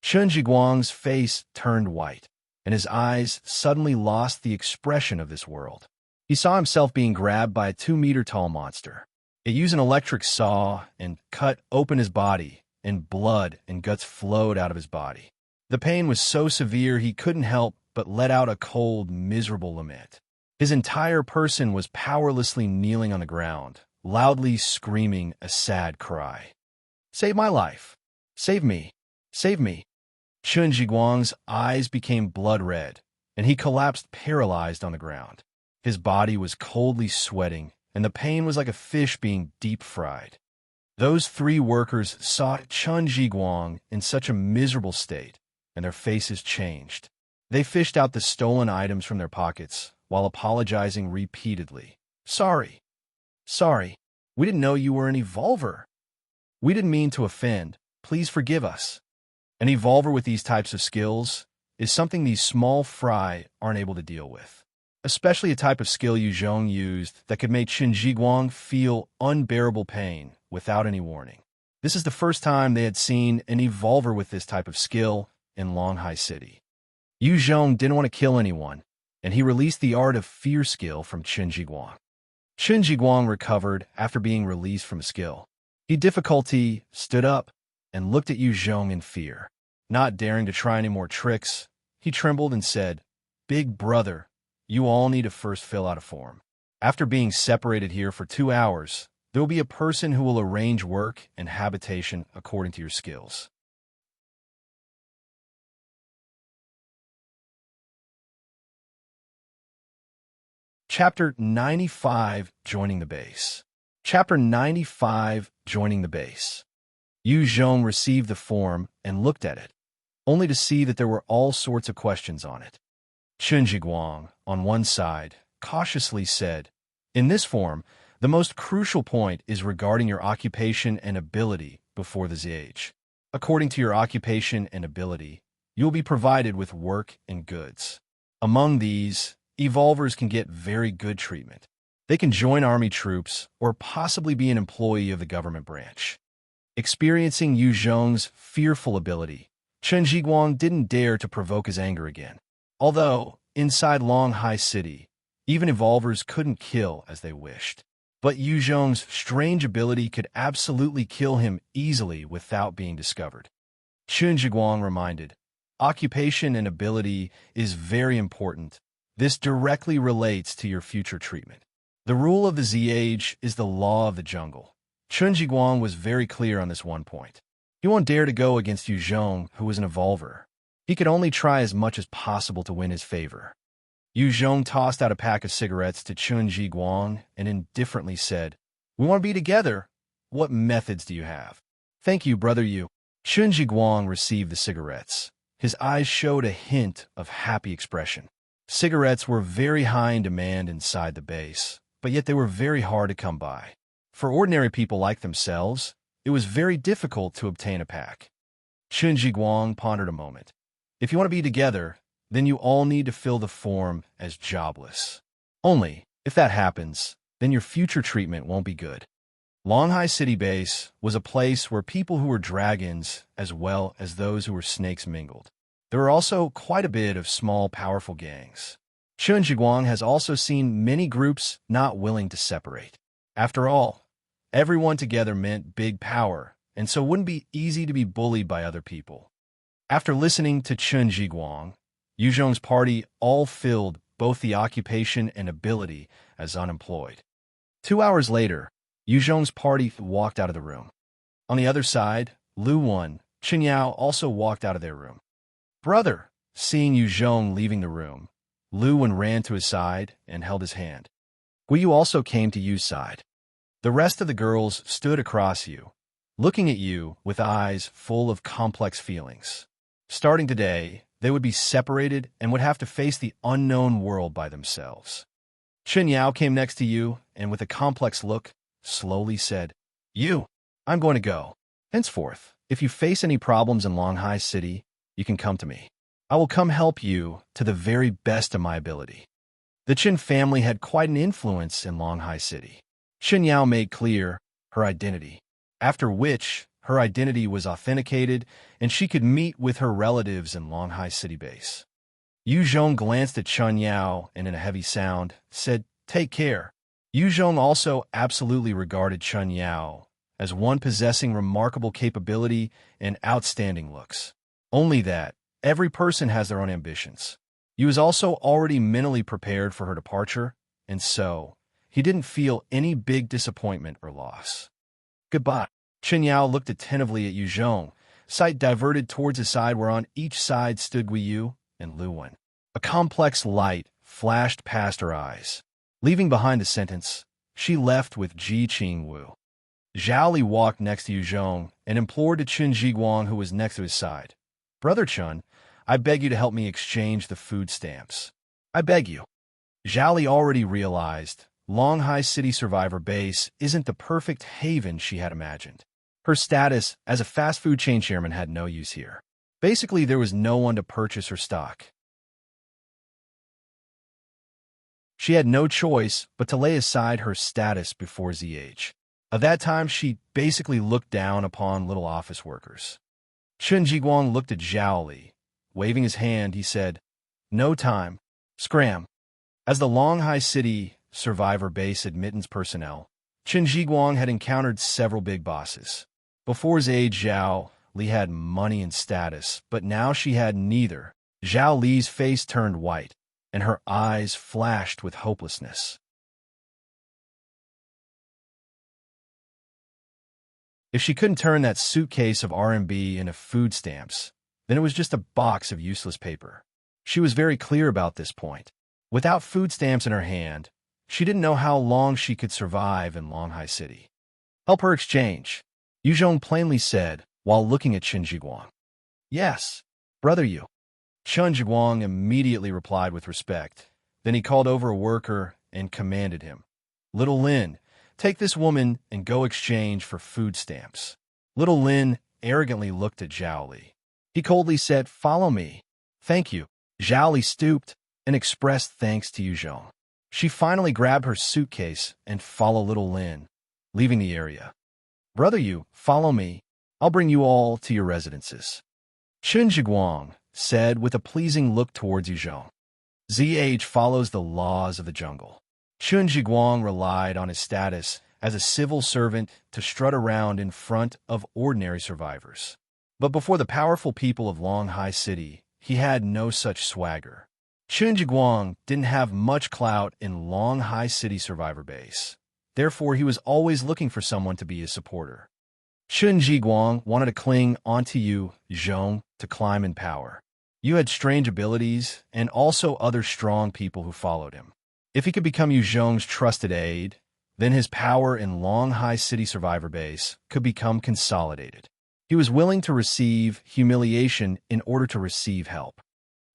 Chen Zhiguang's face turned white, and his eyes suddenly lost the expression of this world. He saw himself being grabbed by a 2-meter-tall monster. It used an electric saw and cut open his body, and blood and guts flowed out of his body. The pain was so severe he couldn't help but let out a cold, miserable lament. His entire person was powerlessly kneeling on the ground, loudly screaming a sad cry. "Save my life! Save me! Save me!" Chen Zhiguang's eyes became blood red, and he collapsed paralyzed on the ground. His body was coldly sweating, and the pain was like a fish being deep-fried. Those 3 workers saw Chen Zhiguang in such a miserable state, and their faces changed. They fished out the stolen items from their pockets while apologizing repeatedly. Sorry. We didn't know you were an evolver." We didn't mean to offend. Please forgive us. An evolver with these types of skills is something these small fry aren't able to deal with. Especially a type of skill Yu Zhong used that could make Qin Zhiguang feel unbearable pain without any warning. This is the first time they had seen an evolver with this type of skill in Longhai City. Yu Zhong didn't want to kill anyone, and he released the Art of Fear skill from Qin Zhiguang. Qin Zhiguang recovered after being released from a skill. He difficulty stood up and looked at Yu Zhong in fear. Not daring to try any more tricks, he trembled and said, "Big brother, you all need to first fill out a form. After being separated here for 2 hours, there will be a person who will arrange work and habitation according to your skills." Chapter 95, Joining the Base. Chapter 95, Joining the Base. Yu Zhong received the form and looked at it, only to see that there were all sorts of questions on it. Qin Zhiguang, on one side, cautiously said, "In this form, the most crucial point is regarding your occupation and ability before the age. According to your occupation and ability, you will be provided with work and goods. Among these, evolvers can get very good treatment. They can join army troops or possibly be an employee of the government branch." Experiencing Yu Zhong's fearful ability, Qin Zhiguang didn't dare to provoke his anger again. Although, inside Longhai City, even evolvers couldn't kill as they wished. But Yu Zhong's strange ability could absolutely kill him easily without being discovered. Qin Zhiguang reminded, "Occupation and ability is very important. This directly relates to your future treatment. The rule of the Z-Age is the law of the jungle." Qin Zhiguang was very clear on this one point. He won't dare to go against Yu Zhong, who was an evolver. He could only try as much as possible to win his favor. Yu Zhong tossed out a pack of cigarettes to Qin Zhiguang and indifferently said, "We want to be together. What methods do you have?" "Thank you, brother Yu." Qin Zhiguang received the cigarettes. His eyes showed a hint of happy expression. Cigarettes were very high in demand inside the base, but yet they were very hard to come by. For ordinary people like themselves, it was very difficult to obtain a pack. Qin Zhiguang pondered a moment. "If you want to be together, then you all need to fill the form as jobless. Only, if that happens, then your future treatment won't be good." Longhai City Base was a place where people who were dragons as well as those who were snakes mingled. There were also quite a bit of small, powerful gangs. Qin Zhiguang has also seen many groups not willing to separate. After all, everyone together meant big power, and so it wouldn't be easy to be bullied by other people. After listening to Qin Zhiguang, Yu Zhong's party all filled both the occupation and ability as unemployed. 2 hours later, Yu Zhong's party walked out of the room. On the other side, Lu Wan, Qin Yao also walked out of their room. "Brother," seeing Yu Zhong leaving the room, Lu Wan ran to his side and held his hand. Guiyu also came to Yu's side. The rest of the girls stood across Yu, looking at Yu with eyes full of complex feelings. Starting today, they would be separated and would have to face the unknown world by themselves. Qin Yao came next to Yu and with a complex look, slowly said, "Yu, I'm going to go. Henceforth, if you face any problems in Longhai City, you can come to me. I will come help you to the very best of my ability." The Qin family had quite an influence in Longhai City. Qin Yao made clear her identity, after which her identity was authenticated and she could meet with her relatives in Longhai City Base. Yu Zhong glanced at Qin Yao and in a heavy sound said, "Take care." Yu Zhong also absolutely regarded Qin Yao as one possessing remarkable capability and outstanding looks. Only that, every person has their own ambitions. He was also already mentally prepared for her departure, and so he didn't feel any big disappointment or loss. "Goodbye." Qin Yao looked attentively at Yu Zhong, sight diverted towards the side where on each side stood Guiyu and Lu Wan. A complex light flashed past her eyes. Leaving behind the sentence, she left with Ji Qingwu. Zhao Li walked next to Yu Zhong and implored to Qin Zhiguang, who was next to his side, "Brother Chun, I beg you to help me exchange the food stamps. I beg you." Zhao Li already realized Longhai City Survivor Base isn't the perfect haven she had imagined. Her status as a fast food chain chairman had no use here. Basically, there was no one to purchase her stock. She had no choice but to lay aside her status before ZH. At that time, she basically looked down upon little office workers. Chen Jiguang looked at Zhao Li. Waving his hand, he said, "No time. Scram." As the Longhai City survivor base admittance personnel, Chen Jiguang had encountered several big bosses. Before his age, Zhao Li had money and status, but now she had neither. Zhao Li's face turned white, and her eyes flashed with hopelessness. If she couldn't turn that suitcase of RMB into food stamps, then it was just a box of useless paper. She was very clear about this point. Without food stamps in her hand, she didn't know how long she could survive in Longhai City. "Help her exchange," Yu Zhong plainly said while looking at Chen Jiguang. "Yes, brother Yu." Chen Jiguang immediately replied with respect. Then he called over a worker and commanded him, "Little Lin, take this woman and go exchange for food stamps." Little Lin arrogantly looked at Zhao Li. He coldly said, "Follow me." "Thank you." Zhao Li stooped and expressed thanks to Yu Zhong. She finally grabbed her suitcase and followed Little Lin, leaving the area. "Brother Yu, follow me. I'll bring you all to your residences," Chen Jiguang said with a pleasing look towards Yu Zhong. ZH follows the laws of the jungle. Chen Jiguang relied on his status as a civil servant to strut around in front of ordinary survivors. But before the powerful people of Longhai City, he had no such swagger. Chen Jiguang didn't have much clout in Longhai City survivor base. Therefore, he was always looking for someone to be his supporter. Chen Jiguang wanted to cling onto Yu Zhong to climb in power. Yu had strange abilities and also other strong people who followed him. If he could become Yu Zhong's trusted aide, then his power in Longhai City survivor base could become consolidated. He was willing to receive humiliation in order to receive help.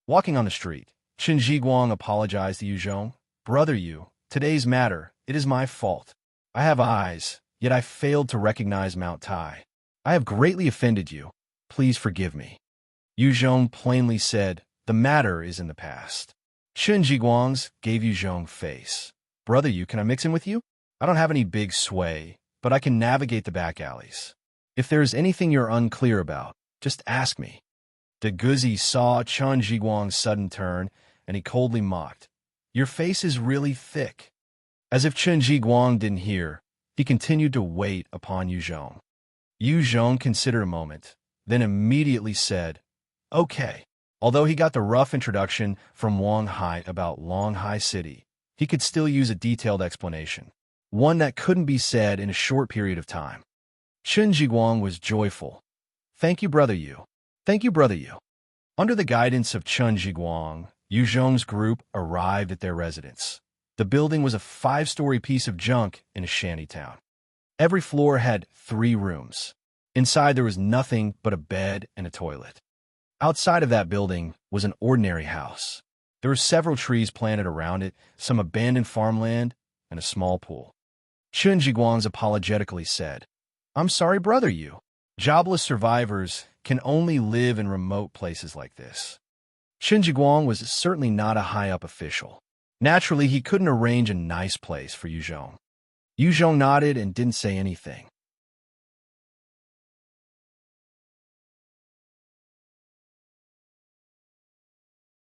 Walking on the street, Chen Jiguang apologized to Yu Zhong. "Brother Yu, today's matter, it is my fault. I have eyes, yet I failed to recognize Mount Tai. I have greatly offended you. Please forgive me." Yu Zhong plainly said, "The matter is in the past." Chen Jiguang's gave Yu Zhong face. "Brother Yu, can I mix in with you? I don't have any big sway, but I can navigate the back alleys. If there is anything you're unclear about, just ask me." The Gouzi saw Chen Jiguang's sudden turn, and he coldly mocked, "Your face is really thick." As if Chen Jiguang didn't hear, he continued to wait upon Yu Zhong. Yu Zhong considered a moment, then immediately said, "Okay." Although he got the rough introduction from Wang Hai about Longhai City, he could still use a detailed explanation, one that couldn't be said in a short period of time. Chen Jiguang was joyful. "Thank you, brother Yu. Thank you, brother Yu." Under the guidance of Chen Jiguang, Yu Zhong's group arrived at their residence. The building was a 5-story piece of junk in a shanty town. Every floor had 3 rooms. Inside there was nothing but a bed and a toilet. Outside of that building was an ordinary house. There were several trees planted around it, some abandoned farmland, and a small pool. Chen Jiguang apologetically said, "I'm sorry, brother Yu. Jobless survivors can only live in remote places like this." Chen Jiguang was certainly not a high-up official. Naturally, he couldn't arrange a nice place for Yu Zhong. Yu Zhong nodded and didn't say anything.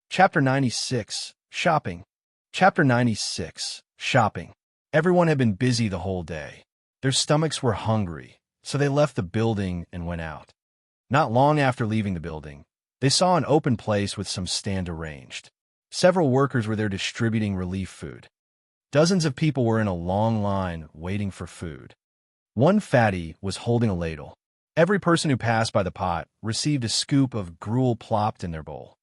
Chapter 96, Shopping. Chapter 96, Shopping. Everyone had been busy the whole day. Their stomachs were hungry, so they left the building and went out. Not long after leaving the building, they saw an open place with some stand arranged. Several workers were there distributing relief food. Dozens of people were in a long line waiting for food. One fatty was holding a ladle. Every person who passed by the pot received a scoop of gruel plopped in their bowl.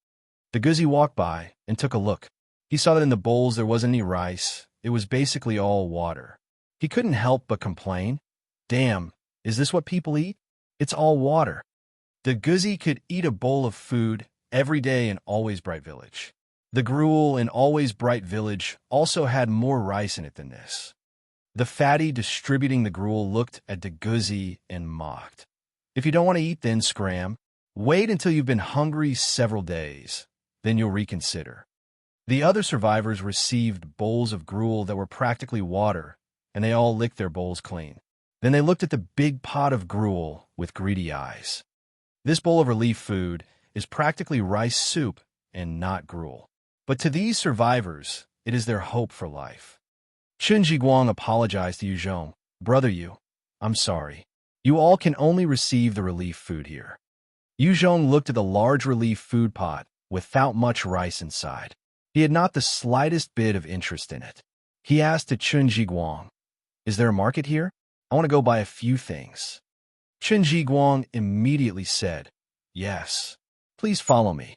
The Gouzi walked by and took a look. He saw that in the bowls there wasn't any rice. It was basically all water. He couldn't help but complain. "Damn, is this what people eat? It's all water." The Gouzi could eat a bowl of food every day in Always Bright Village. The gruel in Always Bright Village also had more rice in it than this. The fatty distributing the gruel looked at the Gouzi and mocked. If you don't want to eat, then scram. Wait until you've been hungry several days. Then you'll reconsider. The other survivors received bowls of gruel that were practically water, and they all licked their bowls clean. Then they looked at the big pot of gruel with greedy eyes. This bowl of relief food is practically rice soup and not gruel. But to these survivors, it is their hope for life. Chen Zhiguang apologized to Yu Zhong. Brother Yu, I'm sorry. You all can only receive the relief food here. Yu Zhong looked at the large relief food pot without much rice inside. He had not the slightest bit of interest in it. He asked to Chen Zhiguang, is there a market here? I want to go buy a few things. Chen Zhiguang immediately said, yes. Please follow me.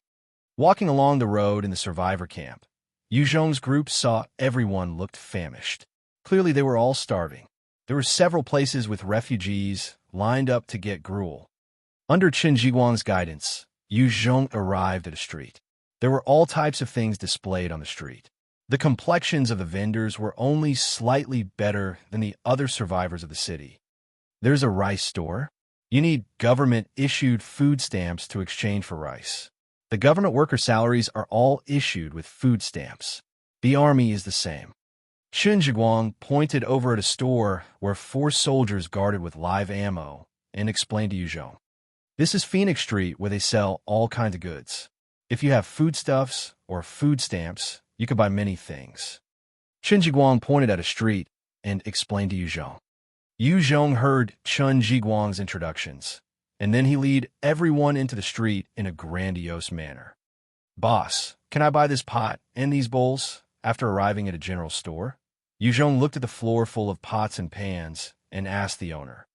Walking along the road in the survivor camp, Yu Zhong's group saw everyone looked famished. Clearly they were all starving. There were several places with refugees lined up to get gruel. Under Chen Zhiguang's guidance, Yu Zhong arrived at a street. There were all types of things displayed on the street. The complexions of the vendors were only slightly better than the other survivors of the city. There's a rice store. You need government-issued food stamps to exchange for rice. The government worker salaries are all issued with food stamps. The army is the same. Chen Zhiguang pointed over at a store where 4 soldiers guarded with live ammo and explained to Yu Zhong. This is Phoenix Street where they sell all kinds of goods. If you have foodstuffs or food stamps, you can buy many things. Chen Zhiguang pointed at a street and explained to Yu Zhong. Yu Zhong heard Chen Zhiguang's introductions, and then he led everyone into the street in a grandiose manner. Boss, can I buy this pot and these bowls? After arriving at a general store, Yu Zhong looked at the floor full of pots and pans and asked the owner.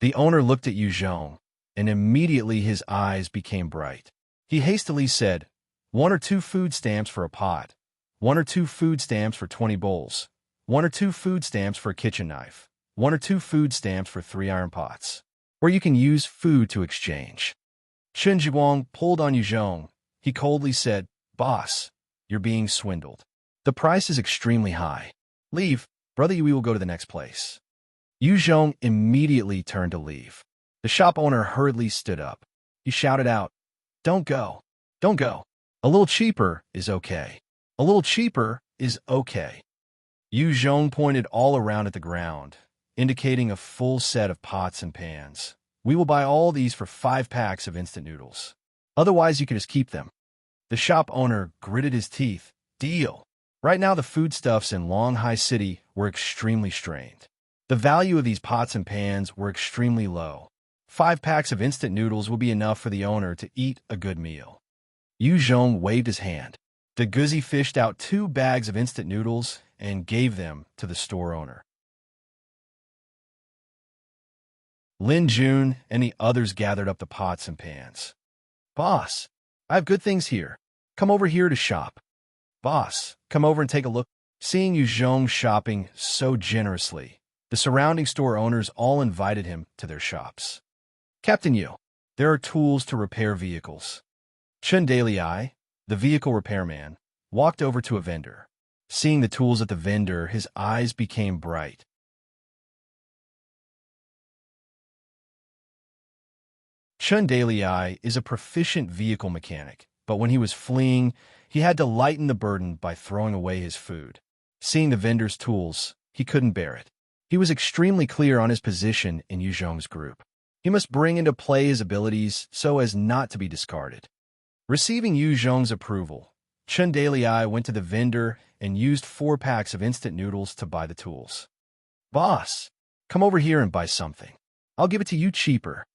The owner looked at Yu Zhong, and immediately his eyes became bright. He hastily said, 1 or 2 food stamps for a pot, 1 or 2 food stamps for 20 bowls, 1 or 2 food stamps for a kitchen knife, 1 or 2 food stamps for 3 iron pots, where you can use food to exchange. Chen Zhiguang pulled on Yu Zhong. He coldly said, Boss, you're being swindled. The price is extremely high. Leave, brother Yu, we will go to the next place. Yu Zhong immediately turned to leave. The shop owner hurriedly stood up. He shouted out, Don't go. Don't go. A little cheaper is okay. A little cheaper is okay. Yu Zhong pointed all around at the ground, indicating a full set of pots and pans. We will buy all these for 5 packs of instant noodles. Otherwise, you can just keep them. The shop owner gritted his teeth. Deal. Right now, the foodstuffs in Longhai City were extremely strained. The value of these pots and pans were extremely low. 5 packs of instant noodles will be enough for the owner to eat a good meal. Yu Zhong waved his hand. The Gouzi fished out 2 bags of instant noodles and gave them to the store owner. Lin Jun and the others gathered up the pots and pans. Boss, I have good things here. Come over here to shop. Boss, come over and take a look. Seeing Yu Zhong shopping so generously, the surrounding store owners all invited him to their shops. Captain Yu, there are tools to repair vehicles. Chen Dalai, the vehicle repairman, walked over to a vendor. Seeing the tools at the vendor, his eyes became bright. Chen Dalai is a proficient vehicle mechanic, but when he was fleeing, he had to lighten the burden by throwing away his food. Seeing the vendor's tools, he couldn't bear it. He was extremely clear on his position in Yu Zhong's group. He must bring into play his abilities so as not to be discarded. Receiving Yu Zhong's approval, Chen Dalai went to the vendor and used 4 packs of instant noodles to buy the tools. Boss, come over here and buy something. I'll give it to you cheaper.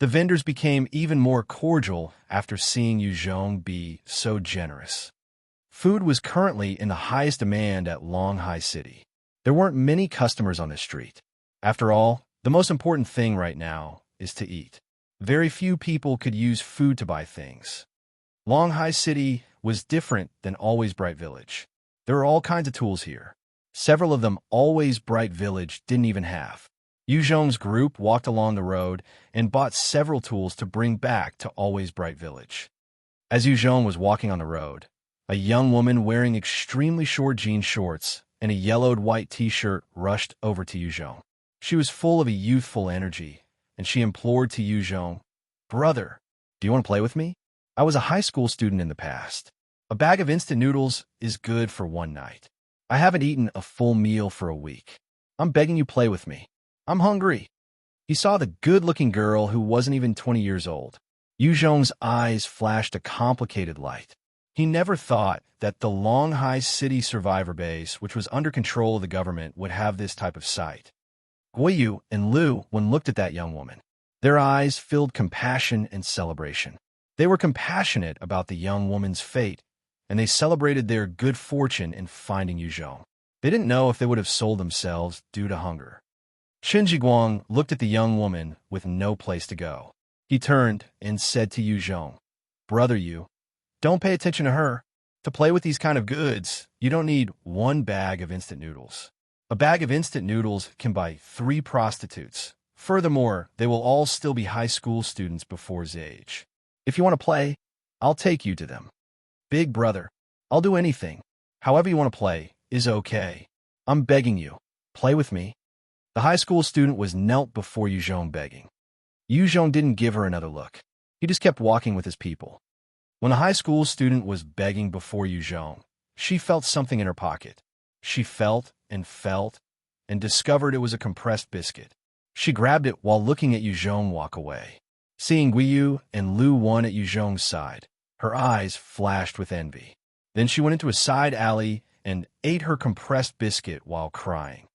The vendors became even more cordial after seeing Yu Zhong be so generous. Food was currently in the highest demand at Longhai City. There weren't many customers on the street. After all, the most important thing right now is to eat. Very few people could use food to buy things. Longhai City was different than Always Bright Village. There are all kinds of tools here. Several of them Always Bright Village didn't even have. Yu Zhong's group walked along the road and bought several tools to bring back to Always Bright Village. As Yu Zhong was walking on the road, a young woman wearing extremely short jean shorts in a yellowed white t-shirt rushed over to Yu Zhong. She was full of a youthful energy, and she implored to Yu Zhong, "Brother, do you want to play with me? I was a high school student in the past. A bag of instant noodles is good for one night. I haven't eaten a full meal for a week. I'm begging you play with me. I'm hungry." He saw the good-looking girl who wasn't even 20 years old. Yu Zhong's eyes flashed a complicated light. He never thought that the Longhai city survivor base, which was under control of the government, would have this type of sight. Guiyu and Lu Wen looked at that young woman. Their eyes filled compassion and celebration. They were compassionate about the young woman's fate, and they celebrated their good fortune in finding Yu Zhong. They didn't know if they would have sold themselves due to hunger. Qin Jiguang looked at the young woman with no place to go. He turned and said to Yu Zhong, "Brother Yu, don't pay attention to her. To play with these kind of goods, you don't need one bag of instant noodles. A bag of instant noodles can buy 3 prostitutes. Furthermore, they will all still be high school students before his age. If you want to play, I'll take you to them. Big brother, I'll do anything. However you want to play is okay. I'm begging you, play with me." The high school student was knelt before Yu Zhong begging. Yu Zhong didn't give her another look. He just kept walking with his people. When the high school student was begging before Yu Zhong, she felt something in her pocket. She felt and discovered it was a compressed biscuit. She grabbed it while looking at Yu Zhong walk away. Seeing Guiyu and Lu Wen at Yu Zhong's side, her eyes flashed with envy. Then she went into a side alley and ate her compressed biscuit while crying.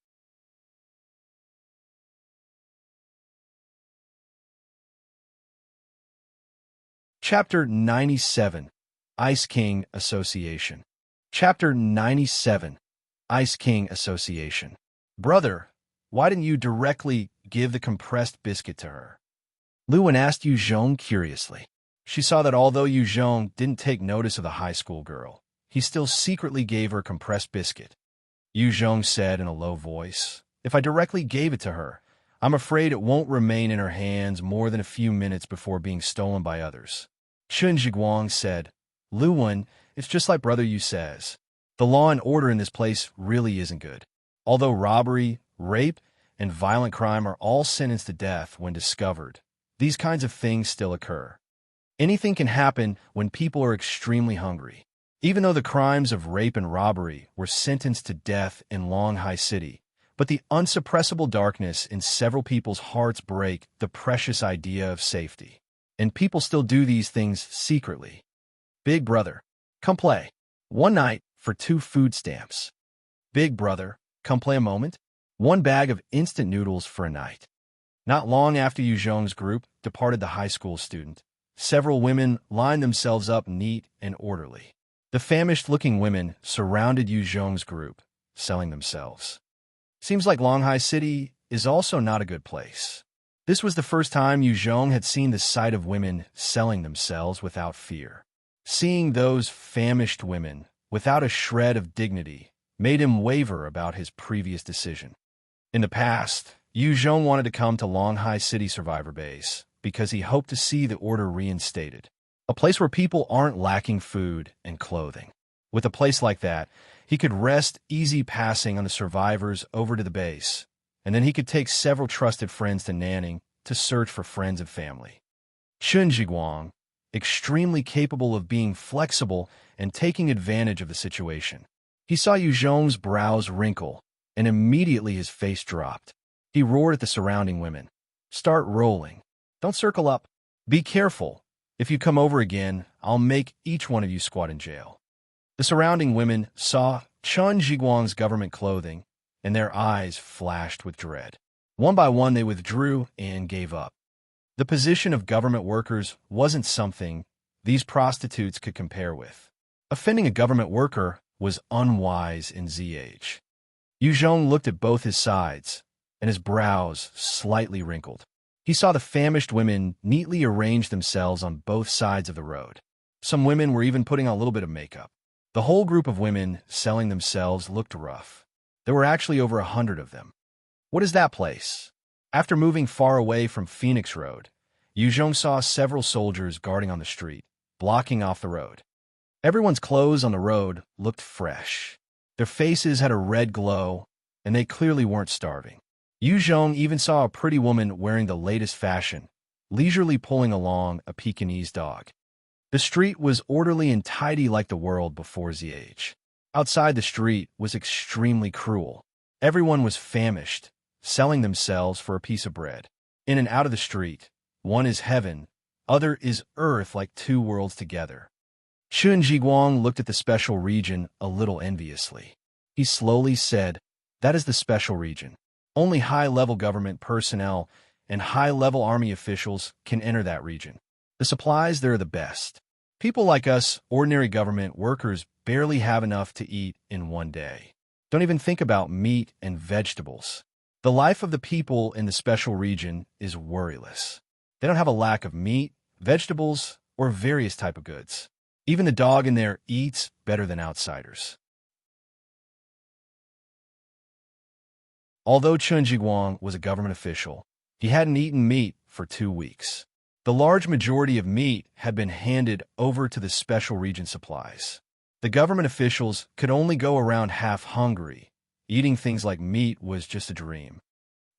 Chapter 97, Ice King Association. Chapter 97, Ice King Association. "Brother, why didn't you directly give the compressed biscuit to her?" Lu Wen asked Yu Zhong curiously. She saw that although Yu Zhong didn't take notice of the high school girl, he still secretly gave her compressed biscuit. Yu Zhong said in a low voice, "If I directly gave it to her, I'm afraid it won't remain in her hands more than a few minutes before being stolen by others." Qin Jiguang said, "Lu Wen, it's just like Brother Yu says. The law and order in this place really isn't good. Although robbery, rape, and violent crime are all sentenced to death when discovered, these kinds of things still occur. Anything can happen when people are extremely hungry. Even though the crimes of rape and robbery were sentenced to death in Longhai City, but the unsuppressible darkness in several people's hearts break the precious idea of safety. And people still do these things secretly. Big brother, come play. One night for 2 food stamps. Big brother, come play a moment. 1 bag of instant noodles for a night." Not long after Yu Zhong's group departed the high school student, several women lined themselves up neat and orderly. The famished-looking women surrounded Yu Zhong's group, selling themselves. Seems like Longhai City is also not a good place. This was the first time Yu Zhong had seen the sight of women selling themselves without fear. Seeing those famished women, without a shred of dignity, made him waver about his previous decision. In the past, Yu Zhong wanted to come to Longhai City Survivor Base because he hoped to see the order reinstated. A place where people aren't lacking food and clothing. With a place like that, he could rest easy passing on the survivors over to the base, and then he could take several trusted friends to Nanning to search for friends and family. Qin Jiguang, extremely capable of being flexible and taking advantage of the situation. He saw Yu Zhong's brows wrinkle, and immediately his face dropped. He roared at the surrounding women. "Start rolling. Don't circle up. Be careful. If you come over again, I'll make each one of you squat in jail." The surrounding women saw Qin Jiguang's government clothing, and their eyes flashed with dread. One by one, they withdrew and gave up. The position of government workers wasn't something these prostitutes could compare with. Offending a government worker was unwise in ZH. Yu Zhong looked at both his sides, and his brows slightly wrinkled. He saw the famished women neatly arrange themselves on both sides of the road. Some women were even putting on a little bit of makeup. The whole group of women selling themselves looked rough. There were actually over 100 of them. What is that place? After moving far away from Phoenix Road, Yu Zhong saw several soldiers guarding on the street, blocking off the road. Everyone's clothes on the road looked fresh. Their faces had a red glow, and they clearly weren't starving. Yu Zhong even saw a pretty woman wearing the latest fashion, leisurely pulling along a Pekingese dog. The street was orderly and tidy like the world before ZH. Outside the street was extremely cruel. Everyone was famished, selling themselves for a piece of bread. In and out of the street, one is heaven, other is earth, like two worlds together. Chun Jiguang looked at the special region a little enviously. He slowly said, "That is the special region. Only high-level government personnel and high-level army officials can enter that region. The supplies there are the best. People like us, ordinary government workers, barely have enough to eat in one day. Don't even think about meat and vegetables. The life of the people in the special region is worryless. They don't have a lack of meat, vegetables, or various type of goods. Even the dog in there eats better than outsiders." Although Chun Jiguang was a government official, he hadn't eaten meat for 2 weeks. The large majority of meat had been handed over to the special region supplies. The government officials could only go around half hungry. Eating things like meat was just a dream.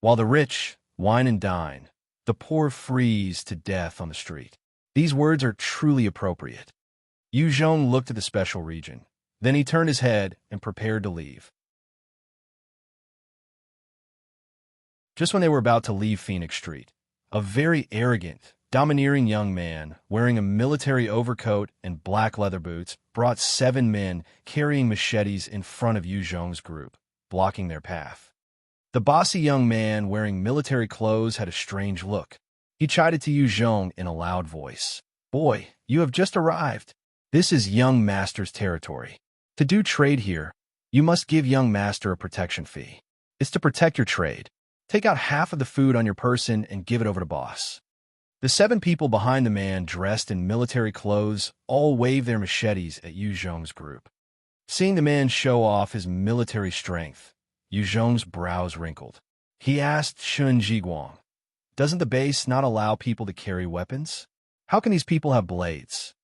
While the rich wine and dine, the poor freeze to death on the street. These words are truly appropriate. Yu Zhong looked at the special region. Then he turned his head and prepared to leave. Just when they were about to leave Phoenix Street, a very arrogant, domineering young man, wearing a military overcoat and black leather boots, brought 7 men carrying machetes in front of Yu Zhong's group, blocking their path. The bossy young man wearing military clothes had a strange look. He chided to Yu Zhong in a loud voice. "Boy, you have just arrived. This is young master's territory. To do trade here, you must give young master a protection fee. It's to protect your trade. Take out half of the food on your person and give it over to boss." The 7 people behind the man, dressed in military clothes, all waved their machetes at Yu Zhong's group. Seeing the man show off his military strength, Yu Zhong's brows wrinkled. He asked Chun Jiguang, "Doesn't the base not allow people to carry weapons? How can these people have blades?"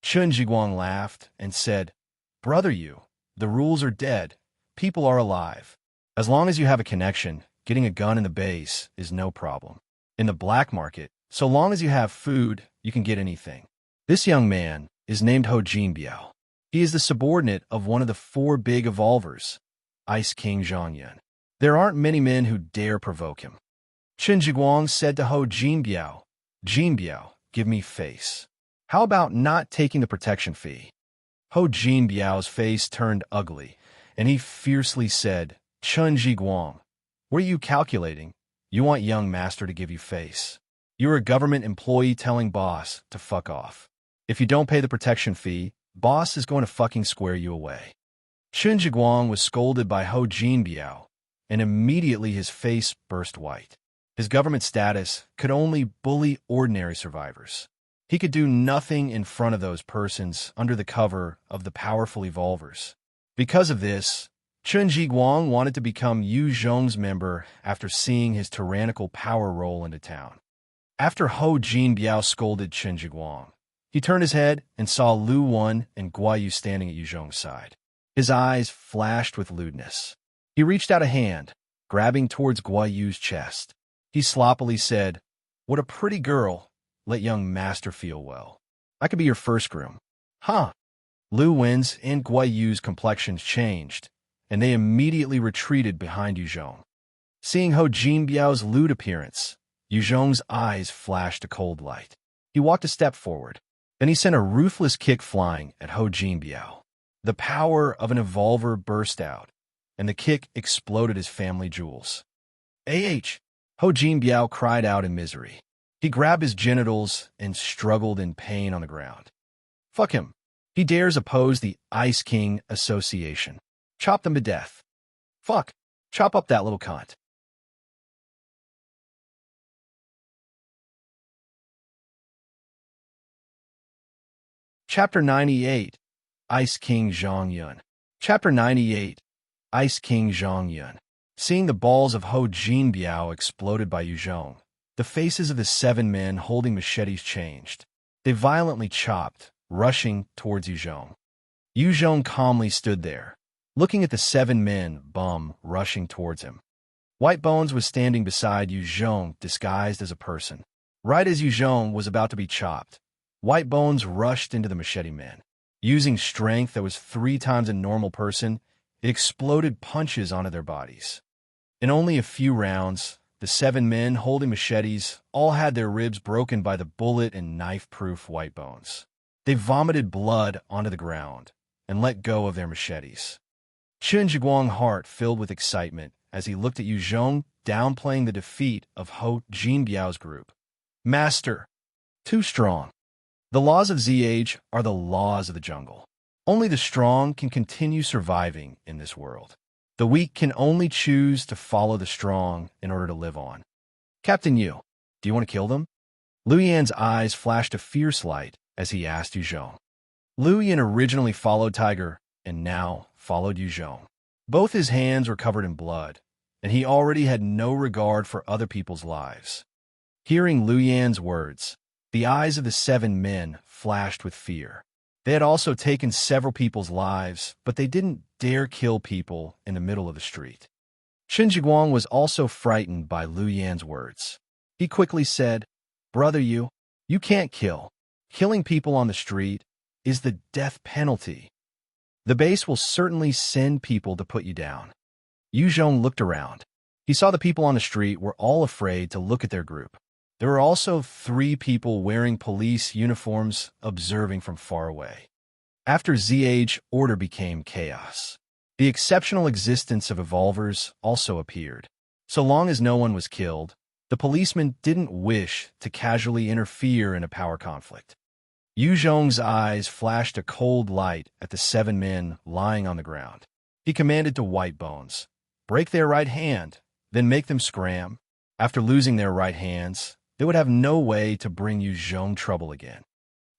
Chun Jiguang laughed and said, "Brother Yu, the rules are dead. People are alive. As long as you have a connection, getting a gun in the base is no problem. In the black market, so long as you have food, you can get anything." This young man is named Ho Jinbiao. He is the subordinate of one of the 4 big evolvers, Ice King Zhang Yun. There aren't many men who dare provoke him. Chun Jiguang said to Ho Jinbiao, "Jinbiao, give me face. How about not taking the protection fee?" Ho Jinbiao's face turned ugly, and he fiercely said, "Chun Jiguang, what are you calculating? You want young master to give you face. You're a government employee telling boss to fuck off. If you don't pay the protection fee, boss is going to fucking square you away." Chun Jiguang was scolded by Ho Jinbiao, and immediately his face burst white. His government status could only bully ordinary survivors. He could do nothing in front of those persons under the cover of the powerful evolvers. Because of this, Chun Jiguang wanted to become Yu Zhong's member after seeing his tyrannical power roll into town. After Ho Jinbiao scolded Chun Jiguang, he turned his head and saw Lu Wan and Guai Yu standing at Yu Zhong's side. His eyes flashed with lewdness. He reached out a hand, grabbing towards Guai Yu's chest. He sloppily said, "What a pretty girl. Let young master feel well. I could be your first groom." Huh? Lu Wen's and Guai Yu's complexions changed, and they immediately retreated behind Yu Zhong. Seeing Ho Jinbiao's lewd appearance, Yu Zhong's eyes flashed a cold light. He walked a step forward. Then he sent a ruthless kick flying at Ho Jinbiao. The power of an evolver burst out, and the kick exploded his family jewels. "Ah!" Ho Jinbiao cried out in misery. He grabbed his genitals and struggled in pain on the ground. Fuck him. He dares oppose the Ice King Association. Chop them to death. Fuck. Chop up that little cunt. Chapter 98, Ice King Zhang Yun. Chapter 98, Ice King Zhang Yun. Seeing the balls of Ho Jinbiao exploded by Yu Zhong, the faces of the 7 men holding machetes changed. They violently chopped, rushing towards Yu Zhong. Yu Zhong calmly stood there, looking at the 7 men rushing towards him. White Bones was standing beside Yu Zhong, disguised as a person. Right as Yu Zhong was about to be chopped, White Bones rushed into the machete men. Using strength that was 3 times a normal person, it exploded punches onto their bodies. In only a few rounds, the 7 men holding machetes all had their ribs broken by the bullet and knife-proof White Bones. They vomited blood onto the ground and let go of their machetes. Chen Zhiguang's heart filled with excitement as he looked at Yu Zhong downplaying the defeat of Ho Jinbiao's group. Master, too strong. The laws of ZH are the laws of the jungle. Only the strong can continue surviving in this world. The weak can only choose to follow the strong in order to live on. Captain Yu, do you want to kill them? Liu Yan's eyes flashed a fierce light as he asked Yu Zhong. Liu Yan originally followed Tiger and now followed Yu Zhong. Both his hands were covered in blood, and he already had no regard for other people's lives. Hearing Liu Yan's words, the eyes of the 7 men flashed with fear. They had also taken several people's lives, but they didn't dare kill people in the middle of the street. Chen Zhiguang was also frightened by Liu Yan's words. He quickly said, Brother Yu, you can't kill. Killing people on the street is the death penalty. The base will certainly send people to put you down. Yu Zhong looked around. He saw the people on the street were all afraid to look at their group. There were also 3 people wearing police uniforms observing from far away. After ZH, order became chaos. The exceptional existence of evolvers also appeared. So long as no one was killed, the policemen didn't wish to casually interfere in a power conflict. Yu Zhong's eyes flashed a cold light at the 7 men lying on the ground. He commanded to White Bones, break their right hand, then make them scram. After losing their right hands, they would have no way to bring Yu Zhong trouble again.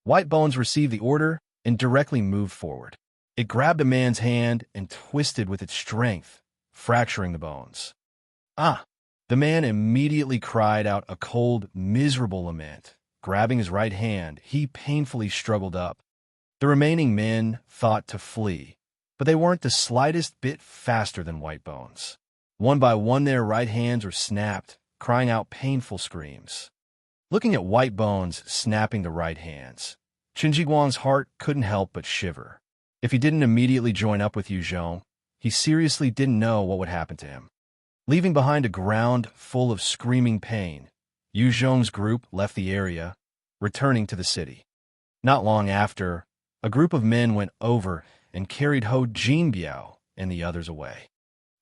White Bones received the order and directly moved forward. It grabbed a man's hand and twisted with its strength, fracturing the bones. Ah! The man immediately cried out a cold, miserable lament. Grabbing his right hand, he painfully struggled up. The remaining men thought to flee, but they weren't the slightest bit faster than White Bones. One by one their right hands were snapped, crying out painful screams. Looking at White Bones snapping the right hands, Chen Zhiguang's heart couldn't help but shiver. If he didn't immediately join up with Yu Zhong, he seriously didn't know what would happen to him. Leaving behind a ground full of screaming pain, Yu Zhong's group left the area, returning to the city. Not long after, a group of men went over and carried Ho Jinbiao and the others away.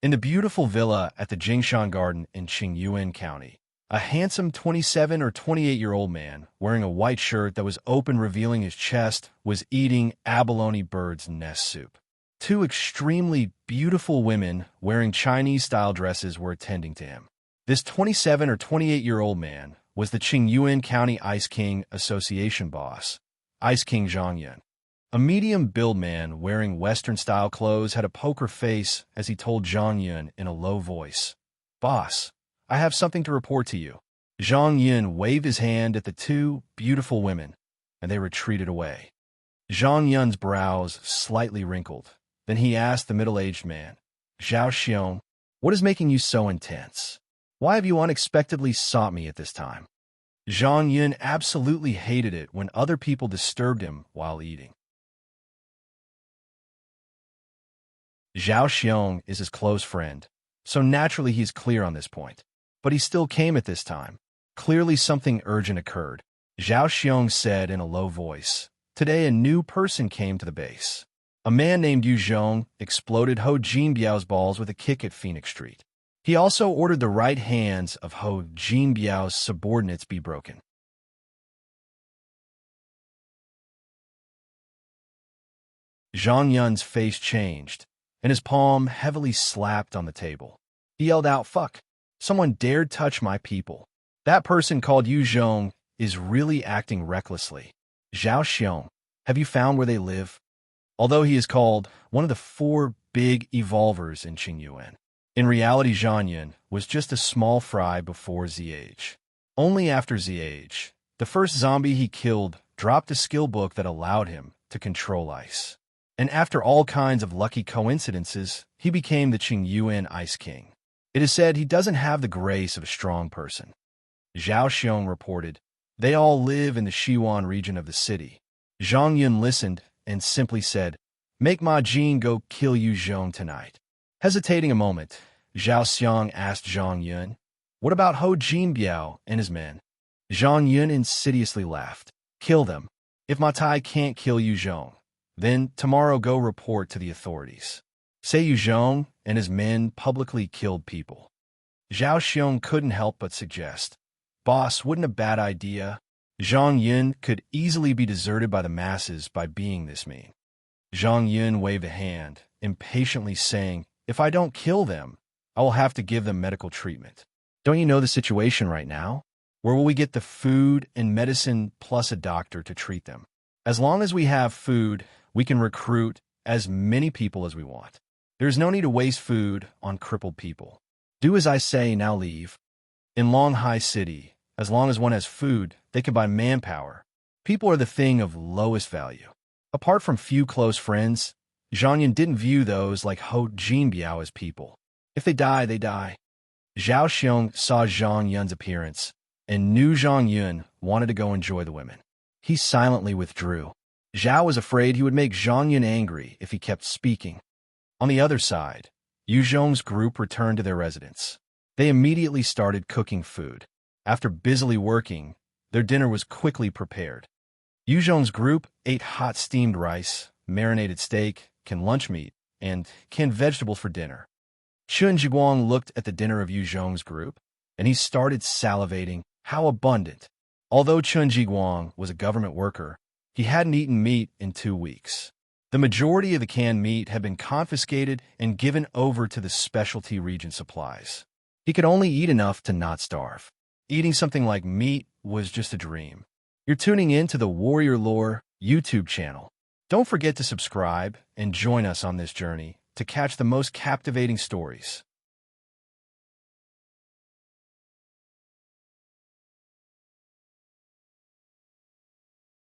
In the beautiful villa at the Jingshan Garden in Qingyuan County, a handsome 27 or 28-year-old man wearing a white shirt that was open revealing his chest was eating abalone bird's nest soup. 2 extremely beautiful women wearing Chinese-style dresses were attending to him. This 27 or 28-year-old man was the Qingyuan County Ice King Association boss, Ice King Zhang Yun. A medium-build man wearing Western-style clothes had a poker face as he told Zhang Yun in a low voice, Boss, I have something to report to you. Zhang Yun waved his hand at the 2 beautiful women, and they retreated away. Zhang Yun's brows slightly wrinkled. Then he asked the middle-aged man, Xiao Xiang, what is making you so intense? Why have you unexpectedly sought me at this time? Zhang Yun absolutely hated it when other people disturbed him while eating. Xiao Xiang is his close friend, so naturally he's clear on this point. But he still came at this time. Clearly something urgent occurred. Xiao Xiang said in a low voice, Today a new person came to the base. A man named Yu Zhong exploded Ho Jinbiao's balls with a kick at Phoenix Street. He also ordered the right hands of Ho Jinbiao's subordinates be broken. Zhang Yun's face changed, and his palm heavily slapped on the table. He yelled out, Fuck! Someone dared touch my people. That person called Yu Zhong is really acting recklessly. Xiao Xiang, have you found where they live? Although he is called one of the 4 big evolvers in Qingyuan, in reality Zhang Yun was just a small fry before ZH. Only after ZH, the first zombie he killed dropped a skill book that allowed him to control ice. And after all kinds of lucky coincidences, he became the Qingyuan Ice King. It is said he doesn't have the grace of a strong person. Zhang Xiang reported, "They all live in the Xiwan region of the city." Zhang Yun listened and simply said, "Make Ma Jin go kill Yu Zhong tonight." Hesitating a moment, Zhao Xiang asked Zhang Yun, "What about Ho Jinbiao and his men?" Zhang Yun insidiously laughed. "Kill them. If Ma Tai can't kill Yu Zhong, then tomorrow go report to the authorities. Say Yu Zhong and his men publicly killed people." Zhao Xiang couldn't help but suggest, "Boss, wouldn't a bad idea? Zhang Yun could easily be deserted by the masses by being this mean." Zhang Yun waved a hand, impatiently saying, "If I don't kill them, I will have to give them medical treatment. Don't you know the situation right now? Where will we get the food and medicine plus a doctor to treat them? As long as we have food, we can recruit as many people as we want. There is no need to waste food on crippled people. Do as I say, now leave." In Longhai City, as long as one has food, they can buy manpower. People are the thing of lowest value. Apart from few close friends, Zhang Yun didn't view those like Ho Jinbiao as people. If they die, they die. Zhao Xiang saw Zhang Yun's appearance and knew Zhang Yun wanted to go enjoy the women. He silently withdrew. Zhao was afraid he would make Zhang Yun angry if he kept speaking. On the other side, Yu Zhong's group returned to their residence. They immediately started cooking food. After busily working, their dinner was quickly prepared. Yu Zhong's group ate hot steamed rice, marinated steak, canned lunch meat, and canned vegetables for dinner. Chen Jiguang looked at the dinner of Yu Zhong's group, and he started salivating. How abundant! Although Chen Jiguang was a government worker, he hadn't eaten meat in 2 weeks. The majority of the canned meat had been confiscated and given over to the specialty region supplies. He could only eat enough to not starve. Eating something like meat was just a dream. You're tuning in to the Warrior Lore YouTube channel. Don't forget to subscribe and join us on this journey to catch the most captivating stories.